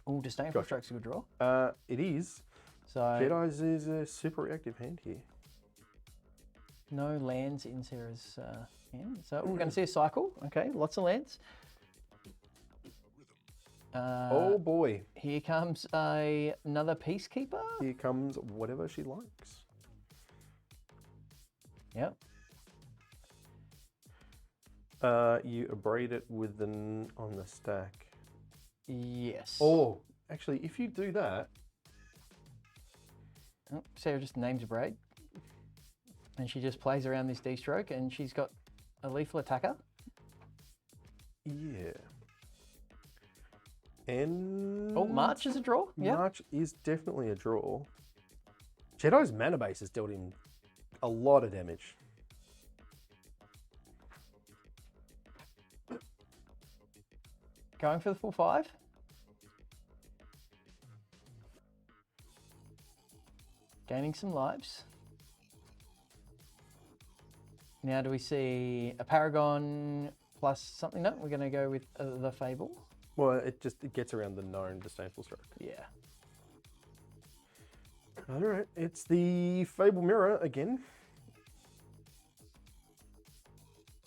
Oh, Disdainful Gotcha. Stroke's a good draw. It is. So Jedi's is a super reactive hand here. no lands in Sarah's hand. So we're going to see a cycle. Okay, lots of lands. Oh boy. Here comes another Peacekeeper. Here comes whatever she likes. Yep. You abrade it with on the stack. Yes. Oh, actually, if you do that, Oh, Sarah just names a braid. And she just plays around this D-stroke and she's got a lethal attacker. yeah. And Oh, March is a draw. Yeah. March is definitely a draw. Jedi's mana base has dealt him a lot of damage. Going for the full 5. Gaining some lives. Now do we see a Paragon plus something? No, we're going to go with the Fable. Well, it gets around the known disdainful stroke. Yeah. All right, it's the Fable Mirror again.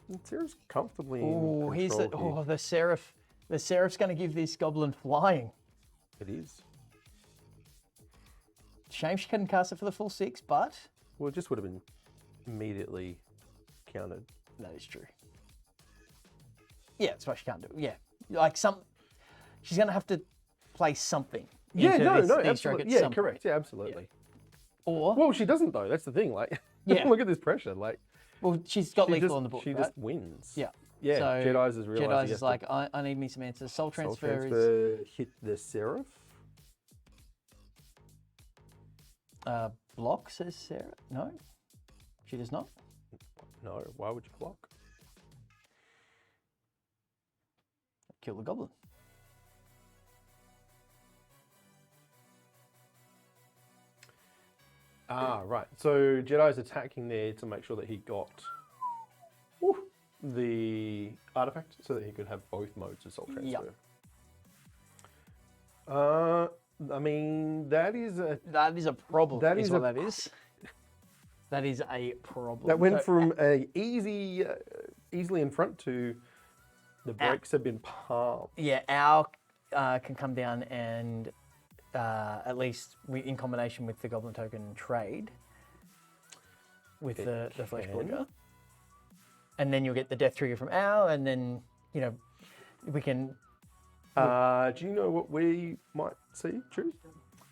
And Sarah's comfortably in Oh, here's the control the Seraph. The Seraph's going to give this Goblin flying. here. It is. Shame she couldn't cast it for the full 6, but Well, it just would have been immediately countered. that is true. Yeah, that's what she can't do. Yeah, like she's going to have to play something. Yeah, into no, this no, D-stroke absolutely. at Yeah, some correct. point. Yeah, absolutely. Or Well, she doesn't though. That's the thing. Like, Yeah. look at this pressure. Like, well, she's got she lethal just, on the board. she right? just wins. Yeah. Yeah. So Jedi's is realized. Jedi's is like, I need me some answers. Soul transfer, hit the Seraph. is block, says Sarah. No, she does not. No, why would you block? Kill the Goblin. Ah, right. So Jedi's attacking there to make sure that he got the artifact so that he could have both modes of soul transfer. Yep. I mean, that is a That is a problem. That is is what a that is. That is a problem. that went So, from a easily in front to the brakes have been palmed. yeah, our can come down and at least in combination with the Goblin Token trade with the Flesh can. Gorger. And then you'll get the death trigger from our, and then, you know, we can. Do you know what we might see? Choose.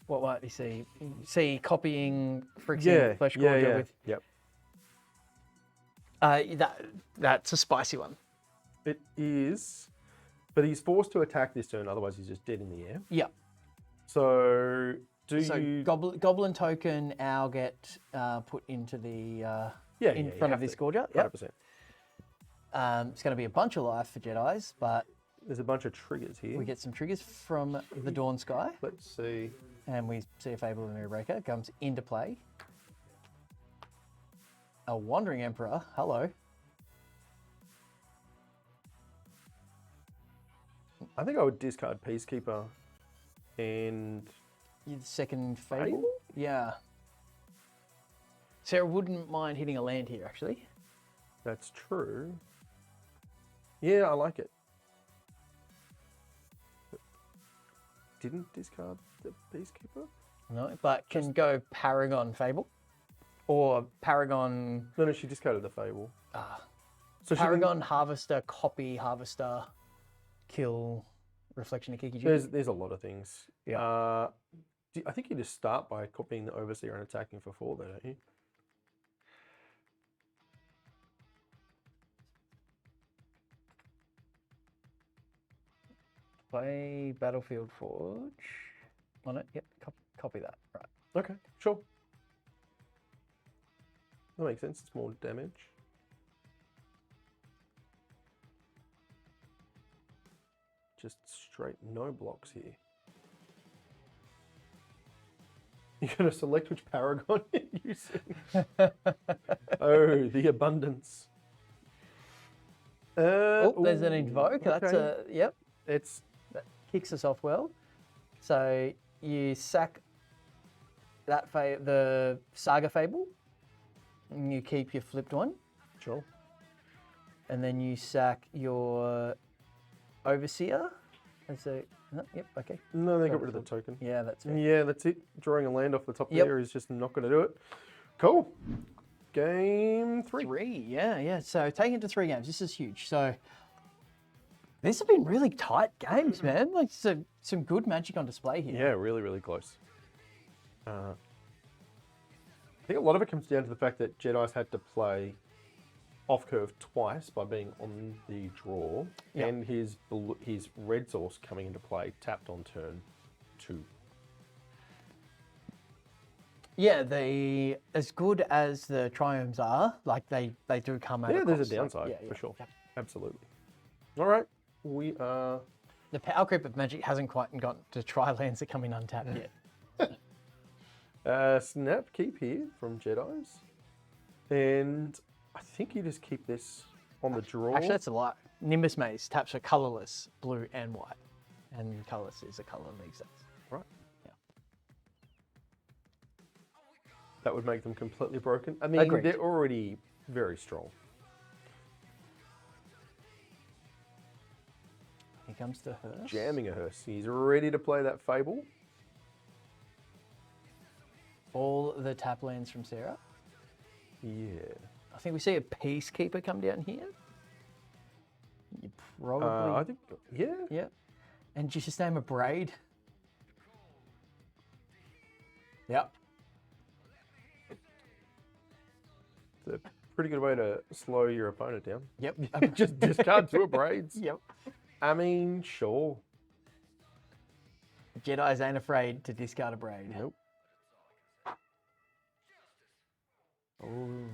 What might you see? See copying Frixian Flesh Gorger with. Yep. That's a spicy one. It is, but he's forced to attack this turn. Otherwise, he's just dead in the air. Yeah. So So you? Goblin Token, our get put into the in front of this Gorger. Yep. 100%. It's going to be a bunch of life for Jedis, but There's a bunch of triggers here. we get some triggers from the Dawn Sky, Let's see. and we see a Fable of the Mirrorbreaker comes into play. A Wandering Emperor, hello. I think I would discard Peacekeeper and Your second Fable? Fable? Yeah. Sarah wouldn't mind hitting a land here, actually. that's true. Yeah, I like it. Didn't discard the Peacekeeper? No, but can go Paragon Fable. Or Paragon... No, she discarded the Fable. So she Paragon, Harvester, Copy, Harvester, Kill, Reflection of Kiki. there's a lot of things. Yeah. I think you just start by copying the Overseer and attacking for 4 there, don't you? Play Battlefield Forge on it. Yep, copy that. Right. Okay, sure. That makes sense. It's more damage. Just straight no blocks here. You're going to select which Paragon you're using. Oh, the abundance. Oh, there's an ooh, Invoke. That's okay. yep. It's That kicks us off well. So you sack that the Saga Fable, and you keep your flipped one, sure. and then you sack your Overseer. And so, no, yep, okay. No, they Sorry, got rid of the token. Yeah, that's it. Yeah, that's it. Drawing a land off the top Yep. there is just not going to do it. Cool. Game 3. 3, yeah. So taking it to 3 games, this is huge. So these have been really tight games, man. Like some good Magic on display here. Yeah, really, really close. I think a lot of it comes down to the fact that Jedi's had to play off curve twice by being on the draw, Yep. and his red source coming into play tapped on turn 2. Yeah, as good as the Triomes are, like they do come at Yeah, a there's cost. a downside Like, for sure. Yep. Absolutely. All right, we are. The power creep of Magic hasn't quite gotten to try lands that come in untapped yet. Snap keep here from Jedi's, and I think you just keep this on the draw. Actually, that's a lie. Nimbus Maze taps for colorless, blue and white, and colorless is a color in these days. Right. Yeah. That would make them completely broken. I mean, Agreed. they're already very strong. Here comes the Hearse. Jamming a hearse. He's ready to play that Fable. All the tap lands from Sarah. Yeah. I think we see a Peacekeeper come down here. You probably. I think, yeah. Yeah. And just name a Braid. Yep. It's a pretty good way to slow your opponent down. Yep. Just discard 2 braids. Yep. I mean, sure. Jedis ain't afraid to discard a Braid. Nope. Ooh.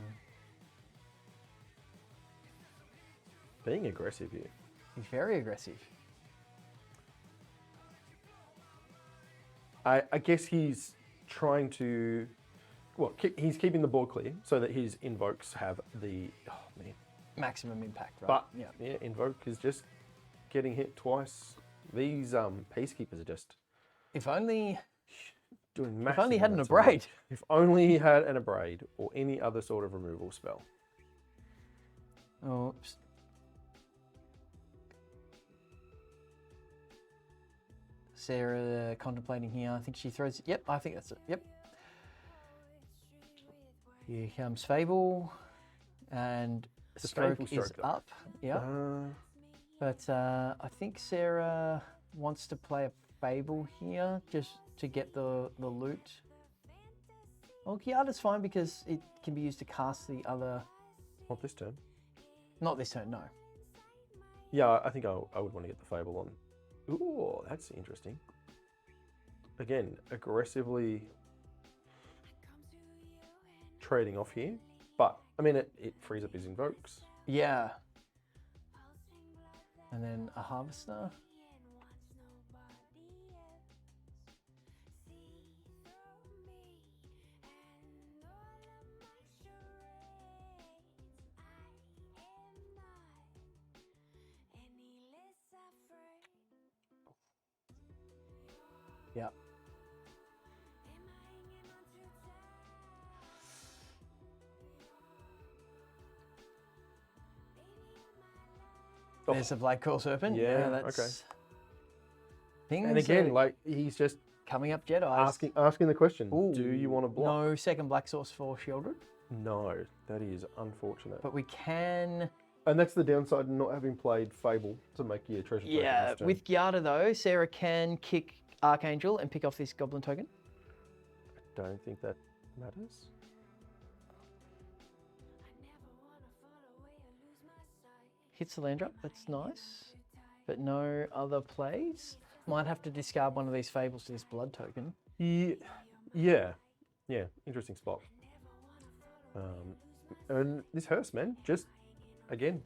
Being aggressive here. He's very aggressive. I guess he's trying to, well, he's keeping the board clear so that his invokes have the, oh man. Maximum impact, right? But yeah. invoke is just getting hit twice. These peacekeepers are just If only Doing if massive only he had an amounts of work. abrade. If only he had an abrade or any other sort of removal spell. Oops. Sarah contemplating here. I think she throws. Yep, I think that's it. Yep. Here comes Fable, and It's a stroke painful is stroke, though. up. Yeah. But I think Sarah wants to play a Fable here just to get the loot. Well, Kiada's fine because it can be used to cast the other. Not this turn. Not this turn, no. Yeah, I think I would want to get the Fable on. Ooh, that's interesting. Again, aggressively trading off here. But, I mean, it frees up his invokes. Yeah. And then a Harvester. Yep. There's a Black Coil Serpent. Yeah, that's okay. Things And again, are like, he's just coming up Jedi's. asking the question, Ooh, do you want to block? No second Black Source for Shieldred, No, that is unfortunate. but we can. And that's the downside of not having played Fable to make your treasure token Yeah, this turn. with Giada though, Sarah can kick Archangel and pick off this Goblin token. I don't think that matters. Hits the land drop, that's nice. But no other plays. Might have to discard one of these Fables to this Blood token. Yeah, interesting spot. And this Hearst, man, just, again,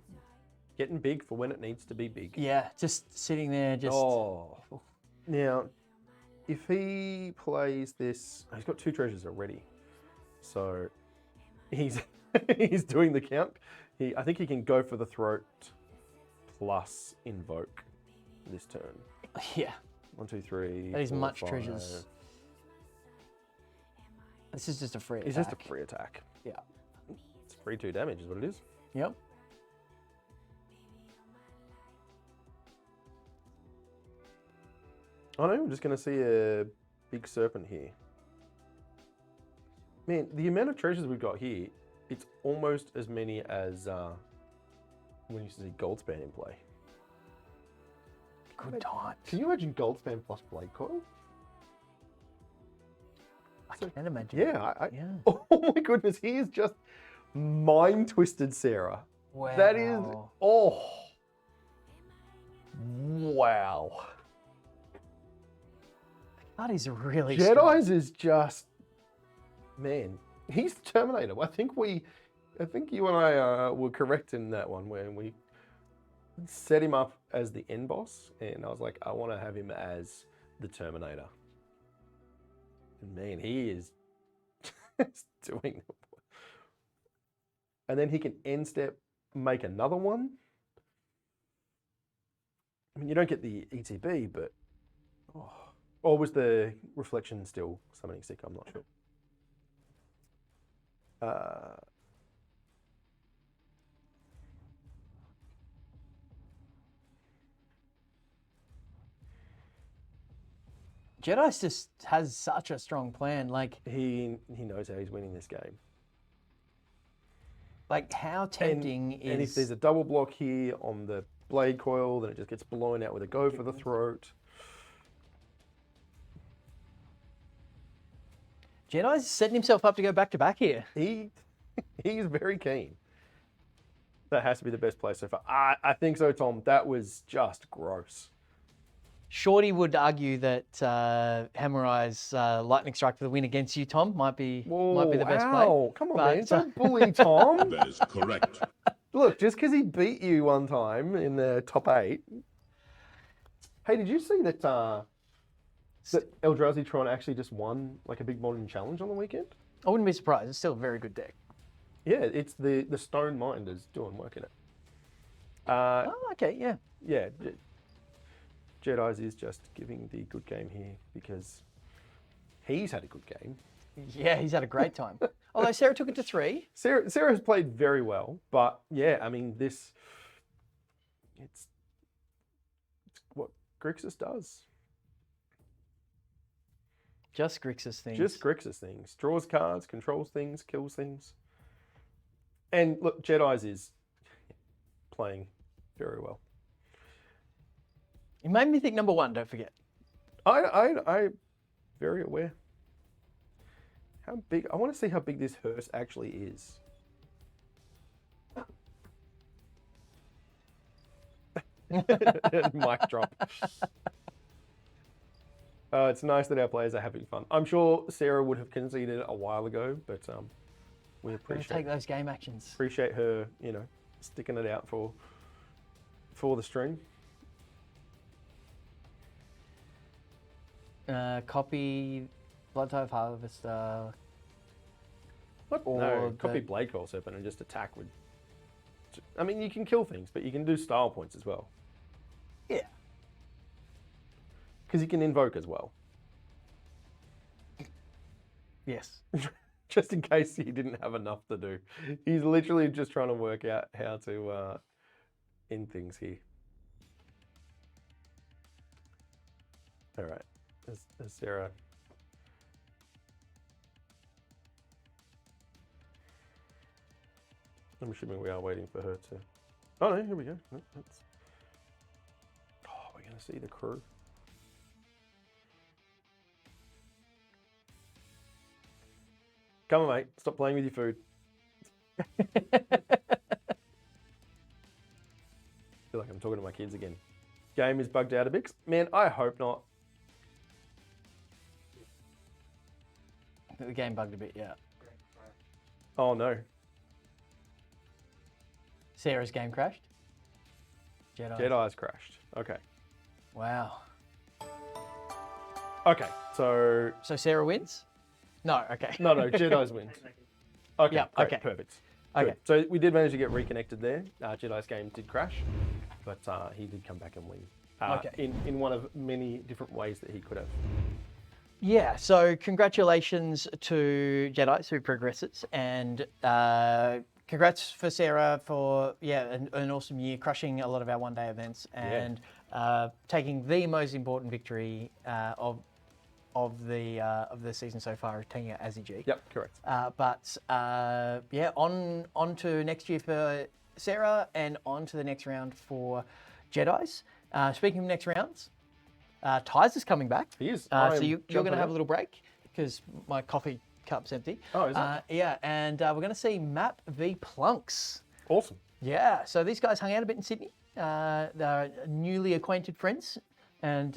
getting big for when it needs to be big. Yeah, just sitting there, just. Oh. Now, if he plays this, he's got 2 treasures already. So he's he's doing the count. I think he can go for the throat plus invoke this turn. Yeah, 1, 2, 3. that is 4, much 5. treasures. This is just a free attack. It's just a free attack. Yeah. It's free 2 damage is what it is. Yep. I know, we're just going to see a big serpent here. Man, the amount of treasures we've got here, it's almost as many as when you see Goldspan in play. Good time. Can you imagine Goldspan plus Blade Coil? I can imagine. Yeah, Yeah. Oh my goodness, he is just mind twisted Sarah. Wow. That is, oh, wow. That is really strong. Jedi's is just, man, he's the Terminator. I think you and I were correct in that one when we set him up as the end boss, and I was like, I want to have him as the Terminator. And man, he is just doing it. And then he can end step, make another one. I mean, you don't get the ETB, but or was the reflection still summoning sick? I'm not sure. Jedi's just has such a strong plan. Like He knows how he's winning this game. how tempting is. And if there's a double block here on the blade coil, then it just gets blown out with a go for the throat. Jedi's setting himself up to go back to back here. He's very keen. That has to be the best play so far. I think so, Tom. That was just gross. Shorty would argue that Hammer Eye's Lightning Strike for the win against you, Tom, might be the best play. Ow, come on, But, man. Don't bully Tom. That is correct. Look, just because he beat you one time in the top 8. Hey, did you see that that Eldrazi Tron actually just won like a big modern challenge on the weekend? I wouldn't be surprised. It's still a very good deck. Yeah, it's the Stone Minders doing work in it. Oh, okay, yeah. Yeah, Jedi's is just giving the good game here because he's had a good game. Yeah, he's had a great time. Although Sarah took it to 3. Sarah has played very well, but yeah, I mean it's what Grixis does. Just Grixis things. Just Grixis things. Draws cards, controls things, kills things. And look, Jedi's is playing very well. You made me think number 1, don't forget. I very aware. How big? I want to see how big this hearse actually is. Mic drop. It's nice that our players are having fun. I'm sure Sarah would have conceded a while ago, but we Gotta appreciate take those game actions. appreciate her, sticking it out for the stream. Copy Blood-Tithe Harvester. What? Or No, copy the- Blade Coil Serpent and just attack with. I mean, you can kill things, but you can do style points as well. Yeah. Because you can invoke as well. Yes. Just in case he didn't have enough to do. He's literally just trying to work out how to end things here. All right. As Sarah. I'm assuming we are waiting for her to. Oh no, here we go. No, we're going to see the crew. Come on, mate. Stop playing with your food. I feel like I'm talking to my kids again. Game is bugged out a bit. Man, I hope not. The game bugged a bit, yeah. Oh no. Sarah's game crashed. Jedi's crashed. Okay. Wow. Okay, so... So Sarah wins? No, okay. No, Jedi's wins. Okay, Yeah, great, okay. perfect. Okay. Good. So we did manage to get reconnected there. Jedi's game did crash, but he did come back and win. Okay. In one of many different ways that he could have. Yeah, so congratulations to Jedi who progresses, and congrats for Sarah for an awesome year, crushing a lot of our one-day events and taking the most important victory of the season so far, taking out Azzy G. Yep, correct. On to next year for Sarah, and on to the next round for Jedi's. Speaking of next rounds. Ty's is coming back. He is. So you're going to have a little break because my coffee cup's empty. Oh, is it? Yeah, and we're going to see Map v Plunks. Awesome. Yeah, so these guys hung out a bit in Sydney. They're newly acquainted friends, and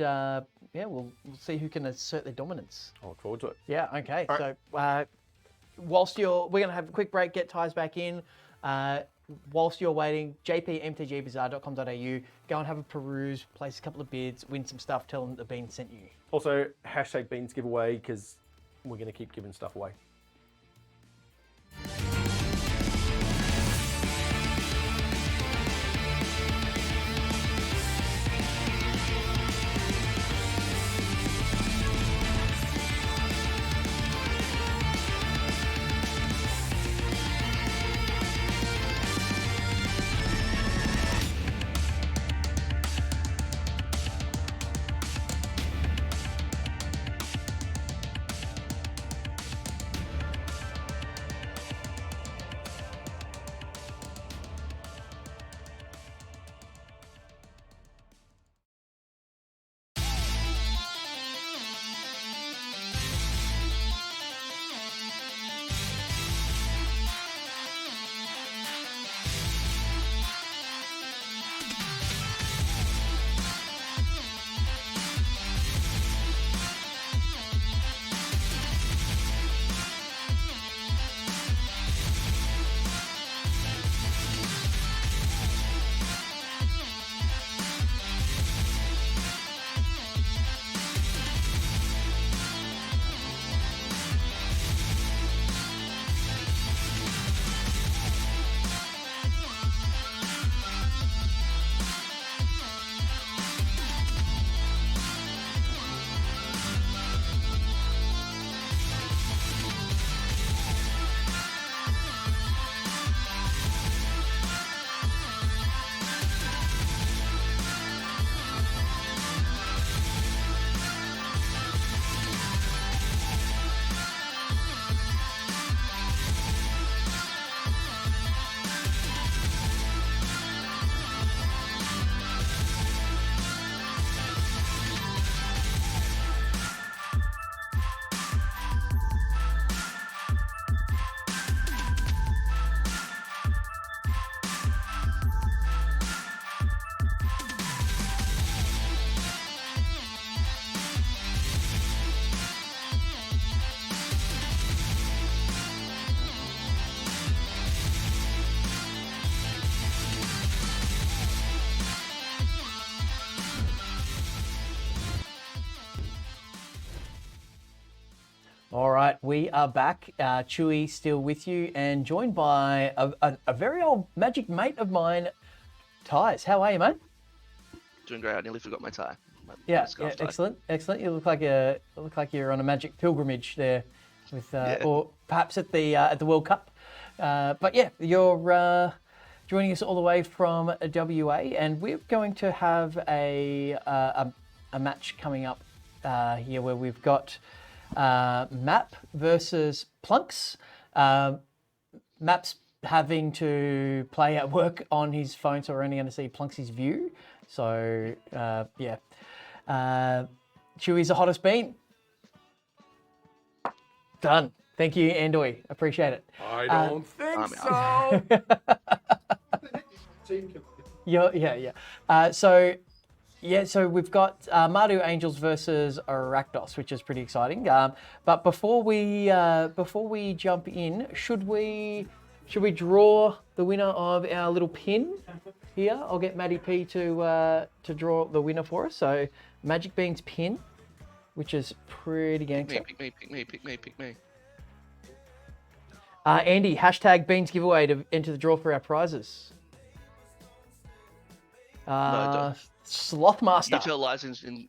we'll see who can assert their dominance. I look forward to it. Yeah, okay. All So we're going to have a quick break, get Ty's back in. Whilst you're waiting, jpmtgbazaar.com.au, go and have a peruse, place a couple of bids, win some stuff, tell them the Beans sent you. Also, hashtag Beans giveaway because we're going to keep giving stuff away. All right, we are back. Chewy still with you and joined by a very old Magic mate of mine, Tyes. How are you, mate? Doing great. I nearly forgot my tie. My Yeah, scarf tie. excellent. You look like you're on a Magic pilgrimage there, with or perhaps at the World Cup. But yeah, you're joining us all the way from WA, and we're going to have a match coming up here where we've got Map versus Plunks. Map's having to play at work on his phone, so we're only going to see Plunks' view. So yeah, Chewy's the hottest bean. Done. Thank you, Andoy. Appreciate it. I don't think so. Yeah. So we've got Mardu Angels versus Rakdos, which is pretty exciting. But before we jump in, should we draw the winner of our little pin here? I'll get Maddie P to draw the winner for us. So Magic Beans pin, which is pretty gangster. Pick me. Andy, hashtag Beans giveaway to enter the draw for our prizes. don't. Slothmaster. You tell license in.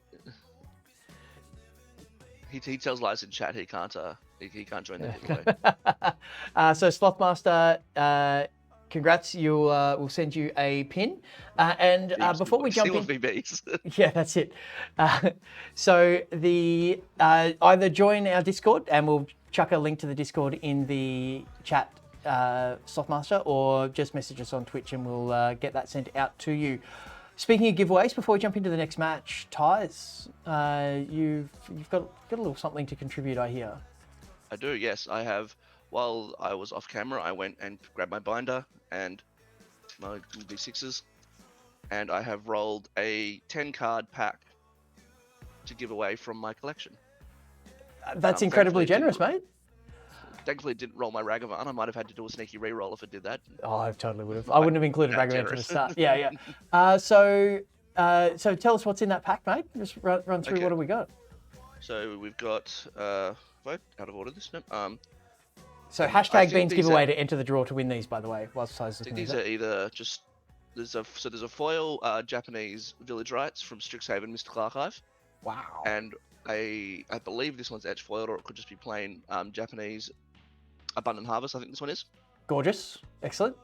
He tells lies in chat. He can't join the giveaway. So Slothmaster, congrats. We'll send you a pin. And before we jump in, VBs. yeah, that's it. So the either join our Discord, and we'll chuck a link to the Discord in the chat, Slothmaster, or just message us on Twitch, and we'll get that sent out to you. Speaking of giveaways, before we jump into the next match, Tyes, you've got a little something to contribute, I hear. I do, yes. I have. While I was off camera, I went and grabbed my binder and my D6s, and I have rolled a 10-card pack to give away from my collection. That's incredibly generous, mate. Thankfully, it didn't roll my Ragavan. I might have had to do a sneaky re-roll if it did that. Oh, I totally would have. I wouldn't have included Ragavan from the generous. start. Yeah. So tell us what's in that pack, mate. Just run through Okay. what have we got. So we've got vote out of order this time. So I hashtag think Beans these giveaway are- to enter the draw to win these, by the way. Whilst Tyes is I think looking these at are that. either just there's a foil Japanese village rights from Strixhaven Mystical Archive, Wow. and I believe this one's etched foiled, or it could just be plain Japanese Abundant Harvest. I think this one is. Gorgeous. Excellent.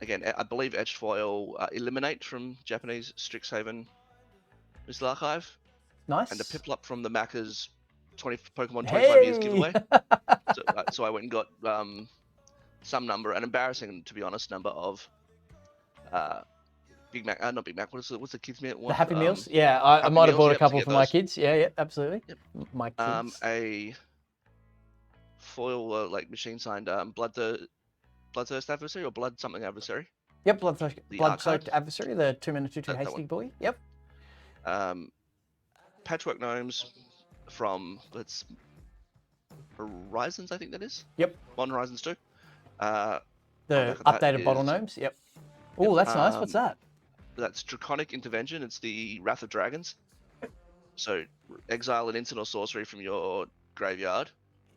Again, I believe etched foil Eliminate from Japanese Strixhaven Mystical Archive, Nice. and a Piplup from the Macca's Pokemon 25 years giveaway. So I went and got some number, an embarrassing, to be honest, number of Big Mac, not Big Mac. What's the kids' meal? The Happy Meals? Yeah, I Happy might have Meals, bought a yep, couple get for my those. kids. Yeah, absolutely. Yep. My kids. A foil like machine signed Bloodthirst Adversary or Blood something Adversary. Yep, the Blood-Soaked archive. Adversary, the 2-mana 2/2 That hasty one. boy. Yep. Patchwork Gnomes from Horizons, I think that is. Yep. Modern Horizons 2. The that updated bottle is- gnomes. Yep. Oh, that's nice. What's that? That's Draconic Intervention. It's the Wrath of Dragons. So exile an instant or sorcery from your graveyard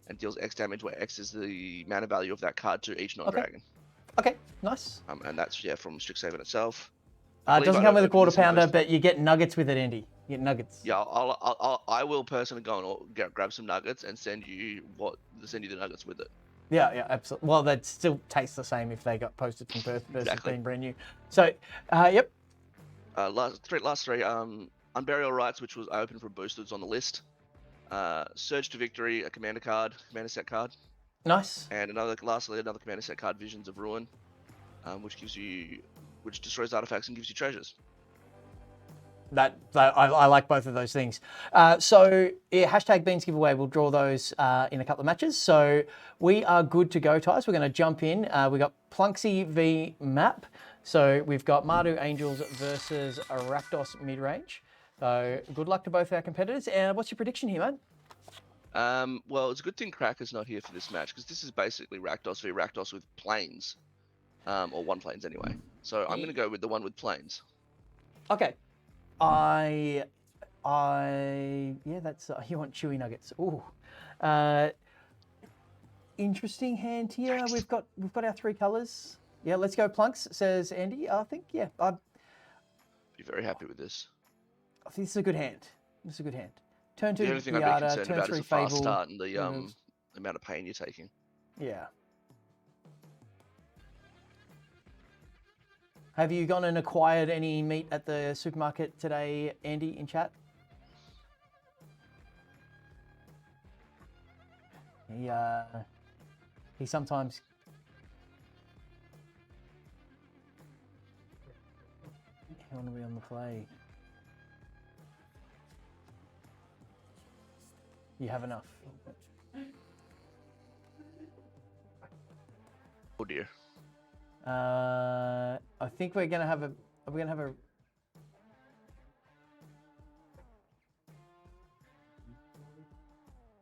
and deals X damage, where X is the mana value of that card to each non-dragon. Okay, nice. And that's from Strixhaven itself. It doesn't come with a quarter this in pounder, person. but you get nuggets with it, Andy. You get nuggets. Yeah, I will personally go and grab some nuggets and send you the nuggets with it. Yeah, absolutely. Well, they'd still taste the same if they got posted from Perth versus Exactly. being brand new. So, yep. Last three. Unburial Rights, which was I opened for boosters on the list. Surge to Victory, a commander set card, Nice. and another commander set card, Visions of Ruin, which destroys artifacts and gives you treasures. I like both of those things. So yeah, hashtag Beans giveaway. We'll draw those in a couple of matches. So we are good to go, Tyes. We're going to jump in. We got Plunksy v Map. So we've got Mardu Angels versus Rakdos midrange. So good luck to both our competitors. What's your prediction here, mate? Well, it's a good thing Cracker's not here for this match, because this is basically Rakdos v Rakdos with planes, or one planes anyway. So I'm going to go with the one with planes. Okay. I That's you want chewy nuggets. Ooh, interesting hand here. We've got our 3 colours. Yeah, let's go plunks, says Andy. I think I Be very happy with this. think this is a good hand. This is a good hand. Turn 2 The only thing I'd be Piata, concerned turn about 3 is the fast Fable. start and the would've- amount of pain you're taking. Yeah. Have you gone and acquired any meat at the supermarket today, Andy, in chat? He sometimes. You want to be on the play. You have enough. Oh dear. I think we're gonna have a. Are we gonna have a?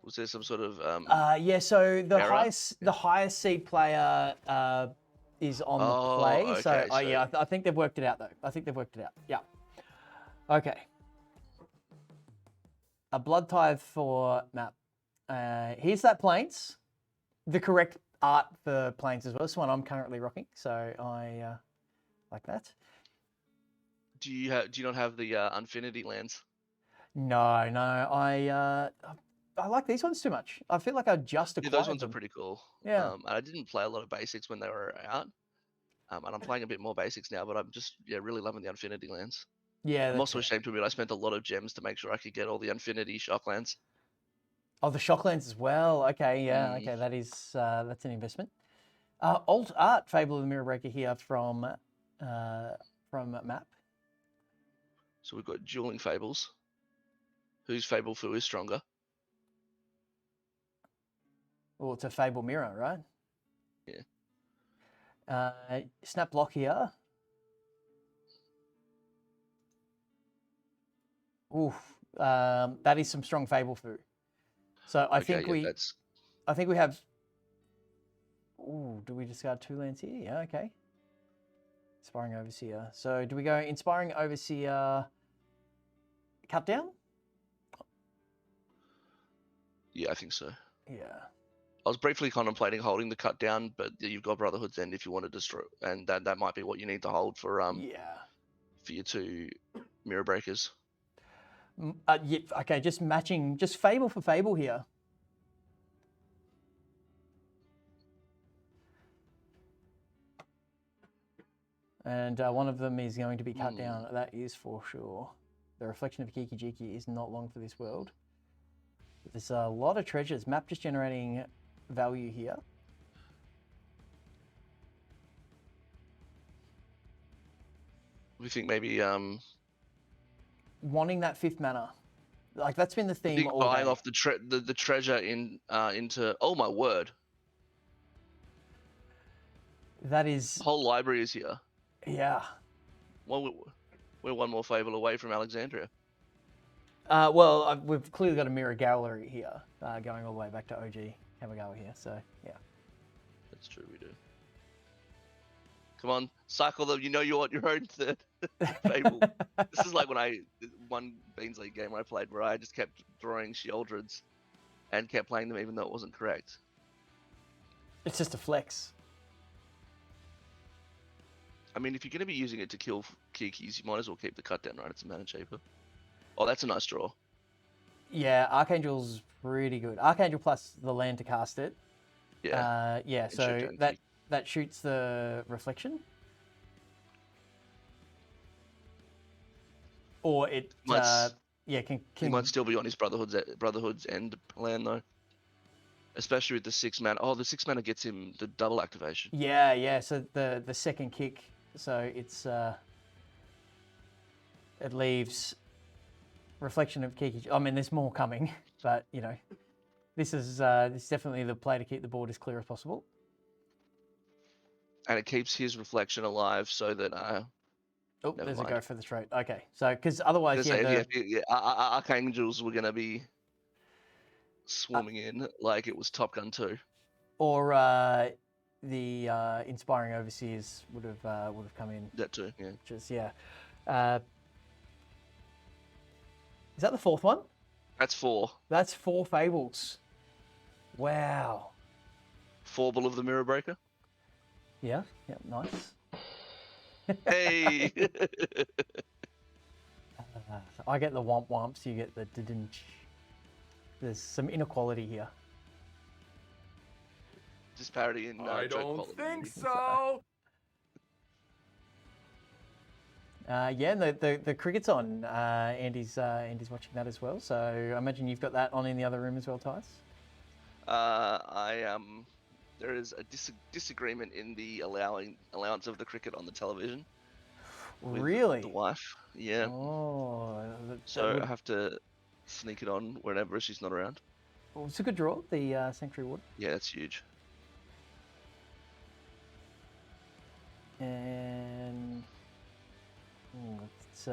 Was there some sort of Yeah. So the error? highest seed player is on the Oh, play. okay, So yeah, so- I think they've worked it out though. I think they've worked it out. Yeah. Okay. A blood tithe for map. Here's that planes. The correct art for planes as well. This one I'm currently rocking, so I like that. do you not have the Infinity lands? No, I like these ones too much. I feel like I just Yeah, acquired those ones them. are pretty cool. Yeah. And I didn't play a lot of basics when they were out. And I'm playing a bit more basics now, but I'm just really loving the Infinity lands. Yeah. I'm that's also it. ashamed to admit I spent a lot of gems to make sure I could get all the Infinity shock lands. Oh, the Shocklands as well. Okay, yeah, okay, that is that's an investment. Alt art, Fable of the Mirror Breaker here from Map. So we've got dueling fables. Whose fable fu is stronger? Well, it's a Fable Mirror, right? Yeah. Snap Lock here. Oof, that is some strong Fable fu. So I think that's we have. Ooh, do we discard 2 lands here? Yeah, okay. Inspiring Overseer. So do we go Inspiring Overseer, cut down? yeah, I think so. Yeah. I was briefly contemplating holding the cut down, but you've got Brotherhood's End if you want to destroy, and that might be what you need to hold for Yeah. for your 2 mirror breakers. Yeah, okay, just matching, just Fable for Fable here. And one of them is going to be cut down, that is for sure. The Reflection of Kiki Jiki is not long for this world. There's a lot of treasures. Map just generating value here. We think maybe Wanting that 5th mana. Like, that's been the I theme think all buying day. off the treasure into oh my word, That is, the whole library is here. yeah. Well, we're one more fable away from Alexandria. Well, we've clearly got a mirror gallery here, going all the way back to OG Kamigawa here, so yeah. That's true, we do. Come on, cycle them. You know you want your own third fable. This is like when I one Beans League game I played where I just kept drawing Sheoldreds and kept playing them even though it wasn't correct. It's just a flex. I mean, if you're going to be using it to kill Kikis, you might as well keep the cut down, right? It's a mana cheaper. Oh, that's a nice draw. Yeah, Archangel's pretty good. Archangel plus the land to cast it. Yeah. Yeah, shoot so down that shoots the reflection. Or it He might still be on his Brotherhood's End plan though. Especially with the 6 mana. Oh, the 6 mana gets him the double activation. Yeah, so the second kick, so it's it leaves Reflection of Kiki. I mean, there's more coming, but you know, this is definitely the play to keep the board as clear as possible. And it keeps his reflection alive so that Oh, Never there's mind. a go for the trait. Okay, so because otherwise, Archangels were gonna be swarming in like it was Top Gun 2. or the Inspiring Overseers would have come in. That too, yeah. Just yeah. Is that the fourth one? That's 4. That's 4 fables. Wow. Fauble of the Mirror Breaker. Yeah, yeah, nice. Hey. I get the womp womps, you get the didn't. There's some inequality here. Disparity in I joke don't quality. think so. Yeah, and the cricket's on. Andy's watching that as well. So I imagine you've got that on in the other room as well, Tice. There is a disagreement in the allowance of the cricket on the television. With Really? The wife. Yeah. Oh. So I have to sneak it on whenever she's not around. Well, it's a good draw, the Sanctuary Ward. Yeah, that's huge. And it's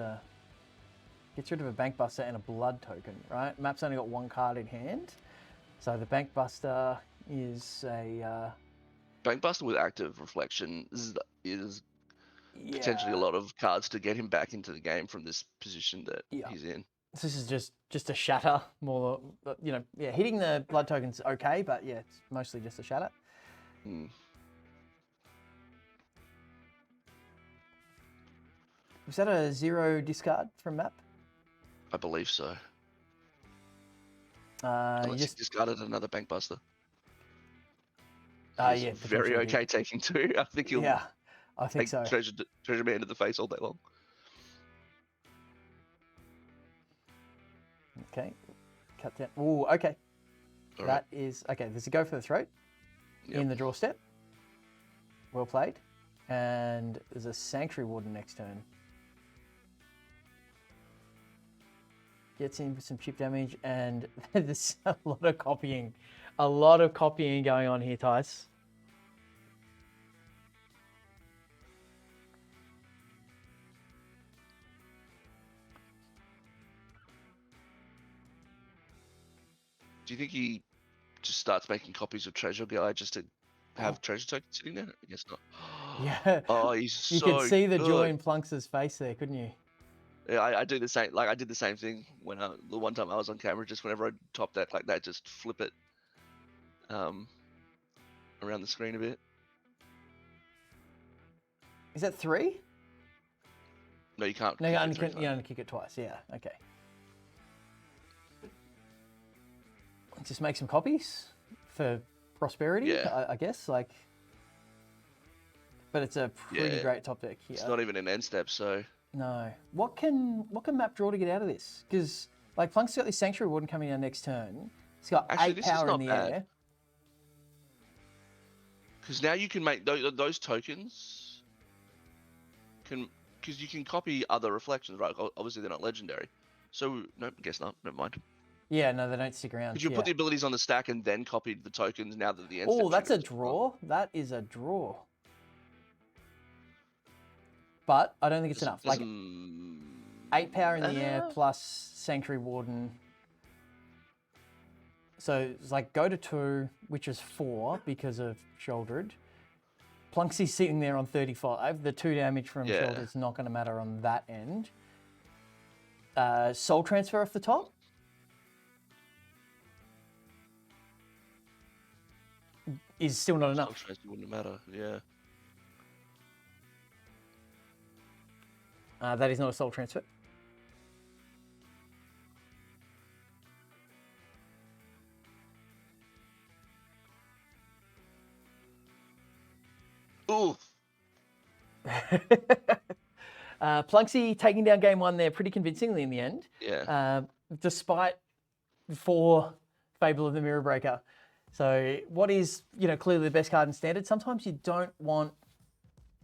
gets rid of a Bank Buster and a Blood token, right? Map's only got 1 card in hand, so the Bank Buster is a Bankbuster with active reflection is potentially a lot of cards to get him back into the game from this position that he's in. So this is just a shatter, more hitting the Blood token's okay, but yeah, it's mostly just a shatter. Was that a 0 discard from map? I believe so. You Unless just he discarded another Bankbuster. yeah, Very potentially okay did. taking 2. I think he'll Yeah, I think take so. treasure man to the face all day long. Okay, cut down. Ooh, okay. All That is okay. There's a go for the throat in the draw step. Well played. And there's a Sanctuary Warden next turn. Gets in for some chip damage, and there's a lot of copying. A lot of copying going on here, Tice. Do you think he just starts making copies of Treasure Guy just to have treasure tokens sitting there? I guess not. Yeah. Oh, he's You so could see the joy good. in Plunks' face there, couldn't you? Yeah, I do the same. Like I did the same thing when the one time I was on camera. Just whenever I top deck like that, just flip it around the screen a bit. Is that 3? No, you can't. No, kick you it only, 3 you times. only kick it twice. Yeah, okay. Just make some copies for prosperity, Yeah. I guess. Like, but it's a pretty Yeah. great top deck here. It's not even an end step, so No. What can Map draw to get out of this? Because like Plunk's got this Sanctuary Warden coming out next turn. It's got Actually, 8 this is power in not the bad. air. because now you can make those tokens because you can copy other reflections, right? Obviously they're not legendary, so nope, guess not. Never mind. Yeah, no, they don't stick around. Because you put the abilities on the stack and then copied the tokens now that the end Oh, step that's a triggers. draw. That is a draw. But I don't think it's enough. Like Doesn't- 8 power in the air plus Sanctuary Warden. So it's like go to 2, which is 4 because of Shouldered. Plunksy's sitting there on 35. The 2 damage from Yeah. Shouldered's not going to matter on that end. Soul Transfer off the top. Is still not enough. Sometimes it wouldn't matter. Yeah. That is not a Soul Transfer. Ooh. Plunksy taking down game 1 there pretty convincingly in the end. Yeah. Despite 4 Fable of the Mirror Breaker. So what is, clearly the best card in Standard, sometimes you don't want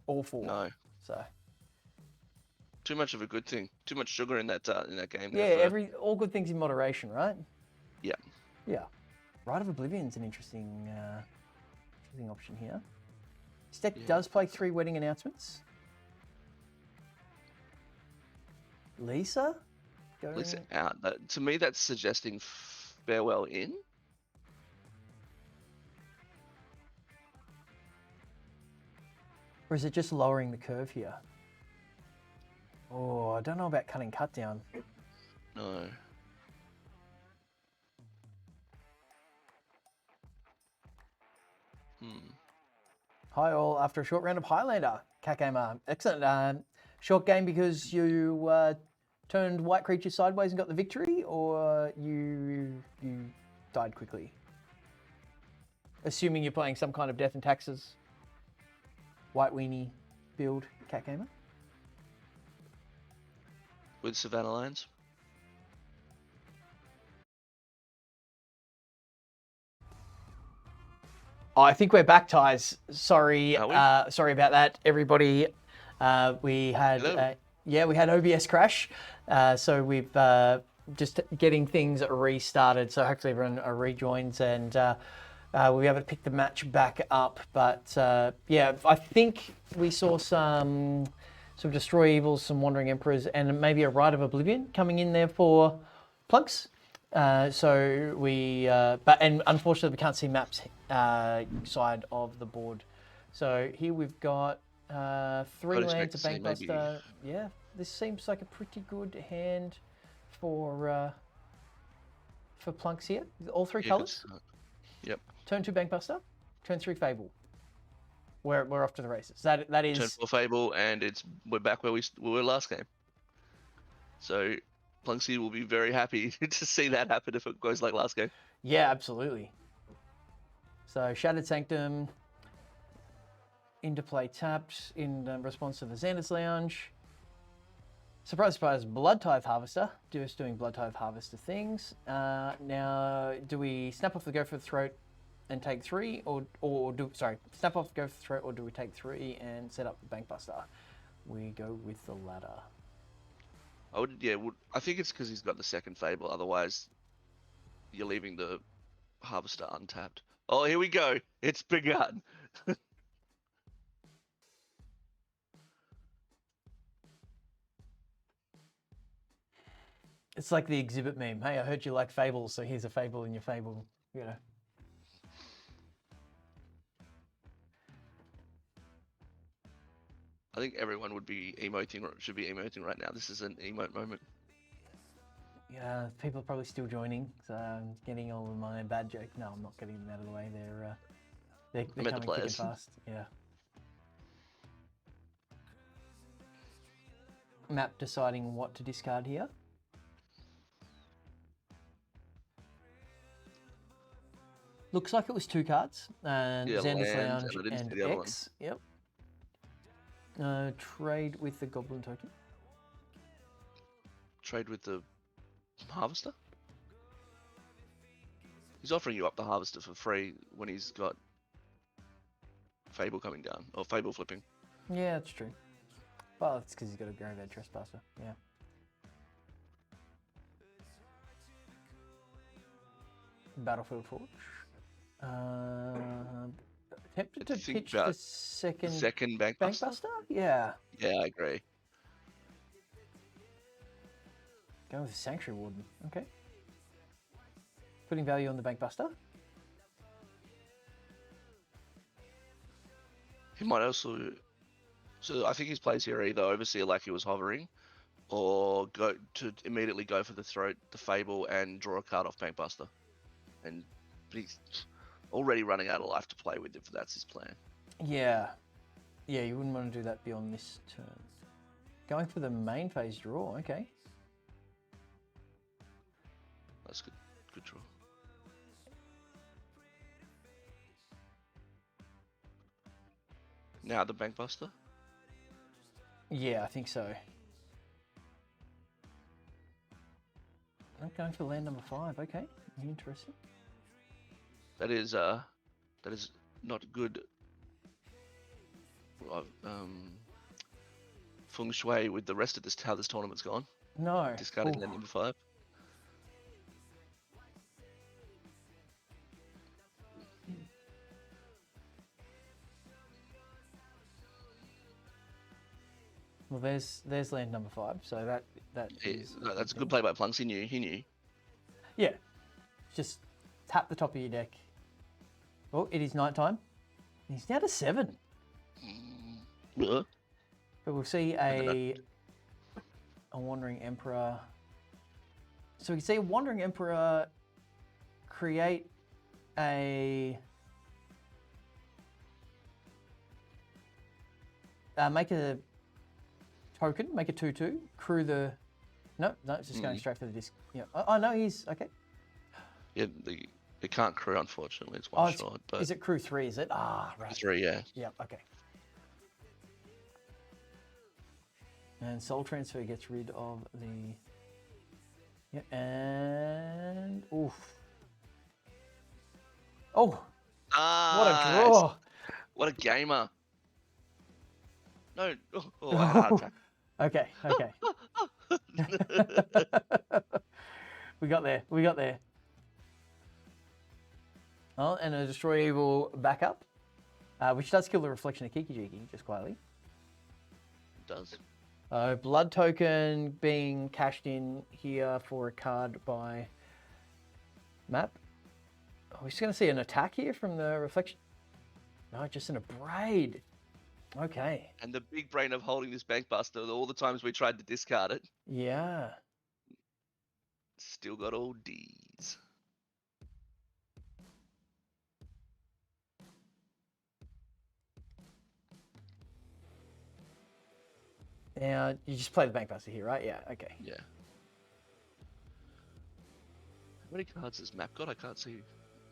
all 4. No. So Too much of a good thing. Too much sugar in that game. yeah, there for- all good things in moderation, right? Yeah. Yeah. Rite of Oblivion's an interesting option here. This deck does play 3 wedding announcements. Lisa? Going... Lisa out. To me, that's suggesting farewell in. Or is it just lowering the curve here? Oh, I don't know about cutting cut down. No. Hi all, after a short round of Highlander, Kakama. Excellent. Short game because you turned white creature sideways and got the victory, or you died quickly? Assuming you're playing some kind of Death and Taxes, white weenie build, Kakama. With Savannah Lions. Oh, I think we're back, Ties. Sorry, Are we? sorry about that, everybody. We had we had OBS crash, so we've just getting things restarted. So hopefully everyone rejoins and we'll be able to pick the match back up. But yeah, I think we saw some Destroy Evils, some Wandering Emperors, and maybe a Rite of Oblivion coming in there for plugs. So we, and unfortunately we can't see maps side of the board. So here we've got 3 I'd lands, expect a to see maybe- Bankbuster. Yeah, this seems like a pretty good hand for plunks here. All 3 Yeah, good colours. start. Yep. Turn 2 Bankbuster, turn 3 Fable. We're off to the races. That is Turn 4 Fable, and we're back where we were last game. So Plunksy will be very happy to see that happen if it goes like last game. Yeah, absolutely. So Shattered Sanctum, into play tapped in response to the Xander's Lounge. Surprise, surprise, Blood Tithe Harvester. Just doing Blood Tithe Harvester things. Now, do we snap off the Go for the Throat and take 3, or do snap off the Go for the Throat, or do we take 3 and set up the Bankbuster? We go with the latter. I think it's because he's got the second Fable. Otherwise, you're leaving the Harvester untapped. Oh, here we go. It's begun. It's like the exhibit meme. Hey, I heard you like fables, so here's a fable in your fable. You know. I think everyone should be emoting right now. This is an emote moment. Yeah, people are probably still joining, so I'm getting all of my bad joke. No, I'm not getting them out of the way. They're meant the coming thick and players. fast. Yeah. Map deciding what to discard here. Looks like it was 2 cards. Yeah, Xander's land, Lounge and I didn't see and the other one. X. Yep. Trade with the Goblin token. Trade with the Harvester? He's offering you up the Harvester for free when he's got Fable coming down, or Fable flipping. Yeah, that's true. Well, it's because he's got a Graveyard Trespasser. Yeah. Battlefield Forge. Tempted to If you think pitch the about second Bankbuster? Bankbuster? Yeah. Yeah, I agree. Go with Sanctuary Warden. Okay. Putting value on the Bankbuster. He might also. So I think his plays here are either Overseer like he was hovering, or immediately go for the Throat, the Fable, and draw a card off Bankbuster. But he's already running out of life to play with if that's his plan. Yeah. Yeah, you wouldn't want to do that beyond this turn. Going for the main phase draw. Okay. That's good. Good draw. Now the Bankbuster. Yeah, I think so. I'm going for land number 5. Okay. Interesting. That is not good. Feng shui with the rest of this how this tournament's gone. No. Discarding Ooh. land number 5. Well, there's land number 5. So that is That's a good play by Plunks. He knew. Yeah. Just tap the top of your deck. Oh, it is nighttime. He's now to 7. Uh, But we'll see a Wandering Emperor. So we can see a Wandering Emperor create a make a token, make a 2/2, crew the. No, it's just going straight for the disc. Yeah. Oh no, he's okay. Yeah, it can't crew, unfortunately. It's one shot. But Is it crew 3? Is it? Ah, right. 3, yeah. Yeah. Okay. And Soul Transfer gets rid of the. Yeah, and oof. Oh, what a draw! What a gamer. No. Heart attack. Okay. We got there. Oh, and a Destroy Evil backup, which does kill the reflection of Kiki-Jiki, just quietly. It does. Blood token being cashed in here for a card by Map. Oh, we're just going to see an attack here from the reflection. No, just an Abrade. Okay. And the big brain of holding this Bankbuster, all the times we tried to discard it, Yeah. still got all Ds. Now, you just play the Bankbuster here, right? Yeah, okay. Yeah. How many cards has Map got? I can't see.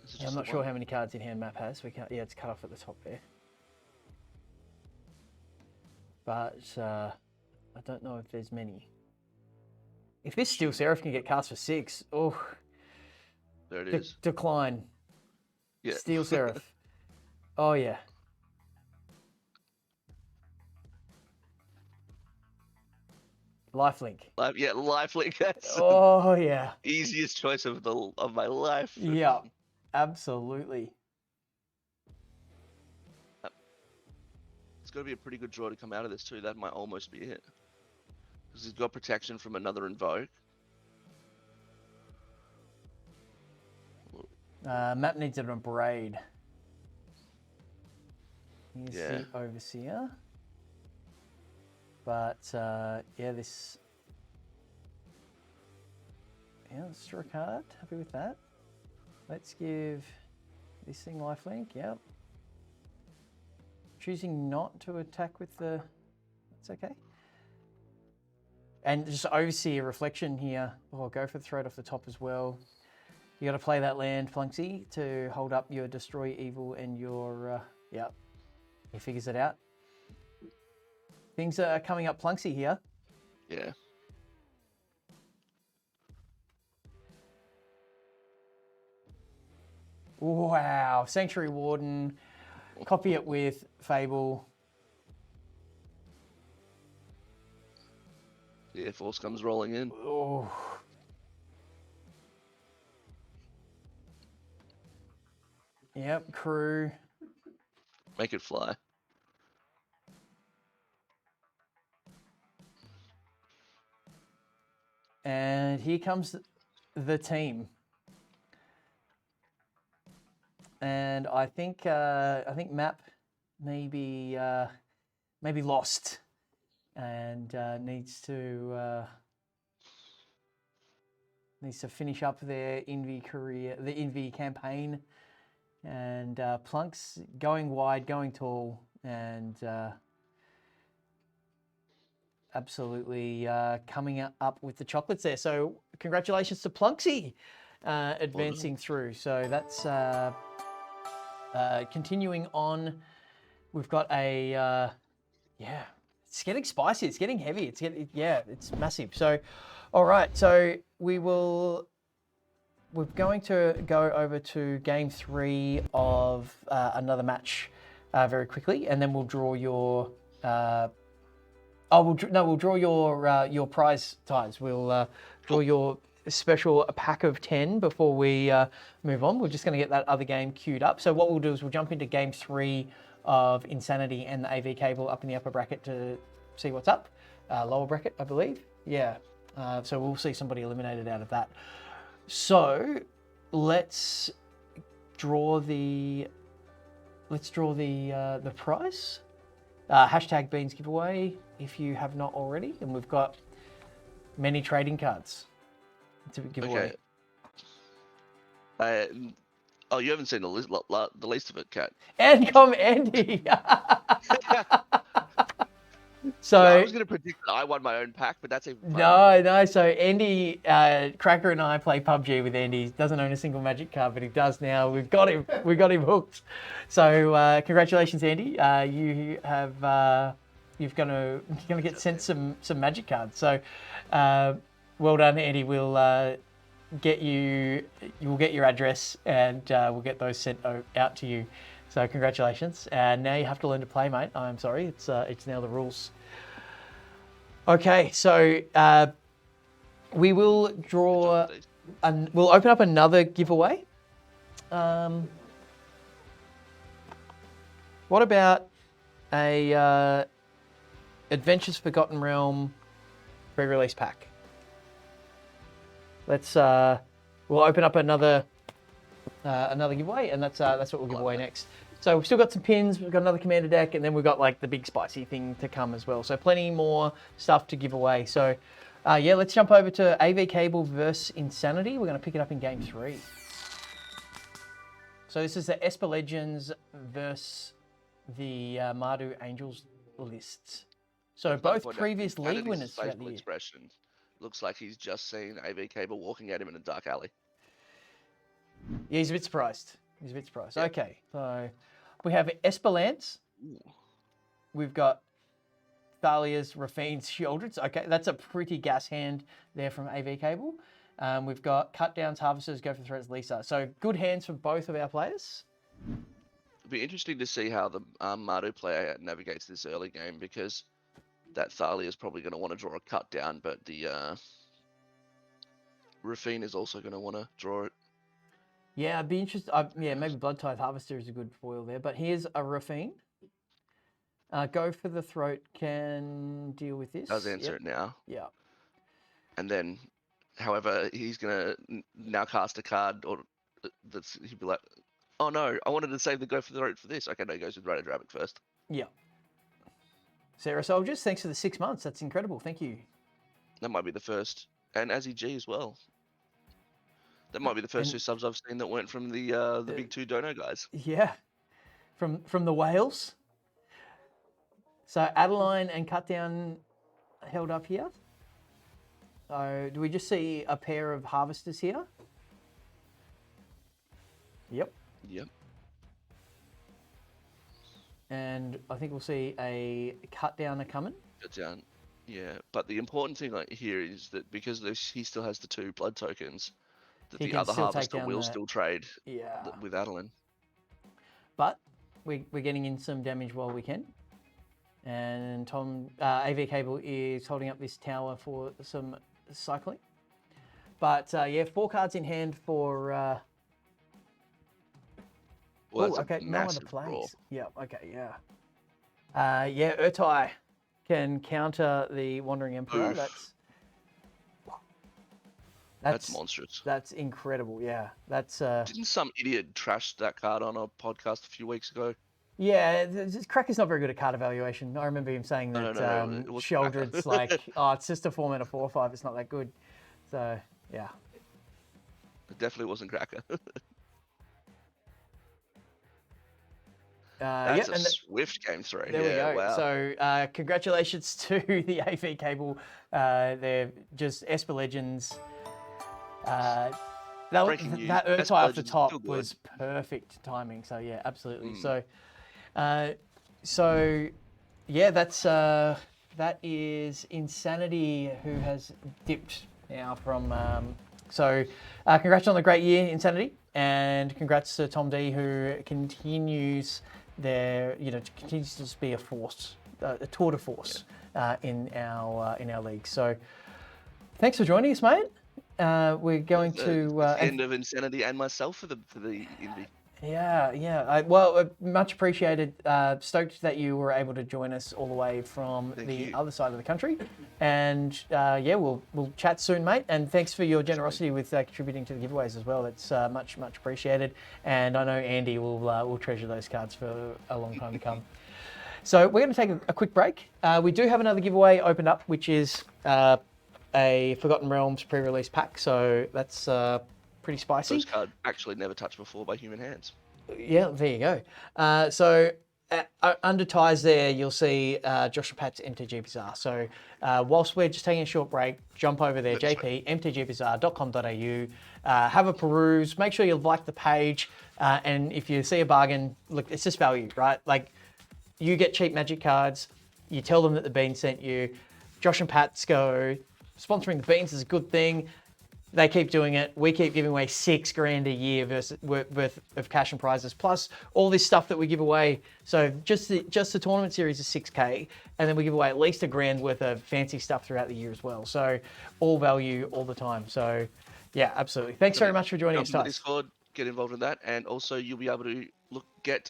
Is it Yeah, just I'm not the sure one? how many cards in hand Map has. We can't. Yeah, it's cut off at the top there. But I don't know if there's many. If this Steel Seraph can get cast for 6, oh, There it is. decline. Yeah. Steel Seraph. Oh yeah. Lifelink. Lifelink. That's Oh yeah. the easiest choice of my life. Yeah. Absolutely. It's got to be a pretty good draw to come out of this too. That might almost be it. Because he's got protection from another Invoke. Map needs an Abrade. Here's Yeah. the Overseer. But yeah, this. Yeah, let's draw a card. Happy with that. Let's give this thing lifelink. Yep. Choosing not to attack with the. That's okay. And just Overseer Reflection here. Oh, go for the throat off the top as well. You got to play that land, Plunksy, to hold up your Destroy Evil and your. Yep. He figures it out. Things are coming up Plunksy here. Yeah. Wow. Sanctuary Warden. Copy it with Fable. The Air Force comes rolling in. Oh. Yep, crew. Make it fly. And here comes the team. And I think Map maybe lost and needs to finish up their Envy career, the Envy campaign, and Plunk's going wide, going tall, and absolutely coming up with the chocolates there. So congratulations to Plunksy advancing through. So that's continuing on. We've got a it's getting spicy. It's getting heavy. It's massive. So, all right. So we're going to go over to game 3 of another match very quickly, and then we'll draw your. We'll draw your prize ties. We'll draw your special pack of 10 before we move on. We're just going to get that other game queued up. So what we'll do is we'll jump into game 3 of Insanity and the AV cable up in the upper bracket to see what's up. Lower bracket, I believe. Yeah. So we'll see somebody eliminated out of that. So let's draw the prize. Hashtag Beans giveaway if you have not already, and we've got many trading cards to give away. Oh, you haven't seen the least of it, Kat. And come Andy. So I was going to predict that I won my own pack, but that's even funnier. no. So Andy, Cracker and I play PUBG with Andy. He doesn't own a single Magic card, but he does now. We've got him. We got him hooked. So congratulations, Andy. You have you're gonna get sent some Magic cards. So well done, Andy. We'll get you. You will get your address, and we'll get those sent out to you. So congratulations. And now you have to learn to play, mate. I'm sorry. It's now the rules. Okay, so we will draw. We'll open up another giveaway. What about a Adventures Forgotten Realm pre-release pack? Let's. We'll open up another giveaway, and that's what we'll give away next. So we've still got some pins, we've got another commander deck, and then we've got like the big spicy thing to come as well. So plenty more stuff to give away. So yeah, let's jump over to AV Cable versus Insanity. We're going to pick it up in game 3. So this is the Esper Legends versus the Mardu Angels lists. So both previous league winners throughout the facial year. expression looks like he's just seen AV Cable walking at him in a dark alley. Yeah, he's a bit surprised. Okay, so we have Esperlance. We've got Thalia's, Rafine's, Sheoldred's. Okay, that's a pretty gas hand there from AV Cable. We've got Cut Downs, Harvesters, Go for Threats, Lisa. So good hands from both of our players. It'll be interesting to see how the Mardu player navigates this early game, because that Thalia is probably going to want to draw a cut down, but the Rafine is also going to want to draw it. Yeah, I'd be interested. Yeah, maybe Blood Tithe Harvester is a good foil there, but here's a Rafine. Go for the Throat can deal with this. Does answer it now. Yeah. And then, however, he's going to now cast a card, or he'd be like, oh no, I wanted to save the Go for the Throat for this. Okay, no, he goes with Raider Drabic first. Yeah. Sarah Soldiers, thanks for the 6 months. That's incredible. Thank you. That might be the first. And Azzy G as well. That might be the first 2 subs I've seen that weren't from the big 2 dono guys. Yeah. From the Wales. So Adeline and Cut Down held up here. So do we just see a pair of Harvesters here? Yep. Yep. And I think we'll see a Cut Downer coming. Cut down. Yeah, but the important thing here is that because he still has the 2 blood tokens, that He the can other still take Harvester down will the- still trade Yeah. with Adeline. But we're getting in some damage while we can. And AV Cable is holding up this tower for some cycling. But yeah, 4 cards in hand for... Well, that's okay, a no other massive draw. plays. Yeah, okay, yeah. Yeah, Urtai can counter the Wandering Emperor. Oof. That's monstrous. That's incredible, yeah. That's Didn't some idiot trash that card on a podcast a few weeks ago? yeah, Cracker's not very good at card evaluation. I remember him saying that No, it was Sheoldred's like, oh, it's just a 4-mana 4/5, it's not that good. So, yeah. It definitely wasn't Cracker. That's yep, a swift game 3. There we go. Wow. So congratulations to the AV Cable. They're just Esper Legends. Breaking news, That Esper Urtai off the Legends top still good. was perfect timing. So yeah, absolutely. Mm. So yeah, that is Insanity, who has dipped now from. Congrats on the great year, Insanity, and congrats to Tom D, who continues continues to just be a force, a tour de force in our league. So thanks for joining us, mate. We're going to end of Insanity and myself for the Indy. Yeah. Much appreciated. Stoked that you were able to join us all the way from the other side of the country. And we'll chat soon, mate. And thanks for your generosity with contributing to the giveaways as well. It's much appreciated. And I know Andy will treasure those cards for a long time to come. So we're going to take a quick break. We do have another giveaway opened up, which is a Forgotten Realms pre-release pack. So that's pretty spicy. Those cards actually never touched before by human hands. Yeah, there you go. So under ties there, you'll see Joshua Pat's MTG Bazaar. So whilst we're just taking a short break, jump over there, JP, mtgbazaar.com.au, have a peruse, make sure you like the page, and if you see a bargain, look, it's just value, right? Like, you get cheap Magic cards, you tell them that the Beans sent you, Josh and Pat's go, sponsoring the Beans is a good thing. They keep doing it. We keep giving away $6,000 a year worth of cash and prizes, plus all this stuff that we give away. So just the tournament series is $6K, and then we give away at least $1,000 worth of fancy stuff throughout the year as well. So all value all the time. So yeah, absolutely. Thanks very much for joining us, Jump in the Tyce. Discord, get involved with that, and also you'll be able to get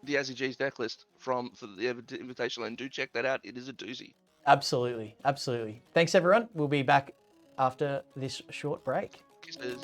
the Azzy G's deck list for the Invitational, and do check that out. It is a doozy. Absolutely, absolutely. Thanks everyone. We'll be back after this short break. Kisses.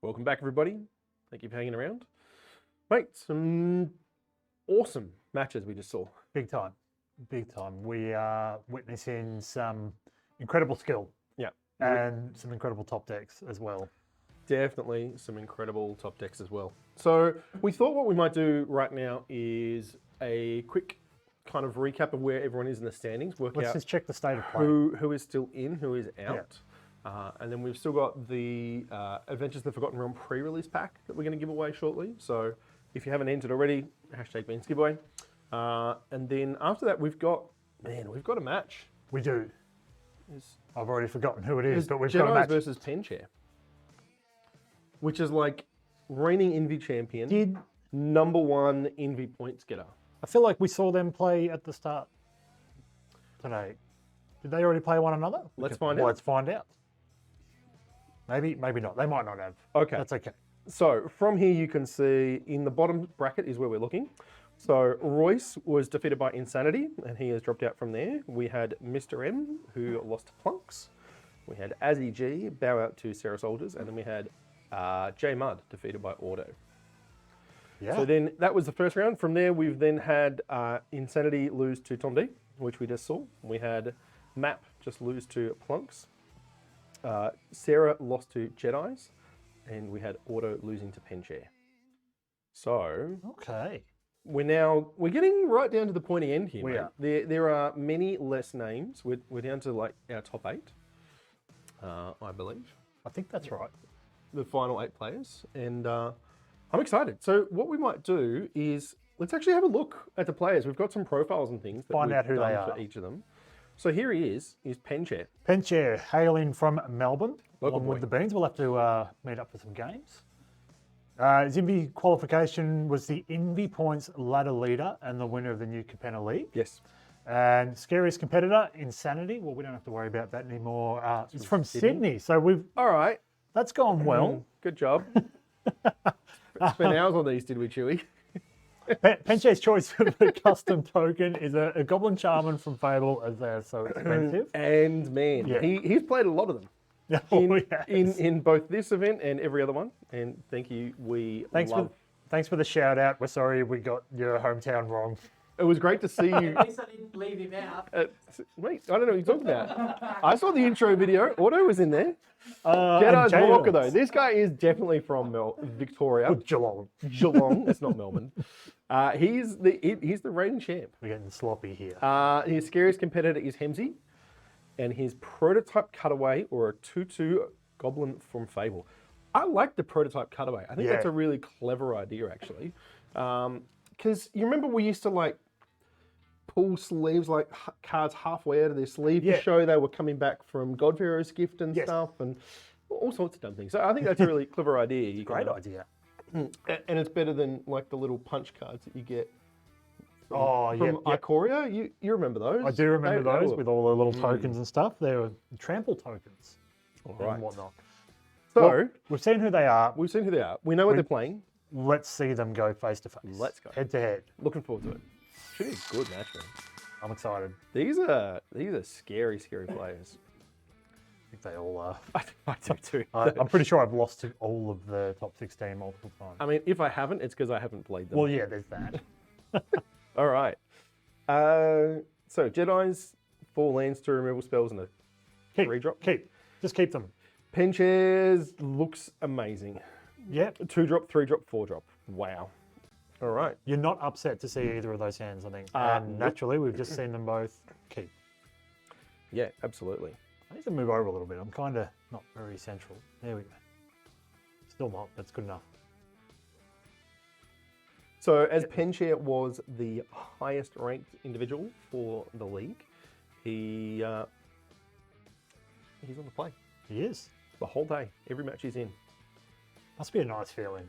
Welcome back, everybody. Thank you for hanging around. Mate, some awesome matches we just saw. Big time. Big time. We are witnessing some incredible skill Yeah. and some incredible top decks as well. Definitely some incredible top decks as well. So we thought what we might do right now is a quick kind of recap of where everyone is in the standings, work Let's out just check the state of play. who is still in, who is out. And then we've still got the Adventures of the Forgotten Realm pre-release pack that we're going to give away shortly. So if you haven't entered already, #Beans giveaway. And then after that, we've got a match. We do. It's I've already forgotten who it is, but we've Jedi's got a match. versus Penchair, which is like reigning Envy champion, #1 Envy points getter. I feel like we saw them play at the start today. Did they already play one another? Let's find out. Let's find out. Maybe not. They might not have. Okay. That's okay. So from here you can see in the bottom bracket is where we're looking. So Royce was defeated by Insanity and he has dropped out from there. We had Mr. M who lost to Plunks. We had Azzy G bow out to Sarah Soldiers, and then we had J Mud defeated by Auto. Yeah. So then that was the first round. From there we've then had Insanity lose to Tom D, which we just saw. We had Map just lose to Plunks. Sarah lost to Jedi's, and we had Auto losing to Penchair. So Okay. we're getting right down to the pointy end here. We mate. are. There are many less names. We're down to like our top 8, I believe, I think that's right. the final 8 players, and I'm excited. So what we might do is let's actually have a look at the players. We've got some profiles and things that Find we've out who done they for are. each of them. So here he is Penchair. Penchair, hailing from Melbourne, Local along with boy. the Beans. We'll have to meet up for some games. His Envy qualification was the Envy Points ladder leader and the winner of the new Capenna League. Yes. And scariest competitor, Insanity. Well, we don't have to worry about that anymore. It's from Sydney, so All right. that's gone well. Good job. Spent hours on these, did we, Chewy? Penchair's choice of a custom token is a Goblin Charmin from Fable, as they're so expensive. And man, Yeah. he's played a lot of them Oh, in both this event and every other one. And thank you. Thanks for the shout out. We're sorry we got your hometown wrong. It was great to see you. At least I didn't leave him out. Wait, I don't know what you're talking about. I saw the intro video. Auto was in there. And Jedi's Jada. Walker though. This guy is definitely from Victoria. Geelong. Geelong. It's not Melbourne. He's the reigning champ. We're getting sloppy here. His scariest competitor is Hemsy, and his prototype cutaway or a 2/2 goblin from Fable. I like the prototype cutaway. I think that's Yeah. a really clever idea actually, because you remember we used to like pull sleeves like cards halfway out of their sleeve Yeah. to show they were coming back from God Pharaoh's gift and Yes. stuff and all sorts of dumb things. So I think that's a really clever idea. You Great can, idea. and it's better than like the little punch cards that you get Oh, yeah. from Ikoria. You remember those? I do remember They those were- with all the little tokens and stuff. They were trample tokens right. and whatnot. So Well, we've seen who they are. we've seen who they are. We know what they're playing. Let's see them go face to face. Let's go. Head to head. Looking forward to it. Should be a good match, man. I'm excited. These are scary players. I think they all are. I do too. I'm pretty sure I've lost to all of the top 16 multiple times. I mean, if I haven't, it's because I haven't played them. Well, yeah, there's that. All right. So Jedi's 4 lands, 2 removal spells, and a 3-drop. Just keep them. Penchair's looks amazing. Yeah. 2-drop, 3-drop, 4-drop. Wow. All right. You're not upset to see either of those hands, I think. nope. And naturally, we've just seen them both keep. Yeah, absolutely. I need to move over a little bit. I'm kind of not very central. There we go. Still not. That's good enough. So as Penchair was the highest ranked individual for the league, he's on the play He is. the whole day. Every match he's in. Must be a nice feeling.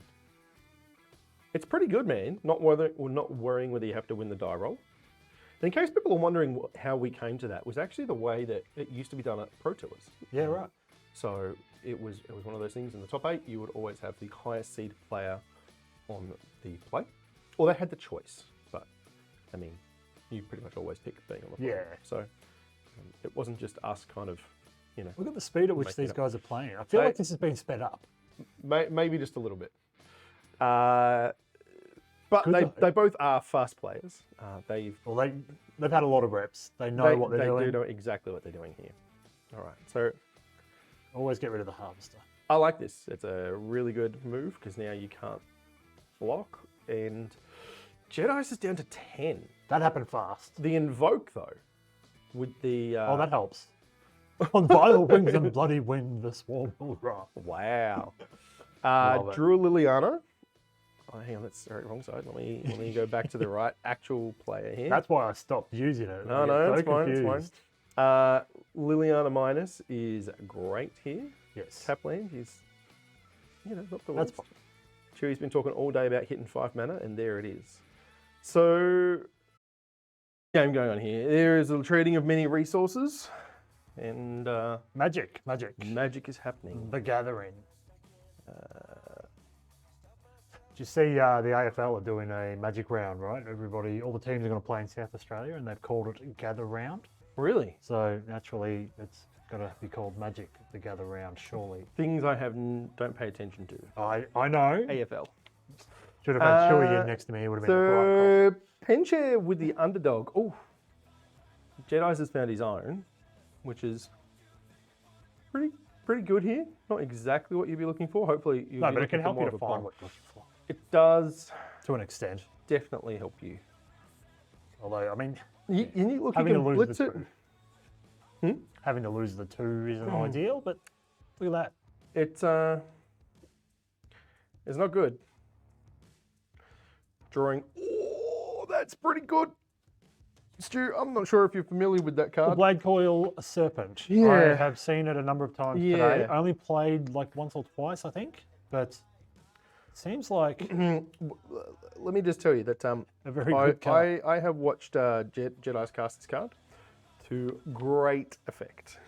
It's pretty good, man. Not worrying whether you have to win the die roll. And in case people are wondering how we came to that, was actually the way that it used to be done at Pro Tours. Yeah, right. So it was one of those things in the top 8, you would always have the highest seed player on the play. Or they had the choice, but I mean, you pretty much always pick being on the play. Yeah. So it wasn't just us kind of, Look at the speed at which Making these it up. guys are playing. I feel They- like this has been sped up. maybe just a little bit. But Good though. they both are fast players. They've Well, they've had a lot of reps. They know what they're they doing. do know exactly what they're doing here. All right, so Always get rid of the harvester. I like this. It's a really good move because now you can't block. And Jedi's is down to 10. That happened fast. The Invoke, though, with the... Oh, that helps. On vile wings and bloody wind, the swarm will rise. Wow. Love it. Drew Liliana. Oh, hang on, that's wrong side. Let me go back to the right actual player here. That's why I stopped using it. No, I no, get it's fine, it's confused. fine. Liliana Minus is great here. Yes. Tapland, he's, not the That's worst. fine. Chewie's been talking all day about hitting 5 mana, and there it is. So, game going on here. There is a trading of many resources, and Magic. magic is happening. The Gathering. Did you see the AFL are doing a Magic round, right? All the teams are going to play in South Australia, and they've called it Gather Round. Really? So naturally, it's got to be called Magic, the Gather Round, surely. Things I don't pay attention to. I know. AFL. Should have had Chewie in next to me. It would have been right So, Penchair with the underdog. Oh, Jedi's has found his own, which is pretty good here. Not exactly what you'd be looking for. Hopefully, you'll No, be but it looking can for help more you of to a find bomb. what you're looking for. It does To an extent. definitely help you. Although, I mean, You look, you having to can lose blitz the it. two. Having to lose the 2 isn't ideal, but look at that. It's not good. Drawing. Oh, that's pretty good. Stu, I'm not sure if you're familiar with that The card. Blade Coil Serpent. I Yeah. have seen it a number of times Yeah. today. I only played like once or twice, I think, but it seems like Let me just tell you that a very good card. I have watched Jedi's cast this card to great effect.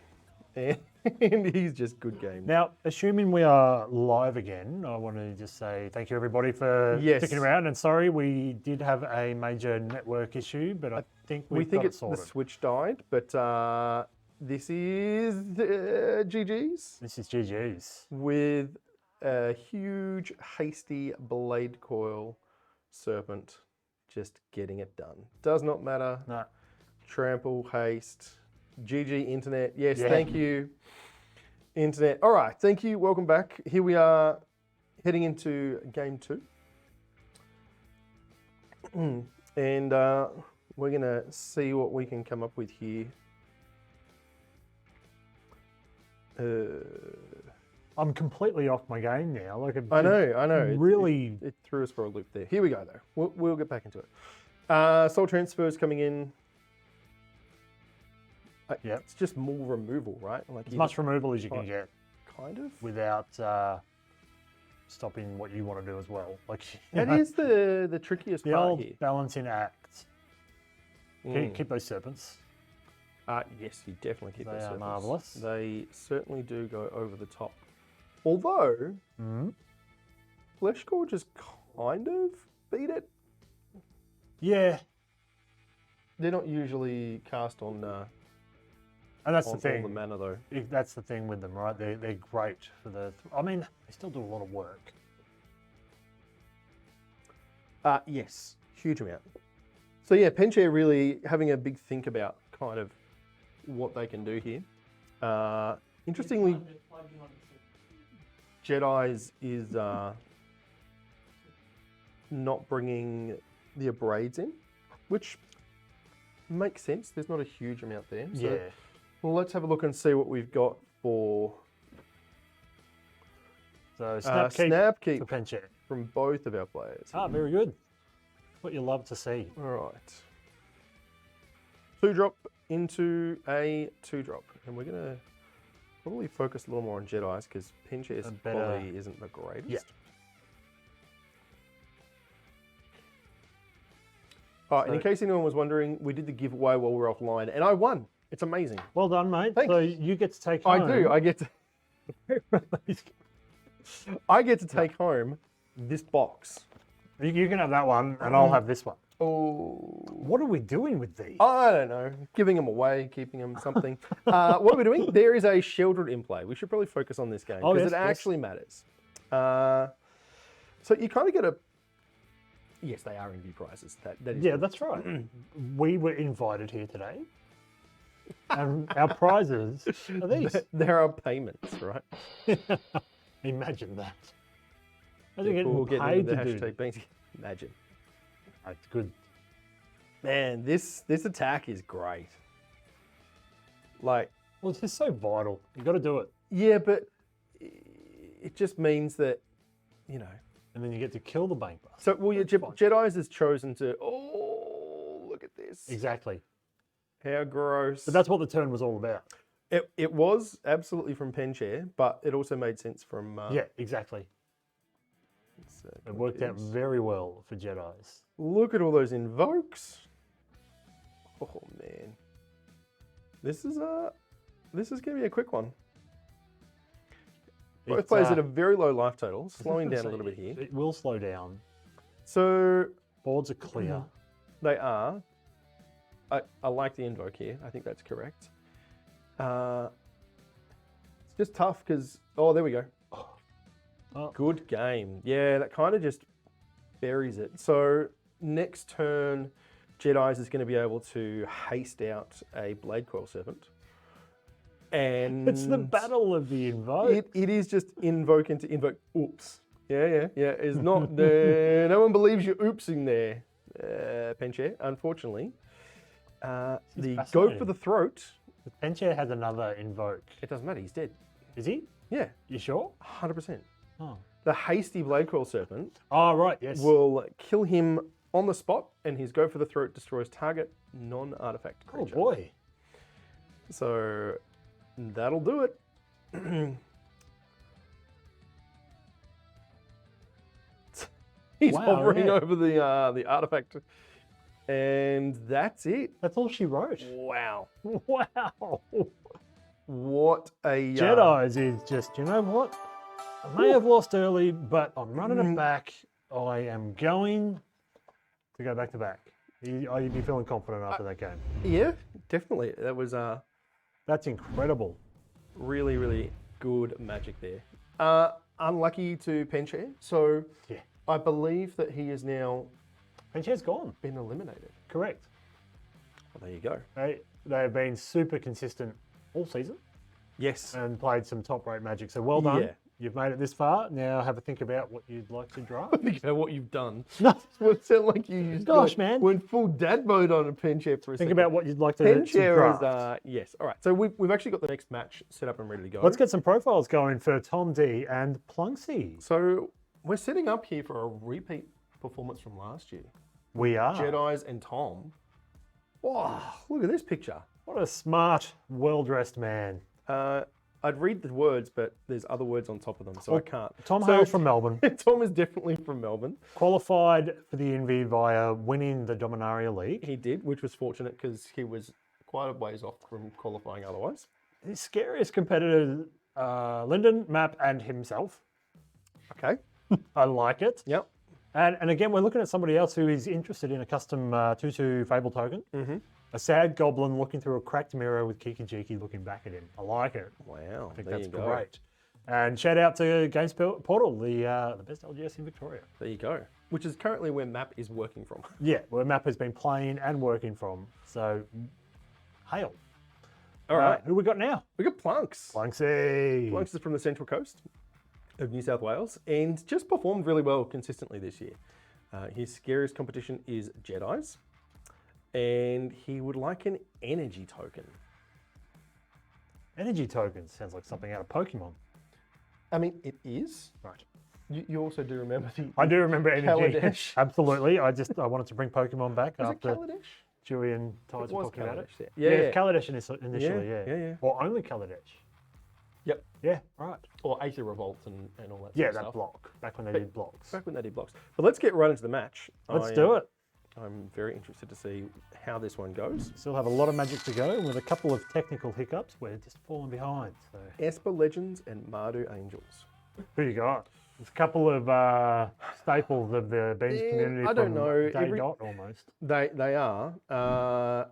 And he's just good game. Now, assuming we are live again, I want to just say thank you everybody for Yes. sticking around. And sorry, we did have a major network issue, but I think we we've think got it's it sorted. the Switch died, but this is GG's This is GG's. with a huge hasty blade coil serpent just getting it done. Does not matter. No. Trample, haste, GG internet. Yes, Yeah. thank you, internet. All right, thank you. Welcome back. Here we are heading into game 2. And we're going to see what we can come up with here. I'm completely off my game now. Like I know. Really, It threw us for a loop there. Here we go, though. We'll get back into it. Soul transfers coming in. Yep. It's just more removal, right? Like as you much just removal as you can Right. get kind of. without stopping what you want to do as well. Like That is the trickiest the part old here. balancing act. Mm. Keep those serpents. Yes, you definitely keep They those are serpents. marvellous. They certainly do go over the top. Although, Flesh Gorge just kind of beat it. Yeah, They're not usually cast on and that's on the all thing. the mana, though. That's the thing with them, right? They're great for the. I mean, they still do a lot of work. Yes, huge amount. So yeah, Penchair really having a big think about kind of what they can do here. Interestingly, Jedi's is not bringing the Abrades in, which makes sense. There's not a huge amount there. So, Yeah. well, let's have a look and see what we've got for So Snapkeep Snapkeep for Penchair. from both of our players. Very good. What you love to see. All right. 2-drop into a 2-drop. And we're going to probably focus a little more on Jedi's because Penchair's A better- quality isn't the greatest. Yeah. And in case anyone was wondering, we did the giveaway while we were offline and I won. It's amazing. Well done, mate. Thanks. So you get to take I home. do. I get to take home this box. You can have that one, and I'll have this one. Oh. What are we doing with these? I don't know. Giving them away, keeping them something. What are we doing? There is a Shieldred in play. We should probably focus on this game Oh, because yes, it yes. actually matters. So you kind of get a. Yes, they are indie prizes. That is. Yeah, that's right. We were invited here today. And our prizes are these. There are payments, right? Imagine that. Imagine We'll getting get paid into to the do hashtag beans. Imagine. That's good. Man, this attack is great. Like, Well, it's just so vital. You've got to do it. yeah, but it just means that, you know. And then you get to kill the Bank Buster. So, well, your That's fine. Jedi's has chosen to. Oh, look at this. Exactly. How gross. But that's what the turn was all about. It was absolutely from Penchair, but it also made sense from. Yeah, exactly. It worked out very well for Jedis. Look at all those invokes. Oh man, this is going to be a quick one. Both players at a very low life total, slowing down a little bit here. It will slow down. So Boards are clear. they are. I like the invoke here. I think that's correct. It's just tough because there we go. Oh. Good game. Yeah, that kind of just buries it. So next turn, Jedi's is going to be able to haste out a Blade Coil Serpent. And It's the battle of the invoke. it is just invoke into invoke. Oops. Yeah. It's not no one believes you oopsing there, Penchair, unfortunately. The go for fascinating. the throat. Penchair has another invoke. It doesn't matter, he's dead. Is he? Yeah, You sure? 100%. Oh. The hasty Blade Coil Serpent Oh, right, yes. will kill him on the spot, and his go for the throat destroys target non-artifact Oh, creature. boy. So that'll do it. He's Wow, hovering yeah. over the artifact, and that's it. That's all she wrote. Wow, Wow. what a Jedi's is just, you know what? I may have lost early, but I'm running it back. I am going to go back to back. You'd be feeling confident after that game. Yeah, definitely. That was That's incredible. really, really good magic there. Unlucky to Penchair, so Yeah. I believe that he has now Penchair's gone. been eliminated. Correct. Well, there you go. They have been super consistent all season Yes. and played some top rate magic. So well done. Yeah. You've made it this far. Now have a think about what you'd like to draft. Think about what you've done. No. Well, it sounded like you just Gosh, man. went full dad mode on a Penchair for a Think second. about what you'd like to Penchair draft. is yes. All right. So we've actually got the next match set up and ready to go. Let's get some profiles going for Tom D and Plunksy. So we're setting up here for a repeat performance from last year. We are. Jedi's and Tom. Wow, look at this picture. What a smart, well-dressed man. I'd read the words, but there's other words on top of them, so I can't. Tom So- hails from Melbourne. Tom is definitely from Melbourne. Qualified for the Envy via winning the Dominaria League. He did, which was fortunate because he was quite a ways off from qualifying otherwise. His scariest competitors, Lyndon, Map, and himself. Okay. I like it. Yep. And again, we're looking at somebody else who is interested in a custom 2/2 Fable token. Mm-hmm. A sad goblin looking through a cracked mirror with Kiki Jiki looking back at him. I like it. Wow. I think there that's you go. great. And shout out to Games Portal, the best LGS in Victoria. There you go. Which is currently where Map is working from. Yeah, where Map has been playing and working from. So, hail. All right. Who we got now? We got Plunks. Plunksy. Plunks is from the Central Coast of New South Wales and just performed really well consistently this year. His scariest competition is Jedi's, and he would like an energy token. Energy tokens sounds like something out of Pokemon. I mean, it is. Right. You also do remember the. I do remember energy. Kaladesh. Absolutely. I wanted to bring Pokemon back Was it after Kaladesh? Chewie and Tides were was talking about it. Kaladesh, yeah. Yeah. Kaladesh initially, Yeah, yeah. yeah. Or only Kaladesh. Yep. Yeah, right. Or Aether Revolt and all that. Yeah, sort of that stuff. block. Back when they did blocks. Back when they did blocks. But let's get right into the match. Let's do it. I'm very interested to see how this one goes. Still have a lot of magic to go, and with a couple of technical hiccups, we're just falling behind. So, Esper Legends and Mardu Angels. who you got? There's a couple of staples of the Beans Yeah, community I don't from know. day dot almost. They are.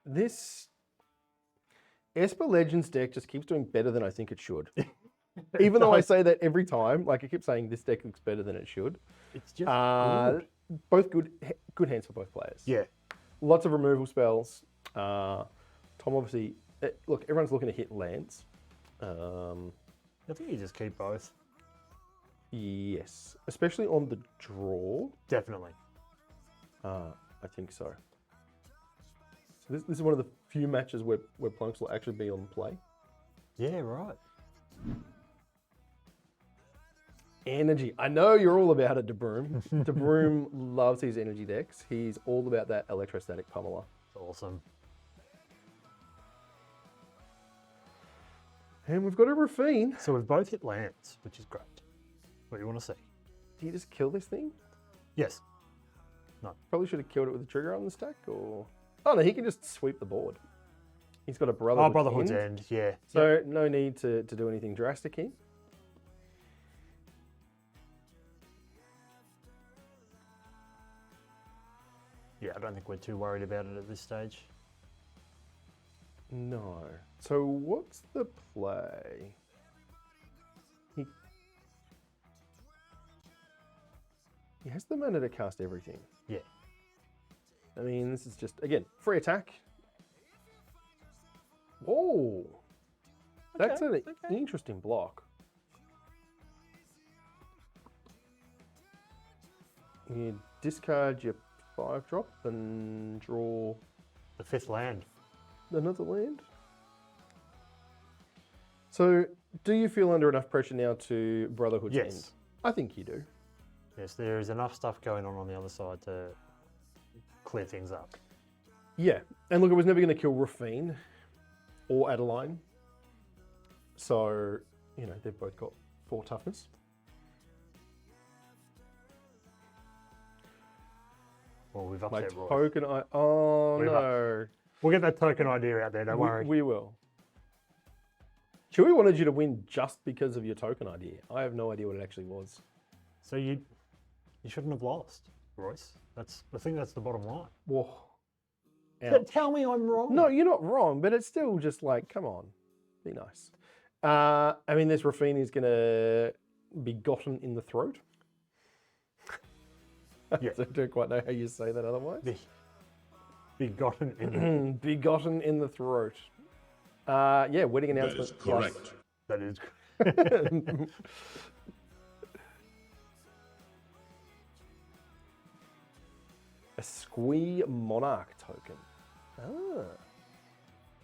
This Esper Legends deck just keeps doing better than I think it should. Even though I say that every time, like I keep saying this deck looks better than it should. It's just good. Both good hands for both players. Yeah. Lots of removal spells. Tom obviously, look, everyone's looking to hit lands. I think you just keep both. Yes, especially on the draw. Definitely. I think so. So this is one of the few matches where Plunks will actually be on play. Yeah, right. Energy. I know you're all about it, DeBroom. DeBroom loves his energy decks. He's all about that electrostatic pummeler. Awesome. And we've got a Rafine. So we've both hit lands, which is great. What do you want to see? Do you just kill this thing? Yes. Probably should have killed it with the trigger on the stack, or... Oh no, he can just sweep the board. He's got a Brotherhood's Brotherhood's End, yeah. So no need to do anything drastic here. Yeah, I don't think we're too worried about it at this stage. No. So what's the play? He has the mana to cast everything. Yeah. I mean, this is just, again, free attack. Whoa. That's an interesting block. You discard your 5-drop and draw The 5th land. another land. So, do you feel under enough pressure now to Brotherhood's Yes. End? I think you do. Yes, there is enough stuff going on the other side to clear things up. Yeah, and look, it was never going to kill Rafine or Adeline. So, you know, they've both got 4 toughness. Well, we've My upset Roy. token, oh We've no. We'll get that token idea out there, don't worry. We will. Chewy wanted you to win just because of your token idea. I have no idea what it actually was. So you shouldn't have lost, Royce. I think that's the bottom line. Whoa. But tell me I'm wrong. No, you're not wrong, but it's still just like, come on, be nice. I mean, this Rafine is going to be gotten in the throat. Yeah. I don't quite know how you say that otherwise. Begotten in Begotten in the throat. Yeah, wedding announcement. That is correct. That is. A Squee Monarch token. Ah,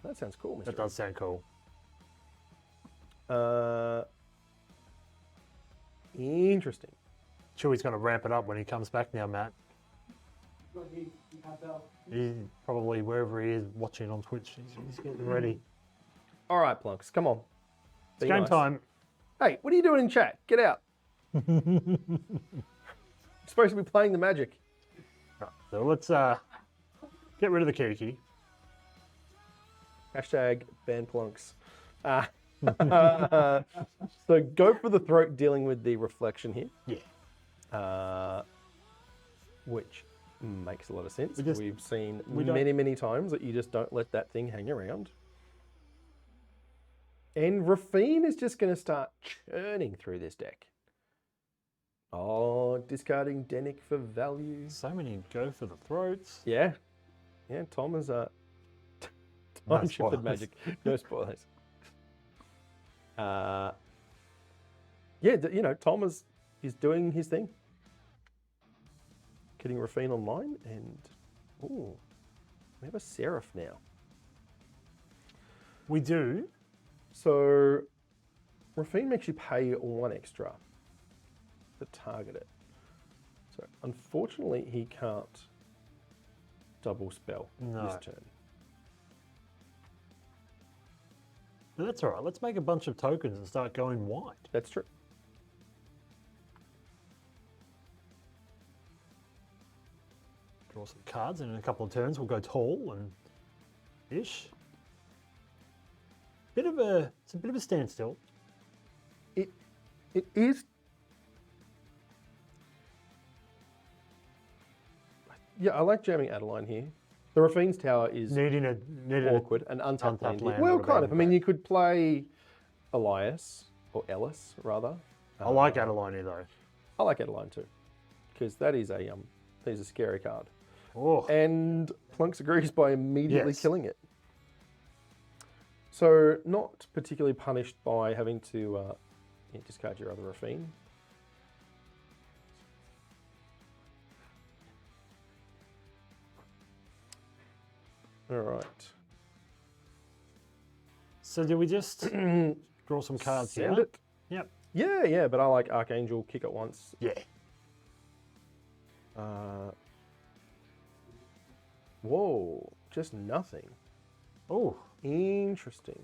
that sounds cool, Mr. That does sound cool. Interesting. Chewy's going to ramp it up when he comes back now, Matt. He's probably wherever he is watching on Twitch. He's getting ready. All right, Plunks, come on. It's Be game nice. time. Hey, what are you doing in chat? Get out. You're supposed to be playing the Magic. Right, so let's get rid of the Kiki. Hashtag ban Plunks. So go for the throat dealing with the reflection here. Yeah. Which makes a lot of sense. We just- We've seen we don't- many times that you just don't let that thing hang around. And Rafine is just going to start churning through this deck. Oh, discarding Denick for value. So many go for the throats. Yeah. Yeah, Tom is No Time shifted spoilers. magic. No spoilers. Yeah, you know, Tom is doing his thing. Getting Rafine online, and ooh, we have a Seraph now. We do. So Rafine makes you pay 1 extra to target it. So unfortunately, he can't double spell No. this turn. But that's all right. Let's make a bunch of tokens and start going wide. That's true. Draw some cards, and in a couple of turns, we'll go tall and ish. It's a bit of a standstill. It is. Yeah, I like jamming Adeline here. The Rafine's Tower is Needed awkward and untapped land. untapped land Well, or a kind of. I mean, bad you could play Elias or Ellis rather. I like Adeline here though. I like Adeline too, because that is a scary card. Oh, And Plunks agrees by immediately Yes. killing it. So not particularly punished by having to discard your other Rafine. All right. So do we just draw some cards Send here? it. Yep. Yeah, but I like Archangel, kick it once. Yeah. Whoa, just nothing. Oh, Interesting.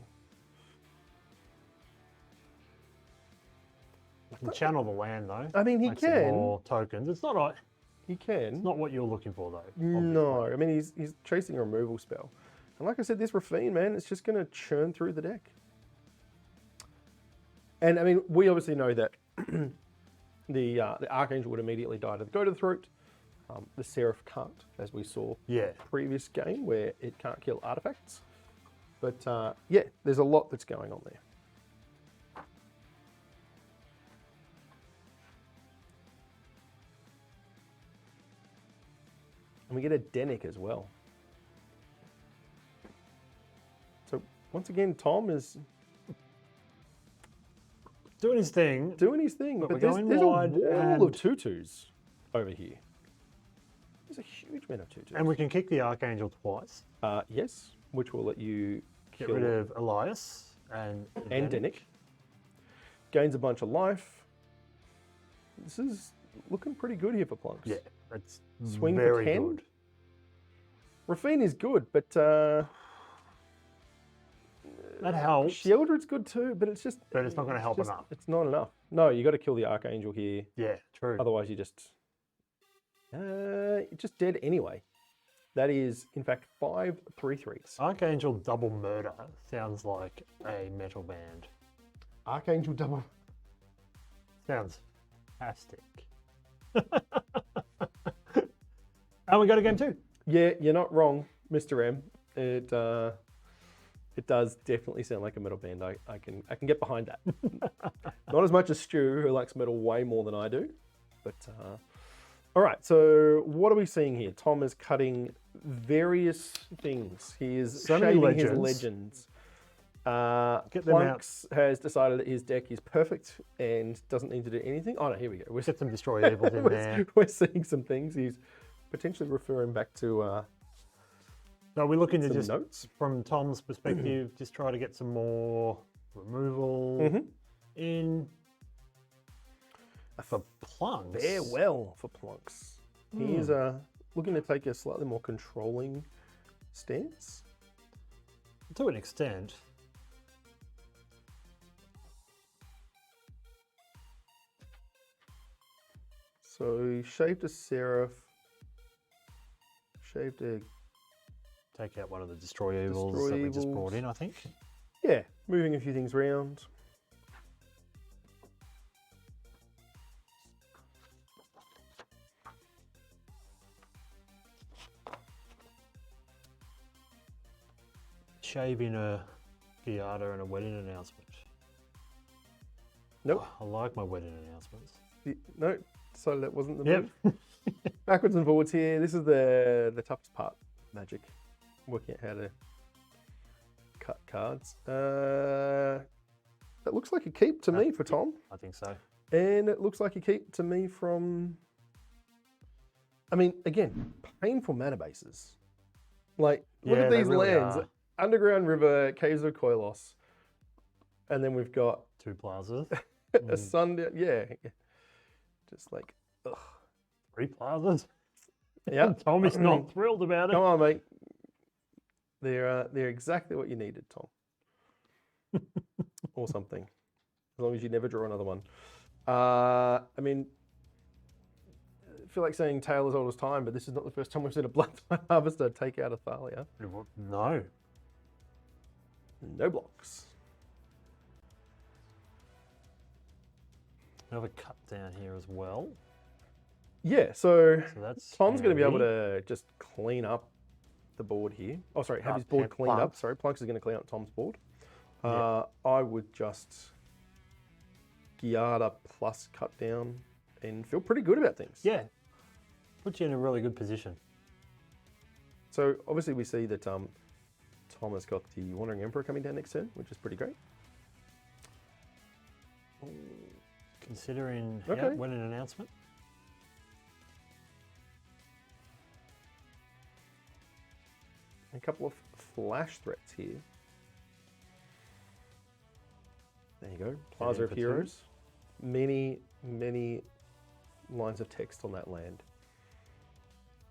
you can channel the land though. I mean, he Make some can. more tokens. It's not He can. not what you're looking for though. No, I mean, he's chasing a removal spell. And like I said, this Rafine, man, it's just going to churn through the deck. And I mean, we obviously know that the Archangel would immediately die to the Go to the Throat. The Seraph can't, as we saw Yeah. previous game, where it can't kill artifacts. But yeah, there's a lot that's going on there. And we get a Denic as well. So once again, Tom is Doing his thing. doing his thing, But but we're there's going a wide wall and- of tutus over here. There's a huge amount of tutus. And we can kick the Archangel twice. Yes, which will let you Get kill rid of Elias and Denic. Gains a bunch of life. This is looking pretty good here for Plunks. Yeah, that's Swing for very 10? good. Rafine is good, but That helps. Sheoldred's good too, but it's just... But it's not gonna help just- enough. It's not enough. No, you got to kill the Archangel here. Yeah, true. Otherwise, you're just dead anyway. That is, in fact, 5 3/3s. Archangel double murder sounds like a metal band. Archangel double. Sounds fantastic. And we got a game two. Yeah, you're not wrong, Mr. M. It does definitely sound like a metal band. I can get behind that. Not as much as Stu, who likes metal way more than I do. But all right, so what are we seeing here? Tom is cutting various things. He is So many shading his legends. legends. Get them out. Plunks has decided that his deck is perfect and doesn't need to do anything. Oh no, here we go. Get some Destroy Evils in there. We're seeing some things. He's potentially referring back to No, we're looking to some just, notes. from Tom's perspective, just try to get some more removal Mhm. in for Plunks. Farewell for Plunks. He is looking to take a slightly more controlling stance. To an extent. So he shaved a Seraph, shaved a... Take out one of the Destroy Evils Destroy that we just Evils. brought in, I think. Yeah, moving a few things around. Shaving a Giada and a wedding announcement. Nope. I like my wedding announcements. No, so that wasn't the Yep. move. Backwards and forwards here. This is the toughest part, Magic. Working out how to cut cards. That looks like a keep to me for Tom. I think so. And it looks like a keep to me from... I mean, again, painful mana bases. Like, look Yeah, at they these really lands. are. Underground River, Caves of Koilos. And then we've got Two plazas. a sundown. Yeah. Just like, ugh. 3 plazas. Yeah. Tommy's not thrilled about it. Come on, mate. They're exactly what you needed, Tom. Or something. As long as you never draw another one. I mean, I feel like saying tale as old as time, but this is not the first time we've seen a Bloodtide Harvester take out a Thalia. No. No blocks. We have a cut down here as well. Yeah, so So that's Tom's going to be able handy. to just clean up the board here. Oh, sorry, have Ah, his board yeah, cleaned up. Plunks. Sorry, Plunks is going to clean up Tom's board. Yeah. I would just Giada plus cut down and feel pretty good about things. Yeah. Puts you in a really good position. So obviously we see that Tom Tom has got the Wandering Emperor coming down next turn, which is pretty great. Considering Okay. when an announcement. A couple of flash threats here. There you go. Plaza in of for two. Heroes. Many, many lines of text on that land.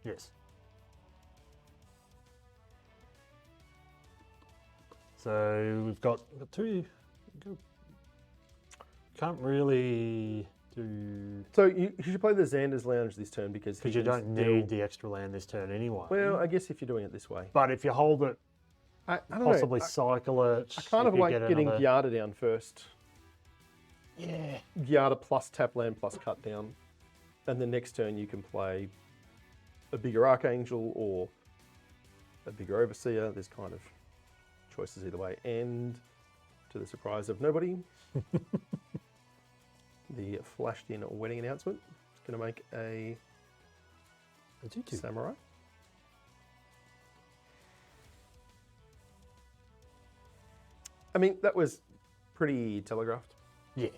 Yes. So we've got two. Can't really do So you should play the Xander's Lounge this turn because because he you can don't still- need the extra land this turn anyway. Well, I guess if you're doing it this way. but if you hold it, I don't possibly know. cycle it. I kind if of you like get getting another- Gyada down first. Yeah. Gyada plus tap land plus cut down. And the next turn you can play a bigger Archangel or a bigger Overseer. There's kind of choices either way. And to the surprise of nobody, the flashed in wedding announcement is going to make a A 2/2. Samurai. I mean, that was pretty telegraphed. Yeah.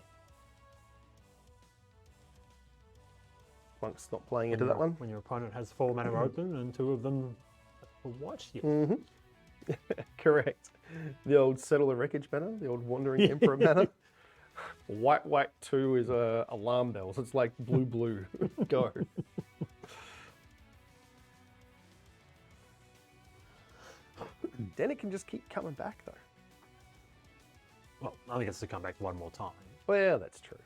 Monk's not playing into that one. When your opponent has 4 mana open and 2 of them are white. Yeah. Mm-hmm. Correct. The old Settle the Wreckage banner, the old Wandering Emperor banner. White, white 2 is alarm bells. It's like blue, blue. Go. Then it can just keep coming back, though. Well, I think it's to come back one more time. Well, that's true.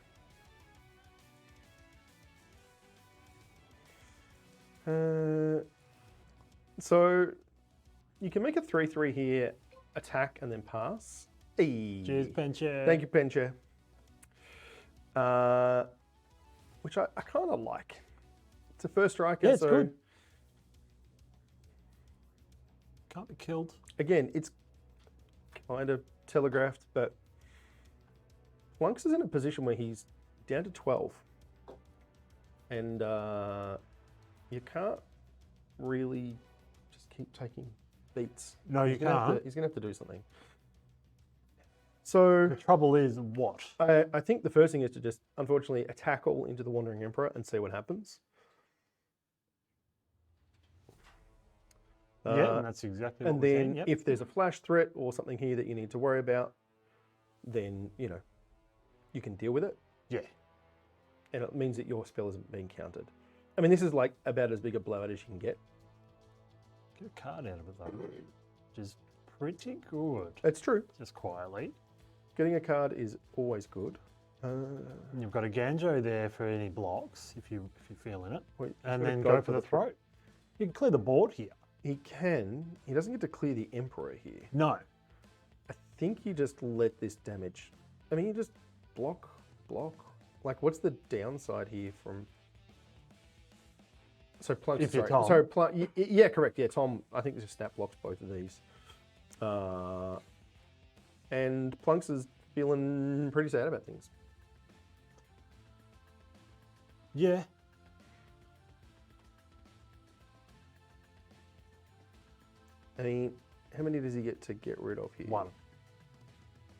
So you can make a 3/3 here, attack and then pass. Eee. Cheers, Pencher. Thank you, Pencher. Which I kind of like. It's a first striker, Yeah, it's so good. Can't be killed. again, it's kind of telegraphed, but Flunks is in a position where he's down to 12. And you can't really just keep taking beats. No, you He's gonna have to- can't. he's going to have to do something. So The trouble is what? I think the first thing is to just, unfortunately, attack all into the Wandering Emperor and see what happens. Yeah, and that's exactly what And we're then saying. Yep. if there's a flash threat or something here that you need to worry about, then, you know, you can deal with it. Yeah. And it means that your spell isn't being countered. I mean, this is like about as big a blowout as you can get. Get a card out of it though, which is pretty good. It's true. Just quietly. Getting a card is always good. And you've got a Ganjo there for any blocks if you're feeling it, Wait, and gotta then go for the throat. You can clear the board here. He can. He doesn't get to clear the Emperor here. No. I think you just let this damage. I mean, you just block. Like, what's the downside here from? So Plunk. If you're sorry, Tom. sorry, Plunk. Yeah, correct. Yeah, Tom. I think just snap blocks both of these. And Plunks is feeling pretty sad about things. Yeah. I mean, how many does he get to get rid of here? 1.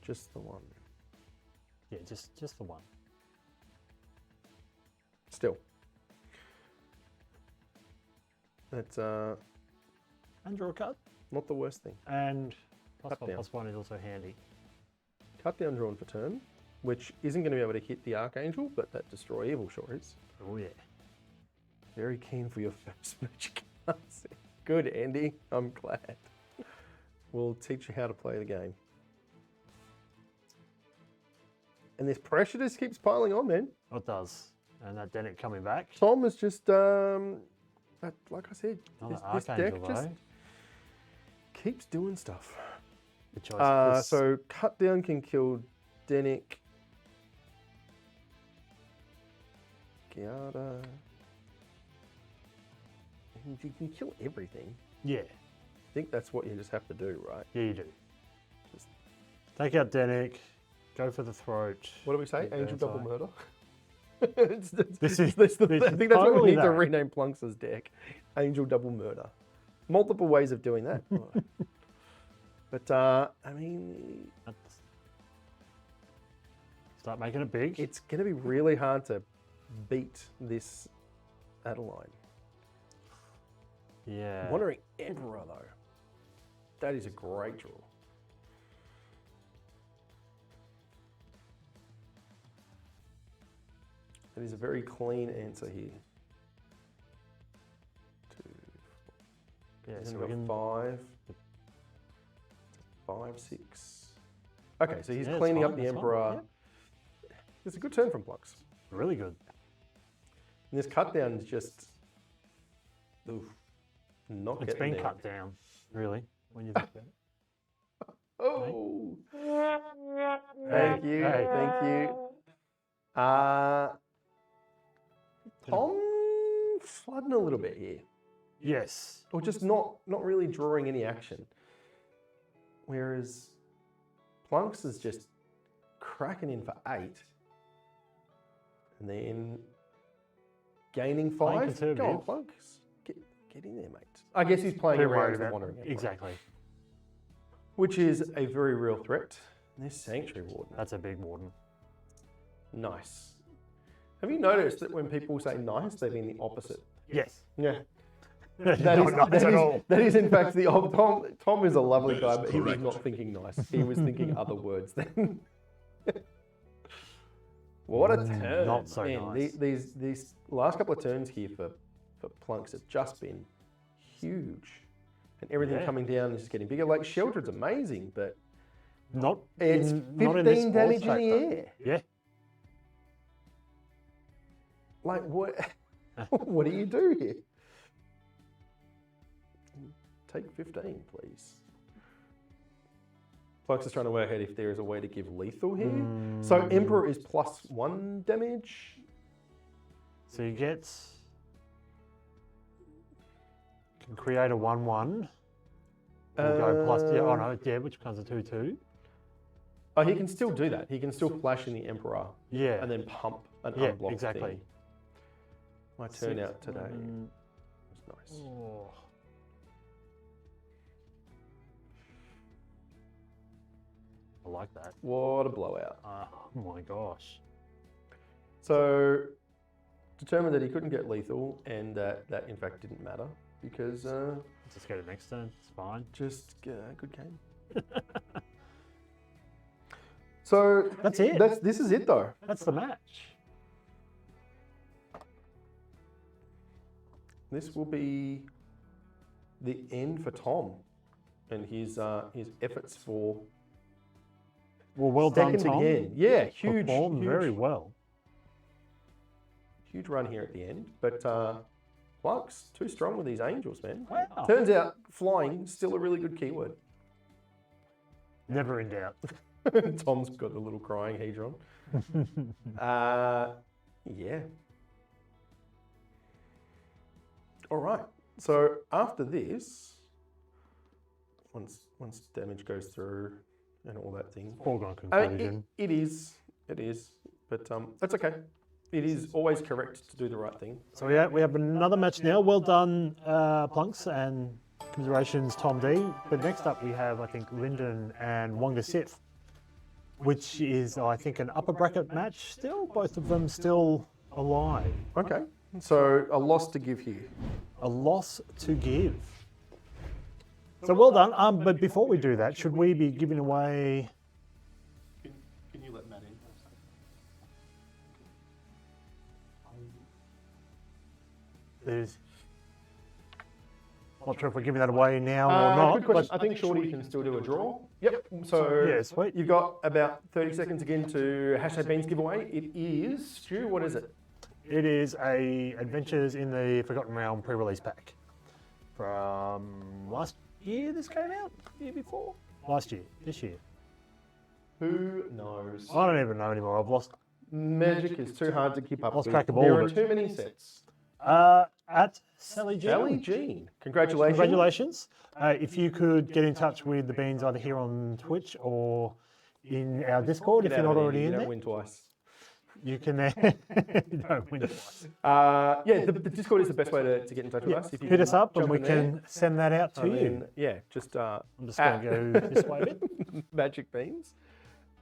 Just the one. Yeah, just the 1. Still. That's And draw a card. not the worst thing. And Cut down. +1 is also handy. Cut down drawn for turn, which isn't going to be able to hit the Archangel, but that Destroy Evil sure is. Oh yeah. Very keen for your first Magic cards. Good, Andy. I'm glad. We'll teach you how to play the game. And this pressure just keeps piling on, man. It does. And that Dennett coming back. Tom is just, like I said, Another this deck Archangel just though. keeps doing stuff. Good choice. 'cause So cut down can kill Denick. Gyada. You can kill everything. yeah, I think that's what you just have to do, right? yeah, you do. Take out Dennett. Go for the throat. What do we say? Big Angel Bird's double Eye. murder? This is- I this think is that's what we totally need to that. rename Plunks' deck. Angel double murder. Multiple ways of doing that. But I mean, Start making it big. it's going to be really hard to beat this Adeline. Yeah. Wandering Emperor though, that is a great draw. That is a very clean answer here. Yeah, He's so got we can, 5, 6. Okay, so he's Yeah, it's cleaning fine, up the that's fine, Emperor. It's a good turn from Plux. really good. And this cut down is just, oof, not It's getting been there. cut down, really, when you think about it. Oh, thank you, Hey. thank you. Tom flooding a little bit here, Yes. or just not really drawing any action. Whereas Plunks is just cracking in for 8, and then gaining 5. Go on, conservative. Plunks, get in there, mate. I guess he's playing Too around worried with the about Wandering Emperor, exactly. which is a very real threat. And this Sanctuary Warden, That's a big warden. nice. Have you noticed that when people say nice, they mean the opposite? Yes. Yeah. That That is, is, at all. that is in fact the Tom is a lovely guy, but he was not thinking nice. He was thinking other words then. What a turn! not so Man, nice. These last couple of turns here for Plunks have just been huge, and everything Yeah. coming down is just getting bigger. Like Sheldred's amazing, but Not it's not in this 15 damage in sports the factor. air. Yeah. Like what? What do you do here? Take 15, please. Flux is trying to work out if there is a way to give lethal here. So Emperor is +1 damage. So you get can create a 1/1. Or go plus oh no, yeah, which becomes a 2/2. Oh, he can still do that. He can still flash in the Emperor Yeah. and then pump an Yeah, unblocked exactly. thing. My turnout today was nice. Oh. I like that. What a blowout. Oh my gosh. So determined that he couldn't get lethal and that in fact didn't matter because Let's just go to the next turn. It's fine. just good game. So That's it. This is it though. That's the match. This will be the end for Tom and his efforts for Well, well done, second Tom. again. Yeah, huge, Performed very well. huge run here at the end. But Flux, too strong with these angels, man. Wow. Turns out flying still a really good keyword. Never in doubt. Tom's got the little crying hedron. Yeah. All right. So after this, once damage goes through and all that thing, Foregone I mean, conclusion. it is, but that's okay. It is always correct to do the right thing. So we have another match now. Well done, Plunks, and commiserations, Tom D. But next up we have, I think, Lyndon and Wonga Sith, which is, I think, an upper bracket match still. Both of them still alive. Okay. So a loss to give here. A loss to give. So well done. But before we do that, should we be giving away... Can you let Matt in? There's... Not sure if we're giving that away now or Good not. question. But I think Shorty can still do a draw. Yep. So Yeah, sweet. you've got about 30 seconds again to #Beans giveaway. It is, Stu, what is it? it is a Adventures in the Forgotten Realm pre-release pack. From last year this came out? Year before? Last year. This year. Who knows? I don't even know anymore. I've lost... Magic is too hard to keep up Lost with. track of all There of are it. too many sets. At Sally Jean. Sally Jean, congratulations. Congratulations. If you could get in touch with the Beans either here on Twitch or in our Discord if Get you're out not of already here, in you there. don't win twice. You can don't win twice. Yeah, the Discord is the best way to get in touch with us. If you Hit can us up and jump we in there. can send that out to And you. then, yeah, just I'm just going to go this way a bit. Magic Beans.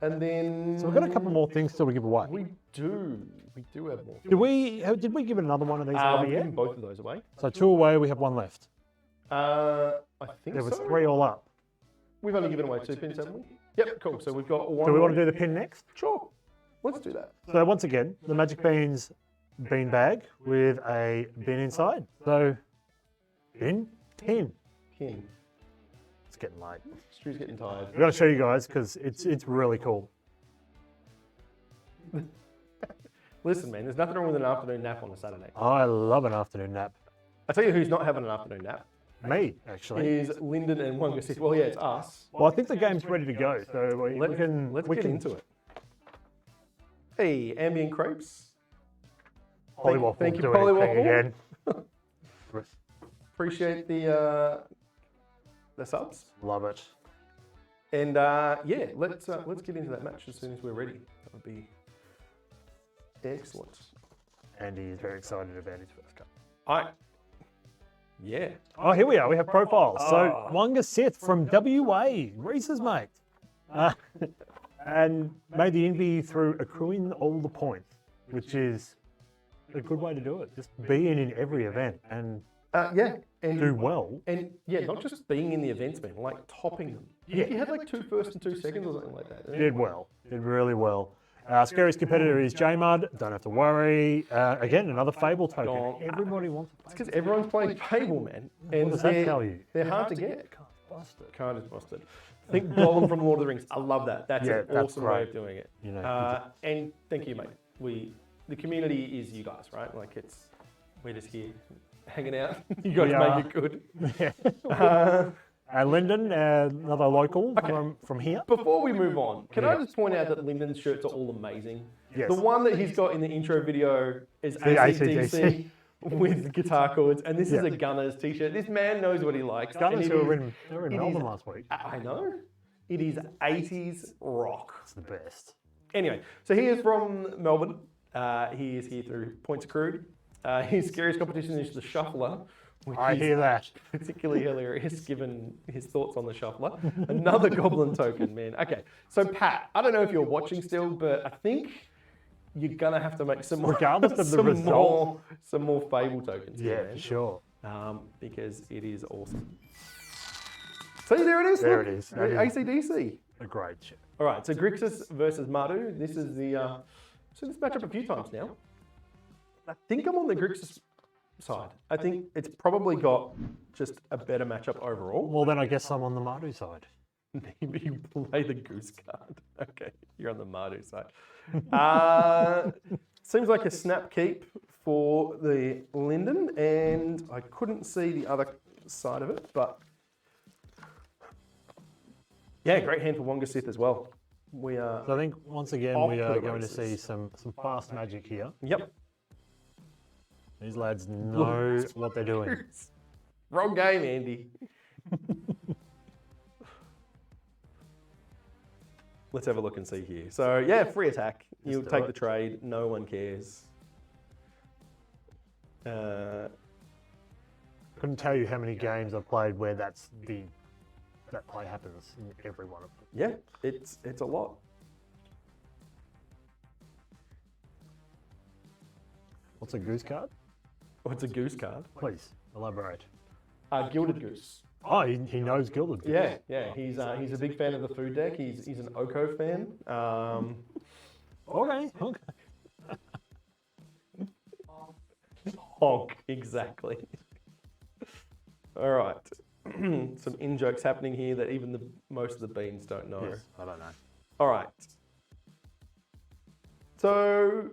And then So we've got a couple more things still to give away. we do have more. Did we give another one of these away We've yet? given both of those away. So 2 away, we have 1 left. I think There was so. 3 all up. We've only given away 2 pins, haven't we? Yep, cool. So we've got one. Do we want to do the pin next? Sure. Let's do that. So once again, the Magic Beans bean bag with a bin inside. So pin. Pin. It's getting late. Stu's getting tired. I've got to show you guys because it's really cool. Listen, man, there's nothing wrong with an afternoon nap on a Saturday. I love an afternoon nap. I tell you who's not having an afternoon nap Me, actually. is Lyndon and Wonga. Well, yeah, it's us. Well, I think the game's ready to go, so we can Let's we get can into it. Hey, ambient crepes. Polywaffle Thank you, do anything Polywaffle. again. Appreciate the subs. Love it. And yeah, let's get into that match as soon as we're ready. That would be excellent. Andy is very excited about his first cup. Yeah. Oh, here we are. We have profiles. Ah. So Wonga Sith from WA, Reese's mate, and made the Invi through accruing all the points, which is a good way to do it. Just be in every event and Yeah. And do well. And yeah, not just being in the events, man, like topping them. Yeah. You had like 2 first and 2 seconds or something like that. didn't you? Did well. Did really well. Scariest competitor is J-Mud. Don't have to worry. Again, another Fable token. Gone. Everybody wants a It's because everyone's playing Fable, man. And What does that tell you? They're hard to get. Busted. Card is busted. Think Gollum from Lord of the Rings. I love that. That's Yeah, an that's awesome way great. of doing it. You know, And thank you, mate. The community is you guys, right? Like we're just here hanging out. You guys We are. make it good. Lyndon, another local from here. Before we move on, can I just point out that Lyndon's shirts are all amazing? Yes. The one that he's got in the intro video is The AC/DC with guitar chords, and this is a Gunners t-shirt. This man knows what he likes. Gunners and who it were is- in, they were in it Melbourne is- last week. I know. It is 80s rock. It's the best. Anyway, so he is from Melbourne. He is here through Points Accrued. His scariest competition is the Shuffler, which I is hear that. particularly hilarious given his thoughts on the Shuffler. Another Goblin token, man. Okay, so Pat, I don't know if you're watching still, but I think you're gonna have to make some more, Regardless of the result. some more Fable tokens. Yeah, here, for man. sure. Because it is awesome. So there it is. There look. it is. That is- AC/DC. A great shit. All right, so Grixis versus Mardu. This is the so this matchup a few times now. I think I'm on the Grixis side. I think it's probably got just a better matchup overall. Well, then I guess I'm on the Mardu side. Maybe you play the goose card. Okay, you're on the Mardu side. Seems like a snap keep for the Lyndon, and I couldn't see the other side of it, but yeah, great hand for Wonga Sith as well. We are. So I think once again Off we to are the going to races. see some fast magic here. Yep. These lads know what they're doing. Wrong game, Andy. Let's have a look and see here. So yeah, free attack. You'll do take it. the trade. No one cares. Couldn't tell you how many games I've played where that play happens in every one of them. Yeah, it's a lot. What's a goose card? Oh, it's a goose card. Please elaborate. Gilded Goose. Oh, he knows Gilded. Goose. Yeah. He's a big fan of the food deck. He's an Oko fan. Okay. Honk, exactly. All right. Some in-jokes happening here that even most of the beans don't know. Yes, I don't know. All right. So,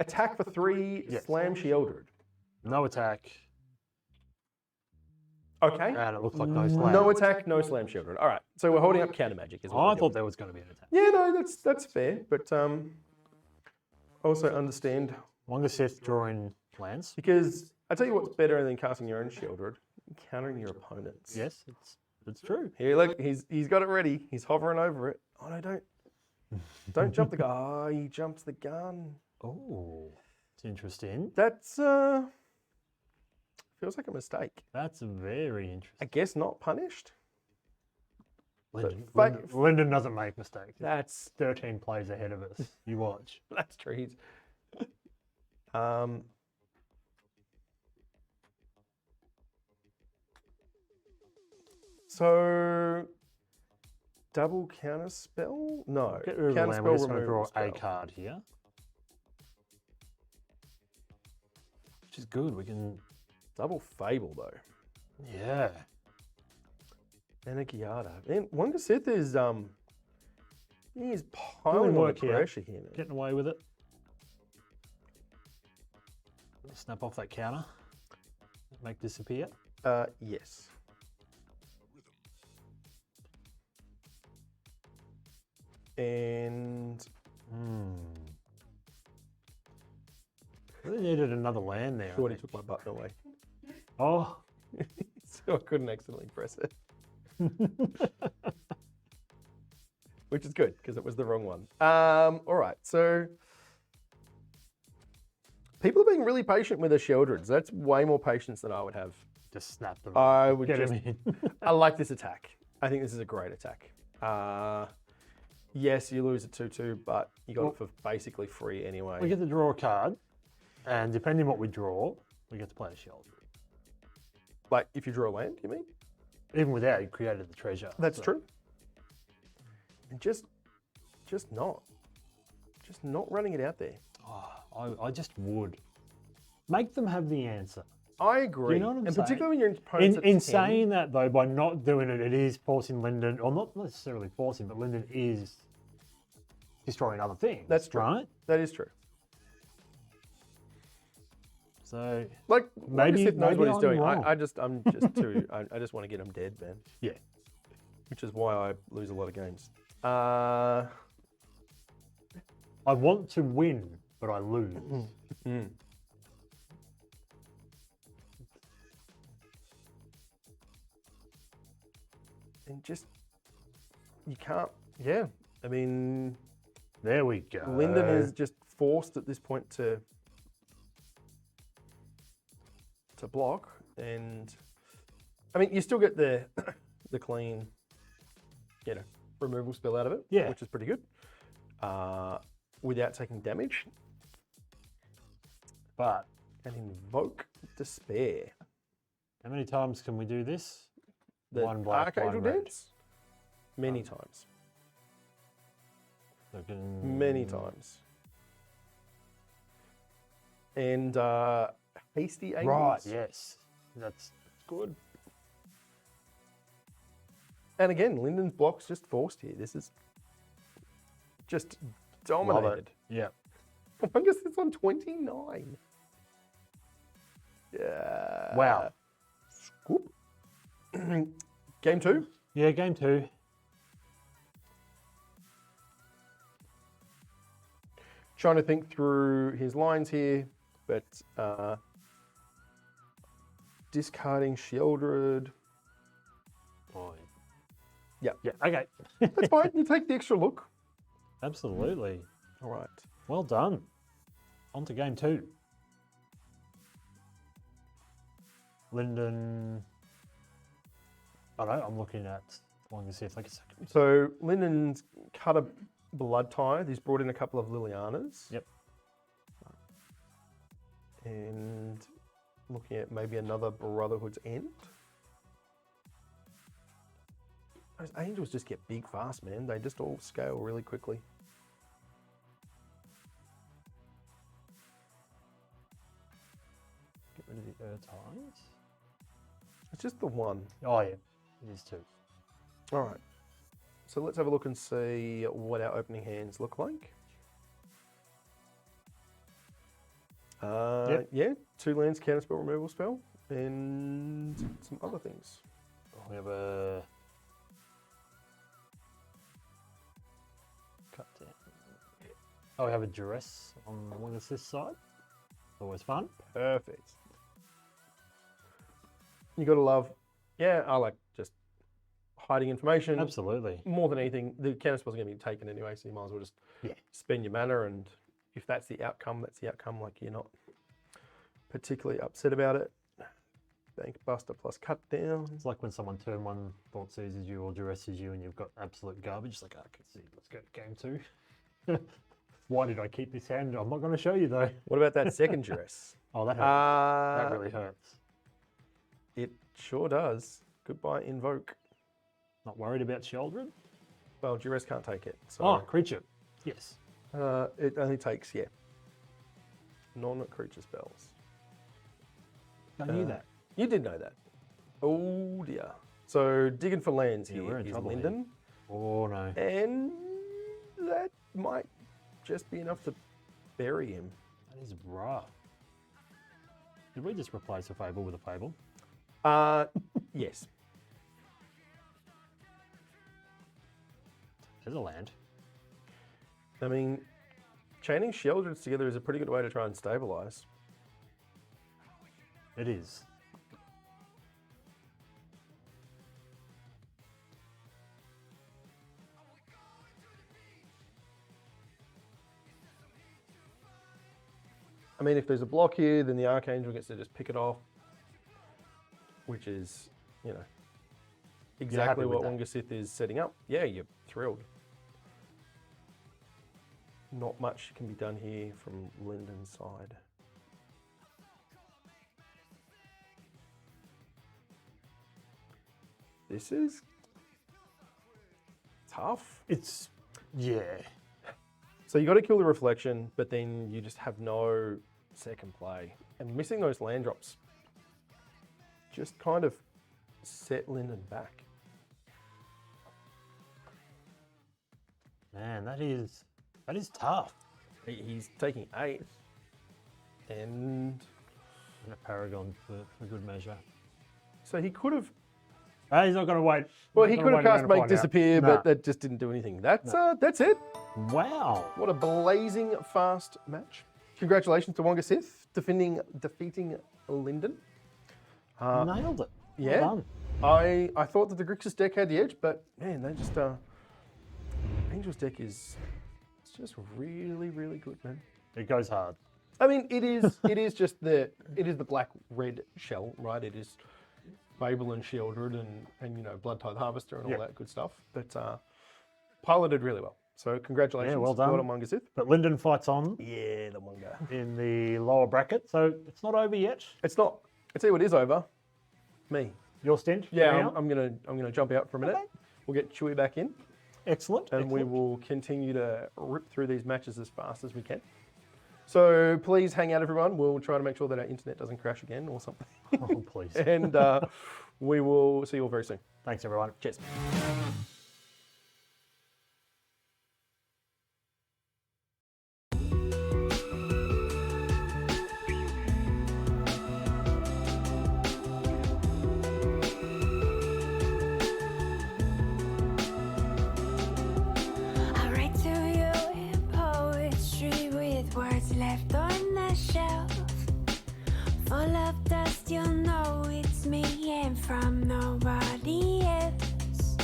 attack for 3, Yes. slam Shieldred. No attack, Okay. and it looks like no slam. No attack, no slam Shieldred. All right. So we're holding up counter magic. Is what Oh, I we're thought doing. there was going to be an attack. Yeah, no, that's fair. But also understand Wonga Sith drawing lands. because I tell you what's better than casting your own Shieldred, countering your opponents. Yes, it's true. Here, look, he's got it ready. He's hovering over it. Oh no, don't. Don't jump the gun. Oh, he jumps the gun. Oh, it's interesting. That's feels like a mistake. That's very I interesting. guess not punished. Lyndon, Lyndon doesn't make mistakes. That's 13 plays ahead of us. You watch. that's true. So double counter spell? No. Get rid of the Counter land. spell We're just going to removal draw a spell. card here. Which is good. We can... Double Fable though. Yeah. Anagiata. And Wonga Sith is he's Doing piling on the work here. pressure here, man. Getting away with it. Snap off that counter. Make disappear. Yes. And Really needed another land there. I Shorty think. took my button away. Oh, So I couldn't accidentally press it. Which is good, because it was the wrong one. All right, so people are being really patient with the Sheldreds. That's way more patience than I would have. just snap them. I would Get just, him in. I like this attack. I think this is a great attack. Yes, you lose a 2-2, but you got it for basically free anyway. We get to draw a card, and depending what we draw, we get to play a Sheldred. Like, if you draw a land, you mean? Even without, you created the treasure. That's so- true. And just not running it out there. Oh, I just would. Make them have the answer. I agree. know what I'm and saying? particularly when your opponent's In at 10, saying that, though, by not doing it, it is forcing Lyndon, or not necessarily forcing, but Lyndon is destroying other things. That's true. Right? That is true. So, Like, Maybe- Sith knows what maybe he's I'm doing. wrong. I'm just too. I just want to get him dead, man. yeah. Which is why I lose a lot of games. I want to win, but I lose. And just you can't. Yeah, I mean, There we go. Lyndon is just forced at this point to block, and I mean, you still get the the clean, removal spell out of it, Yeah. which is pretty good, without taking damage, But and invoke despair. how many times can we do this? The One black, Archangel one red. dance, many times, So can- many times, and hasty angles. Right, yes. That's good. And again, Lyndon's block's just forced here. This is just dominated. Yeah. I guess it's on 29. Yeah. Wow. Scoop. Game 2. Yeah, game 2. Trying to think through his lines here, but discarding Sheldred. Oh, Yeah. yeah, okay. That's fine. You take the extra look. Absolutely. All right. Well done. On to game 2. Lyndon. I don't know, I'm looking at one to see if they can second me. So Lyndon's cut a blood tithe. He's brought in a couple of Lilianas. Yep. And looking at maybe another Brotherhood's End. Those angels just get big fast, man. They just all scale really quickly. Get rid of the Urtines. It's just the one. Oh, yeah. It is 2. All right. So let's have a look and see what our opening hands look like. Yep. Yeah, 2 lands, counterspell, removal spell, and some other things. We have a. Cut down. Oh, we have a duress on one of this side. Always fun. Perfect. You gotta love, yeah, I like just hiding information. Absolutely. More than anything, the canvas wasn't going to be taken anyway, so you might as well just spend your mana, and if that's the outcome, that's the outcome. Like, you're not particularly upset about it. Bank Buster plus cut down. It's like when someone turn one thought seizes you or duresses you and you've got absolute garbage. It's like, I can see, let's go to game 2. Why did I keep this hand? I'm not going to show you though. What about that second duress? Oh, that hurts. That Uh, really hurts. It sure does. Goodbye, Invoke. Not worried about Sheldred? Well, duress can't take it. So, Oh, creature. Yes. it only takes, non-creature spells. I knew that. You did know that. Oh dear. So digging for lands Yeah, here we're in is trouble here. Linden, Oh, no. and that might just be enough to bury him. That is rough. Did we just replace a Fable with a Fable? Yes. There's a land. I mean, chaining Sheldreds together is a pretty good way to try and stabilize. It is. I mean, if there's a block here, then the Archangel gets to just pick it off, which is, exactly with what that? Wonga Sith is setting up. Yeah, you're thrilled. Not much can be done here from Linden's side. This is tough. It's, yeah. So you got to kill the reflection, but then you just have no second play. And missing those land drops just kind of set Linden back. Man, that is tough. He's taking 8 and And a Paragon for good measure. so he could have, He's not going to wait. well, He's he not could gonna have wait cast around to Make find out. disappear, Nah. but that just didn't do anything. That's it. Wow. What a blazing fast match. Congratulations to Wonga Sith defeating Linden. Nailed it. Yeah. Well done. I thought that the Grixis deck had the edge, but man, they just Angel's deck is just really, really good, man. It goes hard. I mean, it is just the black red shell, right? It is Fable and Sheldred and Blood Tithe Harvester and all Yep. that good stuff. But piloted really well. So congratulations. Yeah, well done. Well done, Wonga Sith. But Linden fights on Yeah, the Wonga. in the lower bracket, so it's not over yet. It's not. I tell you what is over. Me. Your stint? Yeah, now? I'm gonna jump out for a minute. Okay. We'll get Chewie back in, Excellent. and we excellent. will continue to rip through these matches as fast as we can. So please hang out, everyone. We'll try to make sure that our internet doesn't crash again or something. Oh, please. And we will see you all very soon. Thanks, everyone. Cheers. I write to you in poetry with words left on the shelf. Full of dust, you'll know it's me and from nobody else.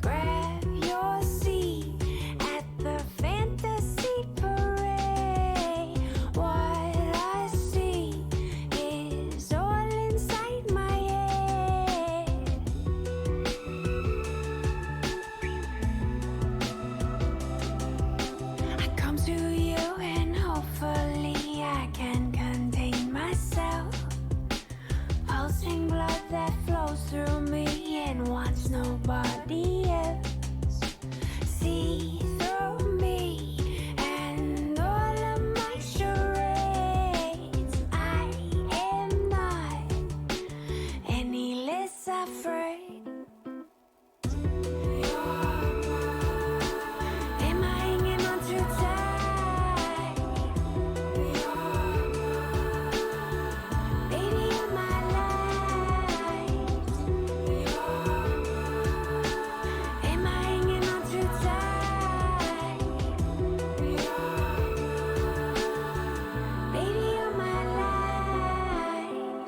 Grab your seat at the fantasy parade. What I see is all inside my head. I come to you and hopefully I can contain myself. Pulsing blood that flows through me and wants nobody else. See through me and all of my charades. I am not any less afraid. Am I hanging on too tight? Baby, you're my light. Am I hanging on too tight? Baby, you're my light.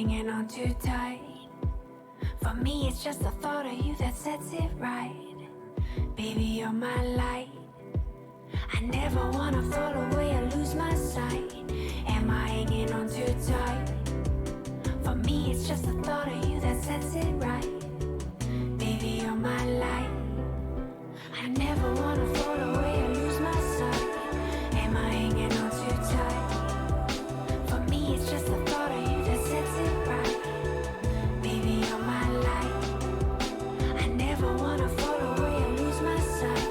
hanging on too tight? For me, it's just the thought of you that sets it right. Baby, you're my light. I never wanna fall away or lose my sight. Am I hanging on too tight? For me, it's just the thought of you that sets it right. Baby, you're my light. I never wanna fall away or lose my sight. Am I hanging on too tight? For me, it's just the thought of you that sets it right. Baby, you're my light. I never wanna fall away or lose my sight.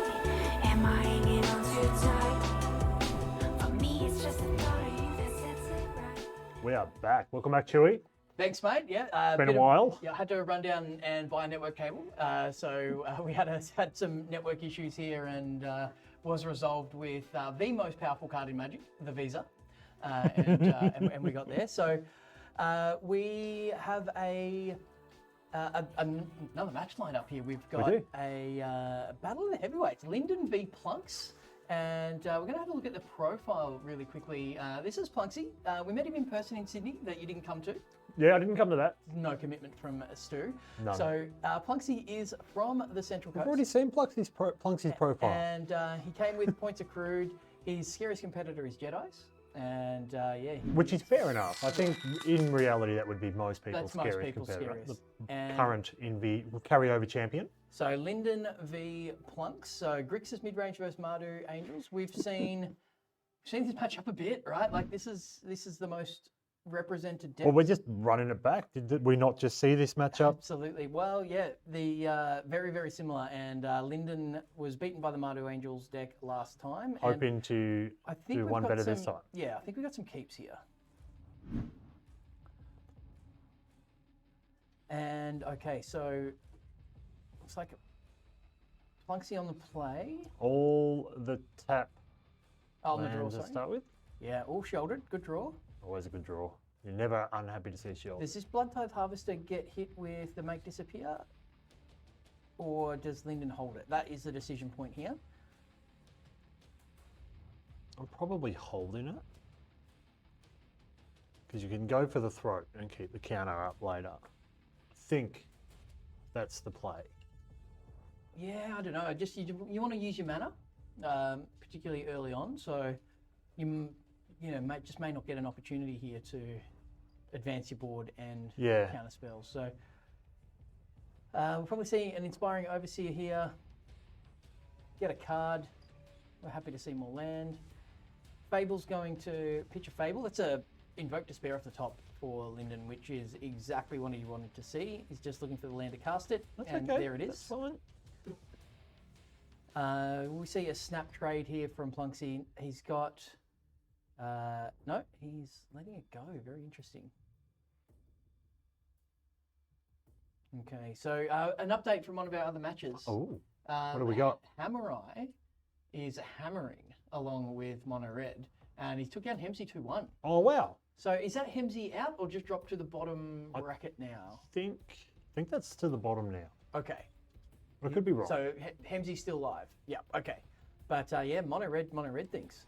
Am I hanging on too tight? For me, it's just the thought of you that sets it right. We are back. Welcome back, Chewy. Thanks, mate. Yeah, Been a bit of- while. Yeah, I had to run down and buy a network cable. So we had some network issues here, and was resolved with the most powerful card in Magic, the Visa, and we got there. So we have another match lined up here. We've got do. a battle of the heavyweights, Lyndon v Plunks. And we're going to have a look at the profile really quickly. This is Plunksy. We met him in person in Sydney that you didn't come to. Yeah, I didn't come to that. No commitment from Stu. None. So Plunksy is from the Central Coast. I've already seen Plunksy's profile. And he came with points accrued. His scariest competitor is Jedi's. And Which is fair enough. I think in reality that would be most people's That's most scariest people's competitor. scariest. The And- current carryover champion. So Lyndon v Plunks. So Grixis mid-range versus Mardu Angels. We've seen this match up a bit, right? Like this is the most represented depth. Well, we're just running it back. Did we not just see this matchup? Absolutely. Well, yeah, the very, very similar. And Lyndon was beaten by the Mardu Angels deck last time. and Hoping to I think do we've one got better this some- time. Yeah, I think we've got some keeps here. And okay, so looks like Plunksy on the play. All the tap Oh, on the draw, lands to sorry. start with. Yeah, all shouldered. Good draw. Always a good draw. You're never unhappy to see shield. Does this Blood Tithe Harvester get hit with the Make Disappear? Or does Lyndon hold it? That is the decision point here. I'm probably holding it. Because you can go for the throat and keep the counter up later. I think that's the play. Yeah, I don't know. Just you want to use your mana, particularly early on. So you may not get an opportunity here to advance your board and Yeah. counter spells. So we'll probably see an Inspiring Overseer here. Get a card. We're happy to see more land. Fable's going to pitch a Fable. That's a Invoke Despair off the top for Lyndon, which is exactly what he wanted to see. He's just looking for the land to cast it, That's and okay. there it That's is. fine. We see a snap trade here from Plunksy. He's got... no, he's letting it go. Very interesting. Okay, so an update from one of our other matches. Oh, what do we got? Hammerai is hammering along with Mono Red, and he took down Hemsy 2-1. oh wow. So is that Hemsy out or just dropped to the bottom bracket now? think that's to the bottom now. Okay. I could be wrong. So Hemsy's still live. Yeah, okay. But yeah, Mono Red things.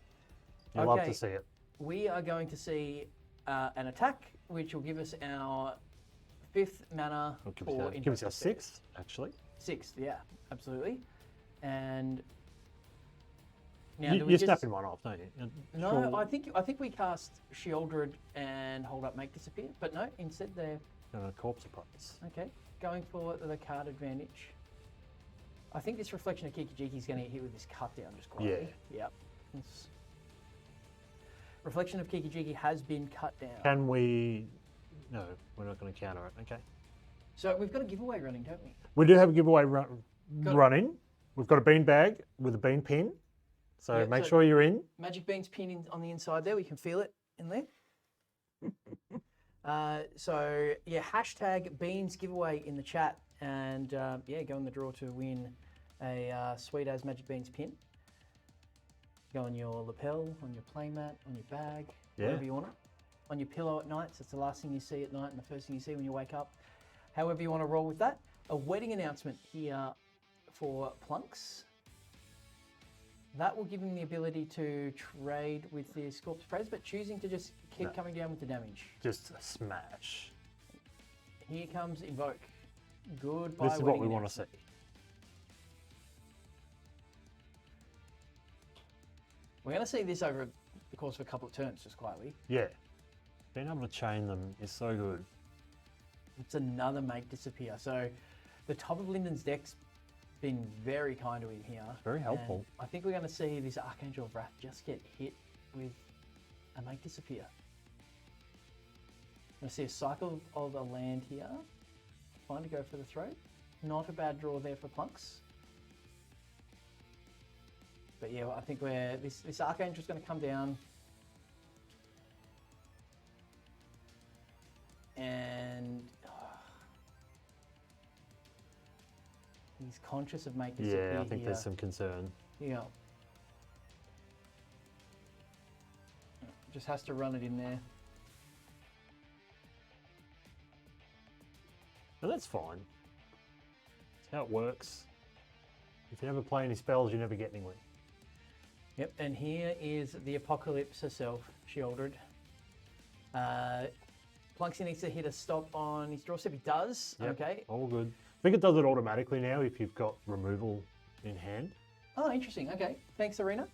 You love okay. to see it. We are going to see an attack, which will give us our 5th mana It'll for give us our Invoke Despair. 6th, actually. 6th, yeah, absolutely. And now do we You're just- snapping one off, don't you? No, Sure. I think we cast Shieldred and hold up Make Disappear, but no, instead they're Corpse Approach. okay. Going for the card advantage. I think this Reflection of Kikijiki is going to get hit with this cut down just quietly. Yeah. Yep. It's- Reflection of Kikijiki has been cut down. Can we... No, we're not going to counter it. Okay. So we've got a giveaway running, don't we? We do have a giveaway Got- running. We've got a bean bag with a bean pin. So Yeah, make so- sure you're in. Magic Beans pin on the inside there. We can feel it in there. So yeah, hashtag Beans giveaway in the chat, and yeah, go in the draw to win a sweet as Magic Beans pin. Go on your lapel, on your playmat, on your bag, Yeah. wherever you want it. On your pillow at night, so it's the last thing you see at night and the first thing you see when you wake up. However you want to roll with that. A wedding announcement here for Plunks. That will give him the ability to trade with the Corpse Praise, but choosing to just keep coming down with the damage. Just smash. here comes Invoke. Goodbye. This is what we wedding want to see. announcement. We're going to see this over the course of a couple of turns, just quietly. Yeah. Being able to chain them is so good. It's another make disappear. So the top of Lyndon's deck's been very kind to him here. Very helpful. And I think we're going to see this Archangel of Wrath just get hit with a make disappear. I'm going to see a cycle of a land here. Fine to go for the throat. Not a bad draw there for Plunks. But yeah, I think this Archangel's going to come down. And he's conscious of make disappear. Yeah, I think here. there's some concern. Yeah. Just has to run it in there. But that's fine. That's how it works. If you never play any spells, you never get anywhere. Yep, and here is the Apocalypse herself, Shieldred. Plunksy needs to hit a stop on his draw step. He does. Yep, Okay. all good. I think it does it automatically now if you've got removal in hand. Oh, interesting. Okay. Thanks, Arena.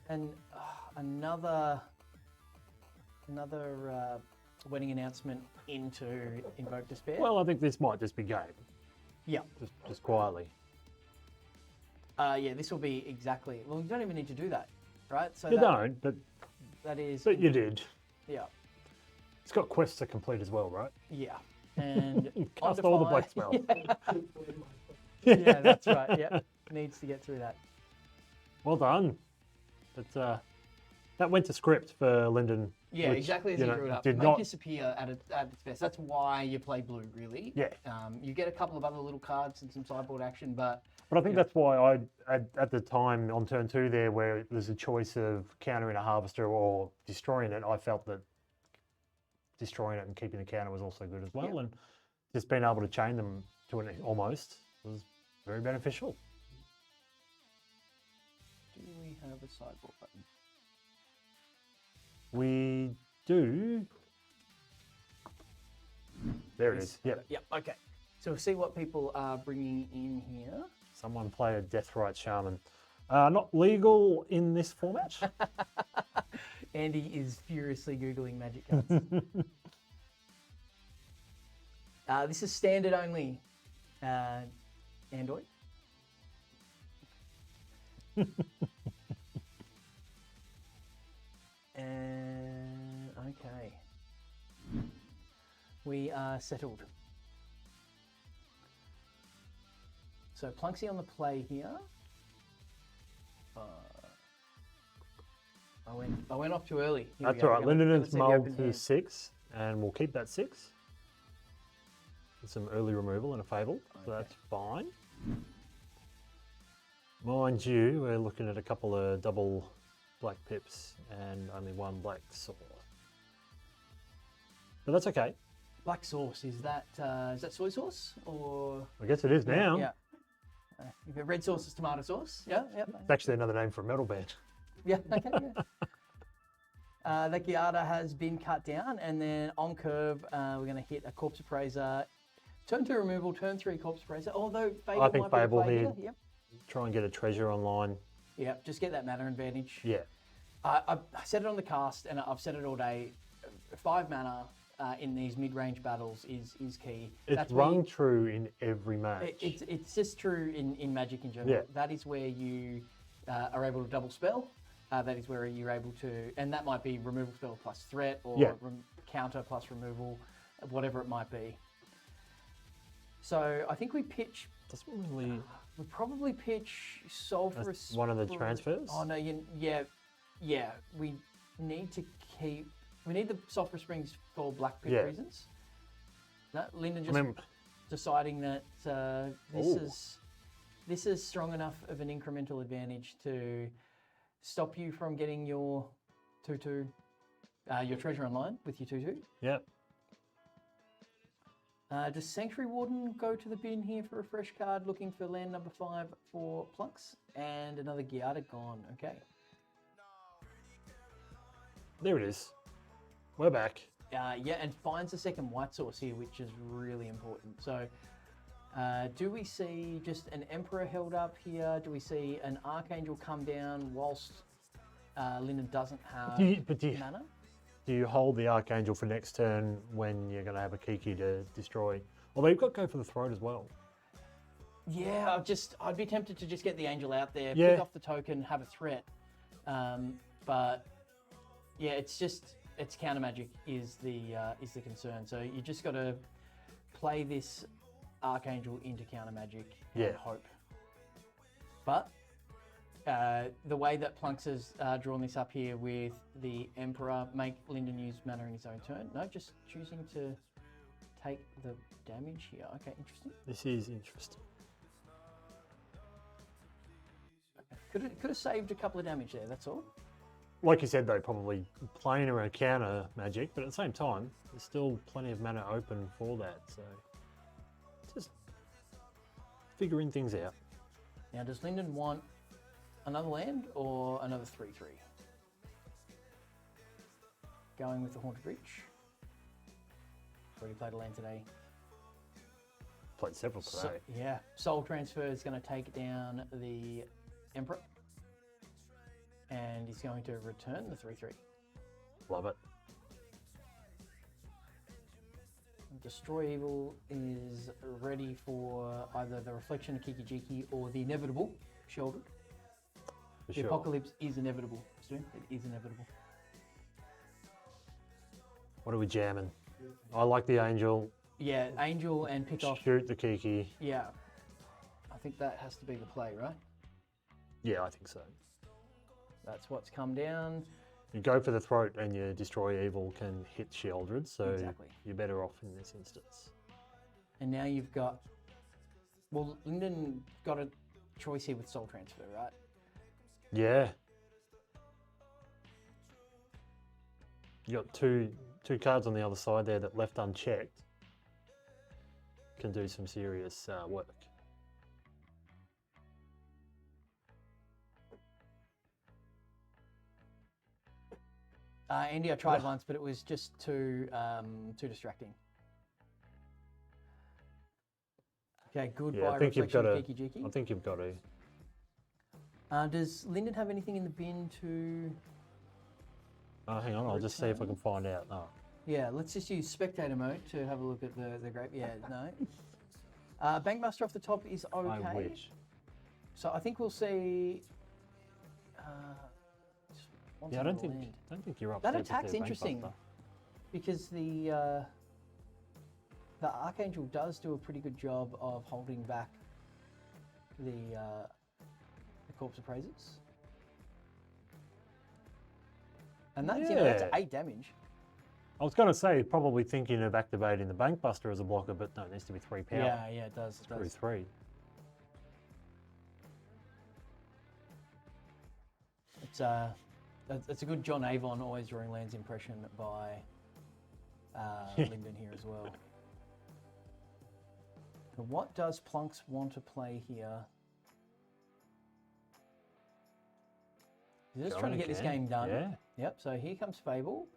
And another wedding announcement into Invoke Despair. Well, I think this might just be game, yeah. just quietly. Yeah, this will be exactly. Well, you don't even need to do that, right? So You don't, but that is. you did. Yeah. It's got quests to complete as well, right? Yeah. And Cast all the black spells. Yeah, that's right. Yeah, needs to get through that. Well done. But that went to script for Lyndon. Yeah, which, exactly as you you know, drew it up. did Make not disappear at its best. That's why you play blue, really. Yeah. You get a couple of other little cards and some sideboard action, but But I think that's why at the time on turn 2 there, where there's a choice of countering a harvester or destroying it, I felt that destroying it and keeping the counter was also good as well. Yeah. And just being able to chain them to an almost was very beneficial. do we have a sideboard button? We do. There it is. Yep. Yep. Okay. So we'll see what people are bringing in here. Someone play a Deathrite Shaman. Not legal in this format. Andy is furiously Googling magic cards. This is standard only, Android. And okay. We are settled. So Plunksy on the play here. I went off too early. Here we That's go. all right. We're gonna Linden's see the mulled open to hand. 6, and we'll keep that 6. With some early removal and a Fable, so that's fine. Mind you, we're looking at a couple of double black pips and only one black sword. But that's okay. Black sauce, is that soy sauce or? I guess it is now. Yeah. If red sauce is tomato sauce. Yeah, yeah. It's actually another name for a metal band. Yeah, okay, yeah. The Giada has been cut down, and then on curve, we're going to hit a Corpse Appraiser. Turn 2 removal, turn 3 Corpse Appraiser. Although Fable I think might be the Fable play here. Yep. Try and get a treasure online. Yep, just get that mana advantage. Yeah. I said it on the cast, and I've said it all day. 5 mana in these mid-range battles is key. It's That's where rung true in every match. It's just true in Magic in general. Yeah. That is where you are able to double spell. That is where you're able to, and that might be removal spell plus threat or Yeah. Counter plus removal, whatever it might be. So I think we pitch. Doesn't really. We probably pitch Sulphurous. That's one of the transfers? Oh no, yeah. We need to keep. We need the Sulphur Springs for black pit Yeah. reasons. No, Lyndon just I mean, deciding that Ooh. this is strong enough of an incremental advantage to stop you from getting your 2/2, your treasure online with your 2/2. yeah. Does Sanctuary Warden go to the bin here for a fresh card, looking for land number 5 for Plunks? And another Giada gone, okay. There it is. We're back. Yeah, and finds a second white source here, which is really important. So, do we see just an Emperor held up here? Do we see an Archangel come down whilst Lyndon doesn't have mana? Do you hold the Archangel for next turn when you're going to have a Kiki to destroy? Although you've got to go for the throat as well. Yeah, I'd be tempted to just get the Angel out there, Yeah. pick off the token, have a threat. But yeah, it's counter magic is the concern. So you just got to play this Archangel into counter magic and hope. But the way that Plunks has drawn this up here with the Emperor, make Lyndon use mana in his own turn. No, just choosing to take the damage here. Okay, interesting. This is interesting. Could have saved a couple of damage there, that's all. Like you said, though, probably playing around counter magic, but at the same time, there's still plenty of mana open for that. So just figuring things out. Now, does Lyndon want another land or another 3/3? Going with the Haunted Reach. Already played a land today. Played several today. Yeah, Soul Transfer is going to take down the Emperor. And he's going to return the 3/3. Love it. Destroy Evil is ready for either the Reflection of Kiki-Jiki or the Inevitable Shouldered. For The sure. Apocalypse is inevitable, Stu. It is inevitable. What are we jamming? I like the Angel. Yeah, Angel and pick off. Shoot the Kiki. Yeah. I think that has to be the play, right? Yeah, I think so. That's what's come down. You go for the throat and your Destroy Evil can hit Sheoldred, so Exactly. you're better off in this instance. And now you've got. Well, Lyndon got a choice here with Soul Transfer, right? Yeah. You got two cards on the other side there that left unchecked can do some serious work. Andy, I tried once, but it was just too distracting. Okay, goodbye. Yeah, I think you've got to. Reflection, Kiki-Jiki. I think you've got to. Does Lyndon have anything in the bin to? Hang on, I'll just see if I can find out. Oh. Yeah, let's just use spectator mode to have a look at the grape. Yeah, no. Bankbuster off the top is okay. I wish. So I think we'll see. Yeah, I don't think you're up. That attack's interesting because the Archangel does do a pretty good job of holding back the Corpse Appraisers. And that's, that's 8 damage. I was going to say, probably thinking of activating the Bankbuster as a blocker, but no, it needs to be 3 power. Yeah, it does. It Through does. 3. It's a good John Avon always drawing lands impression by Lyndon here as well. So what does Plunks want to play here? He's just trying to get this game done. Yeah. Yep. So here comes Fable,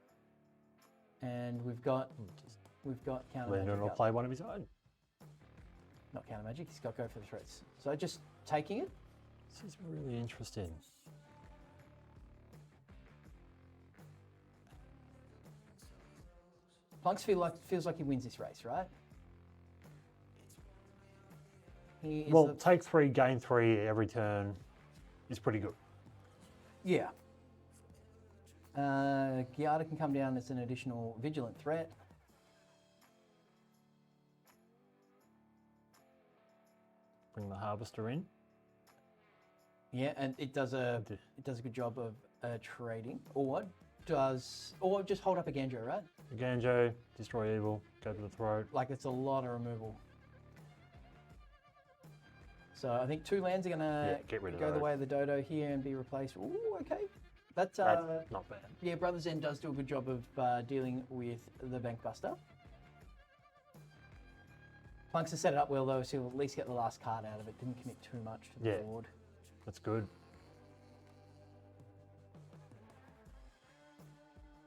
and we've got counter Lyndon magic. will up. play one of his own. Not counter magic. He's got to go for the threats. So just taking it. This is really interesting. Plunks feels like he wins this race, right? He is Well, the- take 3, gain 3 every turn is pretty good. Yeah. Giada can come down as an additional vigilant threat. Bring the Harvester in. Yeah, and it does a good job of trading, or just hold up a Ganjo, right? Ganjo, Destroy Evil, go to the throat. Like it's a lot of removal. So I think 2 lands are gonna Get rid of go the those. way of the Dodo here and be replaced. Ooh, okay. That's Not bad. yeah. Brothers End does do a good job of dealing with the Bankbuster. Plunks has set it up well though, so he'll at least get the last card out of it. Didn't commit too much to the Yeah. board. That's good.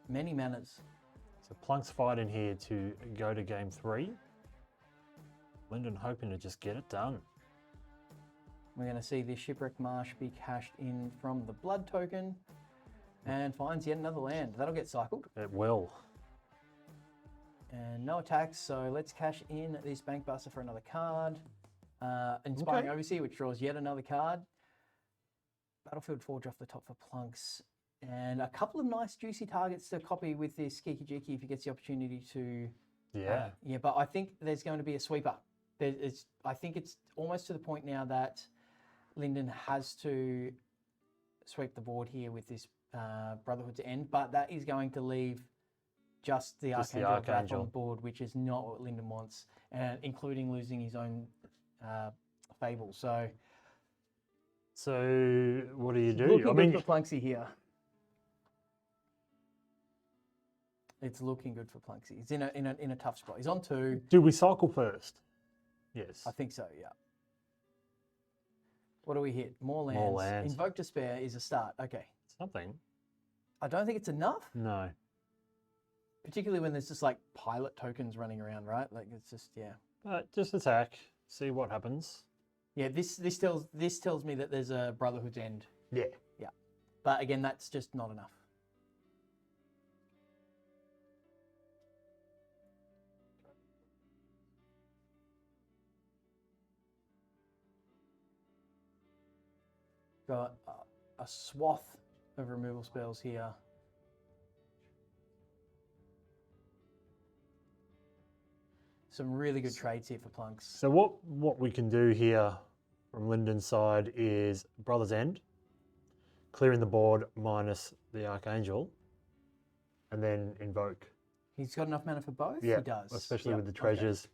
Many manners. So Plunk's fighting here to go to game 3. Linden hoping to just get it done. We're going to see this Shipwreck Marsh be cashed in from the blood token and finds yet another land. That'll get cycled. It will. And no attacks, so let's cash in this Bank Buster for another card. Inspiring Okay. Overseer, which draws yet another card. Battlefield Forge off the top for Plunks. And a couple of nice juicy targets to copy with this Kiki Jiki if he gets the opportunity to. Yeah. Yeah, but I think there's going to be a sweeper. I think it's almost to the point now that Linden has to sweep the board here with this Brotherhood's End, but that is going to leave just the Archangel of Wrath on the board, which is not what Linden wants, and including losing his own Fable. So what do you do? looking I mean, good for Plunksy here. It's looking good for Plunksy. He's in a tough spot. He's on 2. do we cycle first? Yes. I think so, yeah. What do we hit? More lands. More lands. Invoke Despair is a start. Okay. Something. I don't think it's enough, No. particularly when there's just like pilot tokens running around, right? Like it's just, yeah. But just attack. See what happens. Yeah, this tells me that there's a Brotherhood's End. Yeah. Yeah. But again, that's just not enough. Got a swath of removal spells here. Some really good trades here for Plunks. So what we can do here from Linden's side is Brother's End, clearing the board minus the Archangel, and then invoke. He's got enough mana for both? Yeah, He does. especially Yep, with the okay. treasures.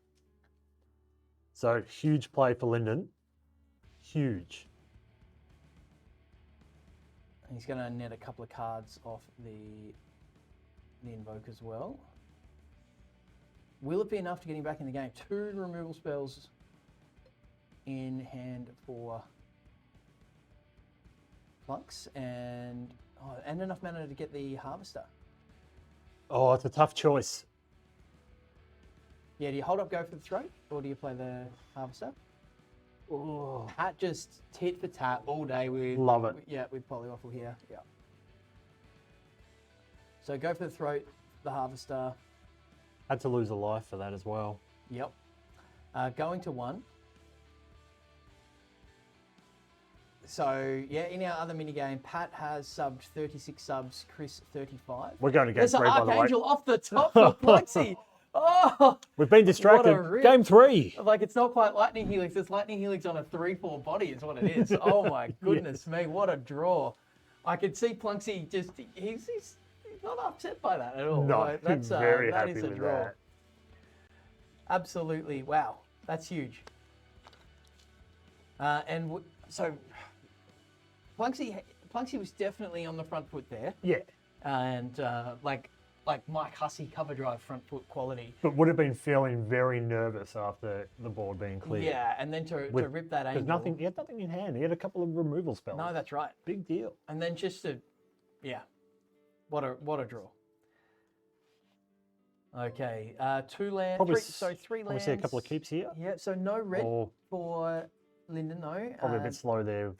So huge play for Linden. Huge. He's going to net a couple of cards off the invoke as well. Will it be enough to get him back in the game? 2 removal spells in hand for Plunks and enough mana to get the Harvester. Oh, it's a tough choice. Yeah, do you hold up, go for the throat, or do you play the Harvester? Oh, Pat just tit for tat all day with Love it. Yeah, with Polywaffle here. Yeah. So go for the throat, the Harvester. had to lose a life for that as well. Yep. Going to 1. So yeah, in our other mini game, Pat has subbed 36 subs, Chris 35. We're going to game There's 3, an by the way. Archangel off the top for Plexi. Oh, We've been distracted. What a rip. Game 3. like it's not quite Lightning Helix. It's Lightning Helix on a 3/4 body is what it is. Oh my goodness me, what a draw. I could see Plunksy just, he's not upset by that at all. No, Like, that's, very that happy is a with draw. that. Absolutely, wow, that's huge. So Plunksy was definitely on the front foot there, Yeah. and like Mike Hussey cover drive front foot quality. But would have been feeling very nervous after the board being cleared. Yeah, and then to rip that Because angel. he had nothing in hand. He had a couple of removal spells. No, that's right. Big deal. And then just to, yeah, what a draw. Okay, 2 lands. Probably 3 probably lands. see a couple of keeps here. Yeah, so no red Or for Linden, no. probably a bit slow there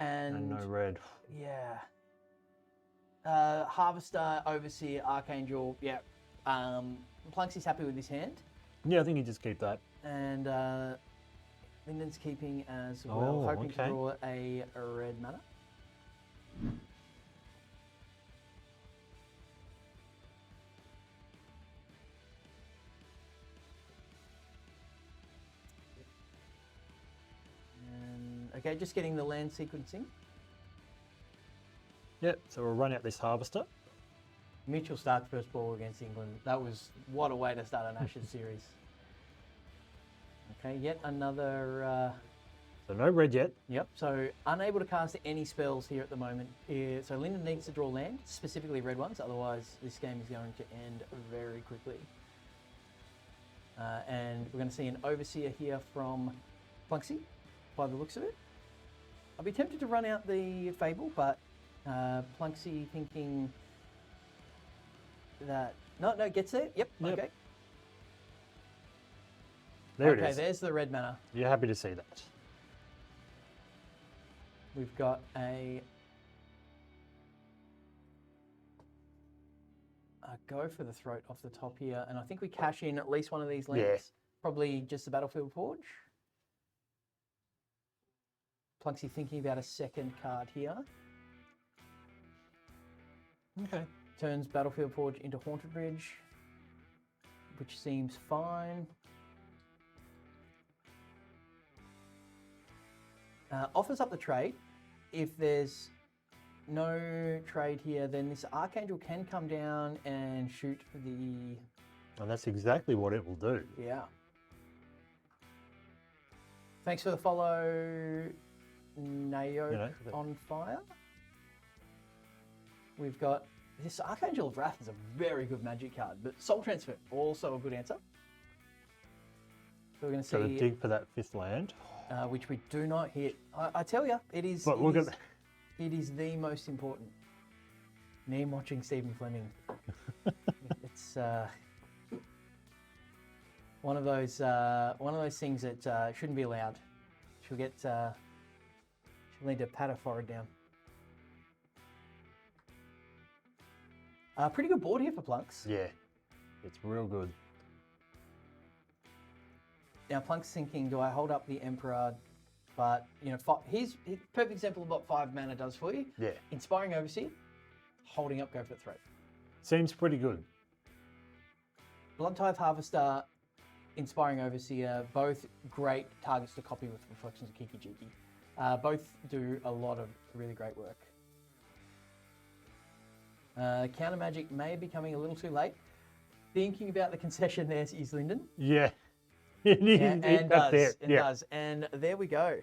and and no red. yeah. Harvester, Overseer, Archangel, yeah. Plunksy's happy with his hand. Yeah, I think you just keep that. And Linden's keeping as well, Oh, hoping to okay. draw a red mana. And, okay, just getting the land sequencing. Yep, so we'll run out this Harvester. Mitchell Stark first ball against England. That was, what a way to start an Ashes series. Okay, yet another... So no red yet. Yep, so unable to cast any spells here at the moment. So Linden needs to draw land, specifically red ones, otherwise this game is going to end very quickly. And we're going to see an Overseer here from Plunksy, by the looks of it. I'd be tempted to run out the Fable, but Plunksy thinking that, No, gets there. Yep. Okay. There it Okay, is. there's the red mana. You're happy to see that. We've got a go for the throat off the top here, and I think we cash in at least one of these lands. Yeah. Probably just the Battlefield Forge. Plunksy thinking about a second card here. Okay. Turns Battlefield Forge into Haunted Ridge, which seems fine. Offers up the trade. If there's no trade here, then this Archangel can come down and shoot the... And that's exactly what it will do. Yeah. Thanks for the follow, Nayo on fire. We've got this Archangel of Wrath is a very good Magic card, but Soul Transfer also a good answer. So we're going to So to see dig for that 5th land. which we do not hit. I tell you, it is. But look at it is the most important. Me watching Stephen Fleming. It's one of those things that shouldn't be allowed. She'll get. She'll need to pat her forehead down. Pretty good board here for Plunks. Yeah, it's real good. Now Plunk's thinking, do I hold up the Emperor? But here's a perfect example of what 5 mana does for you. Yeah. Inspiring Overseer, holding up, go for the throat. Seems pretty good. Blood Tithe Harvester, Inspiring Overseer, both great targets to copy with Reflections of Kiki Jiki. Both do a lot of really great work. Counter Magic may be coming a little too late. Thinking about the concession there is Lyndon. Yeah. And That's it. it Yeah. does. And there we go.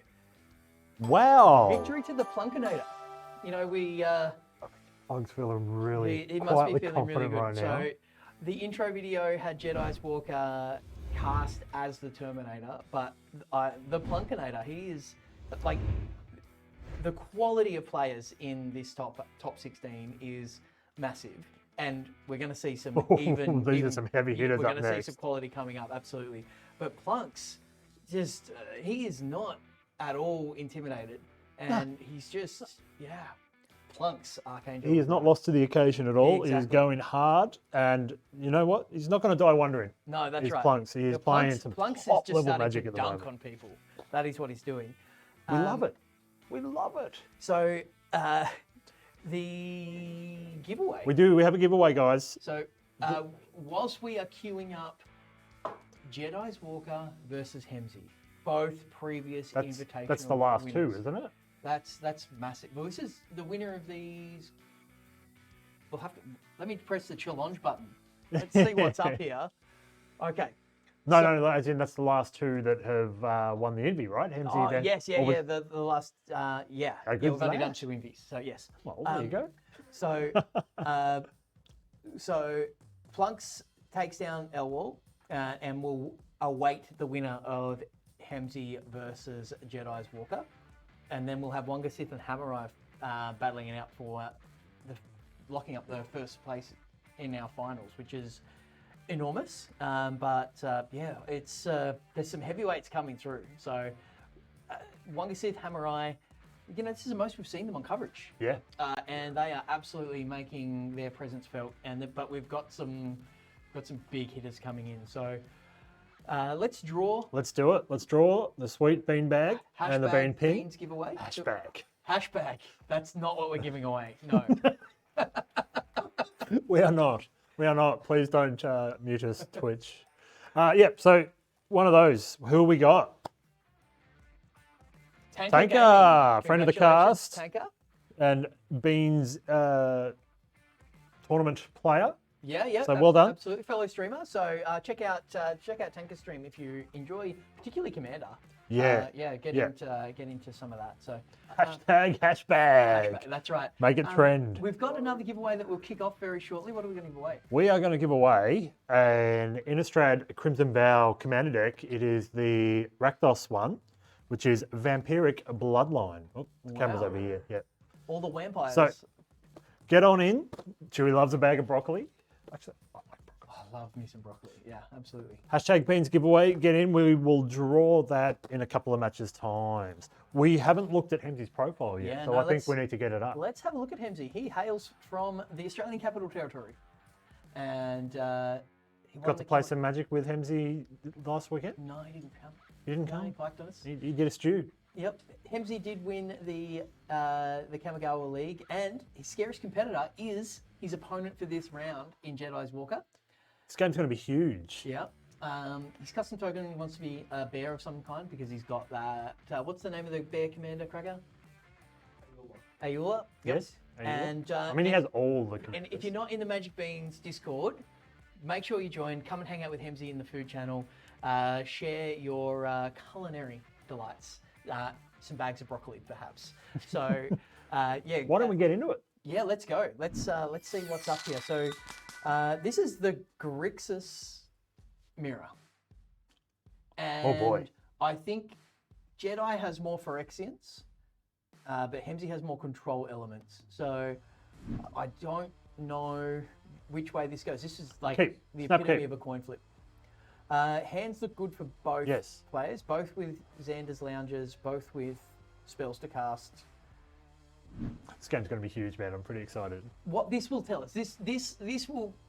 Wow. Victory to the Plunkinator. We... Plunk's feeling really he must be quietly feeling really confident good. right now. So the intro video had Jedi's Walker cast as the Terminator, but the Plunkinator, he is like the quality of players in this top 16 is massive, and we're going to see some These are some heavy hitters We're up going to see next. some quality coming up, absolutely. But Plunks, just he is not at all intimidated, and he's just Plunks Archangel. He is not lost to the occasion at all. He is Exactly. going hard, and you know what? He's not going to die wondering. No, that's He's right. Plunks. He is playing some Plunks is top just level starting Magic to at the dunk moment. on people. That is what he's doing. We love it. We love it. So the giveaway. We have a giveaway, guys. So whilst we are queuing up Jedi's Walker versus Hemsey, both previous invitational That's the last winners. 2, isn't it? That's massive. Well, this is the winner of these. We'll have to. Let me press the challenge button. Let's see what's up here. Okay. No, as in that's the last 2 that have won the Envy, right? Hemsey Oh, then. yes, Or yeah. The last, How yeah. good's We've only that? done 2 invies, so yes. Well, there you go. So, so Plunks takes down Elwall, and will await the winner of Hemsey versus Jedi's Walker, and then we'll have Wonga Sith and Hammerai battling it out for locking up the first place in our finals, which is enormous. But it's there's some heavyweights coming through. So Wonga Sith, Hammerai, this is the most we've seen them on coverage. Yeah. And they are absolutely making their presence felt. But we've got some big hitters coming in. So let's draw. Let's do it. Let's draw the sweet bean bag and the bean pin. Beans giveaway. Hashbag. Hashbag. That's not what we're giving away. No. We are not. We are not. Please don't mute us, Twitch. So one of those. Who we got? Tanker, Tanker, Gaming. friend of the Congratulations, cast. Tanker. And Beans tournament player. Yeah. So well done. Absolutely, fellow streamer. So check out Tanker's stream if you enjoy, particularly Commander. Yeah. Get into some of that. So Hashbag. Hashbag, that's right. Make it trend. We've got another giveaway that we'll kick off very shortly. What are we going to give away? We are going to give away an Innistrad Crimson Vow Commander deck. It is the Rakdos one, which is Vampiric Bloodline. Oh, the camera's Wow. over here. Yeah. All the vampires. So get on in. Chewie loves a bag of broccoli. Actually, I like broccoli. love me some broccoli. Yeah, absolutely. Hashtag Beans giveaway. Get in. We will draw that in a couple of matches' times. We haven't looked at Hemsy's profile yet, Yeah, so no, I think let's- we need to get it up. Let's have a look at Hemsy. He hails from the Australian Capital Territory. And he won Got the to play Cam- some Magic with Hemsy last weekend? No, he didn't come. You didn't No, he come? piked on us. You get a stew. Yep. Hemsy did win the Kamigawa League, and his scariest competitor is his opponent for this round in Jedi's Walker. This game's going to be huge. Yeah. His custom token wants to be a bear of some kind because he's got that. What's the name of the bear commander, Cracker? Ayula. Yes? And I mean, he has all the and commanders. if you're not in the Magic Beans Discord, make sure you join. Come and hang out with Hemsy in the food channel. Share your culinary delights. Some bags of broccoli, perhaps. So, yeah. Why don't we get into it? Yeah, let's go. Let's see what's up here. So, this is the Grixis mirror. And Oh, boy. I think Jedi has more Phyrexians, but Hemsy has more control elements. So, I don't know which way this goes. This is like Keep. the Snap epitome keep. of a coin flip. Hands look good for both Yes. players, both with Xander's Lounges, both with spells to cast. This game's going to be huge, man. I'm pretty excited. What this will tell us, this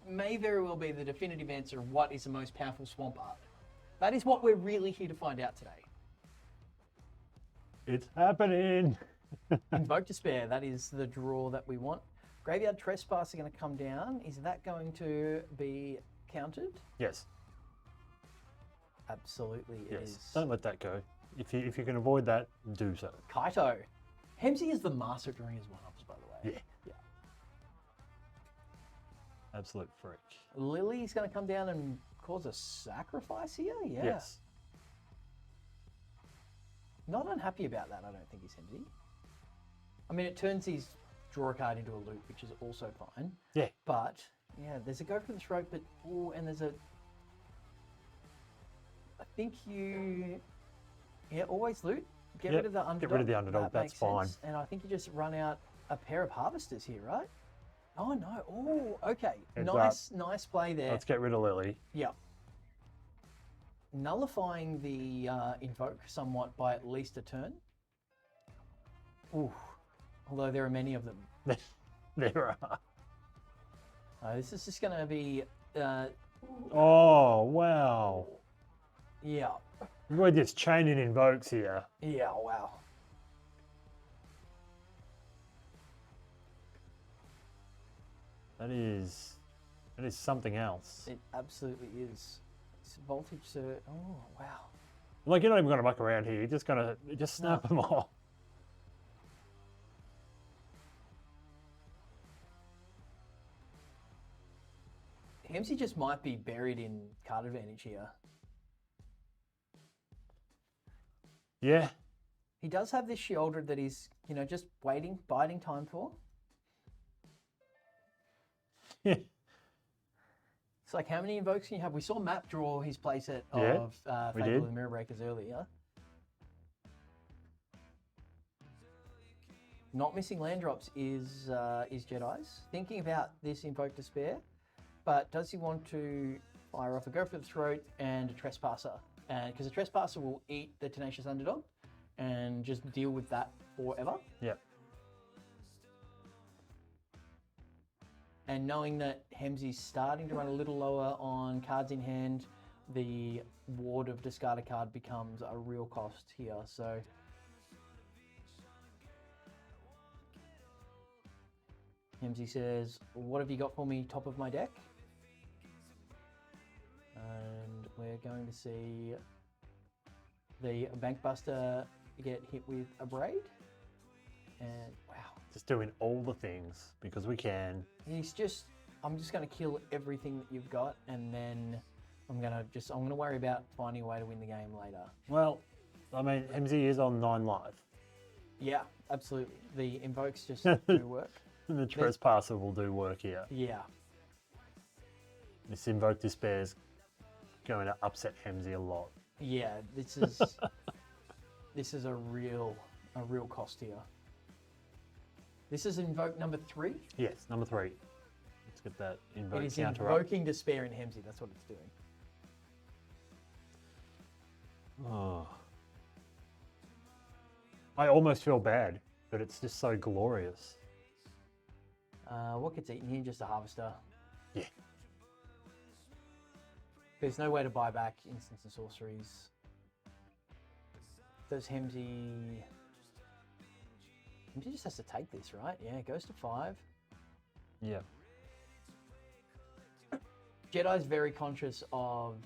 may very well be the definitive answer of what is the most powerful swamp art. That is what we're really here to find out today. It's happening. Invoke Despair, that is the draw that we want. Graveyard Trespass are going to come down. Is that going to be countered? Yes. Absolutely it Yes. is. Don't let that go. If you can avoid that, do so. Kaito. Hemsy is the master at drawing his one-ups, by the way. Yeah. Absolute freak. Lily's going to come down and cause a sacrifice here? Yeah. Yes. Not unhappy about that, I don't think he's Hemsy. I mean, it turns his draw a card into a loop, which is also fine. Yeah. But, yeah, there's a go for the throat, but, oh, and there's a... I think you... Yeah, always loot. Get Yep, rid of the underdog. get rid of the underdog, That that's makes fine. sense. And I think you just run out a pair of harvesters here, right? Oh, no. Oh, okay. Heads Nice play there. Let's get rid of Lily. Yeah. Nullifying the invoke somewhat by at least a turn. Ooh. Although there are many of them. There are. This is just going to be, Oh, wow. yeah. We're just chaining invokes here. Yeah, wow. That is something else. It absolutely is. It's voltage, sir. Oh, wow. Like, you're not even going to muck around here. You're just going to just snap them off. Hemsy just might be buried in card advantage here. Yeah. He does have this Sheoldred that he's, just waiting, biding time for. Yeah. It's like, how many invokes can you have? We saw Matt draw his playset Yeah, of we Fable did. of the Mirror Breakers earlier. Not missing land drops is Jedi's. Thinking about this Invoke Despair, but does he want to fire off a Go for the Throat and a Trespasser? Because a Trespasser will eat the Tenacious Underdog and just deal with that forever. Yep. And knowing that Hemsy's starting to run a little lower on cards in hand, the ward of discard a card becomes a real cost here. So Hemsy says, what have you got for me top of my deck? And we're going to see the Bankbuster get hit with a Braid. And wow. Just doing all the things because we can. I'm just going to kill everything that you've got, and then I'm going to worry about finding a way to win the game later. Well, I mean, MZ is on 9 live. Yeah, absolutely. The invokes just do work. And the Trespasser will do work here. Yeah. This Invoke Despair is going to upset Hemsy a lot. Yeah, this is a real cost here. This is invoke number 3. Yes, number 3. Let's get that It invoke is counter up. invoking despair in Hemsy. That's what it's doing. Oh. I almost feel bad, but it's just so glorious. What gets eaten here? Just a harvester. Yeah. There's no way to buy back instants and sorceries. Does Hemsy... Hemsy just has to take this, right? Yeah, it goes to 5. Yeah. Jedi's very conscious of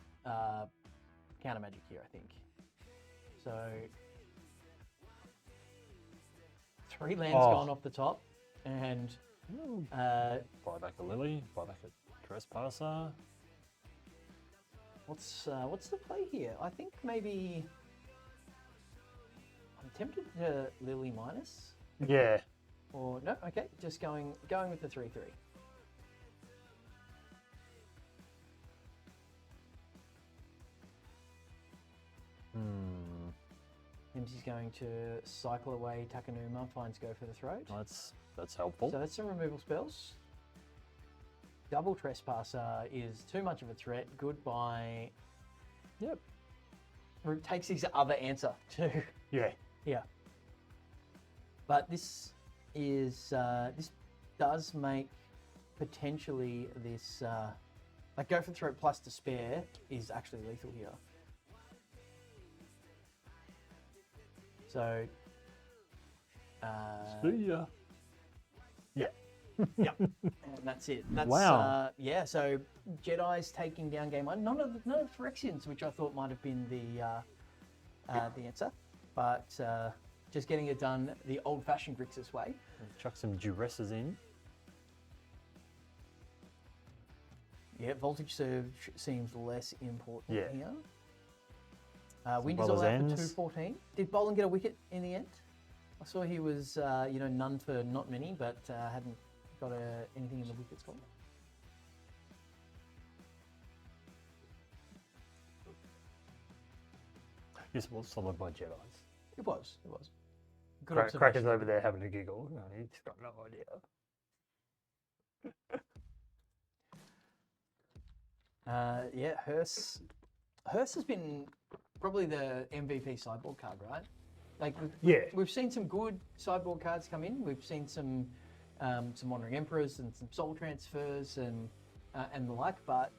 counter magic here, I think. So... 3 lands gone off the top, and... Buy back a Lily, buy back a Trespasser. What's the play here? I think maybe... I'm tempted to Lily minus. Yeah. Or no, okay, just going with the 3/3. Hemsy's going to cycle away Takanuma, finds go for the throat. That's helpful. So that's some removal spells. Double Trespasser is too much of a threat. Goodbye. Yep. Takes his other answer too. Yeah. Yeah. But this is this does make potentially this like go for the throat plus despair is actually lethal here. So See ya. Yeah. yeah, and that's it. That's, Wow. Yeah. So Jedi's taking down game 1. None of Phyrexians, which I thought might have been the answer, but just getting it done the old-fashioned Grixis way. Chuck some Duresses in. Yeah, Voltage Surge seems less important Yeah. here. Wind is Brother's all out for Ends. 214. Did Boland get a wicket in the end? I saw he was, none for not many, but hadn't got anything in the wickets column. This was followed by Jedi's. It was. Good Cracker's observation. over there having a giggle. No, he's got no idea. Hearst has been probably the MVP sideboard card, right? Like we've seen some good sideboard cards come in. We've seen some Wandering Emperors and some Soul Transfers and the like, but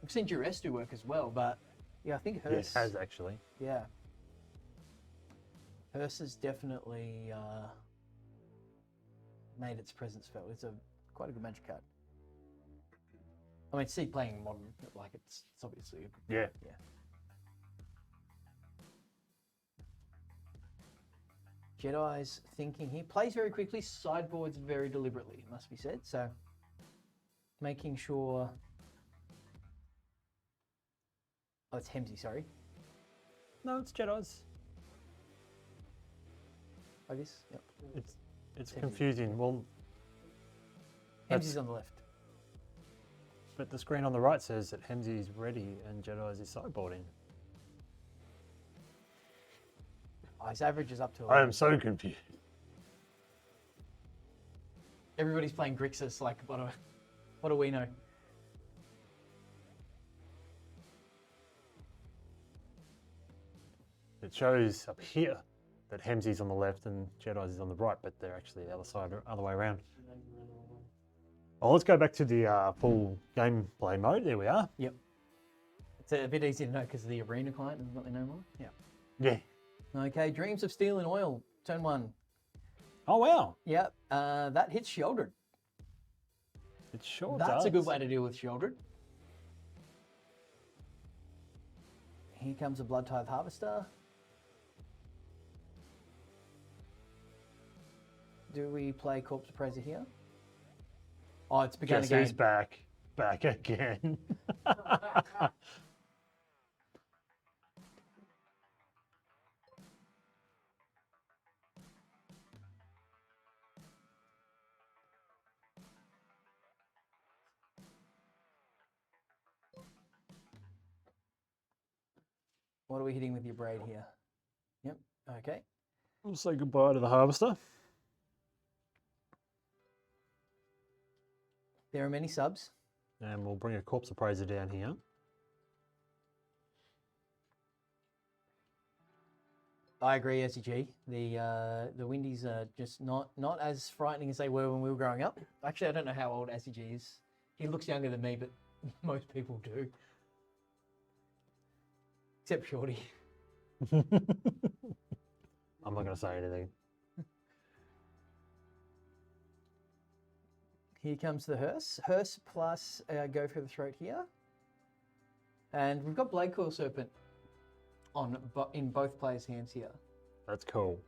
we've seen Duress do work as well. But yeah, I think Hearst Yes, has actually. Yeah, Hearst has definitely made its presence felt. It's quite a good Magic card. I mean, see playing modern, like it's obviously Yeah. yeah. Jedi's thinking he plays very quickly, sideboards very deliberately, it must be said. So making sure. Oh, it's Hemsy, sorry. No, it's Jedi's. I guess. Yep. It's Hemsy. confusing. Well, Hemsy's on the left. but the screen on the right says that Hemsy's ready and Jedi's is sideboarding. Oh, his average is up to 11. I am so confused. Everybody's playing Grixis, like, what do we know? It shows up here that Hemsy's on the left and Jedi's is on the right, but they're actually the other way around. Well, let's go back to the full gameplay mode. There we are. Yep. It's a bit easy to know because the arena client doesn't let me know more. Yeah. Yeah. Okay, Dreams of Steel and Oil, turn 1. Oh, wow. Yep, that hits Sheoldred. It sure That's does. a good way to deal with Sheoldred. Here comes a Blood Tithe Harvester. Do we play Corpse Appraiser here? Oh, it's begun Jesse's again. back again. What are we hitting with your braid here? Yep, okay. We'll say goodbye to the harvester. There are many subs. And we'll bring a Corpse Appraiser down here. I agree, SEG. The Windies are just not as frightening as they were when we were growing up. Actually, I don't know how old SEG is. He looks younger than me, but most people do. Except Shorty. I'm not going to say anything. Here comes the Hearse. Hearse plus Go for the Throat here. And we've got Blade Coil Serpent in both players' hands here. That's cool.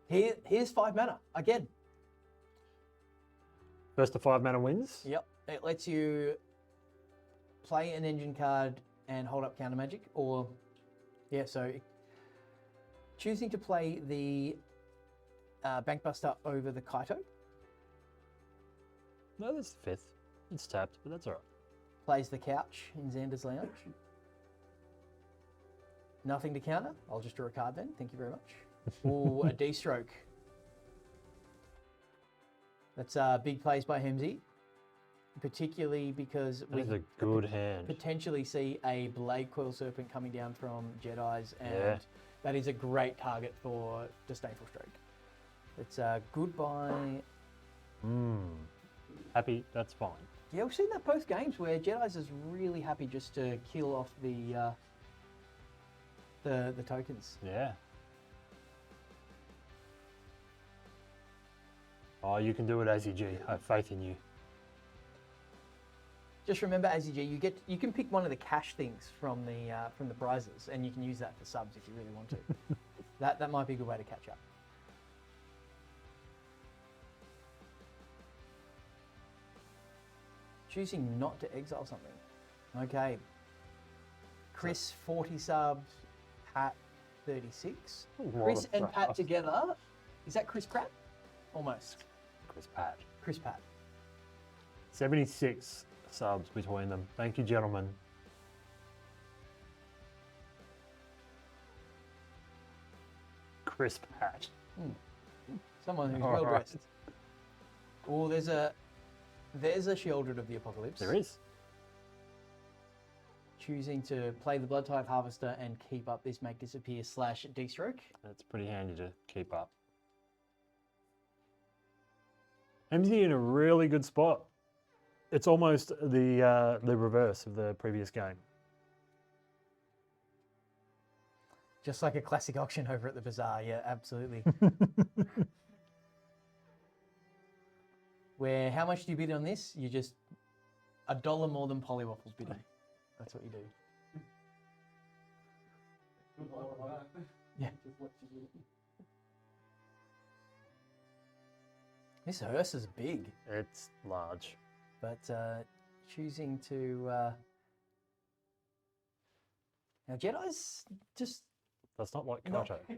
Here's 5 mana, again. First to 5 mana wins. Yep. It lets you play an engine card and hold up counter magic, or so choosing to play the Bankbuster over the Kaito. No, that's the 5th. It's tapped, but that's all right. Plays the Couch in Xander's Lounge. Nothing to counter. I'll just draw a card then. Thank you very much. Or a D-Stroke. That's big plays by Hemsey. Particularly because we That's a good hand. potentially see a Blade Coil Serpent coming down from Jedi's, and that is a great target for Disdainful Stroke. It's goodbye. Happy, that's fine. Yeah, we've seen that both games where Jedi's is really happy just to kill off the tokens. Yeah. Oh, you can do it, AZG. I have faith in you. Just remember, AZG, you can pick one of the cash things from the prizes, and you can use that for subs if you really want to. that might be a good way to catch up. Choosing not to exile something. Okay. Chris 40 subs, Pat 36. Chris and Pat together. Is that Chris Pratt? Almost. Chris Pat. Chris Pat. 76 subs between them. Thank you, gentlemen. Chris Pat. Someone who's All well right. dressed. Oh, there's a Sheoldred of the Apocalypse. There is. Choosing to play the Blood Tithe Harvester and keep up this Make Disappear / D-Stroke. That's pretty handy to keep up. MZ in a really good spot. It's almost the reverse of the previous game. Just like a classic auction over at the Bazaar. Yeah, absolutely. Where, how much do you bid on this? You just, $1 more than Polywaffle's bidding. That's what you do. Yeah. This hearse is big, It's large. but choosing to... Now, Jedi's just That's not like not, Kaito.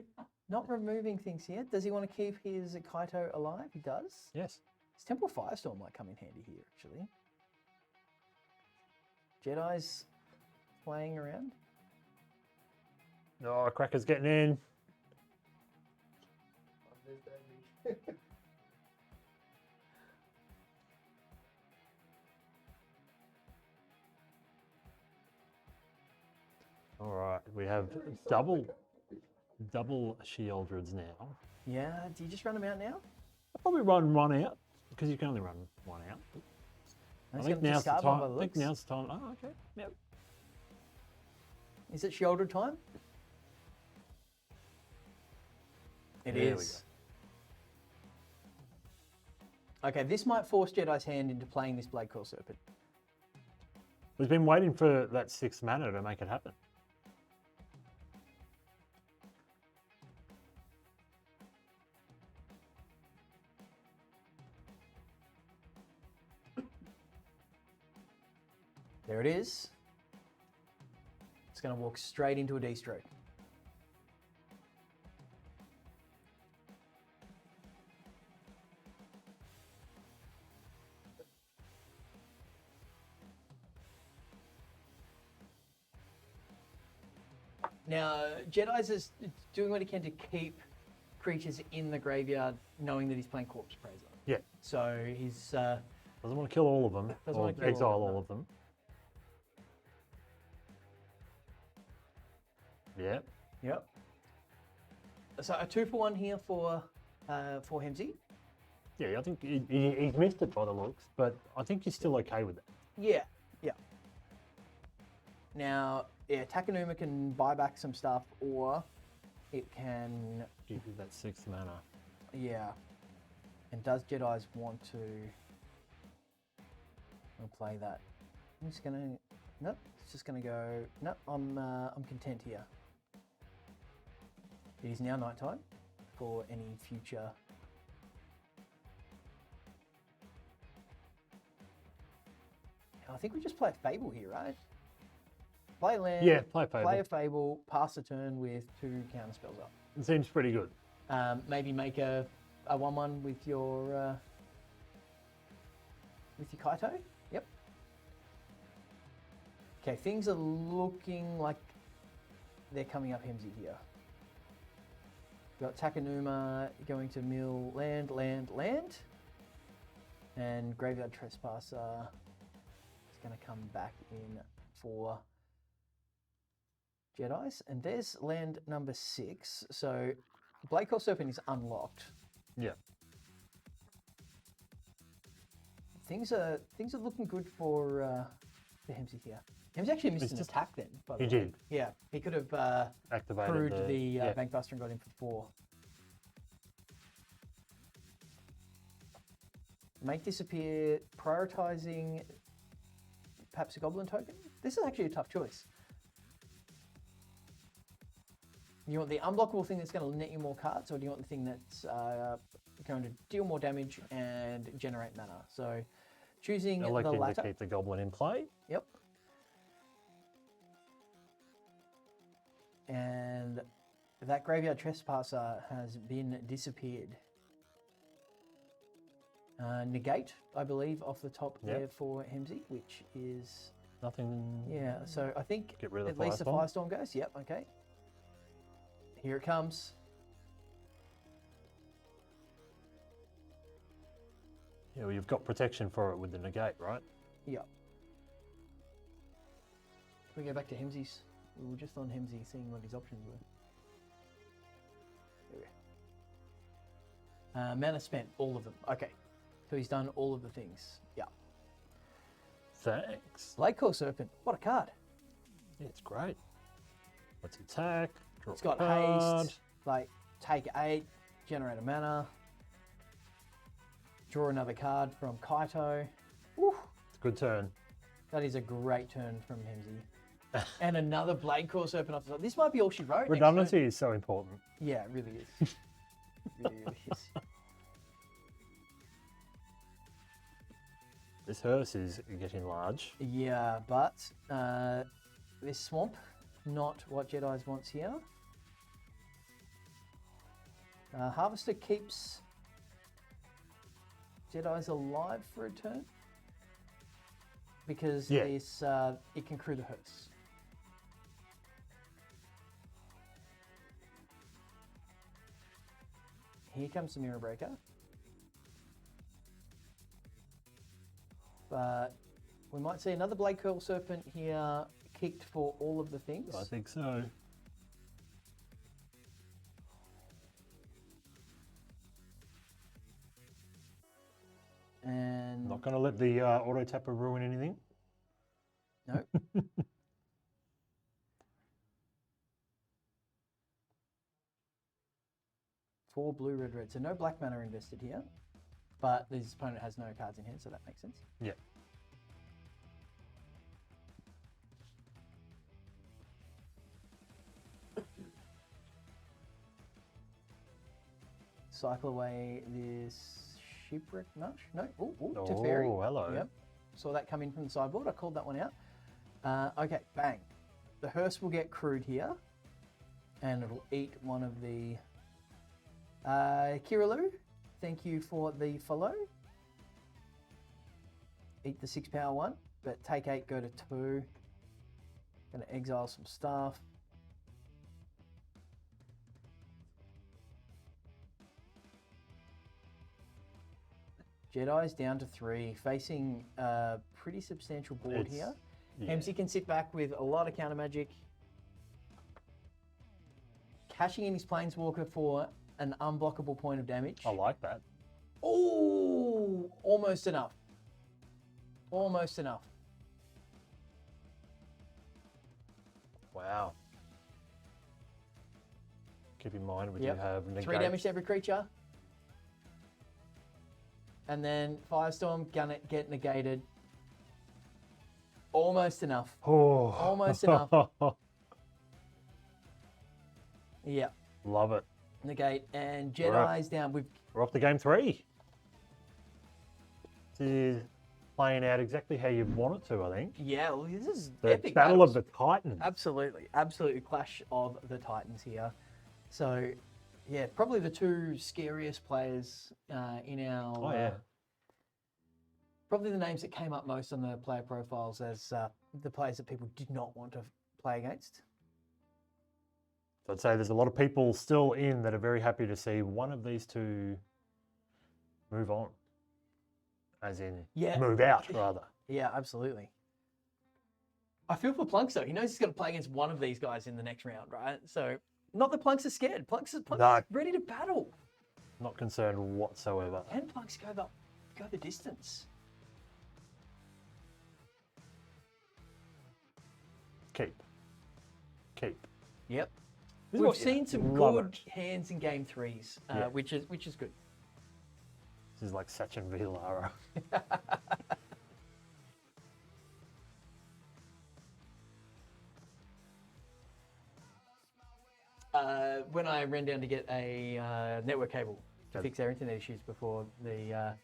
not removing things here. Does he want to keep his Kaito alive? He does. Yes. His Temple Firestorm might come in handy here, actually. Jedi's playing around. Oh, Cracker's getting in. All right, we have double Sheoldreds now. Yeah, do you just run him out now? I'll probably run one out because you can only run one out. I He's think gonna now's the discard one time. by the I think looks. now's the time. Oh, okay. Yep. Is it Sheoldred time? It There we is. Okay, this might force Jedi's hand into playing this Blade Coil Serpent. We've been waiting for that 6 mana to make it happen. There it is. It's going to walk straight into a D-Stroke. Now, Jedi's is doing what he can to keep creatures in the graveyard, knowing that he's playing Corpse Appraiser. Yeah. So he's Doesn't want to kill all of them. Doesn't Or wanna kill all of exile them, all no. of them. Yeah. yep. So a 2-for-1 here for Hemsy. Yeah, I think he's missed it by the looks, but I think he's still okay with it. Yeah, yeah. Now, yeah, Takanuma can buy back some stuff, or it can, Give you that 6th mana. yeah. And does Jedi's want to play that? I'm just gonna, nope. It's just gonna go. Nope. I'm content here. It is now nighttime for any future. I think we just play a Fable here, right? Play land. Yeah, play Fable. Play a Fable. Pass the turn with 2 counter spells up. It seems pretty good. Maybe make a 1/1 with your Kaito. Yep. Okay, things are looking like they're coming up Hemsy here. We've got Takanuma going to mill land, and Graveyard Trespasser is going to come back in for Jedi's, and there's land number 6. So Blade Core Serpent is unlocked. Yeah. Things are looking good for Hemsy here. Hemsy actually missed It's an just- attack then. By the He way. did. Yeah, he could have Activated crewed the yeah. Bankbuster and got him for 4. Make disappear, prioritizing perhaps a Goblin token. This is actually a tough choice. You want the unblockable thing that's going to net you more cards, or do you want the thing that's going to deal more damage and generate mana? So choosing the Electing to latter. keep the Goblin in play. Yep. And that Graveyard Trespasser has been disappeared. Negate, I believe, off the top Yep. there for Hemsy, which is, Nothing. yeah, so I think Get rid of at the least the Firestorm. Firestorm goes. Yep, okay. Here it comes. Yeah, well, you've got protection for it with the negate, right? Yep. We go back to Hemsy's. We were just on Hemsy seeing what his options were. There we go. Mana spent, all of them. Okay. So he's done all of the things. Yeah. Thanks. Blade Core Serpent. What a card. Yeah, it's great. Let's attack. Draw It's got a card. haste. Like, take 8, generate a mana. Draw another card from Kaito. Woo, It's a good turn. that is a great turn from Hemsy. And another Blade Core Serpent off the top. This might be all she wrote. next Redundancy turn. is so important. Yeah, it really is. Really is. This hearse is getting large. Yeah, but this swamp, not what Jedi's wants here. Harvester keeps Jedi's alive for a turn because Yeah. this it can crew the hearse. Here comes the Mirror Breaker. But we might see another Blade Curl Serpent here kicked for all of the things. I think so. And Not going to let the auto tapper ruin anything. no. Four blue, red, red. So no black mana invested here. But this opponent has no cards in hand, so that makes sense. Yeah. Cycle away this Shipwreck Marsh. No, ooh, Teferi. Oh, hello. Yep. Saw that come in from the sideboard. I called that one out. Okay, bang. The hearse will get crewed here. And it'll eat one of the... Kirilu, thank you for the follow. Eat the 6 power one, but take 8, go to 2. Gonna exile some stuff. Jedi's down to 3, facing a pretty substantial board It's- here. yeah. Hemsy can sit back with a lot of counter magic. Cashing in his Planeswalker for an unblockable point of damage. I like that. Oh, almost enough. Almost enough. Wow. Keep in mind, we Yep. do have 3 negate. damage to every creature. And then Firestorm gonna get negated. Almost enough. Oh. Almost enough. Yeah. Love it. Negate and We're up. Jedi's down. We're off to game 3. This is playing out exactly how you want it to, I think. Yeah, well, this is The epic Battle battles. of the Titans. Absolutely clash of the Titans here. So, yeah, probably the 2 scariest players in our. Oh, yeah. Probably the names that came up most on the player profiles as the players that people did not want to play against. So I'd say there's a lot of people still in that are very happy to see one of these 2 move on. As in, Yeah. move out, rather. Yeah, absolutely. I feel for Plunks though. He knows he's got to play against one of these guys in the next round, right? So, not that Plunks are scared. Plunks is No. ready to battle. Not concerned whatsoever. Can Plunks go the distance? Keep. Yep. This is We've what- seen some love good it. hands in game 3s, Yeah. which is good. This is like Sachin v. Lara. When I ran down to get a network cable to Okay. fix our internet issues before the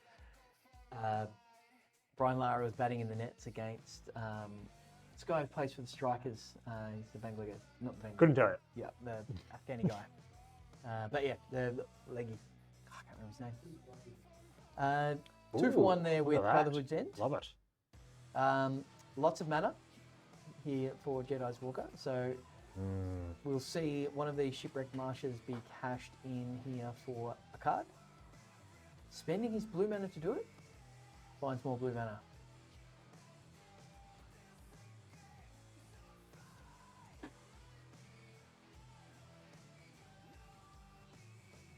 Brian Lara was batting in the nets against this guy who plays for the Strikers. He's the Bangladesh, not the Bangladesh. Couldn't tell you. Yeah, the Afghani guy. But yeah, the leggy. I can't remember his name. 2 for Ooh, 1 there look with at that. Brotherhood's End. Love it. Lots of mana here for Jedi's Walker. So we'll see one of these Shipwrecked Marshes be cashed in here for a card. Spending his blue mana to do it, finds more blue mana.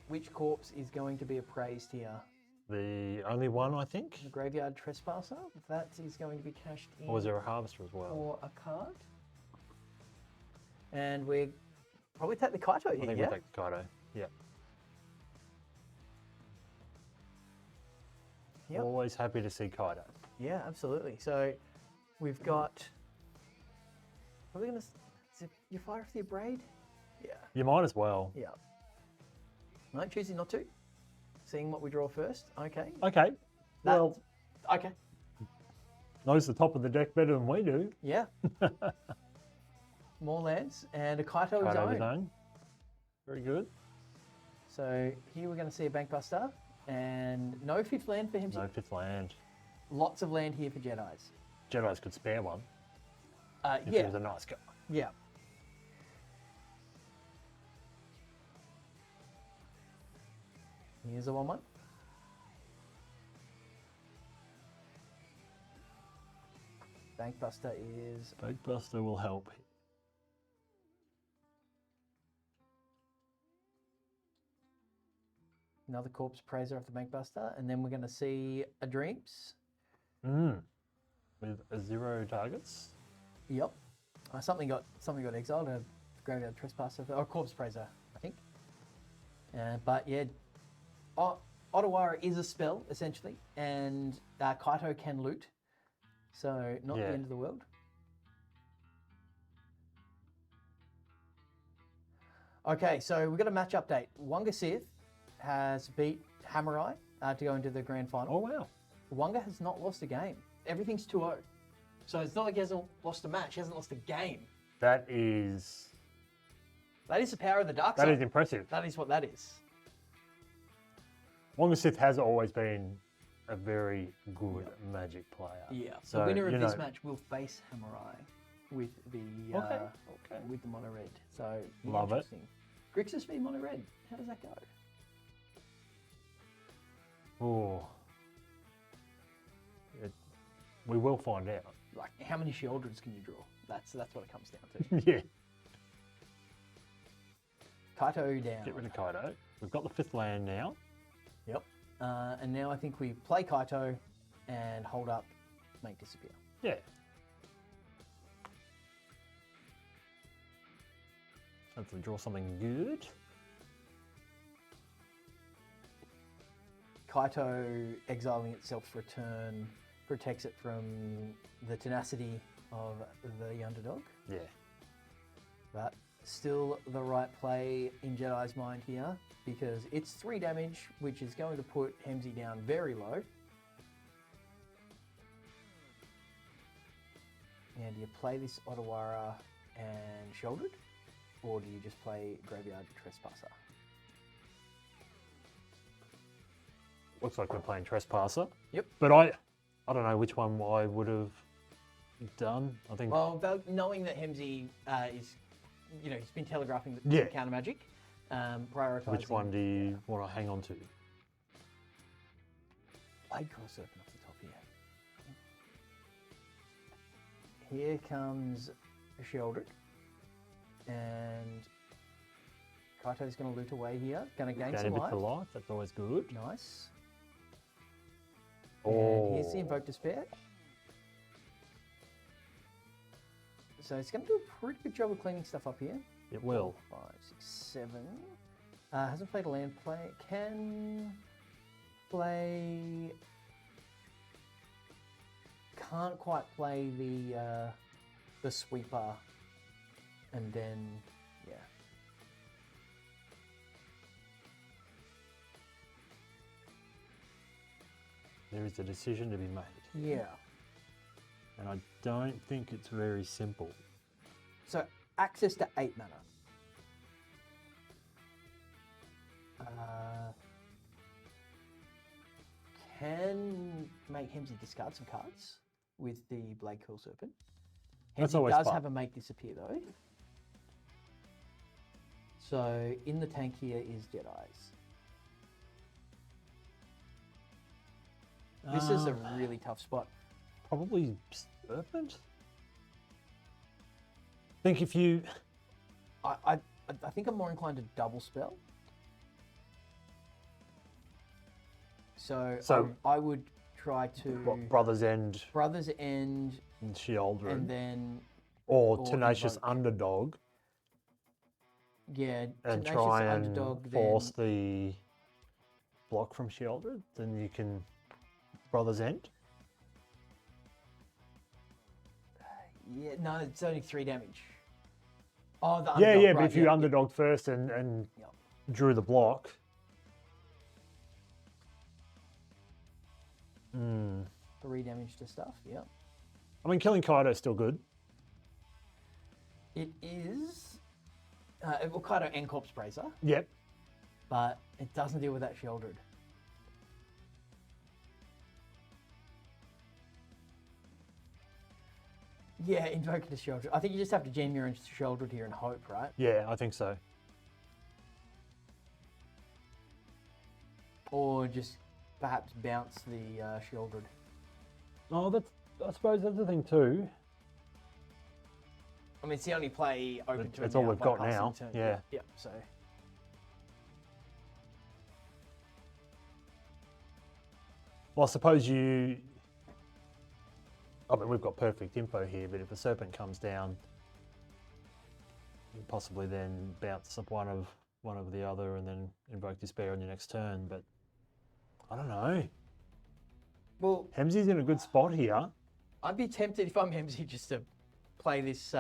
Which corpse is going to be appraised here? The only one, I think. The Graveyard Trespasser. That is going to be cashed in Or was there a Harvester as well? for a card. And we probably take the Kaito I here, think yeah? we'll take the Kaido. Yeah. Yep. Always happy to see Kaido. Yeah, absolutely. So we've got. Probably gonna. Is it you fire off the Abrade? Yeah. You might as well. Yeah. No, choosing not to. Seeing what we draw first. Okay. Okay. Well, Okay. knows the top of the deck better than we do. Yeah. More lands and a Kaito Kaido zone. his own. Very good. So here we're going to see a Bankbuster and no 5th land for him. No 5th land. Lots of land here for Jedi's. Jedi's could spare one if he Yeah. was a nice guy. Yeah. Here's a 1-1. Bankbuster is Bankbuster will help. another Corpse Praiser of the Bankbuster, and then we're going to see a Dreams. With 0 targets. Yep. Something got exiled. A Graveyard Trespasser or Corpse Praiser, I think. But yeah, Ottawara is a spell essentially, and Kaito can loot, so not the Yeah. end of the world. Okay, so we've got a match update. Wonga Sith has beat Hamurai to go into the grand final. Oh, wow. Wonga has not lost a game. Everything's 2-0. So it's not like he hasn't lost a match, he hasn't lost a game. That is That is the power of the dark that side. is impressive. That is what that is. Wonga Sith has always been a very good Magic player. Yeah. So, the winner of you this know- match will face Hamurai with the Okay. with the mono red. So be Love it. interesting. Grixis v mono red. How does that go? Oh, We will find out. Like, how many Sheoldreds can you draw? That's what it comes down to. Yeah. Kaito down. Get rid of Kaido. We've got the 5th land now. Yep. And now I think we play Kaito and hold up, make disappear. Yeah. Hopefully draw something good. Kaito exiling itself for a turn protects it from the tenacity of the underdog. Yeah. But still the right play in Jedi's mind here, because it's 3 damage, which is going to put Hemsy down very low. And do you play this Otawara and Shouldered, or do you just play Graveyard Trespasser? Looks like we're playing Trespasser. Yep. But I don't know which one I would have done. I think. Well, knowing that Hemsy is, he's been telegraphing the Yeah. counter magic, prioritizing. Which one do you want to hang on to? Blade Cross Serpent off the top here. Here comes Sheoldred. And Kaito's going to loot away here. Going to gain Gain a some bit life. for life. That's always good. Nice. Oh. And here's the Invoke Despair. So it's going to do a pretty good job of cleaning stuff up here. It will. 5, 6, 7. Hasn't played a land play. Can play. Can't quite play the sweeper, and then yeah. There is a decision to be made. Yeah. And I don't think it's very simple. So access to 8 mana. Can make Hemsy discard some cards with the Blade Curl Serpent. That's Hemsy always does fun. have a make disappear though. So in the tank here is Jedi's. This is a really tough spot. Probably Serpent? I think if you... I think I'm more inclined to double spell. So I would try to What, Brother's End Brother's End and Sheoldred? and then or or Tenacious Invoke. Underdog yeah, and Tenacious try and Underdog, force then, the block from Sheoldred, then you can Brother's End. yeah, no, it's only 3 damage. Oh, the Yeah, underdog, yeah, but right, if you yeah, underdog first and Yep. drew the block. 3 damage to stuff. Yeah, I mean, killing Kaido is still good. it is. Well, Kaido and Corpse Bracer, Yep. but it doesn't deal with that Sheoldred. Yeah, invoke the Sheoldred. I think you just have to jam your own Sheoldred here and hope, right? Yeah, I think so. Or just perhaps bounce the Sheoldred. Oh, I suppose that's the thing too. I mean, it's the only play open to That's him all now we've by got passing now, turn. yeah. Yeah, so. Well, I suppose you... I mean, we've got perfect info here, but if a Serpent comes down, you possibly then bounce up one of the other and then invoke Despair on your next turn, but I don't know. Well, Hemsy's in a good spot here. I'd be tempted if I'm Hemsy just to play this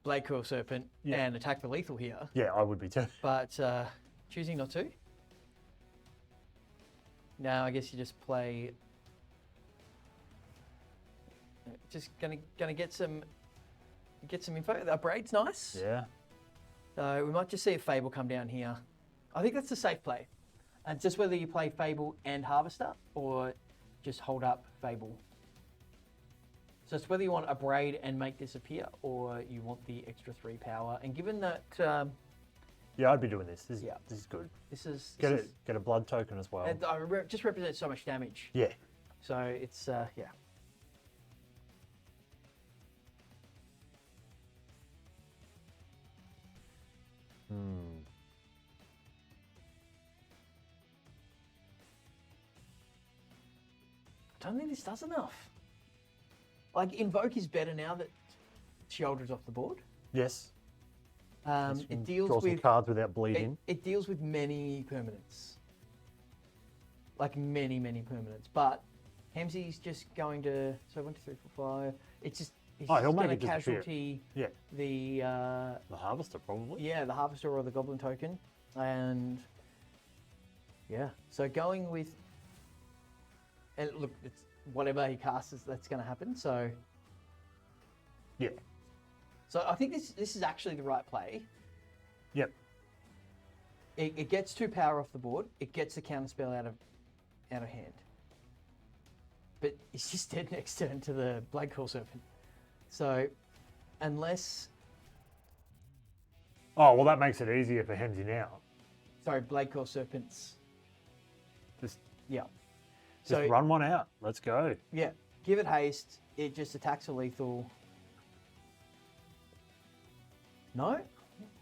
Blade Coil Serpent Yeah. and attack the lethal here, Yeah, I would be too. but choosing not to. Now I guess you just play. Just gonna get some info. The Braid's nice. Yeah. So we might just see a Fable come down here. I think that's a safe play. And just whether you play Fable and Harvester or just hold up Fable. So it's whether you want a Braid and make disappear or you want the extra 3 power. And given that Yeah, I'd be doing this. This Yeah. is good. this is Get a blood token as well. it just represents so much damage. Yeah. So it's yeah. I don't think this does enough. Like, Invoke is better now that Sheoldred's off the board. Yes. It deals Draw some with cards without bleeding. it deals with many permanents. Like many permanents. But Hemsey's just going to 1, 2, 3, 4, 5. It's just he's Oh, just he'll make gonna it disappear. casualty Yeah. the The Harvester, probably. yeah, the Harvester or the Goblin token. And yeah. So going with and look, it's whatever he casts that's gonna happen. So Yeah. So I think this is actually the right play. Yep. It gets 2 power off the board. It gets the counter spell out of hand. But it's just dead next turn to the Blade Claw Serpent. So unless Oh, well, that makes it easier for Hemsey now. sorry, Blade Claw Serpents. Just Yeah. just run one out. Let's go. Yeah. Give it haste. It just attacks for lethal. No?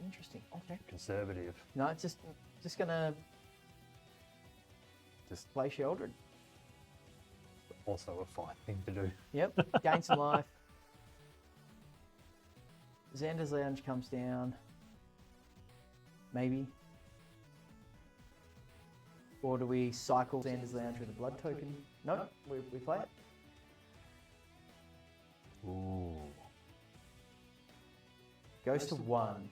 Interesting. Okay. Conservative. No, it's just gonna Just play Sheoldred. also a fine thing to do. Yep. Gain some life. Xander's Lounge comes down. Maybe. Or do we cycle Xander's Lounge with a blood token? No, we play it. Ooh. Goes to 1.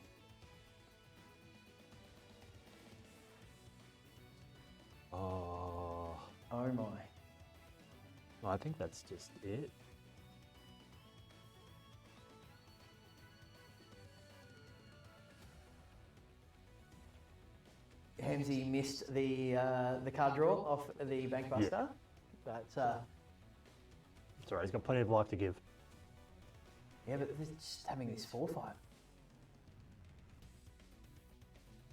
Oh. Oh my. I think that's just it. Hemsey missed the card draw off the Bankbuster. But It's alright, he's got plenty of life to give. yeah, but just having this 4/5.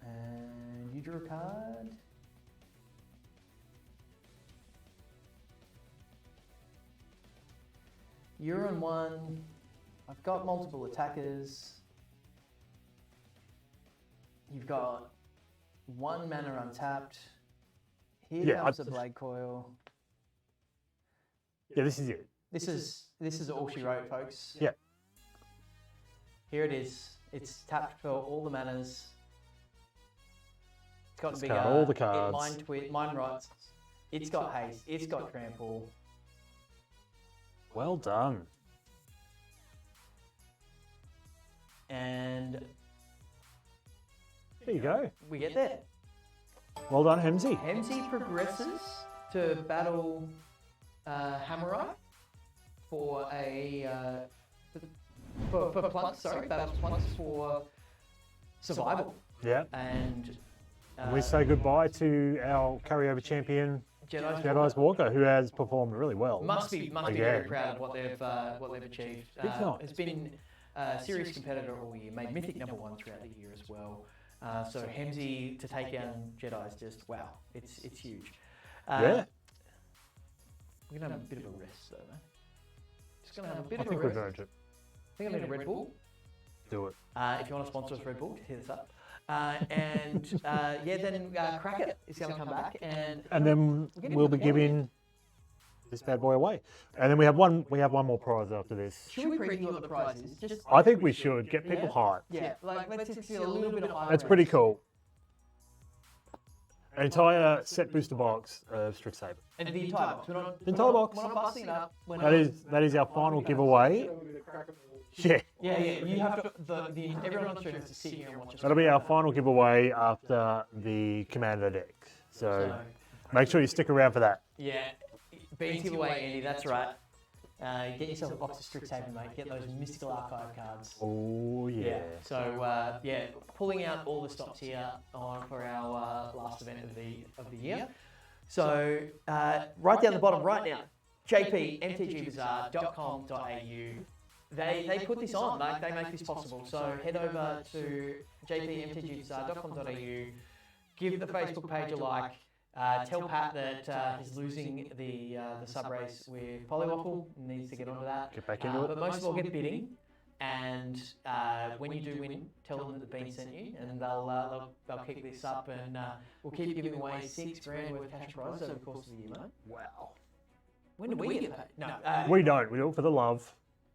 And you drew a card. You're on 1. I've got multiple attackers. You've got 1 mana untapped. Here Yeah, comes the Blade Coil. Yeah, this is it. This is all she wrote, folks. Yeah. Here it is. It's tapped for all the manas. It's got Discard bigger. all the cards. Mind rights. It's got haste. It's got trample. Well done. And There you go. we get there. Well done, Hemsey. Hemsey progresses to battle Hammerai for a for plunks. Sorry, battles plunks for survival. Yeah. And And we say goodbye to our carryover champion, Jedi's Walker, who has performed really well. must be very Again. proud of what they've achieved. Big time. Has been a serious competitor all year. Made Mythic #1 throughout the year as well. So Hemsey to take down Jedi is just wow. It's huge. Yeah. We're gonna have a bit of a rest though, man. Just gonna have a bit I of a think we're rest. going to I think I need a Red Bull. do it. If you want to sponsor us, Red Bull, hit us up. Then Crackit is going to come back, and And then we'll be giving this bad boy away. And then we have one more prize after this. should we preview what the prize is? Just I think we should get people hyped. yeah, like let's just get a little bit of hype. That's pretty cool. An entire set booster box of Strixhaven. And the entire box. We're not, The entire box. We're not passing it up. We're That is our final giveaway. Yeah, Yeah. You have to. Everyone on stream has to sit here and watch us. that'll be our final giveaway after the Commander deck. So make sure you stick around for that. Yeah, Beans giveaway, Andy. That's right. Get yourself a box of Strixhaven, mate. Get those mystical archive cards. Oh yeah. So pulling out all the stops here for our last event of the year. So right down the bottom right now, jpmtgbazaar.com.au. They put this on. They make this possible. So head over to jpmtgbazaar.com.au. Give the Facebook page a like. Tell Pat that he's losing the sub race with Polywaffle. Needs to get onto that. Get back into it. But most of all, get bidding. And when you do win, tell them that the Bean sent you, and they'll kick this up, and we'll keep giving away $6,000 worth of cash prizes over the course of the year, mate. Wow. When do we get paid? No. We don't. We do it for the love.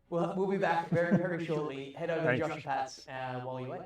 We'll be back very, very shortly. Head over to Thanks. Josh and Pat's while you wait.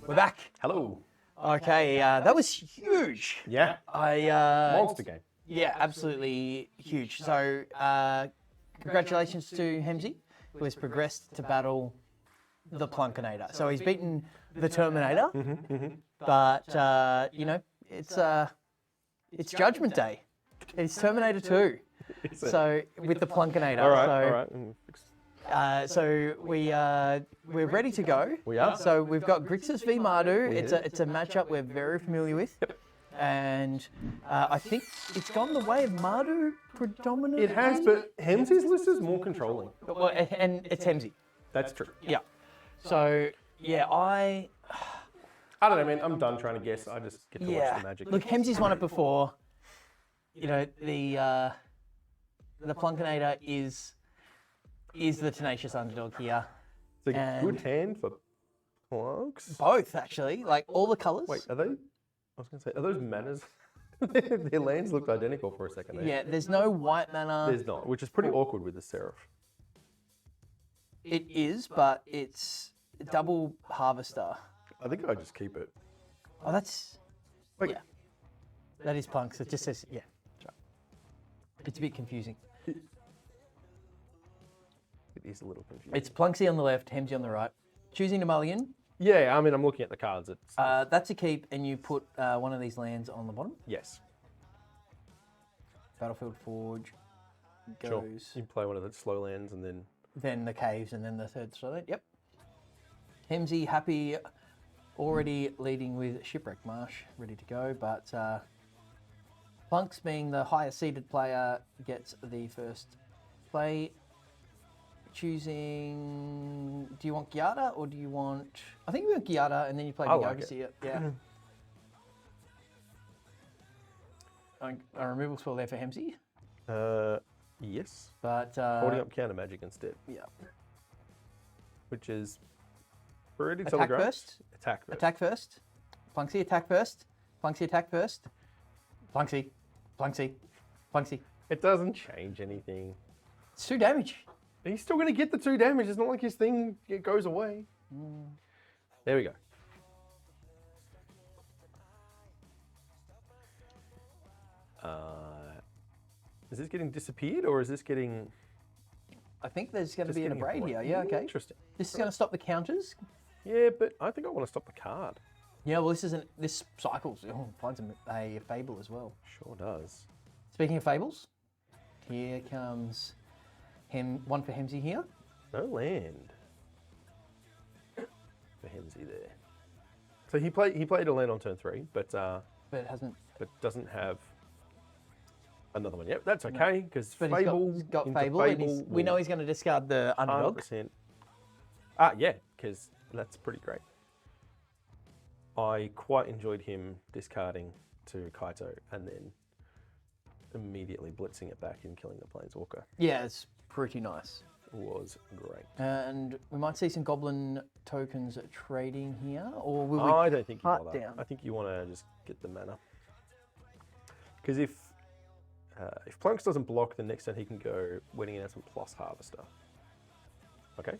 We're back. Hello. Okay, that was huge. Yeah. Monster game. Yeah, absolutely huge. So, congratulations to Hemsy, who has progressed to battle the Plunkinator. So he's beaten the Terminator, but you know, it's Judgment Day. It's Terminator 2. So with the Plunkinator. All right, so, all right. So we're ready to go. We are. So we've got Grixis v Mardu. It's a matchup we're very familiar with. Yep. And I think it's gone the way of Mardu predominantly. It has, but Hemsy's list is more controlling. Well, and it's Hemsy. That's true. Yeah. So yeah, I don't know, man. I'm done trying to guess. I just get to watch the magic. Look, Hemsy's won it before. You know, the Plunkinator is the tenacious underdog here. It's a and- good hand for Plunks. Both actually, like all the colours. Wait, are they? I was going to say, are those manners? Their lands looked identical for a second there. Yeah, there's no white mana. There's not, which is pretty awkward with the Seraph. It is, but it's double Harvester. I think I just keep it. Oh, that's Wait. yeah. That is Plunks. It just says yeah. It's a bit confusing. It is a little confusing. It's Plunksy on the left, Hemsy on the right. Choosing a mulligan. Yeah, I mean, I'm looking at the cards. It's That's a keep, and you put one of these lands on the bottom. yes. Battlefield Forge goes. Sure. You play one of the slow lands and then Then the caves, and then the third slot. Yep. Hemsy happy, already leading with Shipwreck Marsh, ready to go. But Plunks, being the higher seeded player, gets the first play. Choosing, do you want Giada or do you want? I think we want Giada, and then you play I the like Overseer. Yeah. A removal spell there for Hemsy, yes. but Holding up counter magic instead, yeah. which is pretty Attack telegraphed. first. Attack first. Attack first. Plunksy, attack first. Plunksy, attack first. Plunksy, Plunksy, Plunksy. It doesn't change anything. It's 2 damage. He's still going to get the 2 damage. It's not like his thing goes away. There we go. Is this getting disappeared or is this getting... I think there's going to just be an getting abrade avoided? here. Yeah, okay. Interesting. This is going to stop the counters. Yeah, but I think I want to stop the card. Yeah, well, this cycles. Oh, finds a fable as well. Sure does. Speaking of fables, here comes one for Hemsy here. No land for Hemsy there. So he played a land on turn 3, but But it hasn't. doesn't have another one. Yep, that's okay because But Fable he's got into Fable, and we know he's going to discard the underdog. 100%. Yeah, because that's pretty great. I quite enjoyed him discarding to Kaito and then immediately blitzing it back and killing the Planeswalker. Yeah, it's pretty nice. Was great. And we might see some goblin tokens trading here, or will we? I don't think you cut bother. down? I think you want to just get the mana. Because if Plunks doesn't block, then next turn he can go Wedding Announcement plus Harvester. Okay.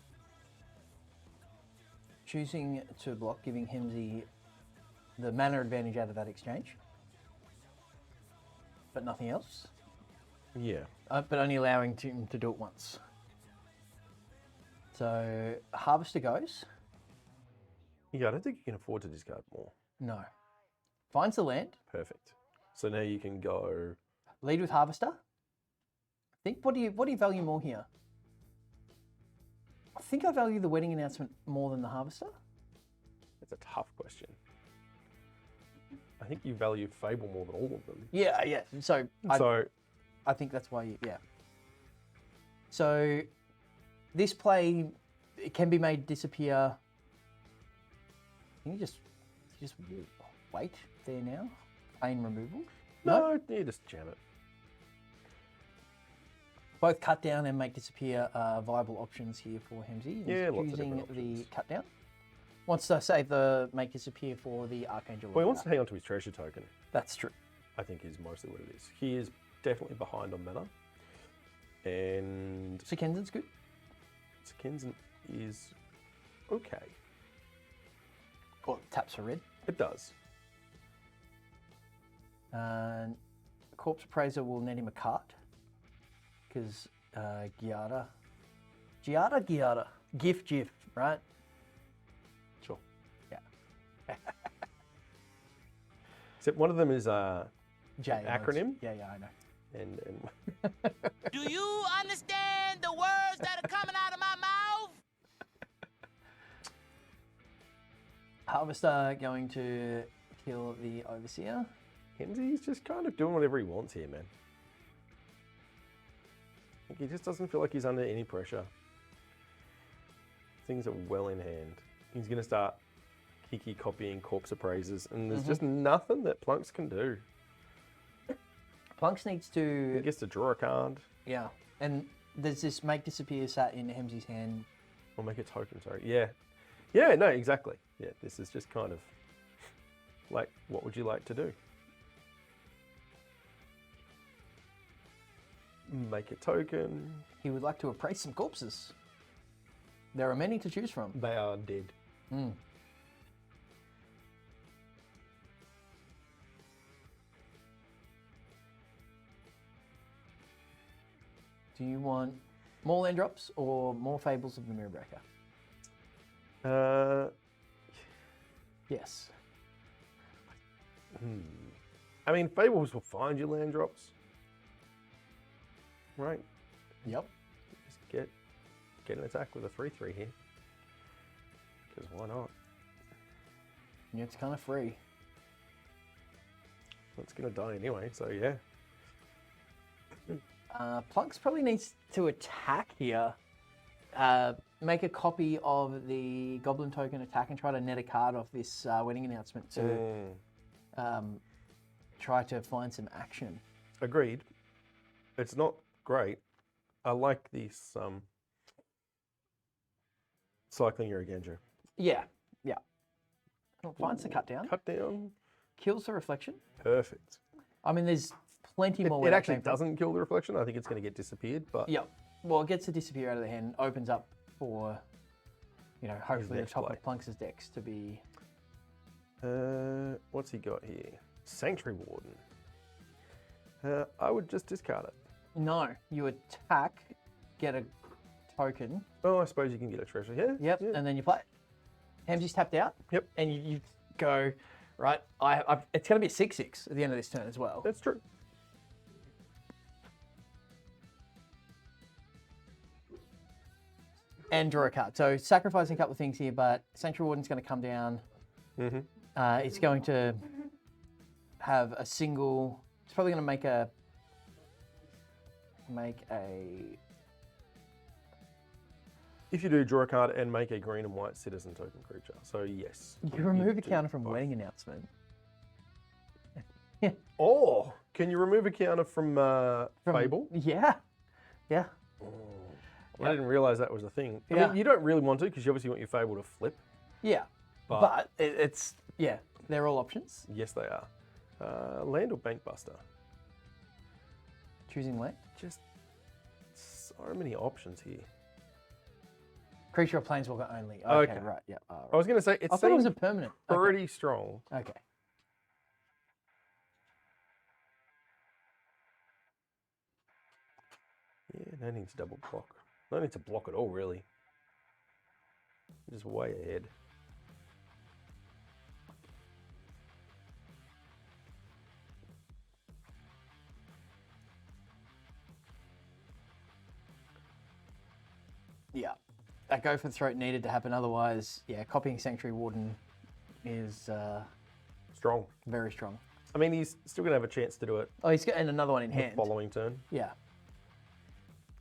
Choosing to block, giving him the mana advantage out of that exchange, but nothing else. Yeah. But only allowing him to do it once. So Harvester goes. Yeah, I don't think you can afford to discard more. No. Finds the land. Perfect. So now you can go. Lead with Harvester. I think what do you value more here? I think I value the Wedding Announcement more than the Harvester. It's a tough question. I think you value Fable more than all of them. Yeah. So I think that's why yeah. So this play, it can be made disappear. Can you just wait there now? Pain removal? No, you just jam it. Both cut down and make disappear are viable options here for Hemsy. He's Yeah, lots of using different the options. cut down. Wants to save the make disappear for the Archangel. Well, he wants to hang on to his treasure token. That's true. I think is mostly what it is. He is definitely behind on mana. And So Kenson's good. Kenzen is okay. Or taps for red. It does. And Corpse Appraiser will net him a cart. Because Giada. GIF, right? Sure. Yeah. Except one of them is J. acronym? Yeah, I know. And Do you understand the words that are coming out of my mouth? Harvester going to kill the Overseer. Hemsy's just kind of doing whatever he wants here, man. Like, he just doesn't feel like he's under any pressure. Things are well in hand. He's going to start Kiki copying corpse appraisers, and there's just nothing that Plunks can do. Plunks needs He to, gets to draw a card, yeah, and there's this make disappear sat in Hemsy's hand. or make a token, sorry. Yeah. Yeah, no, exactly. Yeah, this is just kind of like, what would you like to do? Make a token. He would like to appraise some corpses. There are many to choose from. They are dead. Do you want more land drops or more Fables of the Mirror Breaker? Yes. I mean, Fables will find you land drops. Right? Yep. Just get an attack with a 3/3 here. Because why not? Yeah, it's kind of free. It's going to die anyway, so yeah. Plunks probably needs to attack here. Make a copy of the Goblin token attack and try to net a card off this wedding announcement to try to find some action. Agreed. It's not great. I like this cycling your Genjo. Yeah, yeah. Finds the cut down. Cut down. Kills the reflection. Perfect. I mean, there's plenty more. It where that actually came from. doesn't kill the reflection. I think it's going to get disappeared, but Yep. Well, it gets to disappear out of the hand, opens up for, hopefully the next top play. of Plunks' decks to be. what's he got here? Sanctuary Warden. I would just discard it. No, you attack, get a token. Oh, I suppose you can get a treasure. Yeah. Yep, Yeah. and then you play. Hemsy's tapped out. Yep. And you go, right, it's going to be a 6/6 at the end of this turn as well. That's true. And draw a card. So sacrificing a couple of things here, but Sanctuary Warden's going to come down. It's going to have a single. It's probably going to make a. If you do, draw a card and make a green and white citizen token creature. So yes. You remove a do counter from both. wedding announcement. Oh, can you remove a counter from Fable? Yeah. Yeah. I didn't realize that was a thing. I Yeah. mean, you don't really want to because you obviously want your Fable to flip. Yeah. But- But it's, yeah, they're all options. Yes, they are. Land or Bankbuster? Choosing land. Just so many options here. Creature or planeswalker only. Okay. Okay, right. Yeah. Right. I was going to say it I thought it was a seemed permanent. Okay. pretty strong. Okay. Yeah, no need to double block. No need to block at all, really. Just way ahead. Yeah. That go for the throat needed to happen. Otherwise, yeah, copying Sanctuary Warden is Strong. very strong. I mean, he's still going to have a chance to do it Oh, he's got and another one in the hand. following turn. Yeah.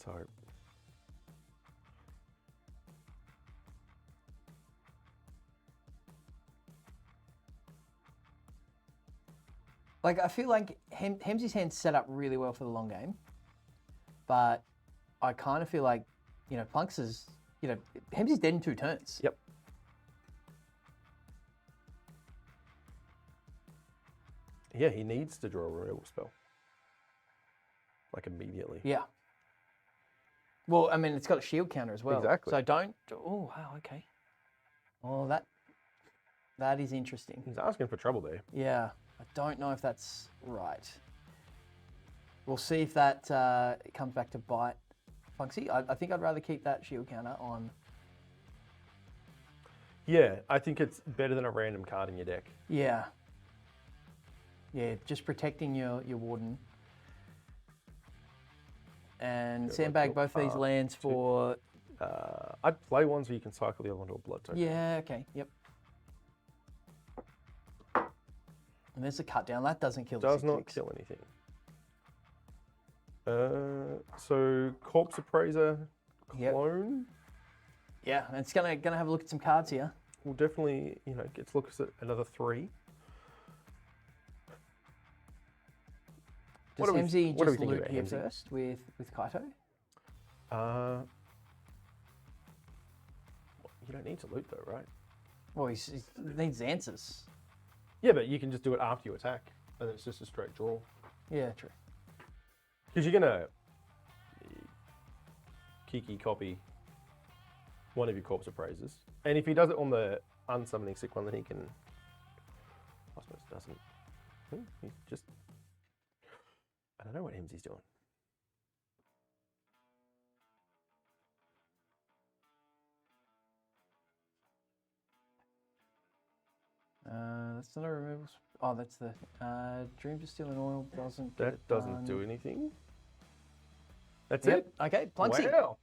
So, Like, I feel like Hemsy's hand's set up really well for the long game. But I kind of feel like, Plunks is, Hemsy's dead in 2 turns. yep. Yeah, he needs to draw a removal spell. Like immediately. Yeah. Well, I mean, it's got a shield counter as well. Exactly. So don't. Oh, wow, okay. Oh, that is interesting. He's asking for trouble there. Yeah, I don't know if that's right. We'll see if that comes back to bite Funksy. I think I'd rather keep that shield counter on. Yeah, I think it's better than a random card in your deck. Yeah. Yeah, just protecting your warden. and Go sandbag like both these that. lands for. I'd play ones where you can cycle the other one to a blood token. Yeah, okay, yep. And there's a cut down. That doesn't kill the Does 6/6. not kill anything. So Corpse Appraiser Yep. clone. Yeah, and it's gonna have a look at some cards here. We'll definitely, get to look at another 3. Does What do we Hemsy think just loot about here Hemsy? first with Kaito? You don't need to loot though, right? Well, he needs answers. Yeah, but you can just do it after you attack, and it's just a straight draw. Yeah, true. Because you're gonna Kiki copy one of your Corpse Appraisers, and if he does it on the unsummoning sick one, then he can. I suppose it doesn't. He just. I don't know what Hemsy's doing. That's not a removal. Oh, that's the Dreams of Steel and Oil doesn't. Get That it doesn't done. do anything. That's Yep. it. Okay, Plunksy. Wow.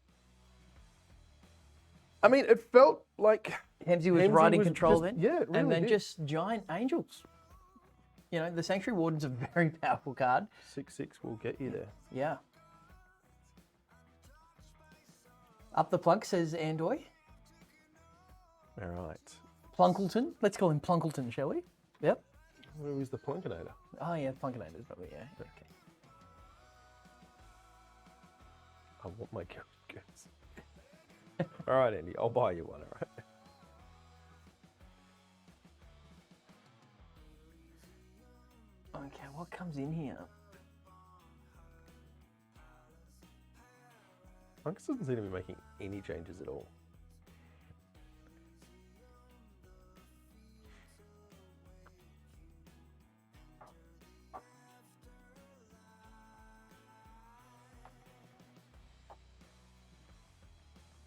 I mean, it felt like Hemsy was Hemsy right in was control just- then. yeah, it and really then did. just giant angels. The Sanctuary Warden's a very powerful card. 6/6 will get you there. Yeah. Up the plunk, says Andoy. All right. Plunkleton. Let's call him Plunkleton, shall we? Yep. Where was the Plunkinator? Oh, yeah, Plunkinator's probably, yeah. Okay. I want my goods. All right, Andy, I'll buy you one. All right. Okay, what comes in here? Monks doesn't seem to be making any changes at all.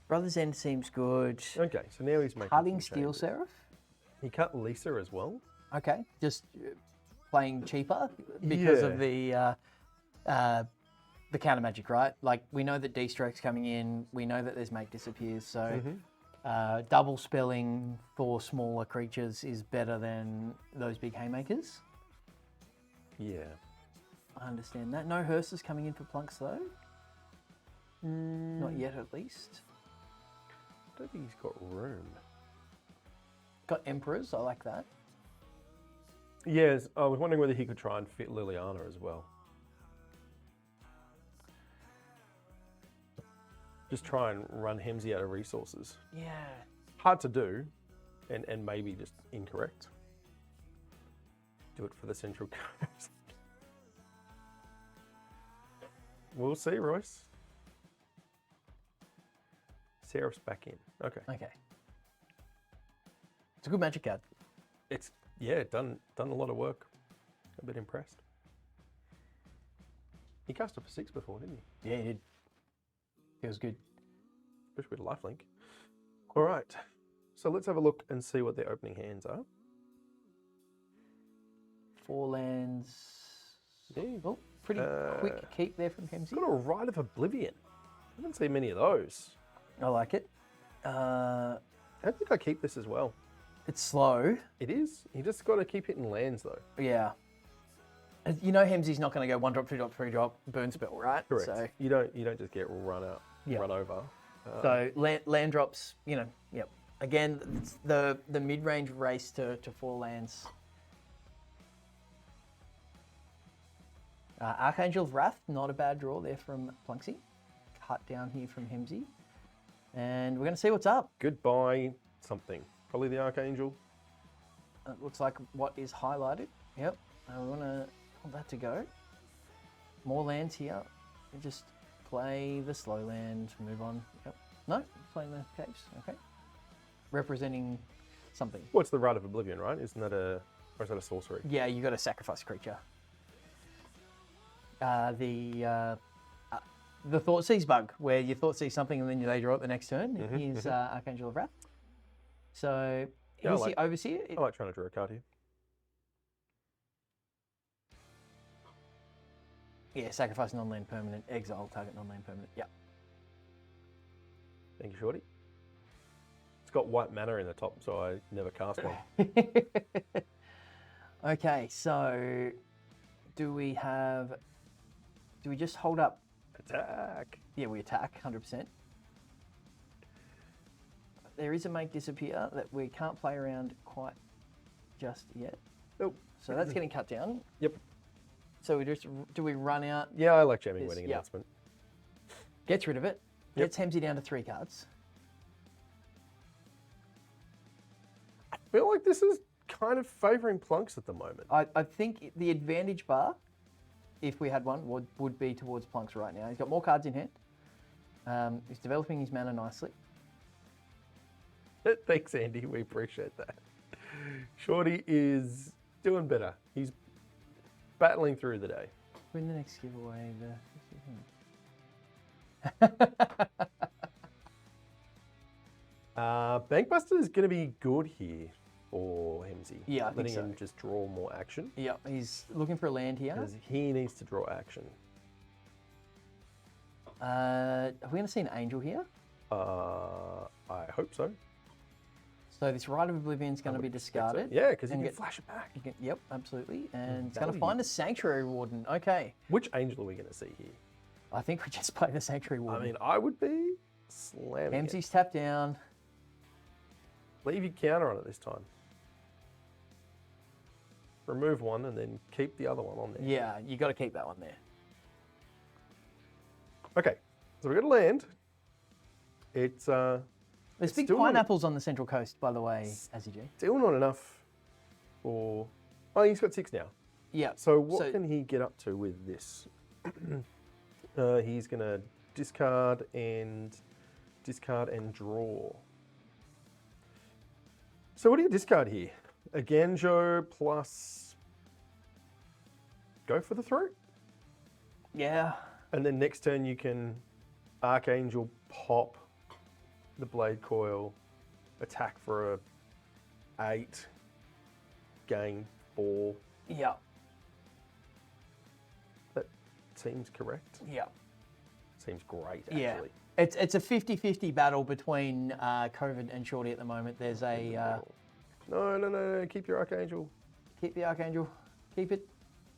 Brother's End seems good. Okay, so now he's making Cutting some Steel changes. Seraph. He cut Lisa as well. Okay, just playing cheaper because of Yeah. the counter magic, right? Like we know that D-Stroke's coming in. We know that there's Make Disappears. So double spelling for smaller creatures is better than those big haymakers. Yeah. I understand that. No hearses coming in for plunks though. Not yet, at least. I don't think he's got room. Got Emperors. I like that. Yes, I was wondering whether he could try and fit Liliana as well. Just try and run Hemsy out of resources. Yeah. Hard to do, and maybe just incorrect. Do it for the Central Coast. We'll see, Royce. Seraph's back in. Okay. Okay. It's a good magic card. It's done a lot of work. A bit impressed. He cast it for 6 before, didn't he? Yeah, he did. Feels good. Especially with lifelink. All right. So let's have a look and see what their opening hands are. 4 lands. Yeah. Oh, pretty quick keep there from Hemsy. Got a Rite of Oblivion. I haven't seen many of those. I like it. I think I keep this as well. It's slow. It is. You just got to keep hitting lands though. Yeah. You know Hemsy's not going to go 1 drop, 2 drop, 3 drop, burn spell, right? Correct. So, You don't just get run over. so land drops, yep. Again, it's the mid-range race to 4 lands. Archangel of Wrath, not a bad draw there from Plunksy. Cut down here from Hemsy. And we're going to see what's up. Goodbye something. Probably the Archangel. It looks like what is highlighted. Yep. We want to want that to go. More lands here. We just play the slow land, move on. Yep. No, playing the caves. Okay. Representing something. What's the Rite of Oblivion, right? Isn't that or is that a sorcery? Yeah, you got to sacrifice a creature. The Thoughtseize bug, where you Thoughtseize something and then they draw it the next turn, is Archangel of Wrath. So Yeah, I here's like- the Overseer. I like trying to draw a card here. Yeah, sacrifice non-land permanent, exile target non-land permanent. Yeah. Thank you, Shorty. It's got white mana in the top, so I never cast one. Okay, so do we just hold up? Attack. Yeah, we attack 100%. There is a make disappear that we can't play around quite just yet. Nope. So that's getting cut down. Yep. So do we run out? Yeah, I like jamming This- wedding yeah. announcement. Gets rid of it. Yep. Gets Hemsy down to 3 cards. I feel like this is kind of favouring Plunks at the moment. I think the advantage bar, if we had one, would be towards Plunks right now. He's got more cards in hand. He's developing his mana nicely. Thanks, Andy. We appreciate that. Shorty is doing better. He's battling through the day. Win the next giveaway. Bankbuster is going to be good here for Hemsy. Yeah, I think letting so. him just draw more action. Yeah, he's looking for a land here. Because he needs to draw action. Are we going to see an Angel here? I hope so. So this Rite of Oblivion is going to be discarded. Yeah, because you and can get- flash it back. Yep, absolutely. And it's going to Value. find a Sanctuary Warden. Okay. Which angel are we going to see here? I think we just play the Sanctuary I Warden. mean, I would be slamming it. Hemsy's tapped down. Leave your counter on it this time. Remove one and then keep the other one on there. Yeah, you got to keep that one there. Okay, so we've got to land. It's There's It's big still not- pineapples on the Central Coast, by the way, Azzy. still not enough for... Oh, he's got 6 now. Yeah. So what can he get up to with this? He's going to discard and draw. So what do you discard here? A Ganjo plus... Go for the throat? Yeah. And then next turn you can Archangel pop the Blade Coil, attack for a 8, gain 4. Yeah. That seems correct. Yeah. Seems great, Yeah. actually. It's a 50-50 battle between COVID and Shorty at the moment. There's a... No. Keep your Archangel. keep the Archangel. Keep it.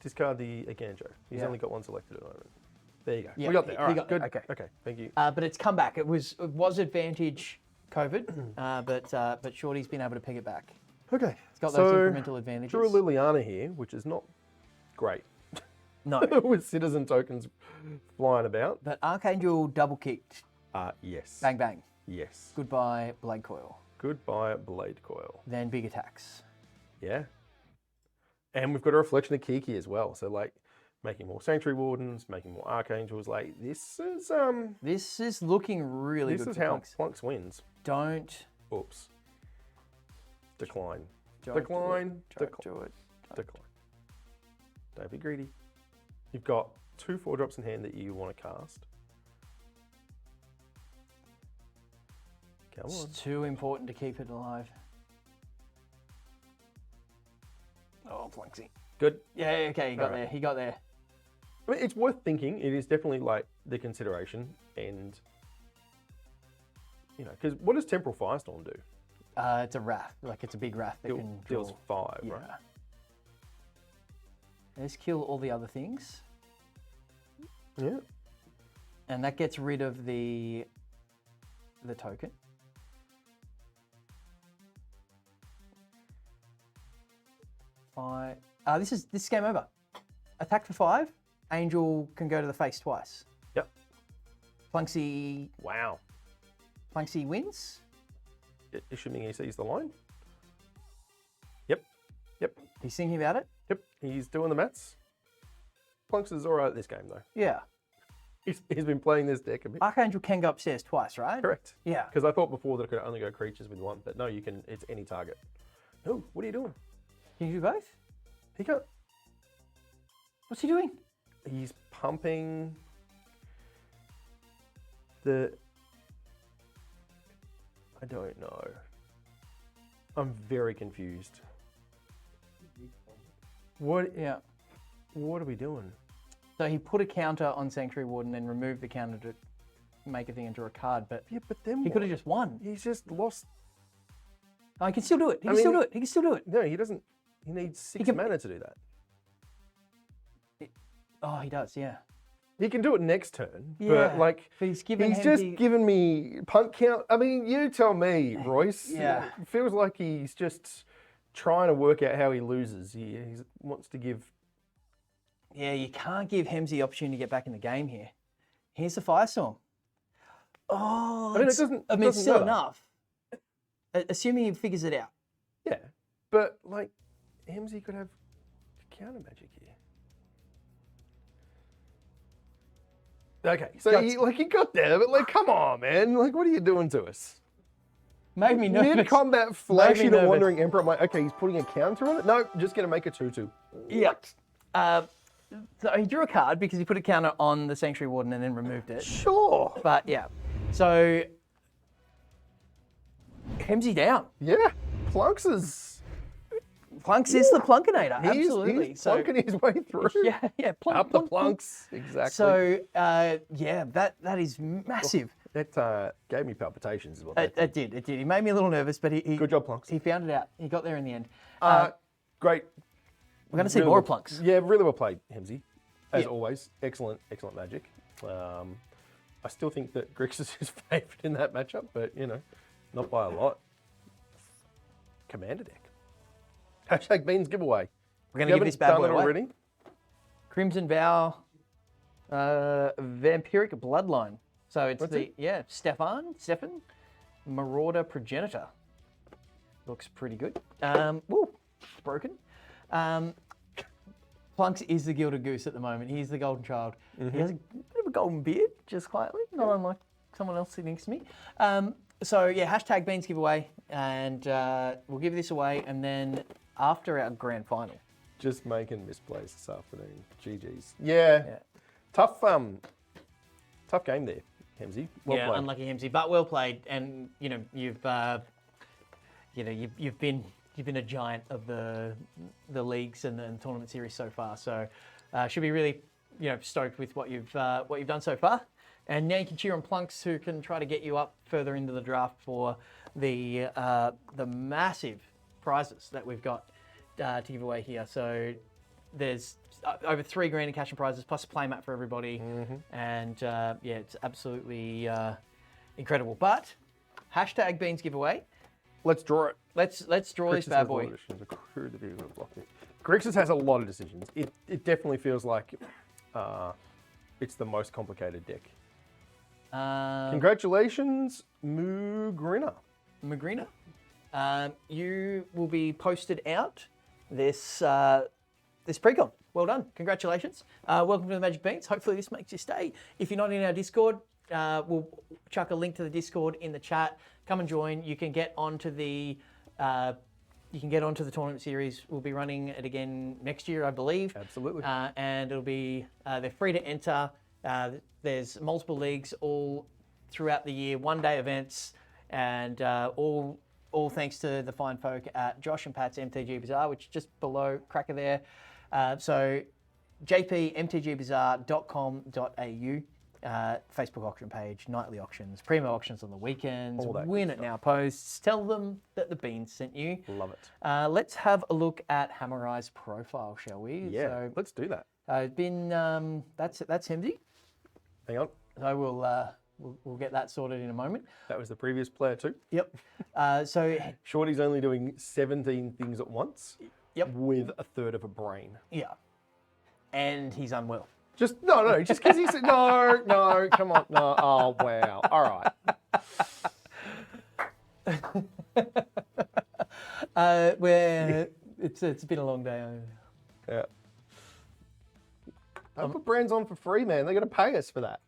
Discard the Ganjo. He's Yeah. only got one selected at the moment. There you go. Yeah, We got there. he All right, got good. there. Okay. Okay, thank you. But it's come back. It was advantage COVID, but Shorty's been able to pick it back. Okay. It's got so those incremental advantages. Drew a Liliana here, which is not great. No. With citizen tokens flying about. But Archangel double kicked. Yes. Bang, bang. Yes. Goodbye, Blade Coil. Goodbye, Blade Coil. Then big attacks. Yeah. And we've got a reflection of Kiki as well. So like making more Sanctuary Wardens, making more Archangels. Like this is looking really this good is for how Plunks. Plunks wins. Don't Oops. Decline. Don't Decline. do it. Don't do it. Decline. Don't be greedy. You've got 2 4-drops in hand that you want to cast. Come on. It's too important to keep it alive. Oh, Plunksy. Good. Yeah, okay, he got Alright. there. He got there. I mean, it's worth thinking. It is definitely like the consideration, and you know, because what does Temporal Firestorm do? It's a wrath. Like, it's a big wrath that can draw. Deals 5, Yeah. right? Let's kill all the other things. Yeah. And that gets rid of the token. This is game over. Attack for 5. Angel can go to the face twice. Yep. Plunksy Wow. wins. Assuming he sees the line. Yep. Yep. He's thinking about it. Yep. He's doing the maths. Plunks is all right at this game though. Yeah. He's been playing this deck a bit. Archangel can go upstairs twice, right? Correct. Yeah. Because I thought before that it could only go creatures with 1, but no, you can. It's any target. No, what are you doing? Can you do both? He can't. What's he doing? He's pumping the. I don't know. I'm very confused. What? Yeah. What are we doing? So he put a counter on Sanctuary Warden, then removed the counter to make a thing and draw a card. But Yeah, but then he could have just won. He's just lost. Oh, he can still do it. He I can still mean, do it. He can still do it. No, he doesn't. He needs 6 can- mana to do that. Oh, he does. Yeah. He can do it next turn, Yeah, but like but he's given just Hemsey- given me punt count. I mean, you tell me, Royce. Yeah. It feels like he's just trying to work out how he loses. He wants to give. Yeah, you can't give Hemsey the opportunity to get back in the game here. Here's the Firestorm. Oh, I mean, it it's- doesn't- I it mean, it's doesn't still matter. enough. Assuming he figures it out. Yeah, but like, Hemsey could have counter magic here. Okay, so Guts. he got there, but like, come on, man! Like, what are you doing to us? Made me nervous. Mid-combat, flashy the nervous. Wandering Emperor. I'm like, okay, he's putting a counter on it. No, just gonna make a 2/2. Yeah. So he drew a card because he put a counter on the Sanctuary Warden and then removed it. Sure. But yeah, so Hemsey down. Yeah, Plunks is. Plunks is the Plunkinator. He's, Absolutely. he's plunking his way through. Yeah, plunk, Up the plunk, plunk. plunks, exactly. So yeah, that is massive. That gave me palpitations, is what that It did. He made me a little nervous, but he Good job, Plunks. He found it out. He got there in the end. Great. We're going to see Really more well- Plunks. Yeah, really well played, Hemsey. As Yeah. always, excellent magic. I still think that Grixis is favoured in that matchup, but not by a lot. Commander deck. Hashtag Beans giveaway. We're going You to give haven't this bad done boy it away. already? Crimson Vow, Vampiric Bloodline. So it's What's Stefan, Marauder Progenitor. Looks pretty good. Woo, broken. Plunks is the Gilded Goose at the moment. He's the golden child. He has a bit of a golden beard, just quietly, not unlike someone else sitting next to me. So yeah, hashtag Beans giveaway, and we'll give this away, and then after our grand final. Just making misplays this afternoon. GG's. Yeah. Tough game there, Hemsey. Well played. Unlucky Hemsey, but well played. And you've been a giant of the leagues and the tournament series so far. So should be really stoked with what you've done so far. And now you can cheer on Plunks, who can try to get you up further into the draft for the massive prizes that we've got to give away here. So there's over $3 grand in cash and prizes, plus a playmat for everybody. And it's absolutely incredible. But hashtag Beans giveaway. Let's draw it. Let's draw this bad boy. Grixis has a lot of decisions. It definitely feels like it's the most complicated deck. Congratulations, Mugrina. Magrina. You will be posted out this pre-con. Well done. Congratulations. Welcome to the Magic Beans. Hopefully this makes you stay. If you're not in our Discord, we'll chuck a link to the Discord in the chat. Come and join. You can get onto the tournament series. We'll be running it again next year, I believe. Absolutely. And it'll be they're free to enter. There's multiple leagues all throughout the year, one-day events, and all thanks to the fine folk at Josh and Pat's MTG Bazaar, which is just below Cracker there. So jpmtgbazaar.com.au. Facebook auction page, nightly auctions, primo auctions on the weekends, All that win good it now posts. Tell them that the Beans sent you. Love it. Let's have a look at Hammer Eye's profile, shall we? Yeah, So, let's do that. that's Hemsey. Hang on. So we'll get that sorted in a moment. That was the previous player too. Yep. So Shorty's only doing 17 things at once. Yep. With a third of a brain. yeah, and he's unwell. Just just because he said no, come on, no. Oh wow. All right. Where it's been a long day. Yeah. Don't put brands on for free, man. They're gonna pay us for that.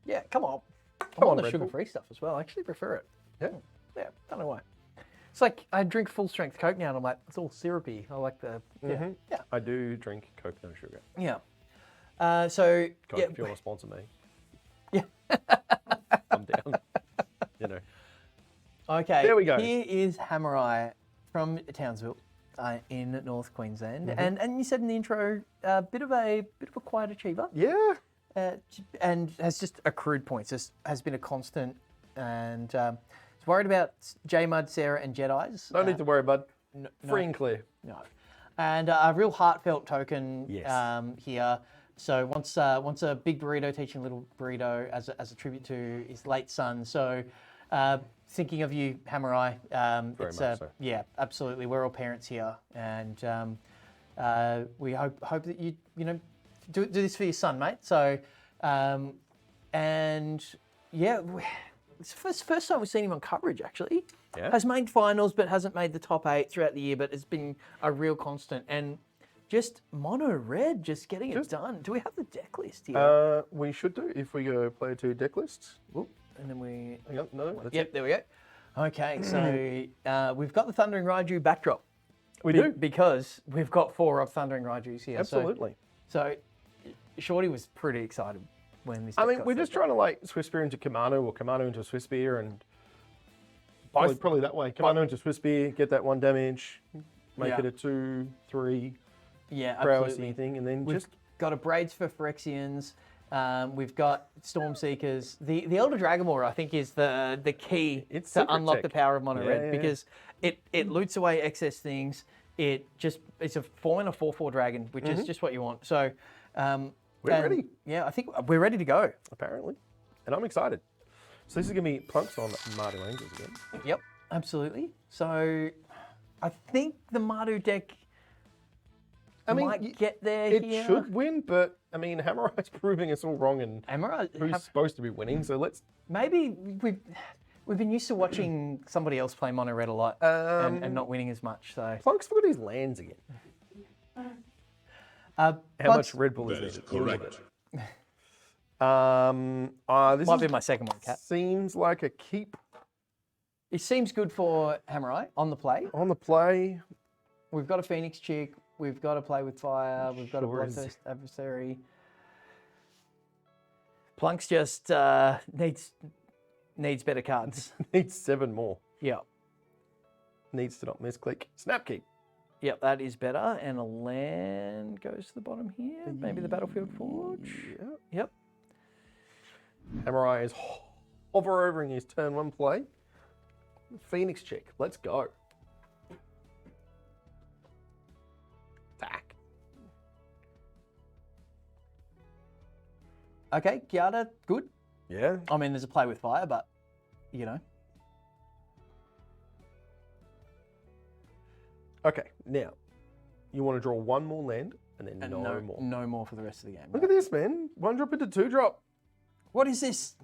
Yeah, come on. I Come want on, the Red Bull. sugar-free stuff as well. I actually prefer it. Yeah. Yeah, don't know why. It's like I drink full-strength Coke now, and I'm like, it's all syrupy. I like the yeah. I do drink Coke, no sugar. Yeah. Coke, if you want to sponsor me. Yeah. I'm down. Okay. There we go. Here is Hammer Eye from Townsville. in North Queensland, and you said in the intro, bit of a quiet achiever, Yeah. and has just accrued points. Has been a constant, and is worried about J Mud, Sarah, and Jedi's. No need to worry, bud. no- Free and clear. No. And a real heartfelt token Yes. here. So wants a big burrito teaching a little burrito as a tribute to his late son. So thinking of you, Hammerai. Very It's much so. Yeah, absolutely. We're all parents here, and we hope that you do this for your son, mate. So and yeah. It's the first time we've seen him on coverage, actually. Yeah. Has made finals, but hasn't made the top 8 throughout the year, but has been a real constant. And just mono red, just getting it done. Do we have the deck list here? We should do if we go player 2 deck lists. Whoop. And then we... Hang on, no, that's Yep, it. there we go. Okay, so we've got the Thundering Raiju backdrop. We do. Because we've got 4 of Thundering Raijus here. Absolutely. So Shorty was pretty excited when this I deck mean, got we're set just up. trying to like Swiss Beer into Kamano or Kamano into Swiss Beer and probably that way. Kamano into Swiss Beer, get that 1 damage, make Yeah. it a 2, 3 Yeah, prowess absolutely. thing, and then We've just got a Braids for Phyrexians. We've got Storm Seekers. The Elder Dragonmore, I think, is the key It's to secret unlock tech. the power of Mono Yeah, Red yeah. because it loots away excess things. It's a 4 and a 4/4 dragon, which is just what you want. So We're and, ready. Yeah, I think we're ready to go. apparently, and I'm excited. So this is gonna be plunks on Mardu Angels again. Yep, absolutely. So I think the Mardu deck might get there It here. should win, but I mean, Hammerite's proving us all wrong, and Amara, who's supposed to be winning. So let's. maybe we've been used to watching somebody else play mono red a lot and not winning as much. So Plunks forgot his lands again. How Plunks- much Red Bull is That is needed? Deal with correct. it. This might is- be my second one, Cat. Seems like a keep It seems good for Hammerai on the play. on the play. We've got a Phoenix chick. We've got to play with fire. We've got Sure a is. Bloodthirst adversary. Plunks just needs better cards. Needs 7 more. Yeah. Needs to not misclick. Snap keep. Yep, that is better. And a land goes to the bottom here. Maybe the Battlefield Forge. Yeah. Yep. Hammerai is hover over in his turn 1 play. Phoenix check. Let's go. Attack. Okay, Giada, good. Yeah. I mean, there's a play with fire, but, you know. Okay, now you want to draw 1 more land and then And no more. No more for the rest of the game. Look at this, man. 1 drop into 2 drop. What is this?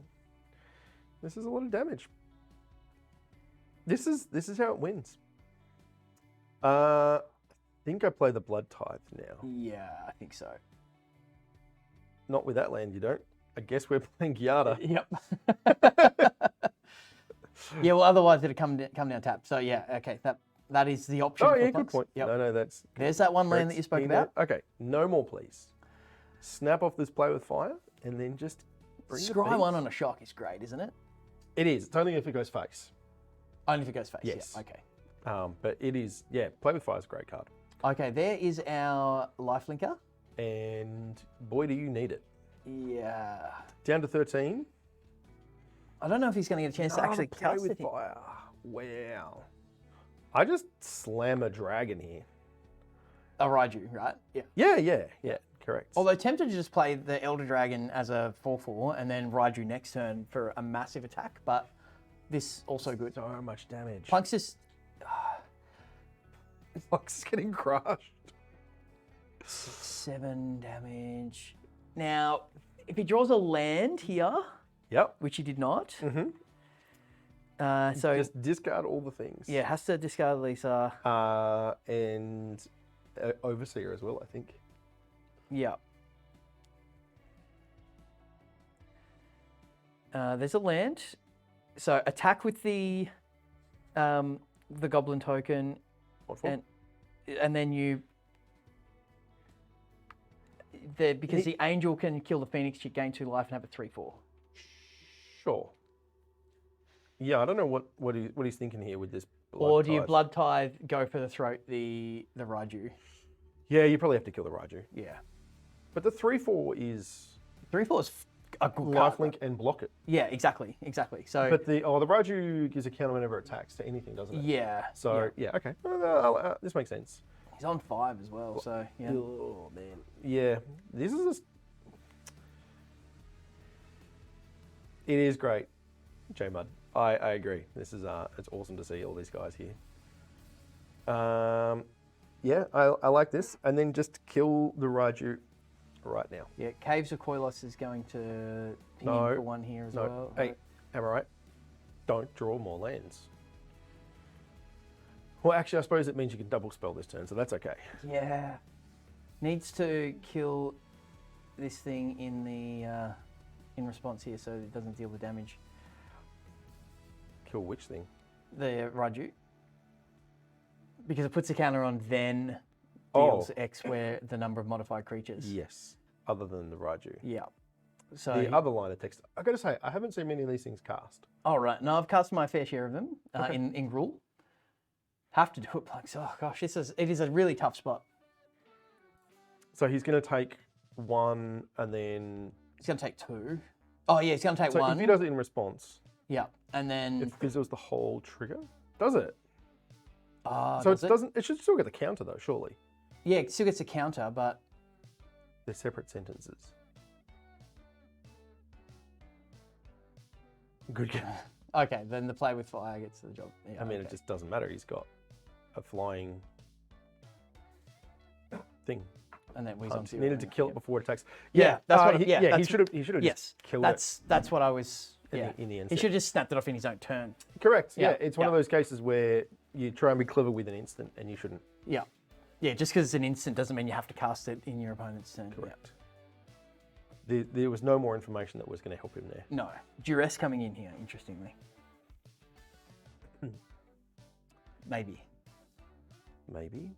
This is a lot of damage. This is how it wins. I think I play the Blood Tithe now. Yeah, I think so. Not with that land, you don't. I guess we're playing Giada. Yep. Yeah, well, otherwise it'd come down tap. So yeah, okay, that is the option. Oh for yeah, good Plunks. point. Yep. No, that's There's that one land that you spoke about. Okay, no more, please. Snap off this play with fire, and then just bring the Scry beats. one on a shock is great, isn't it? It is. It's only if it goes face. Only if it goes face. Yes. Yeah, okay. But it is. Yeah, play with fire is a great card, Okay, there is our lifelinker. and boy, do you need it. Yeah. Down to 13. I don't know if he's going to get a chance to actually play cast with it. fire. Wow. I just slam a dragon here. A Raiju, right? Yeah. Yeah. Correct. Although tempted to just play the Elder Dragon as a 4/4 and then Raiju next turn for a massive attack, but this also good. so much damage. Plunks just Fox is getting crushed. 7 damage. Now, if he draws a land here, Yep. which he did not, Mm-hmm. so Just discard all the things. yeah, has to discard Lisa. And Overseer as well, I think. Yeah. There's a land. So attack with the goblin token, What for? and then you. Because the angel can kill the phoenix, you gain 2 life and have a 3/4. Sure. Yeah, I don't know what he's thinking here with this. Or do you tithe. blood tithe, go for the throat, the Raiju? Yeah, you probably have to kill the Raiju. Yeah. But the 3/4 is 3/4 is a good card. lifelink and block it. Yeah, exactly. So But the Raiju gives a counter whenever it attacks to anything, doesn't it? yeah. So yeah, okay, this makes sense. He's on 5 as well. So yeah. Oh man, yeah, this is. It is great, J Mud. I agree. This is it's awesome to see all these guys here. Yeah, I like this, and then just kill the Raiju right now. Yeah, Caves of Koilos is going to ping No, in for one here as No, well. hey, am I right? Don't draw more lands. Well, actually, I suppose it means you can double spell this turn, so that's okay. Yeah. Needs to kill this thing in the in response here, so it doesn't deal with damage. Kill which thing? The Raiju. Because it puts a counter on, then Oh. deals X where the number of modified creatures. Yes, other than the Raiju. Yeah. So The other line of text, I got to say, I haven't seen many of these things cast. oh right, no, I've cast my fair share of them in Rule. Have to do it, Plugs. Oh gosh, it is a really tough spot. So he's going to take one, and then He's going to take 2. Oh yeah, he's going to take so 1. if he does it in response, Yeah, and then it fizzles the whole trigger. Does it? So does it doesn't. It should still get the counter though, surely. Yeah, it still gets a counter, but They're separate sentences. Good game. okay, then the play with fire gets the job. Yeah, I mean, okay. it just doesn't matter. He's got a flying thing. and then we's He on 0. needed to kill it yeah. before it attacks. Yeah, that's what. He that's- should have. He should have Yes, just killed that's what I was. it Yeah, in the end. he should have just snapped it off in his own turn. Correct. Yeah, Yeah, it's one of yeah. those cases where you try and be clever with an instant, and you shouldn't. Yeah, yeah. Just because it's an instant doesn't mean you have to cast it in your opponent's turn. Yeah. Correct. There was no more information that was going to help him there. No, duress coming in here. Interestingly, maybe. Maybe.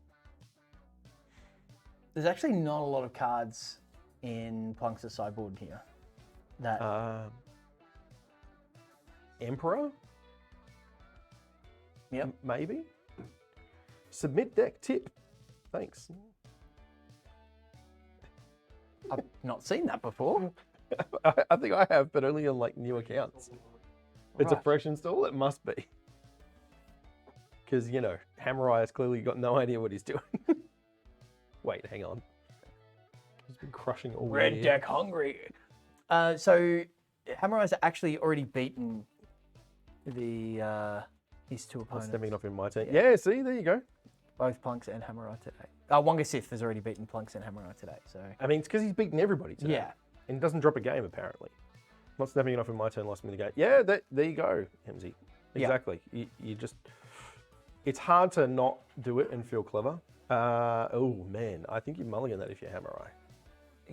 There's actually not a lot of cards in Plunk's sideboard here. That Emperor? Yep. Maybe. Submit deck tip. Thanks. I've not seen that before. I think I have, but only on like new accounts. It's a Right. fresh install. It must be. Because, you know, Hammer Eye has clearly got no idea what he's doing. Wait, hang on. He's been crushing all Red year. deck hungry. So Hammer Eyes actually already beaten the his 2 I'm opponents. stepping off in my turn. Yeah, see, there you go. Both Plunks and Hammer Eye today. Wonga Sith has already beaten Plunks and Hammer Eye today. So I mean, it's because he's beaten everybody today. yeah, And he doesn't drop a game, apparently. Not snapping it off in my turn, lost me the game. Yeah, there you go, Hemsy. Yeah. Exactly. You just... It's hard to not do it and feel clever. Oh, man. I think you mulligan that if you're Hammer Eye.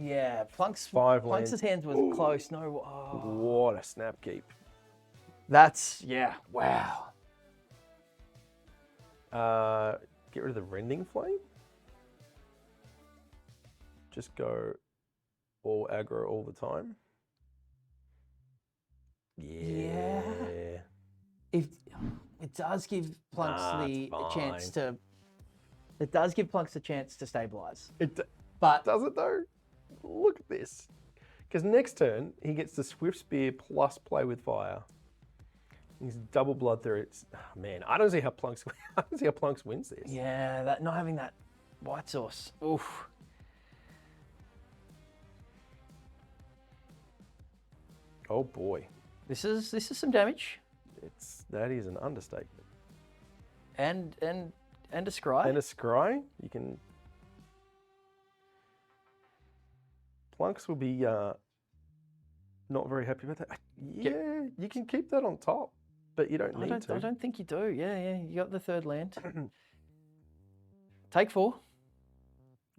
yeah. Plunks. 5 Plunks' lands. hands was close. No. Oh. What a snap keep. That's wow. Get rid of the Rending Flame. Just go all aggro all the time. Yeah. If it does give Plunks Nah, the it's chance fine. to. It does give Plunks a chance to stabilize, It but does it though. Look at this. Because next turn he gets the Swift Spear plus play with fire. He's double blood through it. Oh, man, I don't see how Plunks. I don't see how Plunks wins this. yeah, that not having that white sauce. Oof. Oh boy, This is some damage that is an understatement. and a scry. And a scry, you can. Plunks will be not very happy about that. Yeah, you can keep that on top, but you don't need to. I don't think you do. Yeah. You got the 3rd land. Take 4.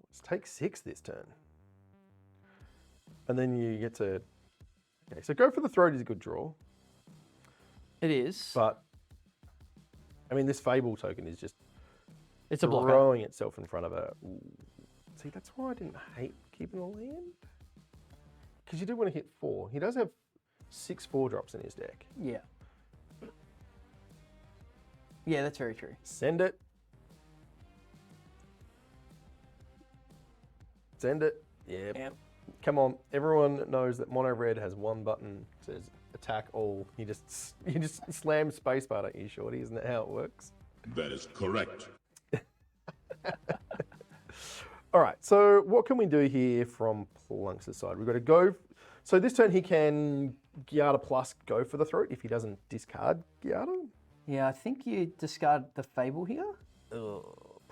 Let's take 6 this turn. And then you get to... Okay, so go for the throat is a good draw. It is. But, I mean, this Fable token is just It's a blocker. throwing itself in front of her. Ooh. See, that's why I didn't hate keeping a land. Because you do want to hit 4. He does have 6 4-drops in his deck. Yeah. Yeah, that's very true. Send it. Send it. Yep. Yep. Come on. Everyone knows that mono red has one button. It says attack all. You just slam spacebar, don't you, Shorty? Isn't that how it works? That is correct. All right. So what can we do here from Plunks' side? We've got to go. So this turn he can Giada plus go for the throat if he doesn't discard Giada. Yeah, I think you discard the Fable here.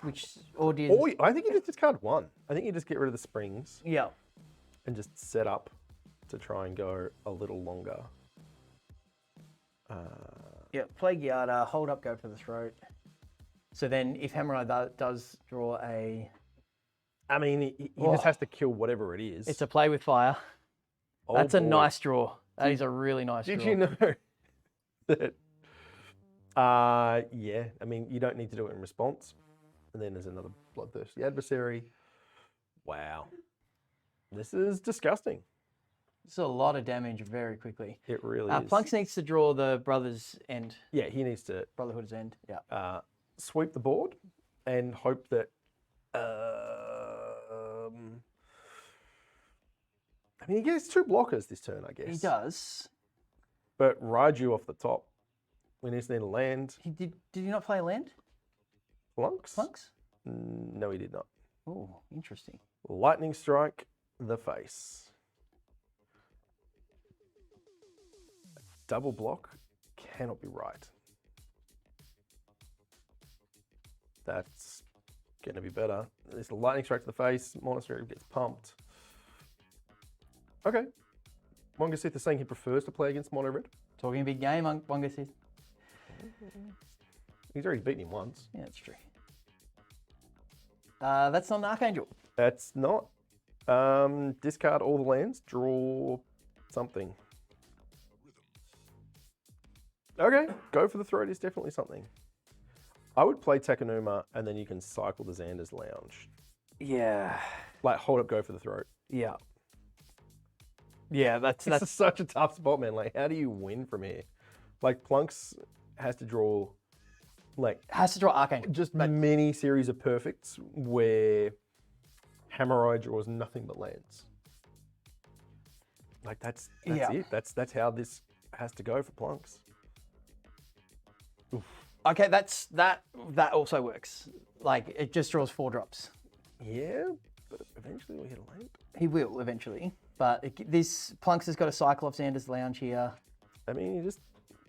Which, or do you... Or I think you just discard one. I think you just get rid of the springs Yeah. and just set up to try and go a little longer. Yeah, play Giada, hold up, go for the throat. So then if Hammer does draw a... I mean, he just has to kill whatever it is. It's a play with fire. Oh, That's a boy. nice draw. That is a really nice draw. Did you know that? Yeah. I mean, you don't need to do it in response. And then there's another bloodthirsty adversary. Wow. This is disgusting. It's a lot of damage very quickly. It really is. Plunks needs to draw the Brother's End. Yeah, he needs to Brotherhood's End. Yeah. sweep the board and hope that. I mean, he gets 2 blockers this turn, I guess. He does. But Raiju off the top. We need to land. Did he not play a land? Plunks? Plunks? No, he did not. Oh, interesting. Lightning strike the face. Double block cannot be right. That's going to be better. There's a lightning strike to the face. Monastery gets pumped. Okay. Wonga Sith is saying he prefers to play against Mono Red. Talking a big game, Wonga says. He's already beaten him once. Yeah, that's true. That's not an Archangel. That's not. Discard all the lands. Draw something. Okay, go for the throat is definitely something. I would play Takanuma and then you can cycle the Xander's Lounge. Yeah. Like, hold up, go for the throat. Yeah. Yeah, that's This is such a tough spot, man. Like, how do you win from here? Like, Plunks has to draw, like, has to draw Archangel. just many series of perfects where Hammer Eye draws nothing but lands. Like, that's Yeah. it. That's how this has to go for Plunks. Okay, that also works. Like, it just draws 4 drops. Yeah, but eventually we hit a land. He will eventually, but this Plunks has got a Cyclops Xander's Lounge here. I mean, you just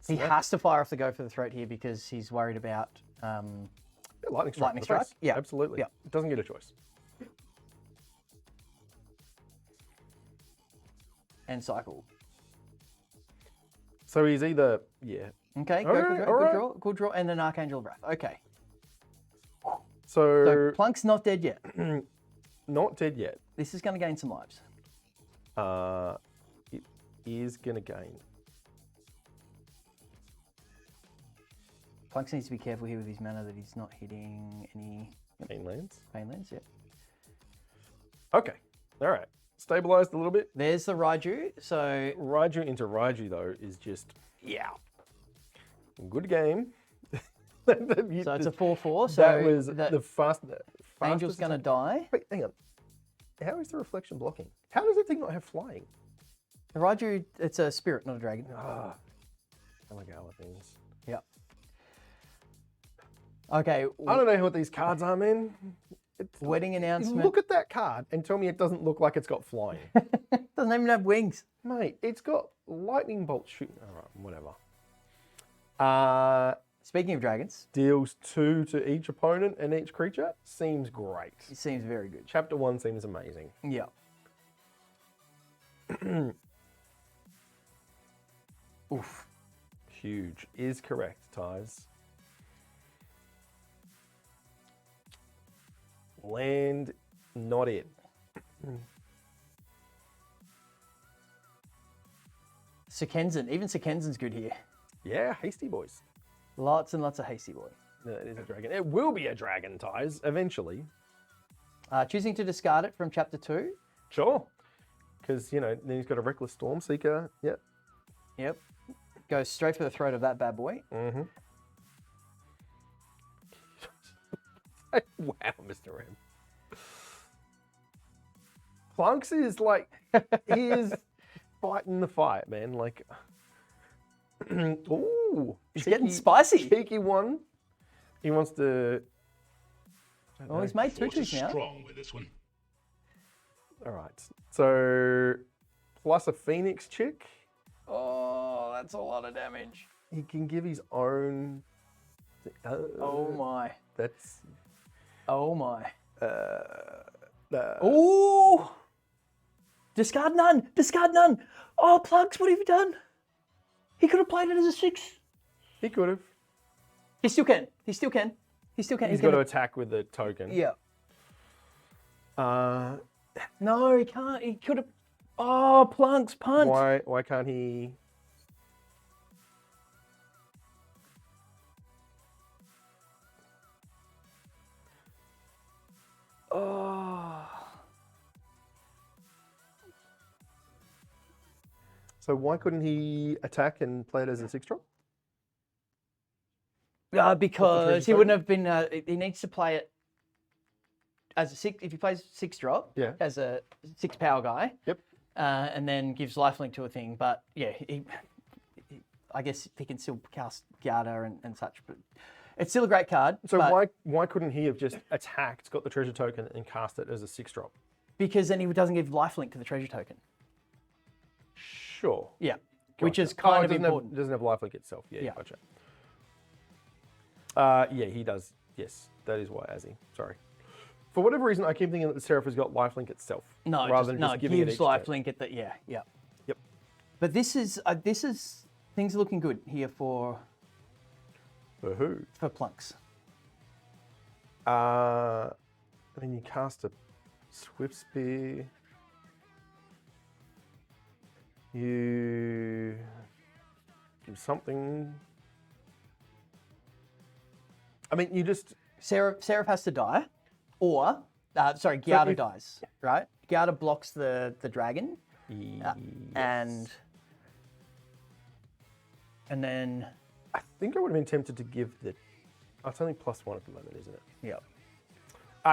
He has to fire off the go for the throat here because he's worried about lightning strike. lightning in the strike? face. Yeah. Absolutely. Yeah. Doesn't get a choice. and cycle. So he's either Okay, go, Alright, good alright. good draw, and then Archangel of Wrath. Okay. So, So Plunk's not dead yet. not dead yet. This is going to gain some lives. It is going to gain. Plunks needs to be careful here with his mana that he's not hitting any Pain lands. mainlands. Yeah. Okay. All right. Stabilized a little bit. There's the Raiju. So Raiju into Raiju, though, is just, good game. so it's a 4/4. So that was the the fastest. Angel's going to die. Wait, hang on. How is the reflection blocking? How does that thing not have flying? The Raiju, it's a spirit, not a dragon. Ah, Elegala things. Yep. Okay. I don't know what these cards are, man. Wedding announcement. Look at that card and tell me it doesn't look like it's got flying. Doesn't even have wings. Mate, it's got lightning bolts shooting. All right, whatever. Speaking of dragons, Deals 2 to each opponent and each creature. Seems great. it seems very good. Chapter 1 seems amazing. Yeah. Oof. Huge is correct, Ties. Land, not it. Sekenzen. Even Sekenzen's good here. Yeah, hasty boys. Lots and lots of hasty boy. No, it is a dragon. It will be a dragon, Ties, eventually. Choosing to discard it from chapter 2. Sure. Because, you know, then he's got a Reckless Stormseeker. Yep. Yep. Goes straight for the throat of that bad boy. Mm-hmm. Wow, Mr. M. Plunks is like, he is fighting the fight, man. Like, ooh. It's getting spicy. Cheeky one. He wants to... Oh, he's made tutus now. Strong with this one. All right. So, plus a Phoenix chick. Oh, that's a lot of damage. He can give his own... Oh my. That's... Oh my. Uh, Ooh! Discard none! Discard none! Oh, Plugs, what have you done? He could have played it as a 6. he could have. He still can. He still can. He still can. He's got to attack with the token. Yeah. Uh, No, he can't. He could have... Oh, Plunks, punt. why can't he... Oh. So why couldn't he attack and play it as a 6-drop? Because he token? wouldn't have been... he needs to play it as a 6... If he plays 6-drop Yeah. as a 6 power guy... Yep. And then gives lifelink to a thing. But yeah, I guess he can still cast Garda and such. But it's still a great card. So but why couldn't he have just attacked, got the treasure token, and cast it as a 6-drop? Because then he doesn't give lifelink to the treasure token. Sure. Yeah. Which Gotcha. is kind of it doesn't important. Have, doesn't have lifelink itself. Yeah, Yeah. gotcha. Yeah, he does. Yes, that is why, Azzy. Sorry. For whatever reason, I keep thinking that the Seraph has got lifelink itself. No, rather than no, just it giving gives it each turn. lifelink at the... Yeah, yeah. Yep. But this is... Things are looking good here for For who? Plunks. I mean, you cast a Swift Spear. You do something. I mean, you just... Seraph has to die, or... sorry, Gyarda if- dies, right? Gyarda blocks the dragon, and then... I think I would have been tempted to give the... Oh, it's only +1 at the moment, isn't it? Yeah.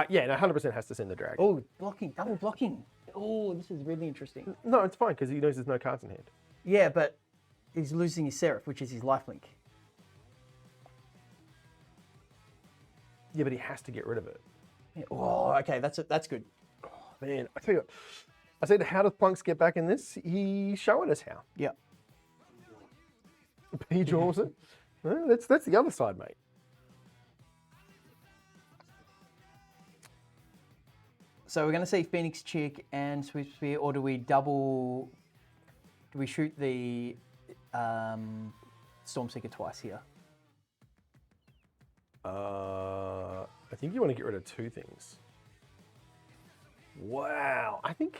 Yeah, no, 100% has to send the dragon. Oh, blocking, double blocking. Oh, this is really interesting. No, it's fine, because he knows there's no cards in hand. Yeah, but he's losing his Seraph, which is his lifelink. Yeah, but he has to get rid of it. Yeah. Oh, okay, that's good. Man, I tell you what, I said, how does Plunks get back in this? He's showing us how. Yeah. He draws it. Well, that's the other side, mate. So we're going to see Phoenix Chick and Swift Spear, or do we double... Do we shoot the Stormseeker twice here? I think you want to get rid of 2 things. Wow, I think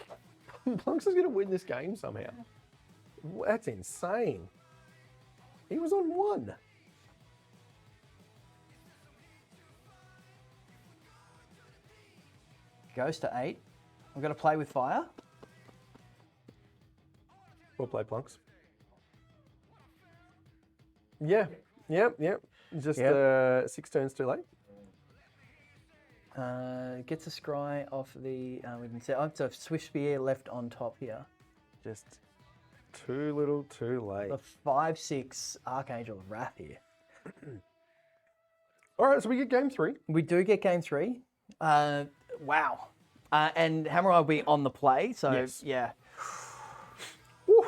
Plunks is going to win this game somehow. That's insane. He was on 1. Goes to 8. We've got to play with fire. Well played, Plunks. Yeah, yep. Just 6 turns too late. Gets a scry off the... we didn't say... Oh, so Swift Spear left on top here. Just too little, too late. The 5/6 Archangel of Wrath here. All right, so we get game 3. We do get game 3. Wow. And Hammer will be on the play, so Yes. yeah. Woo.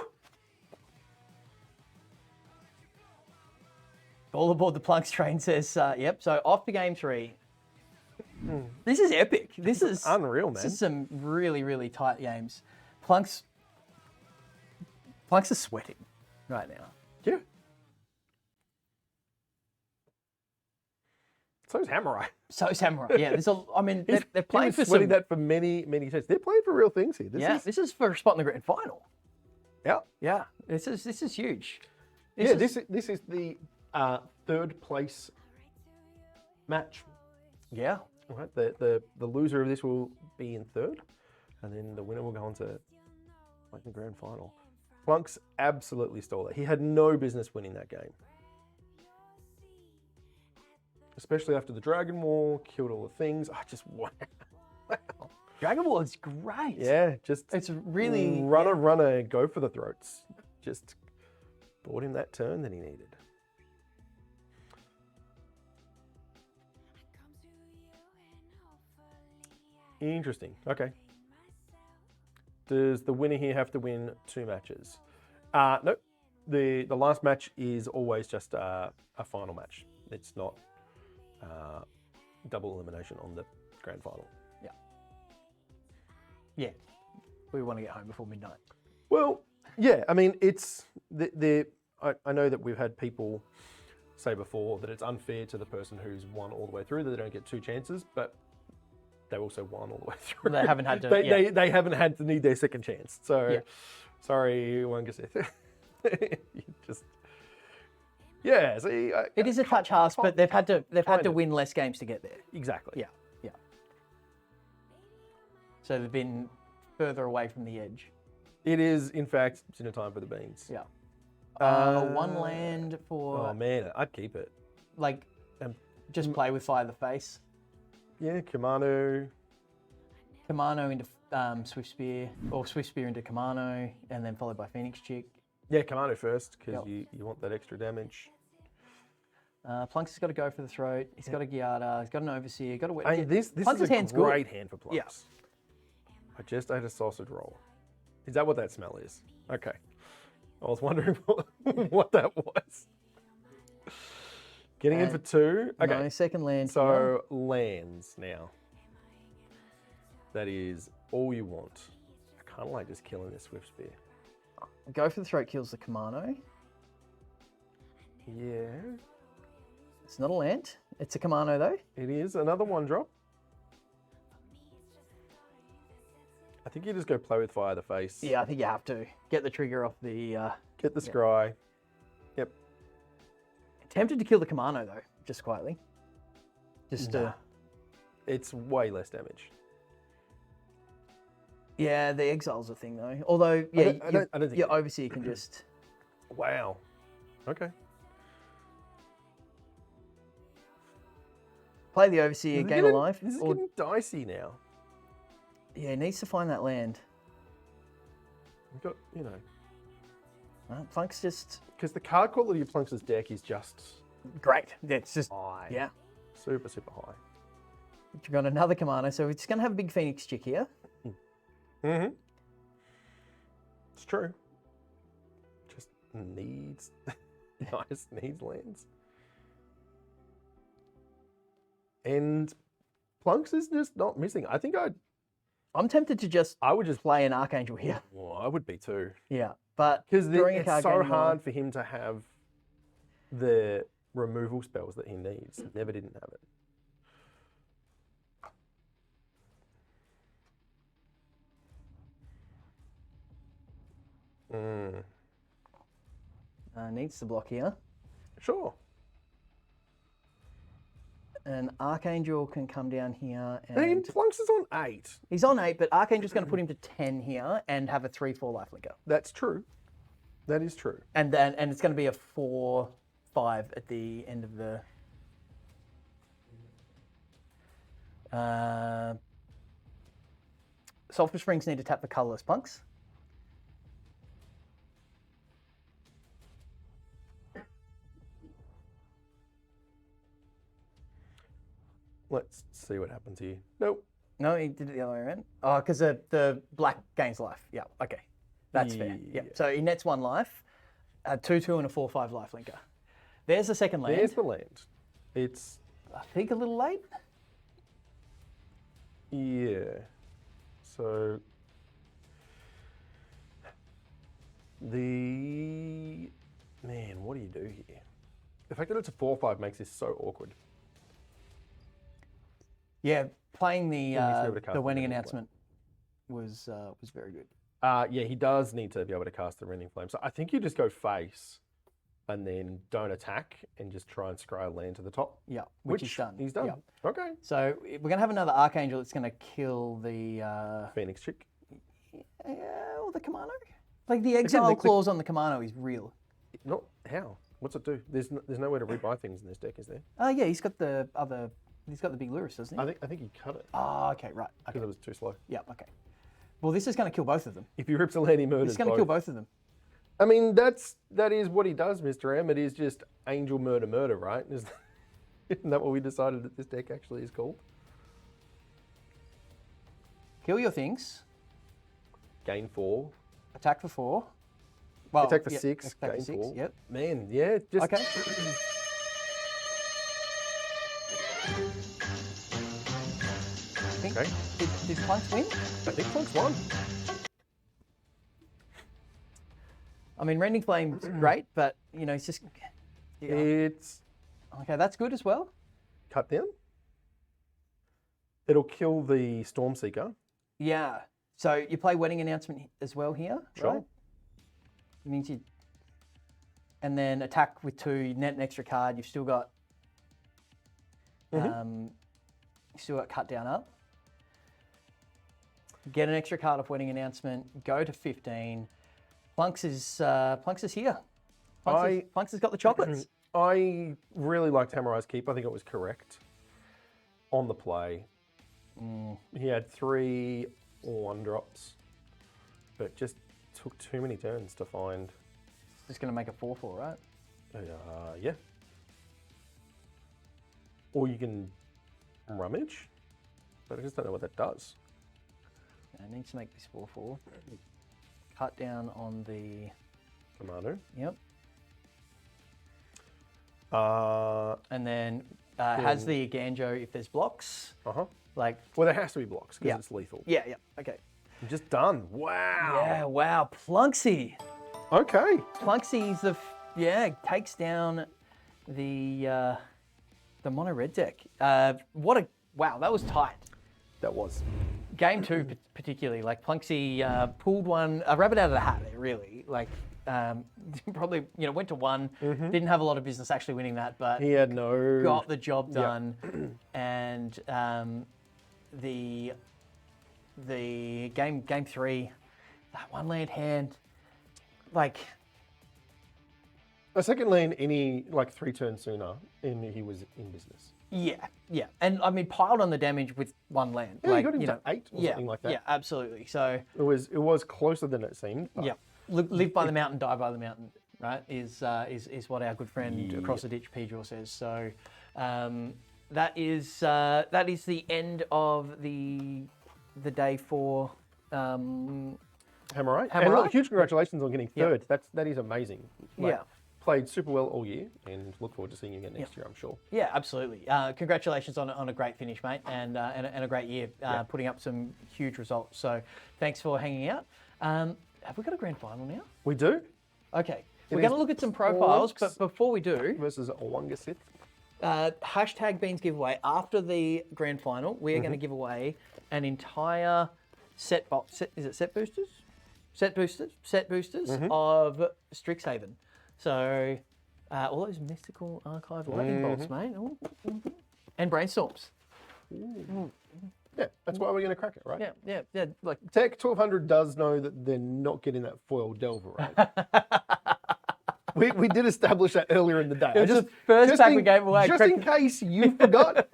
All aboard the Plunks train says, yep. So off to game 3. This is epic. This is Unreal, This man. is some really, really tight games. Plunks are sweating right now. Yeah. So's Hamurai. So Samurai, yeah. There's a. I mean, they're playing for sweating some. that for many, many sets. They're playing for real things here. This is for a spot in the grand final. Yeah. Yeah, this is huge. This is the 3rd place match. Yeah. All right. The loser of this will be in 3rd, and then the winner will go on to like the grand final. Plunks absolutely stole it. He had no business winning that game. especially after the Dragon War, killed all the things. I just, wow. Dragon Ball is great. Yeah, just It's really runner, go for the throats. Just bought him that turn that he needed. Interesting. Okay. Does the winner here have to win 2 matches? Nope. The last match is always just a final match. It's not double elimination on the grand final. Yeah. We want to get home before midnight. Well, yeah. I mean, it's I know that we've had people say before that it's unfair to the person who's won all the way through that they don't get 2 chances, but they also won all the way through. They haven't had to. They haven't had to need their second chance. So, sorry, Wangasith. You just. Yeah, see, it is a touch harsh, but they've had to win less games to get there. Exactly. Yeah. So they've been further away from the edge. It is, in fact, dinner time for the beans. Yeah. 1 land for. Oh man, I'd keep it. Like, just play with Fire the Face. Yeah, Kamano. Kamano into Swift Spear, or Swift Spear into Kamano, and then followed by Phoenix Chick. Yeah, Kamano first, because you want that extra damage. Plunks has got to go for the throat. He's got a Giada. He's got an Overseer. Got a wet. I mean, this Plunks' is a hand's great good. hand for Plunks. Yeah. I just ate a sausage roll. Is that what that smell is? Okay. I was wondering what that was. Getting in for 2. Okay. No, second land. So lands now. That is all you want. I kind of like just killing this Swift Spear. Go for the throat kills the Kamano. Yeah. It's not a land. It's a Kamano though. It is another 1-drop. I think you just go play with Fire the Face. Yeah, I think you have to get the trigger off the. Get the scry. Yep. Tempted to kill the Kamano though, just quietly. Just It's way less damage. Yeah, the exile's a thing though. Although, yeah, I don't think your Overseer can just. Wow. Okay. Play the Overseer, gain a life. This is or, getting dicey now. yeah, needs to find that land. We've got, Plunks just because the card quality of Plunks' deck is just great. Yeah, it's just high. yeah. Super, super high. You've got another Kamano, so it's going to have a big Phoenix Chick here. Mm-hmm. It's true. Just needs needs lands. And Plunks is just not missing. I think I'm tempted to just I would just play an Archangel here. well, I would be too. Yeah, but Because drawing a it's card so gaining hard life. for him to have the removal spells that he needs. Never didn't have it. Needs to block here. Sure. And Archangel can come down here I mean, and Plunks is on 8. he's on 8, but Archangel's going to put him to 10 here and have a 3/4 lifelinker. That's true. That is true. And it's going to be a 4/5 at the end of the. Sulphur Springs need to tap the colourless Plunks. Let's see what happens here. Nope. No, he did it the other way around. Oh, because the black gains life. Yeah, okay. That's fair. Yeah. So he nets 1 life, a 2/2 and a 4/5 lifelinker. There's the second land. There's the land. It's, I think a little late. yeah. So, man, what do you do here? The fact that it's a 4/5 makes this so awkward. Yeah, playing the needs to be able to cast the the winning Rending announcement was very good. Yeah, he does need to be able to cast the Rending Flame. So I think you just go face and then don't attack and just try and scry a land to the top. Yeah, which he's done. He's done. Yeah. Okay. So we're going to have another Archangel that's going to kill the Phoenix Chick. or the Kamano. Like the exile the- clause on the Kamano is real. Not how? What's it do? There's nowhere to rebuy things in this deck, is there? Yeah, he's got the big Lurrus, doesn't he? I think he cut it Oh, okay, right. Okay. because it was too slow. Yeah, okay. Well, this is going to kill both of them. If he rips a land, he murders It's going to kill both of them. I mean, that is what he does, Mr. M. It is just angel murder, right? Isn't that what we decided that this deck actually is called? Kill your things. Gain 4. Attack for 4. Well, Attack for yep, 6. Attack Gain for 6. 4. Yep. Man, yeah. Just Okay. Okay. Did Plunks win? I think Funk's won. I mean, Rending Flame's great, but it's just. Yeah. It's Okay, that's good as well. cut down. It'll kill the Stormseeker. Yeah. So you play Wedding Announcement as well here, Sure. right? It means you. And then attack with 2, you net an extra card. You've still got. You still got Cut Down up. Get an extra card off Wedding Announcement. Go to 15. Plunks is here. Plunks has got the chocolates. I really liked Hammer-Eyes Keep. I think it was correct on the play. He had 3 1-drops, but just took too many turns to find. Just going to make a 4/4, right? Yeah. Or you can rummage, but I just don't know what that does. I need to make this 4/4. Cut down on the. Commander. Yep. Uh And then has the Ganjo if there's blocks. huh. Like, Well, there has to be blocks because Yeah. it's lethal. yeah, okay. Just done. Wow. Yeah, wow. Plunksy. Okay. Plunksy's takes down the mono red deck. Wow, that was tight. That was. Game 2 particularly, like Plunksy pulled a rabbit out of the hat there, really. Like, probably, went to 1, didn't have a lot of business actually winning that, but He had no. got the job done. And the game 3, that 1-land hand, like, A second land any 3 turns sooner, and he was in business. yeah. And I mean, piled on the damage with 1 land. Yeah, like, he got into 8 or something like that. Yeah, absolutely. So, It was closer than it seemed. But yeah, live by the mountain, die by the mountain, right? Is what our good friend across the ditch, Pedro, says. So, that is the end of the day for. Hammer-Eye. And Hammer-Eye. look, huge congratulations on getting 3rd. That is amazing. Yeah. Played super well all year, and look forward to seeing you again next year, I'm sure. Yeah, absolutely. Congratulations on a great finish, mate, and a great year, putting up some huge results. So, thanks for hanging out. Have we got a grand final now? We do. Okay, It we're going is to look at some profiles, Plunks but before we do, versus Wanga Sith. hashtag Beans giveaway. After the grand final, we are going to give away an entire set box. Is it set boosters? Set boosters of Strixhaven. So all those mystical archive lightning bolts, mate, Ooh. And brainstorms. Yeah, that's why we're going to crack it, right? Yeah. Like, Tech 1200 does know that they're not getting that foil Delver, right? we did establish that earlier in the day. it was the first pack we gave away. Just in case you forgot,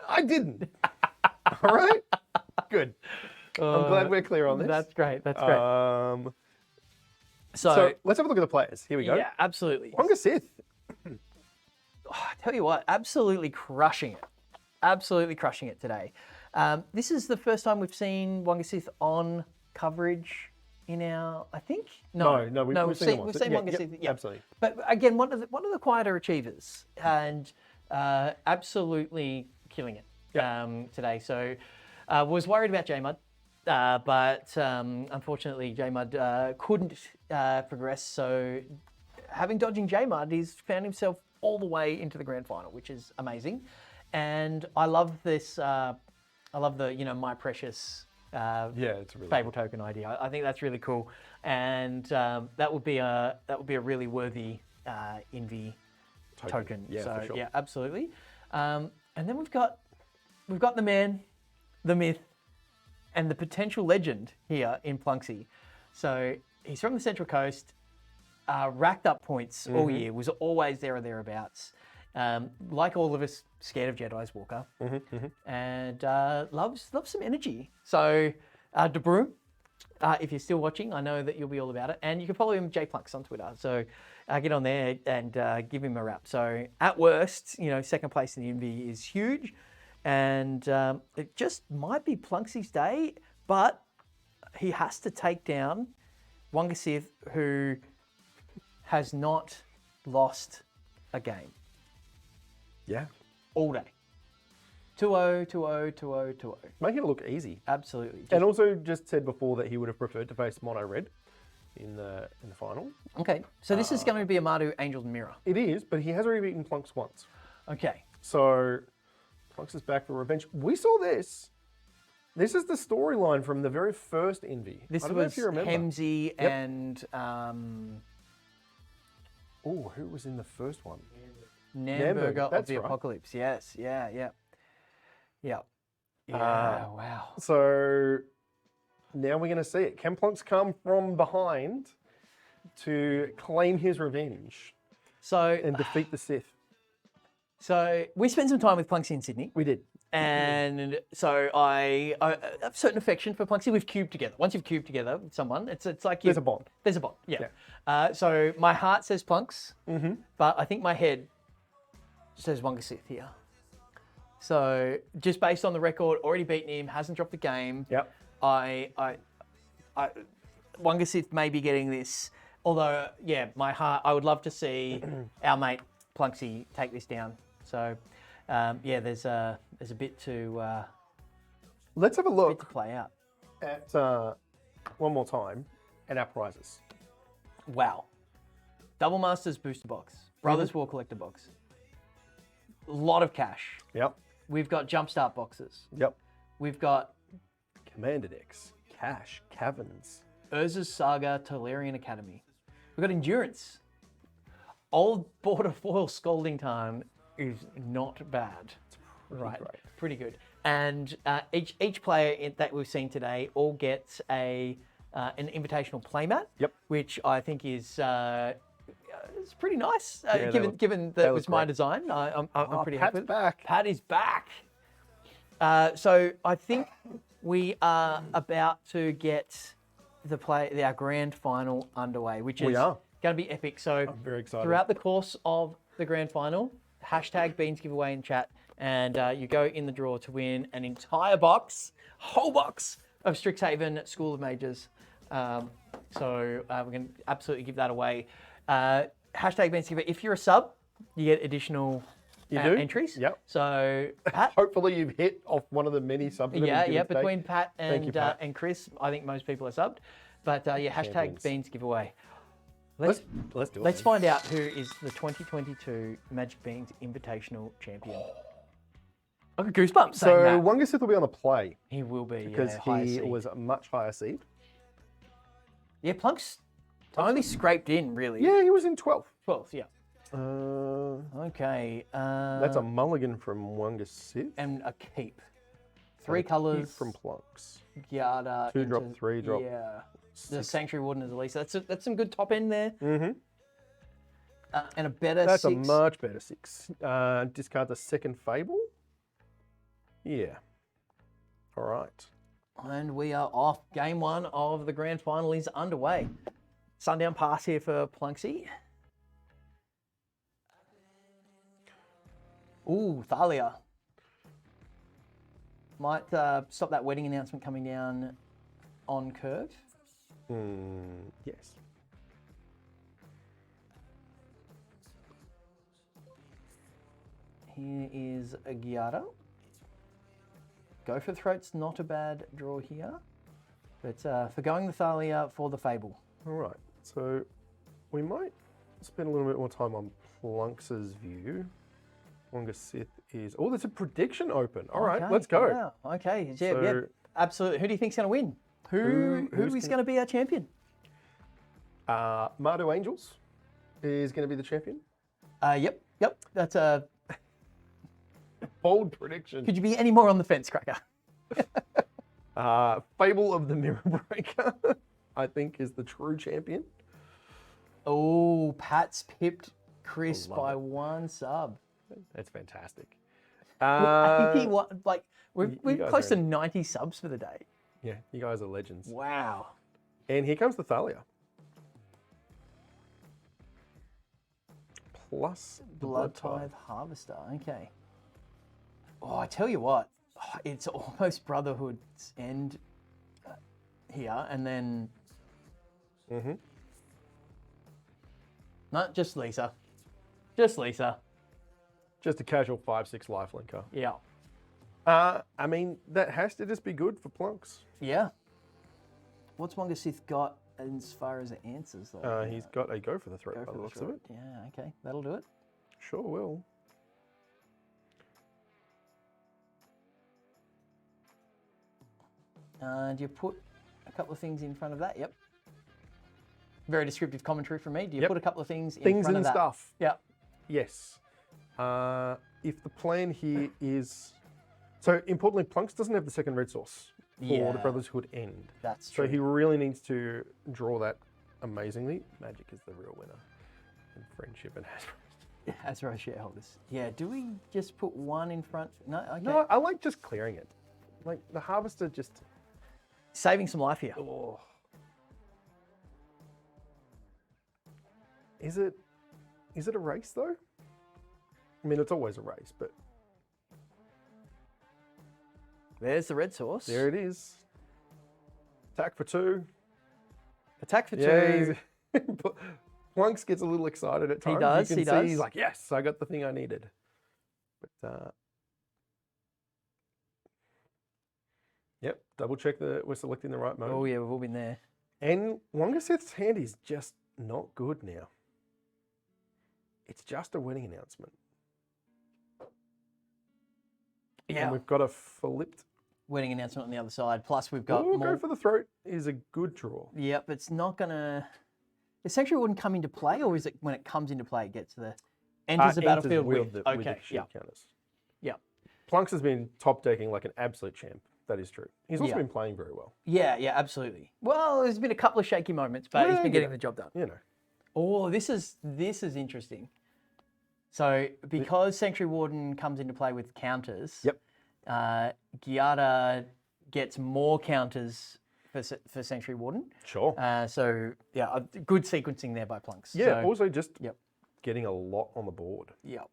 I didn't. All right? Good. I'm glad we're clear on this. That's great. That's great. So let's have a look at the players. Here we go. Yeah, absolutely. Wanga Sith. I tell you what, absolutely crushing it. Absolutely crushing it today. This is the first time we've seen Wanga Sith on coverage in our, I think? No, we've seen Wanga Sith. Yeah. Absolutely. But again, one of the quieter achievers, and absolutely killing it today. So was worried about JMud, but unfortunately JMud couldn't progress. So having dodging JMud, he's found himself all the way into the grand final, which is amazing. And I love this. I love the my precious. It's a really Fable token idea. I think that's really cool, and that would be a really worthy Envy token. Yeah, so for sure. yeah, absolutely. And then we've got the man, the myth, and the potential legend here in Plunksy. So he's from the Central Coast. racked up points all year, was always there or thereabouts. Like all of us, scared of Jedi's Walker, and loves some energy. So, De Bruin, if you're still watching, I know that you'll be all about it. And you can follow him, JPlunks, on Twitter. So get on there and give him a rap. So at worst, second place in the Invi is huge. And it just might be Plunksy's day, but he has to take down Wonga Sith, who has not lost a game. Yeah. All day. 2-0, 2-0, 2-0, 2-0. Making it look easy. Absolutely. And also just said before that he would have preferred to face Mono Red in the final. Okay, so this is going to be a Mardu Angels Mirror. It is, but he has already beaten Plunks once. Okay. So Plunks is back for revenge. We saw this. This is the storyline from the very first Envy. This I don't know was if you remember. Hemsey and Oh, who was in the first one? Namburger of that's the right. Apocalypse. Yes, yeah. Yeah, wow. So now we're going to see it. Can Plunks come from behind to claim his revenge So, and defeat the Sith? so we spent some time with Plunksy in Sydney. We did. And so I have a certain affection for Plunksy. We've cubed together. Once you've cubed together with someone, it's like There's a bond. There's a bond, yeah. So my heart says Plunks, but I think my head says Wonga Sith here. So just based on the record, already beaten him, hasn't dropped the game. Yep. Wonga Sith may be getting this. Although, yeah, my heart, I would love to see our mate Plunksy take this down. So, there's a bit to Let's have a bit look to play out. at one more time at our prizes. Wow. Double Masters booster box, Brothers War collector box. A lot of cash. Yep. We've got jumpstart boxes. Yep. We've got Commander decks, Cash, Caverns. Urza's Saga, Tolarian Academy. We've got Endurance. Old Border Foil Scalding Tarn is not bad. Right, great. pretty good. And each player that we've seen today all gets an invitational playmat. Yep. Which I think is it's pretty nice. Yeah, given that that it was was my great. design, I'm pretty Pat's happy with it. back. Pat is back. So I think we are about to get our grand final underway, which is We are. going to be epic. So I'm very excited. throughout the course of the grand final, hashtag Beans giveaway in chat, and you go in the draw to win an entire whole box of Strixhaven School of Mages. So we're going to absolutely give that away. Hashtag Beans giveaway. If you're a sub, you get additional You do? entries. Yep. So Pat. Hopefully you've hit off one of the many subs. that Yeah, we've yeah. given today. Between Pat Thank you, and Pat. and Chris, I think most people are subbed. But hashtag Champions. Beans giveaway. Let's do it. Let's then. find out who is the 2022 Magic Beans Invitational Champion. I got goosebumps saying So that. Wonga Sith will be on the play He will be, because higher he seed. was a much higher seed. Yeah, Plunk's only scraped in, really. Yeah, he was in 12th. 12th, yeah. Okay. That's a mulligan from Wonga Sith. And a keep. Three And a keep colours. from Plunks. Giada. 2 drop, 3 drop. Yeah. The 6. Sanctuary Warden is Elisa. That's some good top end there. Mm-hmm. And a better That's 6. a much better 6. Discard the second Fable. Yeah. All right. And we are off. Game 1 of the grand final is underway. Sundown pass here for Plunksy. Ooh, Thalia. Might stop that wedding announcement coming down on curve. Yes. Here is a Giada. Go for Throat's not a bad draw here. But for going the Thalia for the Fable. All right. So we might spend a little bit more time on Plunks' view. Wonga Sith is... Oh, there's a prediction open. All right, Okay, let's go. wow, okay, yeah, So- yeah, absolutely. Who do you think's going to win? Who who's is going to be our champion? Mardu Angels is going to be the champion. Yep. That's a... Bold prediction. Could you be any more on the fence, Cracker? Fable of the Mirror Breaker, I think, is the true champion. Oh, Pat's pipped Chris love by it. 1 sub. That's fantastic. I think he won, like, we're guys close are to 90 subs for the day. Yeah, you guys are legends. Wow. And here comes the Thalia. Plus the Blood Tithe Harvester. Okay. Oh, I tell you what, it's almost Brotherhood's End here, and then. No, just Lisa. Just Lisa. Just a casual 5/6 lifelinker. Yeah. I mean, that has to just be good for Plunks. Yeah. What's Mongasith got as far as the answers, though? He's got a go for the throat Go by for the the looks of throat. it. Yeah, okay. That'll do it. Sure will. Do you put a couple of things in front of that? Yep. Very descriptive commentary from me. Do you Yep. put a couple of things in Things front and of that? stuff. Yep. Yes. If the plan here is... So, importantly, Plunks doesn't have the second red source for Yeah. the Brotherhood End. That's So true. he really needs to draw that amazingly. Magic is the real winner. And friendship and Hasbro shareholders. Yeah, do we just put one in front? No, okay. No, I like just clearing it. Like, the Harvester just... Saving some life here. Oh. Is it a race, though? I mean, it's always a race, but There's the red source. there it is. Attack for 2. Attack for 2. Yeah, Plunks gets a little excited at times. does, You he can see does. he's like, yes, I got the thing I needed. But, yep, double check that we're selecting the right mode. Oh, yeah, we've all been there. And Wongaseth's hand is just not good now. It's just a wedding announcement. Yeah. And we've got a flipped. Wedding announcement on the other side. Plus, we've got Oh, more. go for the throat is a good draw. Yep, it's not going to. The Sanctuary wouldn't come into play, or is it when it comes into play, it gets the. Enters the battlefield with. the Okay, shield yeah. counters. Yeah. Plunks has been top decking like an absolute champ. That is true. He's also Yeah. been playing very well. Yeah, absolutely. Well, there's been a couple of shaky moments, but he's Yeah, been getting yeah. the job done. You know. Oh, this is interesting. So because Sanctuary Warden comes into play with counters, Yep. Giada gets more counters for Sanctuary Warden. Sure. So yeah, good sequencing there by Plunks. yeah, So, also just Yep. getting a lot on the board. Yep.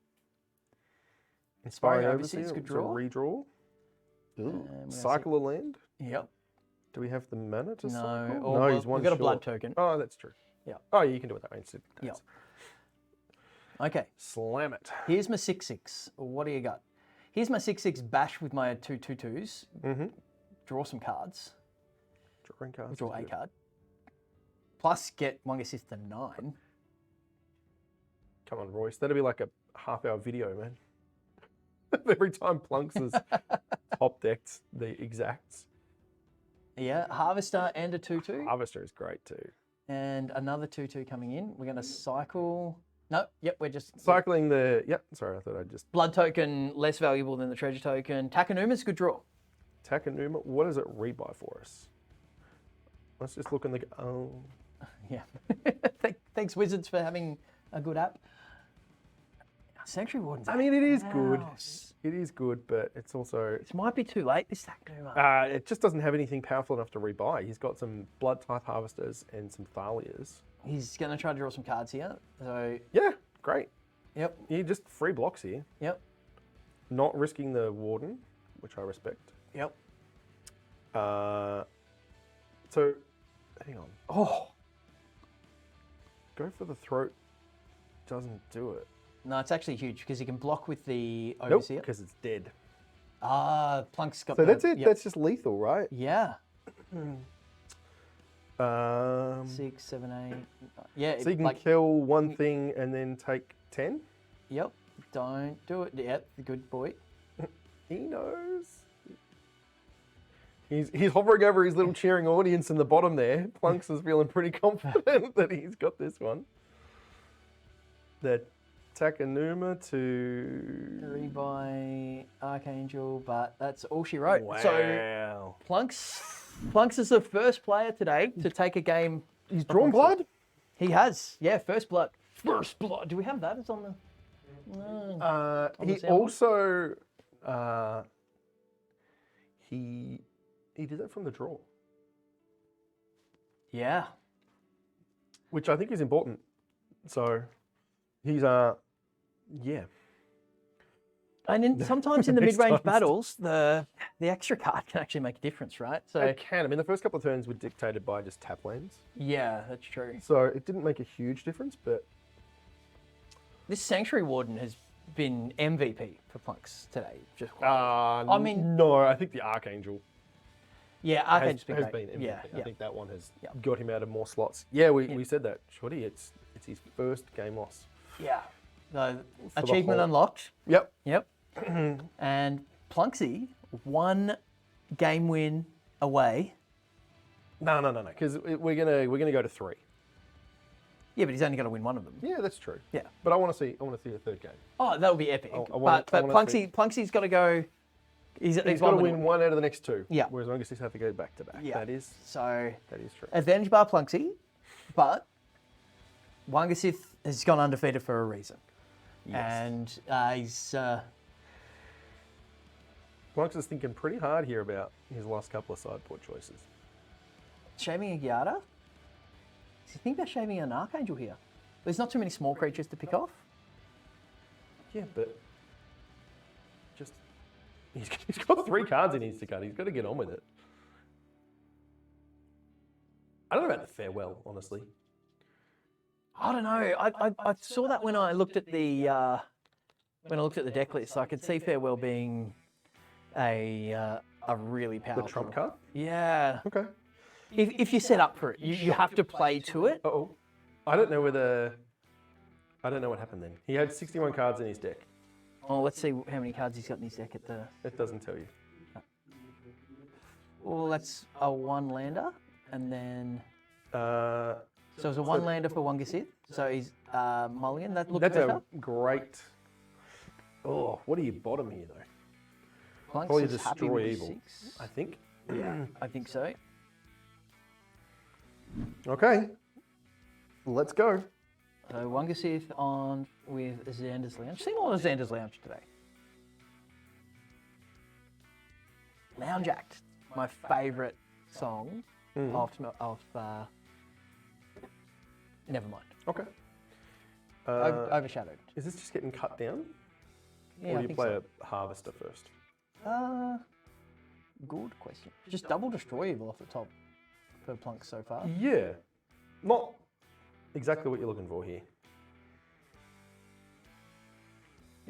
Inspiring Overseas, Overseer, good it's a draw. redraw. we're gonna Cycle a land. Yep. Do we have the mana to No. cycle? Oh, no, well, he's one we've got a blood short. token. Oh, that's true. Yeah. Oh, yeah, you can do it that way instead. Yep. Okay. Slam it. Here's my 6/6. What do you got? Here's my 6/6 bash with my 2/2/2s. Mm-hmm. Draw some cards. Drawing cards. Draw is a good. card. Plus get one assist to 9. Come on, Royce. That'll be like a half-hour video, man. Every time Plunks has top decked the exacts. Yeah, Harvester and a 2/2. Harvester is great too. And another 2/2 coming in. We're going to cycle. No, yep, we're just. Cycling the. Yep, sorry, I thought I'd just. Blood token, less valuable than the treasure token. Takanuma's a good draw. Takanuma, what does it rebuy for us? Let's just look in the. Oh. Yeah. Thanks, Wizards, for having a good app. Sanctuary Warden's I mean, it is good. house. It is good, but it's also. This might be too late, this Takanuma. It just doesn't have anything powerful enough to rebuy. He's got some Blood Tithe Harvesters and some Thalias. He's going to try to draw some cards here. So, Yeah, great. yep, You just free blocks here. yep, Not risking the Warden, which I respect. yep. So, hang on. Oh, Go for the throat doesn't do it. no, it's actually huge because he can block with the Nope, Overseer. because it's dead. Plunk's got So the- that's it. Yep. That's just lethal, right? Yeah. 6, So 7, 8. Yeah. you can kill one thing and then take 10? Yep. Don't do it. Yep. Good boy. He knows. He's hovering over his little cheering audience in the bottom there. Plunks is feeling pretty confident that he's got this one. The Takanuma to... Rebuy Archangel, but that's all she wrote. Wow. So Plunks is the first player today to take a game. He's drawn blood? He has. Yeah, First Blood. First Blood. Do we have that? It's on the... on the He soundboard? also he did that from the draw, Yeah. which I think is important. So he's yeah. And then sometimes in the mid-range Next time. battles, the extra card can actually make a difference, right? So It can. I mean, the first couple of turns were dictated by just tap lands, yeah, that's true. so it didn't make a huge difference. But This Sanctuary Warden has been MVP for Plunks today. Just I mean- no, I think the Archangel yeah, has Arcade's been great. MVP. Yeah, I think that one has Yeah. got him out of more slots. Yeah, we said that. Shorty, it's his first game loss. yeah. The the achievement whole- unlocked. Yep. Yep. And Plunksy, 1 game win away. No, because we're gonna go to 3. Yeah, but he's only going to win one of them. Yeah, that's true. Yeah. But I want to see a third game. Oh, that would be epic. I wanna but see- Plunksy's got to go. He's He's got to one win one out of the next 2. Yeah. Whereas Angus have to go back to back. Yeah. That is So true. advantage bar Plunksy, but Wangasith has gone undefeated for a reason. And he's Monks is thinking pretty hard here about his last couple of sideboard choices. shaving a Gyara. Does he think about shaving an Archangel here? There's not too many small creatures to pick off. Yeah, but just he's got 3 cards he needs to cut. He's got to get on with it. I don't know about the farewell, honestly. I don't know. I saw that when I looked at the deck list. I could see Farewell being a really The powerful trump card. Yeah. Okay. If you set up for it, you have to play to it. Uh-oh. I don't know what happened then. He had 61 cards in his deck. Oh, let's see how many cards he's got in his deck at the. It doesn't tell you. Well, that's a 1 lander, and then Uh, so it's a 1 lander for Wangasith. So he's Mulligan. That looks that's better. a great. Oh, what are you bottom here though? Plunks Probably is happy destroy with evil. 6. I think. I think so. Okay. Let's go. So Wangasith on with Xander's Lounge. Seen all of Xander's Lounge today. Lounge Act, my favourite song of Nevermind. Okay. Overshadowed. Is this just getting cut down? Yeah, or I do you think play so. a harvester first? Good question. Just double destroy evil off the top for Plunk so far. Yeah. Not exactly what you're looking for here.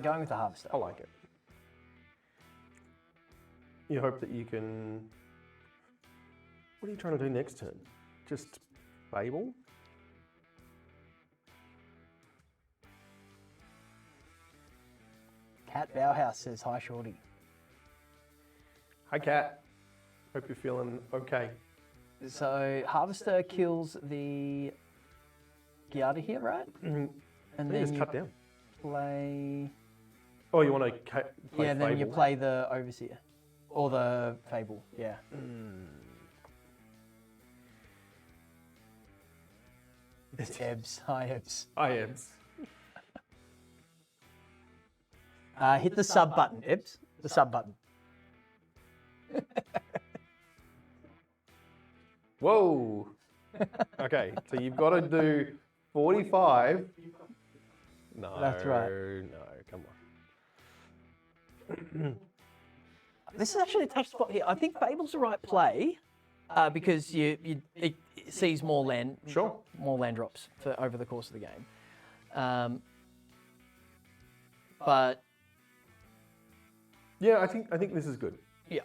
Going with the harvester. I like it. You hope that you can... What are you trying to do next turn? Just Fable? Cat Bauhaus says hi, Shorty. Hi, Cat. Hope you're feeling okay. So Harvester kills the Gyada here, right? Mm-hmm. And Then then just you cut down. play. Oh, you want to play Yeah, then you Fable? play the Overseer or the Fable. Yeah. It's Ebbs. Hi, Ebbs. I am. Hit the sub button, Ebbs. The sub button. Whoa. Okay, so you've got to do 45. No, That's right. No, come on. This is actually a tough spot here. I think Fable's the right play because it sees more land drops for over the course of the game. But Yeah, I think this is good. yeah,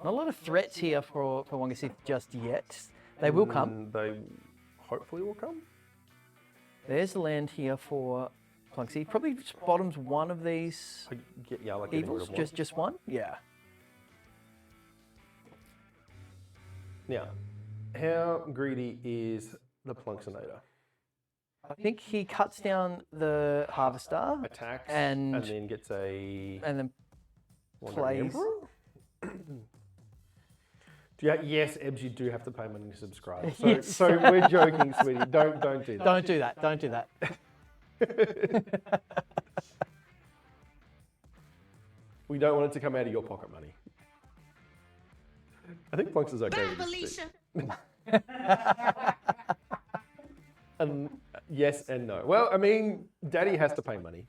not a lot of threats here for Wangasith just yet. They will come. They hopefully will come. There's the land here for Plunksy. Probably just bottoms one of these I get like getting rid evils. of one. Just one. Yeah. Now, how greedy is the Plunksinator? I think he cuts down the Harvester Attacks and then gets a then Wandering plays. Emperor? Yeah, yes, Ebbs, you do have to pay money to subscribe. So, Yes. so we're joking, sweetie. Don't do that. Don't do that. Don't do that. We don't want it to come out of your pocket money. I think Plunks is okay with this too. And yes and no. Well, I mean, Daddy has to pay money.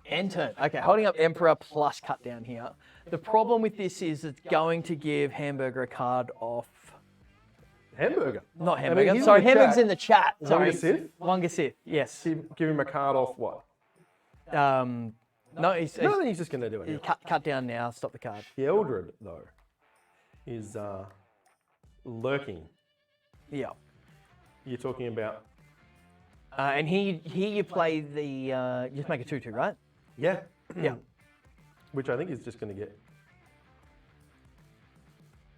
End turn. Okay, holding up Emperor plus cut down here. The problem with this is it's going to give Hamburger a card off. Hamburger. Not I Hamburger. mean, he's Sorry, in the Hamburger's chat. in the chat. Sorry. Wangasith? Wangasith, yes. Give him a card off what? No, he's No, then he's just going to do it. cut down now. Stop the card. The Eldred, though, is lurking. Yeah. You're talking about... And here you play the, you just make a 2-2, right? Yeah. Yeah. Which I think is just going to get...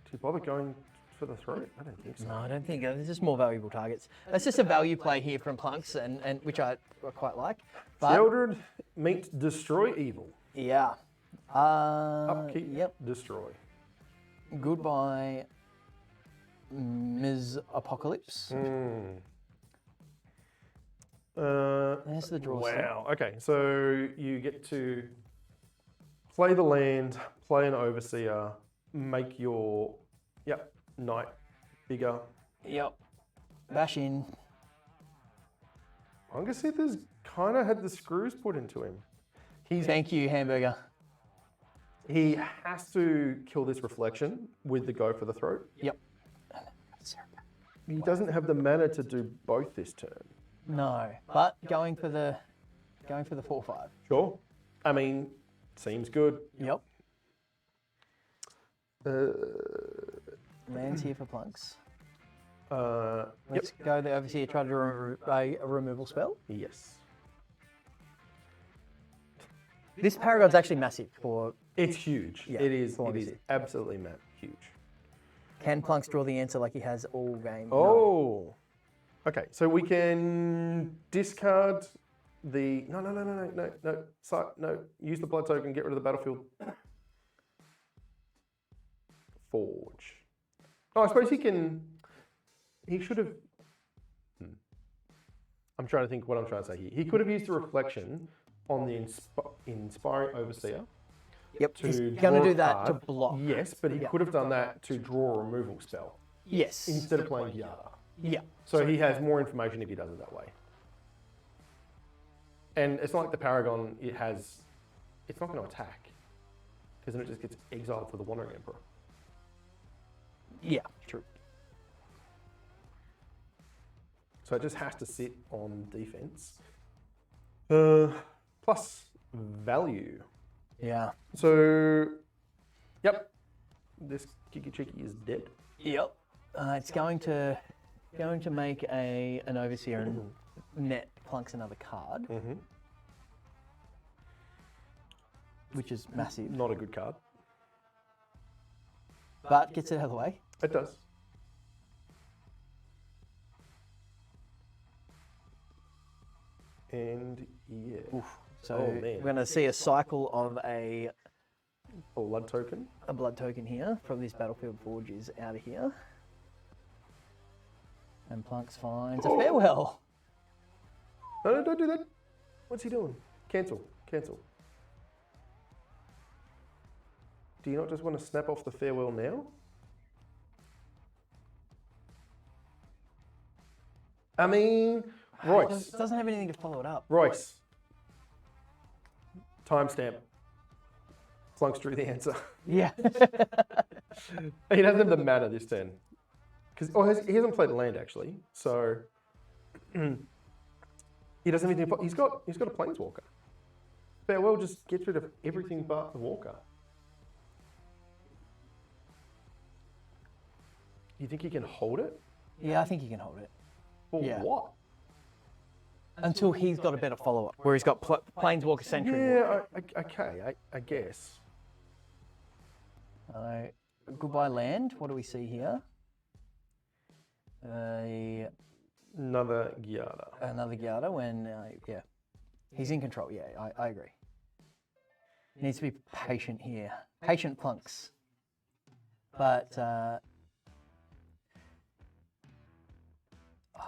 Do you bother going for the throat? I don't think so. No, I don't think. There's just more valuable targets. That's just a value play here from Plunks, and which I quite like. But, Eldred meets Destroy Evil. yeah. Upkeep, Yep. destroy. Goodbye, Ms. Apocalypse. There's the draw. set. Wow. Okay, so you get to play the land, play an Overseer, make your knight bigger. Yep. Bash in. Wangasith has kind of had the screws put into him. Thank you, Hamburger. He has to kill this reflection with the go for the throat. Yep. He doesn't have the mana to do both this turn. No, but going for the 4/5. Sure. I mean, seems good. Yep. Lands here for Plunks. Let's go the Overseer, try to do a removal spell. Yes. This Paragon's actually massive for. It's huge. Yeah, it is. for It is Wangasith. absolutely huge. Can Plunks draw the answer like he has all game? Oh. Okay, so we can discard the no. Use the blood token. Get rid of the battlefield. Forge. Oh, I suppose he can. He should have. I'm trying to think what I'm trying to say here. He could have used the reflection on the Inspiring Overseer. Yep. To He's going draw to a do that to card. block. Yes, but he could have done that to draw a removal spell Yes. instead of playing Yada. Yeah. So he has more information if he does it that way. And it's not like the Paragon, it's not going to attack. Because then it just gets exiled for the Wandering Emperor. Yeah. True. So it just has to sit on defense. Plus value. Yeah. So, yep. This Kiki Chiki is dead. Yep. It's going to make an Overseer and net Plunks another card, which is massive. Not a good card. But gets it out of the way. It does. And yeah. So Oh, man. we're going to see a cycle of a Blood token. blood token here from this Battlefield Forge is out of here. And Plunks finds a farewell. No, don't do that. What's he doing? Cancel. Do you not just want to snap off the farewell now? I mean, Royce. Doesn't have anything to follow it up. Royce. Timestamp. Plunks drew the answer. Yeah. He doesn't have the mana this turn. He hasn't played the land actually, so he doesn't have anything. He's got a planeswalker. Farewell just gets rid of everything but the walker. You think he can hold it? Yeah, I think he can hold it. For Yeah. what? Until he's got a better follow-up, where he's got Planeswalker Sentry. Yeah, okay, I guess. Goodbye land. What do we see here? Another Giada. Another Gyada when, yeah. He's in control, yeah, I agree. Needs to be patient here. Patient Plunks. But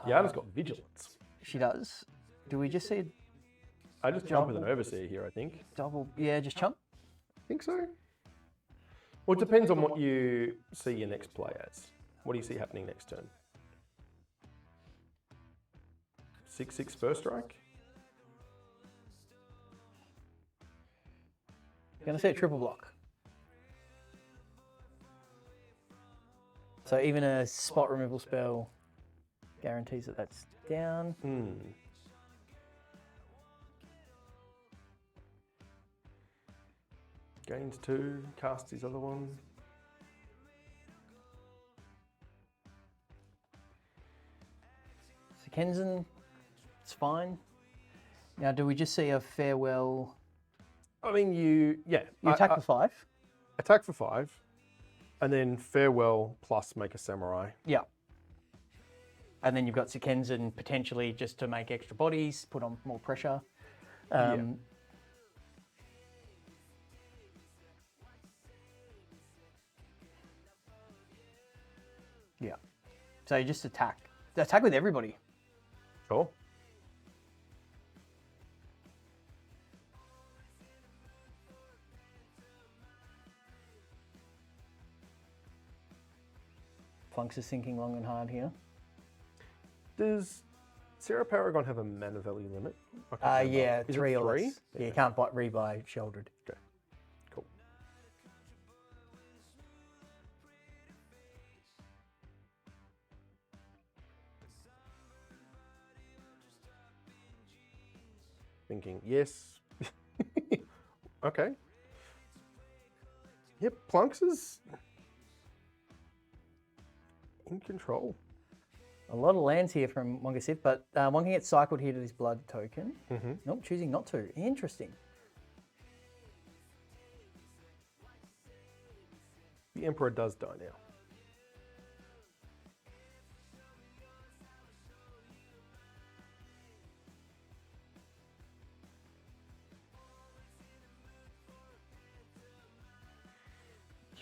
Yana's got vigilance. she does. Do we just see a I just jump with an overseer here, I think. double? Yeah, just chump. I think so. Well, it depends on what you see your next play as. What do you see happening next turn? 6/6 first strike? Gonna see a triple block. So even a spot removal spell guarantees that that's down. Gains 2, casts his other one. So Kenzen, it's fine. Now, do we just see a farewell? I mean, you You attack for 5. attack for 5, and then farewell plus make a samurai. Yeah. And then you've got Sikenzen potentially just to make extra bodies, put on more pressure. Yeah. So you just attack. Attack with everybody. Sure. Flunks is thinking long and hard here. Does Sarah Paragon have a mana value limit? I can't remember. Yeah, Is it 3 or 3? less. Yeah, you can't rebuy shouldered. Okay, cool. Thinking, yes. Okay. Yep, Plunks is in control. A lot of lands here from Wangasith, but one can get cycled here to this blood token. Nope, choosing not to. Interesting. The Emperor does die now.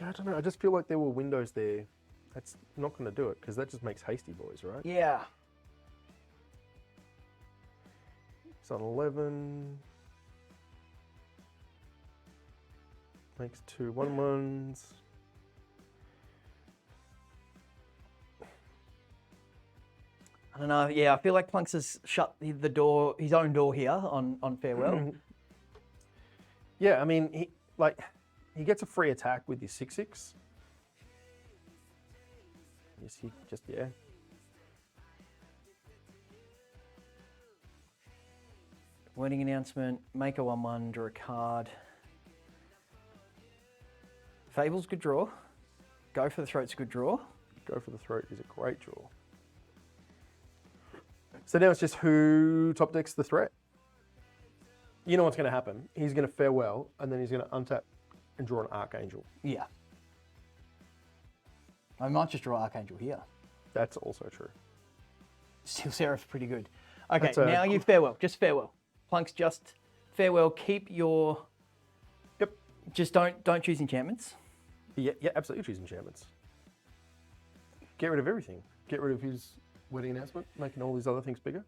Yeah, I don't know. I just feel like there were windows there. That's not going to do it because that just makes hasty boys, right? Yeah. It's on 11. Makes 2 1/1s. I don't know. Yeah, I feel like Plunks has shut the door, his own door here on farewell. Yeah, I mean, he gets a free attack with his 6/6. Yes, he just, yeah. Wedding announcement, make a 1/1, draw a card. Fable's good draw. Go for the Throat's a good draw. Go for the Throat is a great draw. So now it's just who top decks the threat. You know what's going to happen. He's going to farewell, and then he's going to untap and draw an Archangel. Yeah. I might just draw Archangel here. That's also true. Steel Seraph's pretty good. Okay, That's a- now you farewell. Just farewell. Plunks, just farewell. Keep your... Yep. Just don't choose enchantments. Yeah, absolutely choose enchantments. Get rid of everything. Get rid of his wedding announcement, making all these other things bigger.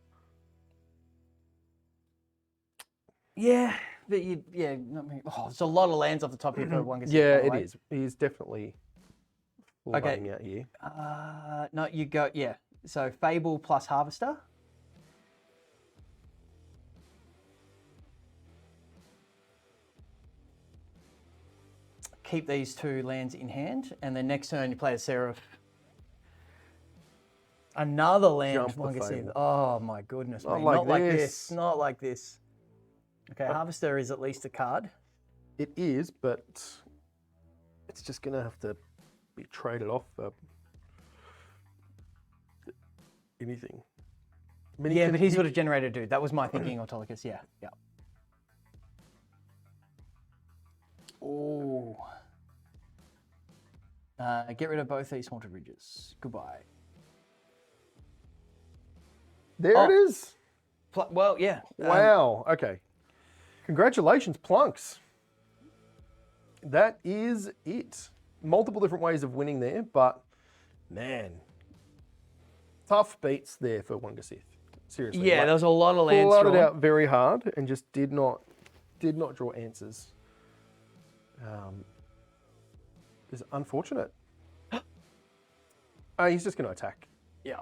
Yeah, but there's a lot of lands off the top here for one. Yeah, it is. He's definitely Okay. laying out here. No, you go, yeah. So Fable plus Harvester. Keep these 2 lands in hand, and then next turn you play a Seraph. Another land. Jump the Wangasith. Fable. Oh my goodness, Not man. like Not like this. this. Not like this. Okay, Harvester is at least a card. It is, but it's just going to have to be traded off for anything. I mean, Yeah, but he's got a generator dude. That was my thinking, Autolycus. Yeah, yeah. Oh. Get rid of both these Haunted Ridges. Goodbye. There Oh. it is. Well, yeah. Wow. Okay. Congratulations, Plunks. That is it. multiple different ways of winning there, but man, tough beats there for Wungasith. Seriously. Yeah, there was a lot of lands Plotted drawn. out very hard and just did not draw answers. It's unfortunate. He's just going to attack. Yeah.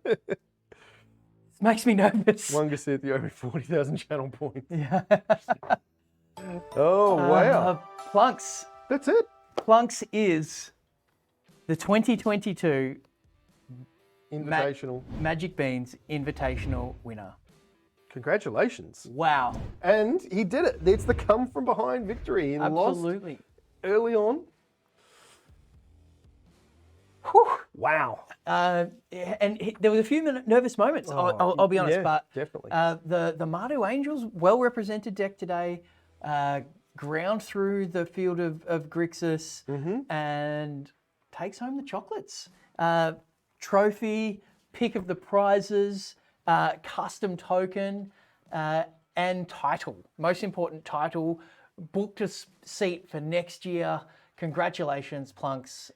This makes me nervous. Wungasith, you owe me 40,000 channel points. Yeah. Oh, wow. Plunks. That's it. Plunks is the 2022 Invitational. Magic Beans Invitational winner. Congratulations. Wow. And he did it. It's the come from behind victory. He lost Absolutely. early on. Whew. Wow. There was a few nervous moments. I'll be honest, yeah, but definitely. The Mardu Angels, well represented deck today, ground through the field of Grixis and takes home the chocolates. Trophy, pick of the prizes, custom token, and title. Most important title. Booked a seat for next year. Congratulations, Plunks.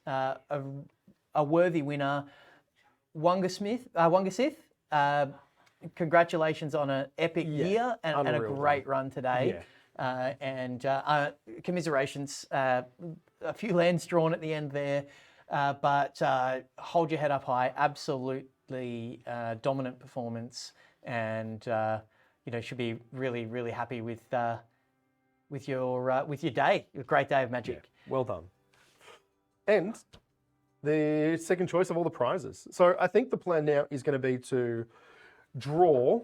A worthy winner. Wungasith, congratulations on an epic year and a great run today. Yeah. Commiserations. A few lands drawn at the end there, but hold your head up high. Absolutely dominant performance, and should be really, really happy with your day. A great day of Magic. Yeah, well done. And the second choice of all the prizes. So I think the plan now is going to be to draw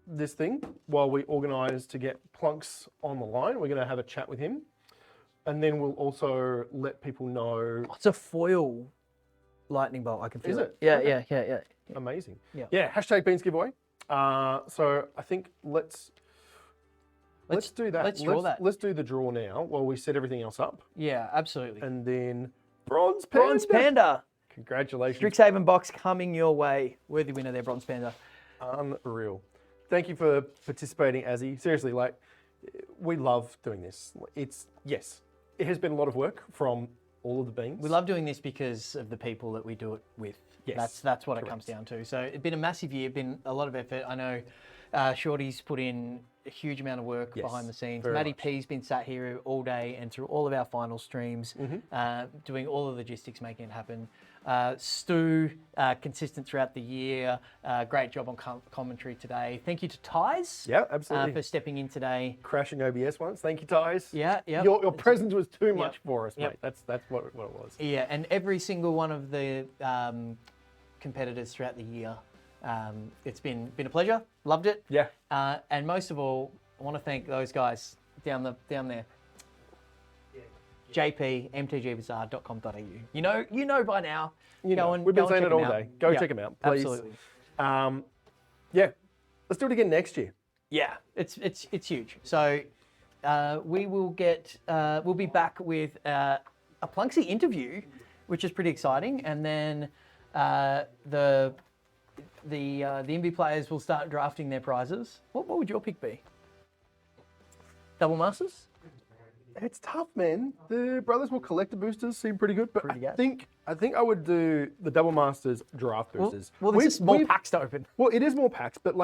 this thing while we organise to get Plunks on the line. We're going to have a chat with him. And then we'll also let people know. It's a foil lightning bolt. I can feel Is it? Yeah, Okay. yeah. Amazing. Yeah. Yeah, hashtag Beans giveaway. So I think let's do that. Let's draw that. Let's do the draw now while we set everything else up. Yeah, absolutely. And then Bronze Panda. Bronze Panda. Congratulations. Strixhaven box coming your way. Worthy winner there, Bronze Panda. Unreal. Thank you for participating, Azzy. Seriously, we love doing this. It has been a lot of work from all of the beans. We love doing this because of the people that we do it with. Yes, That's what it comes down to. So it's been a massive year, been a lot of effort. I know Shorty's put in a huge amount of work Yes, behind the scenes. very Matty much. P's been sat here all day and through all of our final streams, doing all the logistics, making it happen. Stu, consistent throughout the year. Great job on commentary today. Thank you to Tyes. Yeah, absolutely. For stepping in today. Crashing OBS once. Thank you, Tyes. Yeah. Your presence was too much for us, mate. That's what it was. Yeah, and every single one of the competitors throughout the year. It's been a pleasure. Loved it. Yeah. And most of all, I want to thank those guys down there. JP, mtgbazaar.com.au. You know by now. We've been saying it all day. Go check them out, please. Absolutely. Let's do it again next year. Yeah, it's huge. So we will we'll be back with a Plunksy interview, which is pretty exciting, and then the MB players will start drafting their prizes. What would your pick be? Double Masters? It's tough, man. The Brothers Will Collector boosters seem pretty good, but Pretty good. I think I would do the Double Masters draft boosters. Well, there's more packs to open. Well, it is more packs, but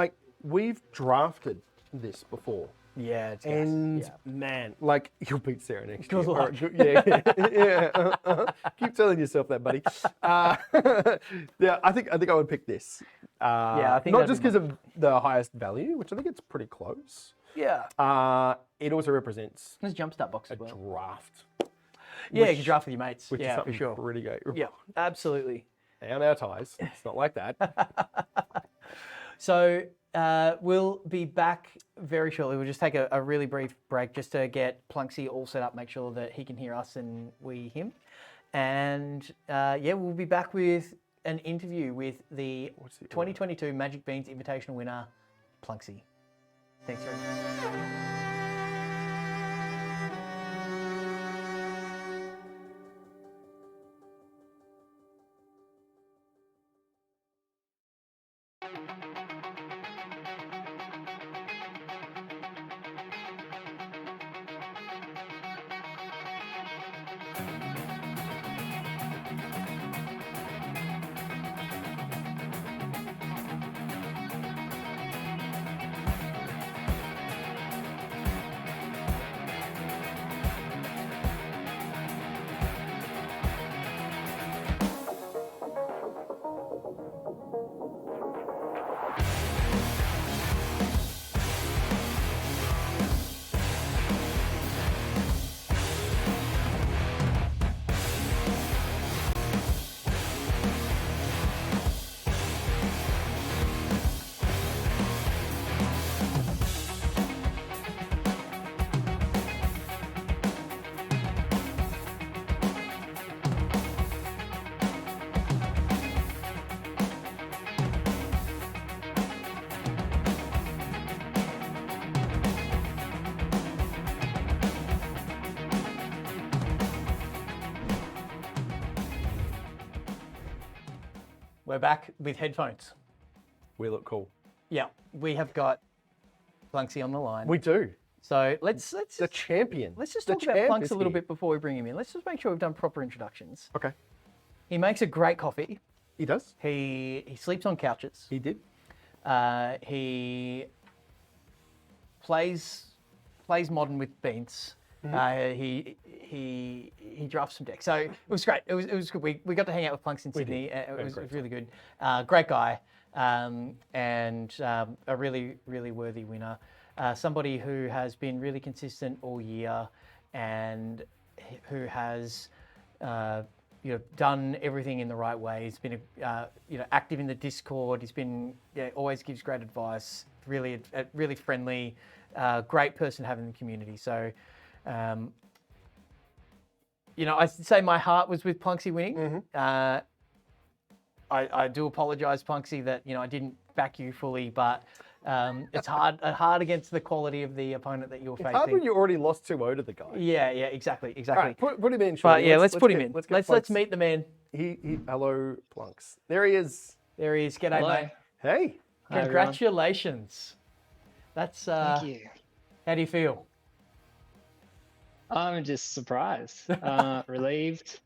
we've drafted this before. Yeah, it's And man, you'll beat Sarah next Good year. luck. Yeah. Keep telling yourself that, buddy. I think I would pick this. I think not that'd just be because of the highest value, which I think it's pretty close. Yeah. It also represents There's a jumpstart box a as well. draft, Yeah, you can draft with your mates. which is Yeah, for something sure. pretty great. Yeah, absolutely. Down our ties. It's not like that. So we'll be back very shortly. We'll just take a really brief break just to get Plunksy all set up, make sure that he can hear us and we him. And we'll be back with an interview with the 2022 Magic Beans Invitational winner, Plunksy. Thanks very much. We're back with headphones. We look cool. Yeah, we have got Plunksy on the line. We do. So let's The champion. let's just The talk about champ Plunks is a little here. bit before we bring him in. Let's just make sure we've done proper introductions. Okay. He makes a great coffee. He does. He sleeps on couches. He did. He plays modern with beans. He drafts some decks. So it was great. It was good. We got to hang out with Plunks in Sydney. It was really good. Great guy, and a really worthy winner. Somebody who has been really consistent all year, and who has done everything in the right way. He's been active in the Discord. He's been always gives great advice. Really friendly, great person to have in the community. So. I'd say my heart was with Plunksy winning. I do apologise, Plunksy, that I didn't back you fully, but it's hard against the quality of the opponent that you're facing. Hard when you already lost 2-0 to the guy. Yeah, exactly. All right, put him in. But Shorty. yeah, let's put him in. Let's Let's meet the man. Hello, Plunks. There he is. There he is. G'day, Hello. mate. Hey. Hi, everyone. Congratulations. That's Thank you. how do you feel? I'm just surprised, relieved.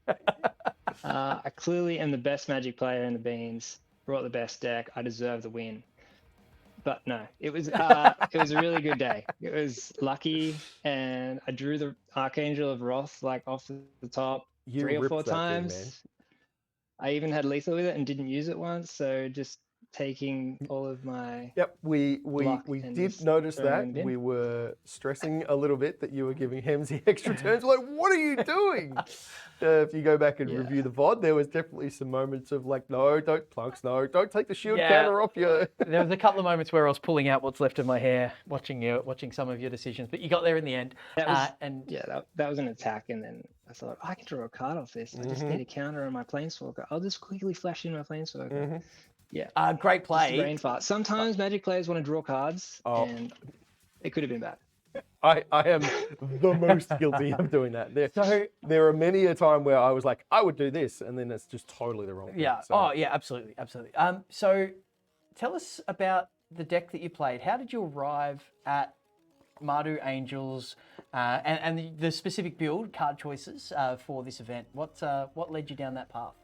I clearly am the best Magic player in the Beans. Brought the best deck. I deserve the win. But no, it was a really good day. It was lucky, and I drew the Archangel of Wrath off the top You 3 or ripped 4 that thing, times. man. I even had lethal with it and didn't use it once. So just taking all of my Yep, we luck did and just notice throwing that. it in the bin. We were stressing a little bit that you were giving Hemsy extra turns. Like, what are you doing? If you go back and review the VOD, there was definitely some moments of like, no, don't Plunks, no, don't take the shield counter off you. There was a couple of moments where I was pulling out what's left of my hair, watching some of your decisions, but you got there in the end. That was, and that was an attack, and then I thought, I can draw a card off this. I just need a counter on my Planeswalker. I'll just quickly flash in my Planeswalker. Yeah. great Just a play. brain fart. Sometimes Magic players want to draw cards, and it could have been bad. I am the most guilty of doing that. There are many a time where I was like, I would do this, and then it's just totally the wrong thing. Yeah. So, Oh, yeah, absolutely. So tell us about the deck that you played. How did you arrive at Mardu Angels and the specific build card choices for this event? What led you down that path?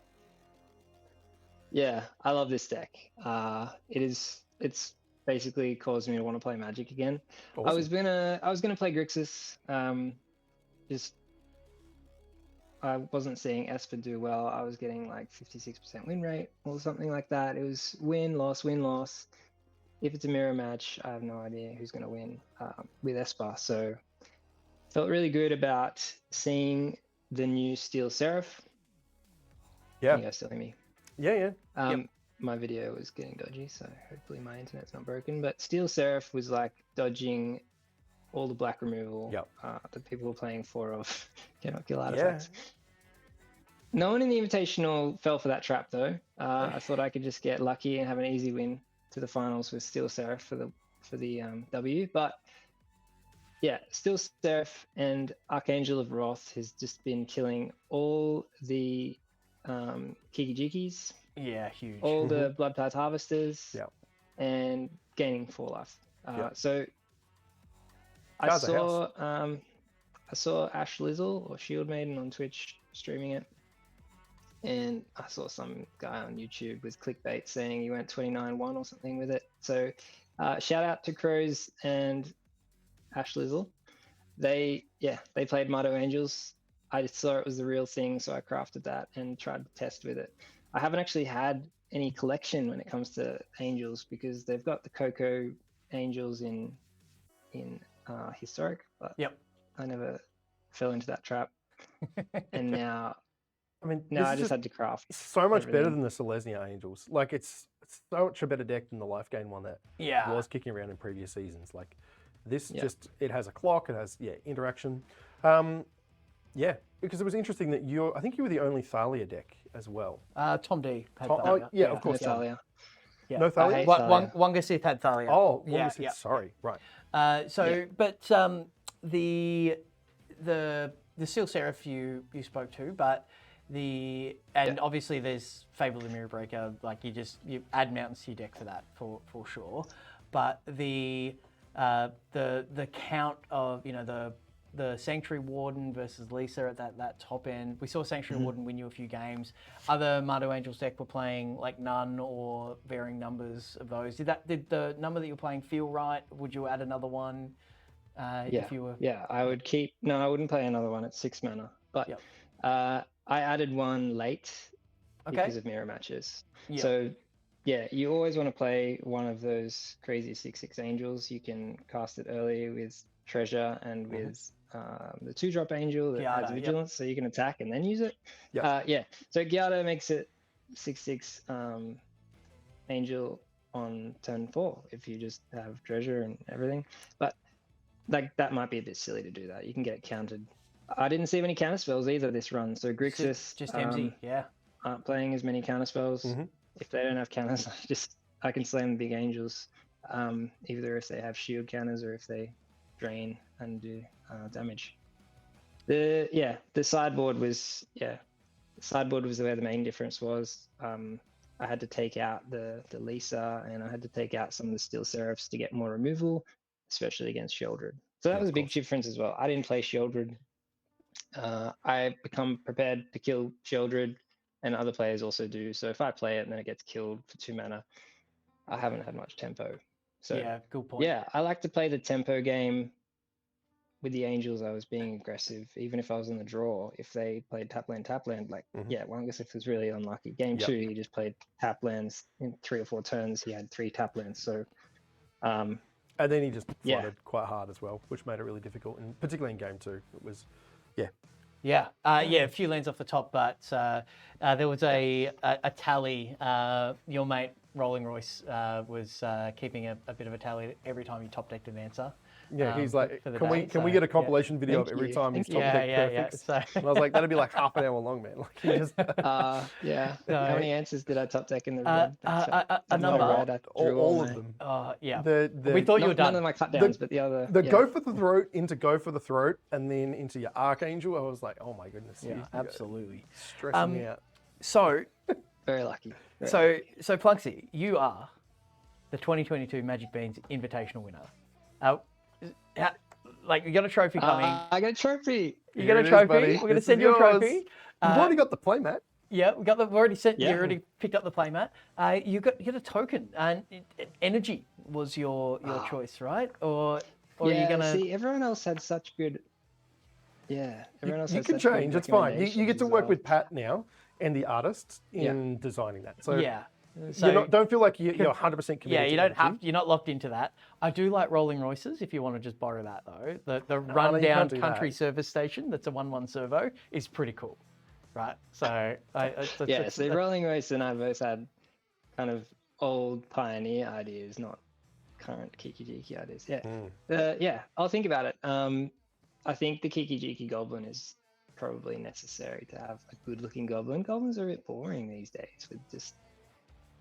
Yeah, I love this deck. It's basically caused me to want to play Magic again. I was gonna play Grixis. I wasn't seeing Esper do well. I was getting like 56% win rate or something like that. It was win loss. If it's a mirror match, I have no idea who's gonna win with Esper. So felt really good about seeing the new Steel Seraph. Yeah. Can you guys still hear me? Yeah. My video was getting dodgy, so hopefully my internet's not broken. But Steel Seraph was like dodging all the black removal that people were playing 4 of cannot kill artifacts. No one in the Invitational fell for that trap though. I thought I could just get lucky and have an easy win to the finals with Steel Seraph for the W. But yeah, Steel Seraph and Archangel of Wrath has just been killing all the Kiki-Jikis. Yeah, huge. All the Blood Tithe Harvesters, and gaining 4 life. So I saw Ash Lizzle or Shield Maiden on Twitch streaming it, and I saw some guy on YouTube with clickbait saying he went 29-1 or something with it. So shout out to Crows and Ash Lizzle. They played Mardo Angels. I just saw it was the real thing, so I crafted that and tried to test with it. I haven't actually had any collection when it comes to angels because they've got the Coco angels in historic, but Yep. I never fell into that trap. And now I mean, I just had to craft so much better everything. than the Selesnya Angels. Like it's so much a better deck than the Life Gain one that Yeah. was kicking around in previous seasons. Like this Yeah. just, it has a clock, it has interaction. Yeah, because it was interesting that I think you were the only Thalia deck as well. Tom D had Tom- Thalia. oh, yeah, of course. Thalia. Yeah. No Thalia? hate One, Thalia. Wonga Sith had Thalia. Oh, yeah, Wonga Sith, yeah. sorry, right. But the Steel Seraph you spoke to, but obviously there's Fable the Mirror Breaker. Like you add mountains to your deck for that for sure. But the count of the Sanctuary Warden versus Lisa at that top end. We saw Sanctuary Warden win you a few games. Other Mardo Angels deck were playing like none or varying numbers of those. Did the number that you're playing feel right? Would you add another one? If you were... Yeah, I would keep. No, I wouldn't play another one at 6 mana. But Yep. I added one late Okay. because of mirror matches. Yep. So yeah, you always want to play one of those crazy 6/6 angels. You can cast it early with treasure and with the 2-drop angel that Gyada, has yep. vigilance, so you can attack and then use it. Yep. Yeah. So Gyada makes it 6/6 angel on turn 4 if you just have treasure and everything. But like that might be a bit silly to do that. You can get it countered. I didn't see many counter spells either this run. So Grixis just MZ, yeah. aren't playing as many counter spells. If they don't have counters, I can slam the big angels. Either if they have shield counters or if they drain and do damage. The sideboard was where the main difference was. I had to take out the Lisa and I had to take out some of the Steel Seraphs to get more removal, especially against Sheoldred. So that was a big difference as well. I didn't play Sheoldred. I become prepared to kill Sheoldred, and other players also do. So if I play it and then it gets killed for 2 mana, I haven't had much tempo. So yeah, good point. yeah, I like to play the tempo game. With the Angels, I was being aggressive, even if I was in the draw. If they played tap land, like, Wangasif was really unlucky. Game 2, he just played tap lands in 3 or 4 turns. He had 3 tap lands. So, and then he just flooded quite hard as well, which made it really difficult, and particularly in game 2, it was, a few lands off the top, but there was a tally. Your mate Rolling Royce was keeping a bit of a tally every time you top decked an answer. Yeah, he's like, for the can day, we get a compilation video of every time he's top deck perfect? So, And I was like, that'd be like half an hour long, man. Like, he just How many answers did I top deck in the red? a number. all of them. We thought you were done. None of my cut downs, but the other. Go for the throat into go for the throat, and then into your Archangel. I was like, oh my goodness. Yeah, absolutely. Stressing me out. So, very lucky. So Plunksy, you are the 2022 Magic Beans Invitational winner. You got a trophy coming. I got a trophy. You got a trophy. We're going to send you a trophy. You've already got the playmat. Yeah, we've already sent. You already picked up the playmat. You got a token, and energy was your choice, right? Or are you gonna see? Everyone else had such good. Yeah, everyone else. You can change. It's fine. You get to work with Pat now and the artists in designing that. So So don't feel like you're 100% committed. Yeah, you don't have. You're not locked into that. I do like Rolling Royces. If you want to just borrow that though, the rundown country service station that's a 1/1 servo is pretty cool, right? So so Rolling Royce and I both had kind of old pioneer ideas, not current Kiki-Jiki ideas. Yeah, I'll think about it. I think the Kiki-Jiki Goblin is probably necessary to have a good-looking goblin. Goblins are a bit boring these days with just.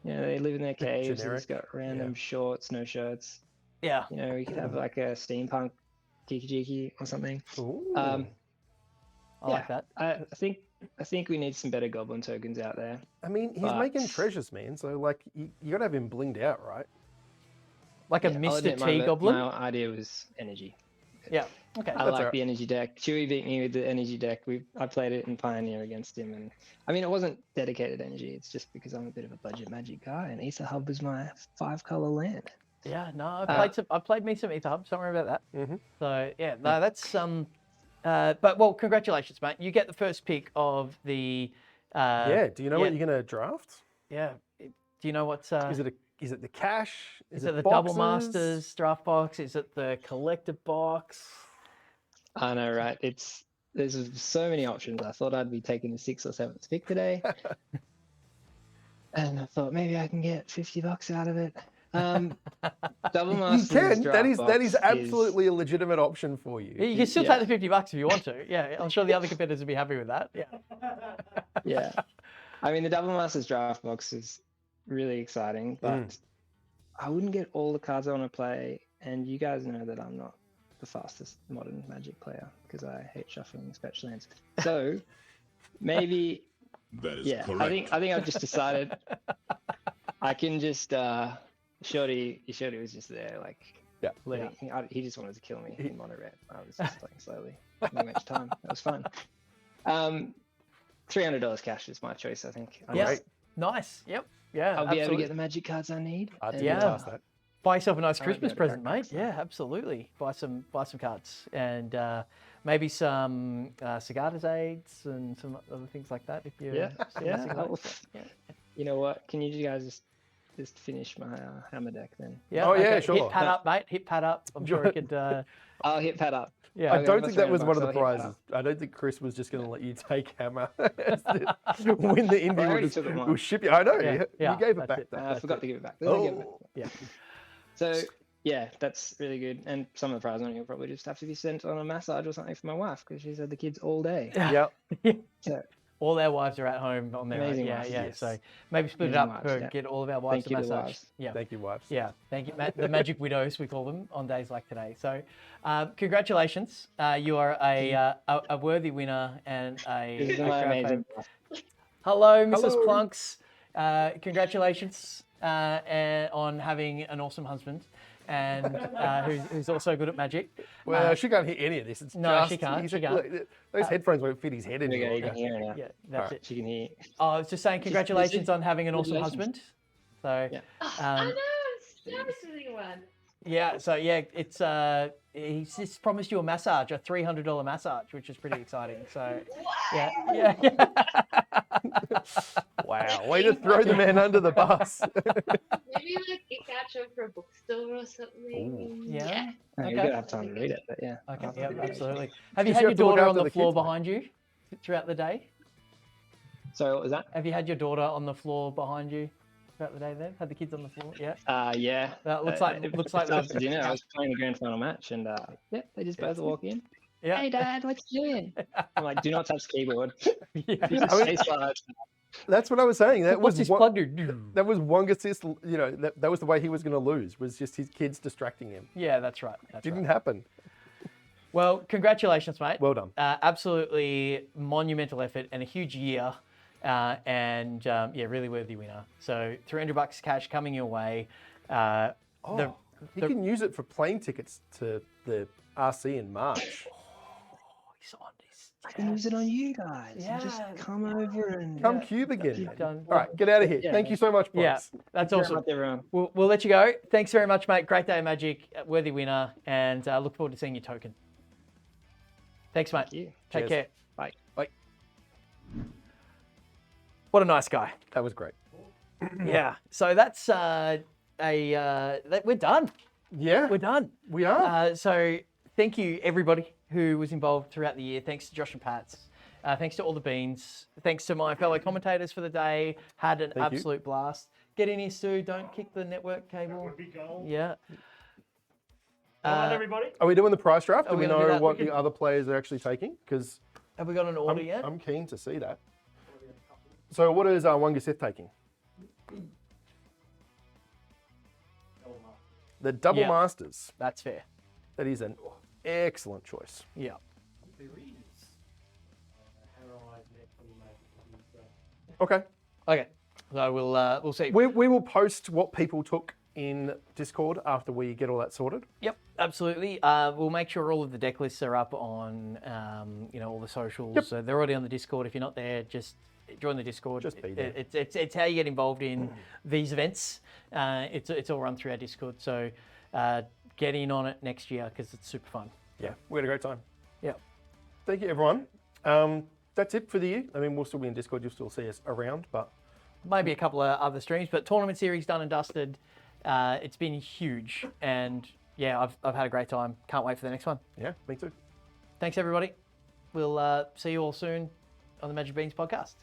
They live in their caves. They've just got random shorts, no shirts. Yeah. We could have like a steampunk Kiki-Jiki or something. I like that. I think we need some better goblin tokens out there. I mean, he's making treasures, man. So like, you gotta have him blinged out, right? Like a Mr. T goblin. My idea was energy. Yeah. Okay. I That's like alright. the energy deck. Chewy beat me with the energy deck. I played it in Pioneer against him, and I mean it wasn't dedicated energy. It's just because I'm a bit of a budget Magic guy, and Ether Hub was my 5-color land. Yeah. No, I played me some Ether Hubs. Don't worry about that. Mm-hmm. So yeah, no, that's but well, congratulations, mate. You get the first pick of the. Yeah. Do you know what you're gonna draft? Yeah. Do you know what's? Is it the cash? Is it the boxes? Double Masters draft box? Is it the collector box? I know, right? There's so many options. I thought I'd be taking the 6th or 7th pick today, and I thought maybe I can get $50 out of it. Double You Masters can. draft That is box absolutely a legitimate option for you. You can still take the $50 if you want to. Yeah, I'm sure the other competitors would be happy with that. Yeah. Yeah. I mean, the Double Masters draft box is really exciting, but I wouldn't get all the cards I want to play. And you guys know that I'm not the fastest modern Magic player because I hate shuffling special lands. So maybe, That is yeah, correct. I think I've just decided I can just, Shorty was just there, like, Yeah. he just wanted to kill me in mono red. I was just playing slowly. Not much time. That was fun. $300 cash is my choice, I think. Yes. Nice. Yep. Yeah. I'll be able to absolutely. get the Magic cards I need. I didn't Yeah. ask that. Buy yourself a nice I might Christmas be able to present, crack mate. some. Yeah, absolutely. Buy some cards and maybe some cigar aids and some other things like that. If you're Yeah, still yeah. missing those. Yeah. You know what? Can you guys just finish my hammer deck then? Yeah. Oh, yeah, okay. sure. Hit Pat up, mate. Hit Pat up. I'm sure he could. I'll hit Pat up. Yeah. I Okay, don't for think that was one of the $300, I'll hit prizes. I don't think Chris was just going to let you take Hammer. Win the Indy. I already We'll, took it we'll once. ship you. I know. Yeah, You yeah, gave it that's back. it. though. I That's forgot it. to give it back. Did I give it back? Oh. Yeah. So yeah, that's really good. And some of the prize money will probably just have to be sent on a massage or something for my wife because she's had the kids all day. Yep. So All our wives are at home on their own. Amazing Yeah, wives, yeah. yes. So maybe split it Amazing up. wives, yeah. Get all of our wives Thank you a to the massage. wives. Yeah. Thank you, wives. Yeah, thank you. The Magic Widows, we call them, on days like today. So, congratulations. You are a worthy winner and this is a my crowd amazing favourite. wife. Hello, Mrs. Hello. Plunks. Congratulations on having an awesome husband and who's also good at Magic. Well, she can't hear any of this. It's No, just, she can't, he's- she can't. look, those headphones won't fit his head There you go, you anymore. can hear her now. Yeah, that's Alright. it. She can hear. Oh, I was just saying congratulations on having an awesome husband. So, Yeah. I know, seriously one. yeah, so yeah, it's he's just promised you a massage, a $300 massage, which is pretty exciting. So, yeah, yeah. Wow, way to throw the man under the bus. Maybe like a catch up for a bookstore or something. Yeah. You Okay. gotta have time to read it, but yeah. Okay, yeah, absolutely. Have you Just had have your to look daughter on after the the floor kids, mate. behind you throughout the day? So what was that? Have you had your daughter on the floor behind you throughout the day then? Had the kids on the floor? Yeah. Yeah. That looks like after dinner. I was playing the grand final match, and yeah, they just both walk in. Yeah. Hey, Dad, what you doing? I'm like, do not touch the keyboard. Yeah. Use the I mean- spacebar. That's what I was saying. That What's was this what, plug do? that was Wongasis. You know, that was the way he was going to lose. Was just his kids distracting him. Yeah, that's right. That's Didn't right. happen. Well, congratulations, mate. Well done. Absolutely monumental effort and a huge year. And yeah, really worthy winner. So $300 cash coming your way. You can use it for plane tickets to the RC in March. He's on this. I can use it on you guys. Yeah. Just come over and Come cube again. You've mate. done- All right, get out of here. Yeah. Thank you so much, Yeah, Plugs. that's Very awesome. much, everyone. We'll let you go. Thanks very much, mate. Great day of Magic. Worthy winner. And look forward to seeing your token. Thanks, mate. Thank you. Take Cheers. care. Bye. Bye. What a nice guy. That was great. Yeah. So that's we're done. Yeah, We're done. we are. So thank you everybody who was involved throughout the year. Thanks to Josh and Pats. Thanks to all the beans. Thanks to my fellow commentators for the day. Had an Thank you. absolute blast. Get in here, Stu. Don't kick the network cable. Would be gold. Yeah. Well done, everybody. Are we doing the price draft? are Do we we gonna do know that? what We the other players are actually taking? Because Have we got an order yet? I'm keen to see that. So what is Wongasith taking? The Double Yeah. Masters. That's fair. That is an excellent choice. Yeah. Okay. Okay. So we'll see. We will post what people took in Discord after we get all that sorted. Yep, absolutely. We'll make sure all of the deck lists are up on, all the socials. Yep. So they're already on the Discord. If you're not there, just join the Discord. Just be there. It's how you get involved in these events. It's all run through our Discord. So get in on it next year because it's super fun. Yeah, we had a great time. Yeah. Thank you, everyone. That's it for the year. I mean, we'll still be in Discord. You'll still see us around, but Maybe a couple of other streams, but tournament series done and dusted. It's been huge, and yeah, I've had a great time. Can't wait for the next one. yeah, me too. Thanks, everybody. We'll see you all soon on the Magic Beans podcast.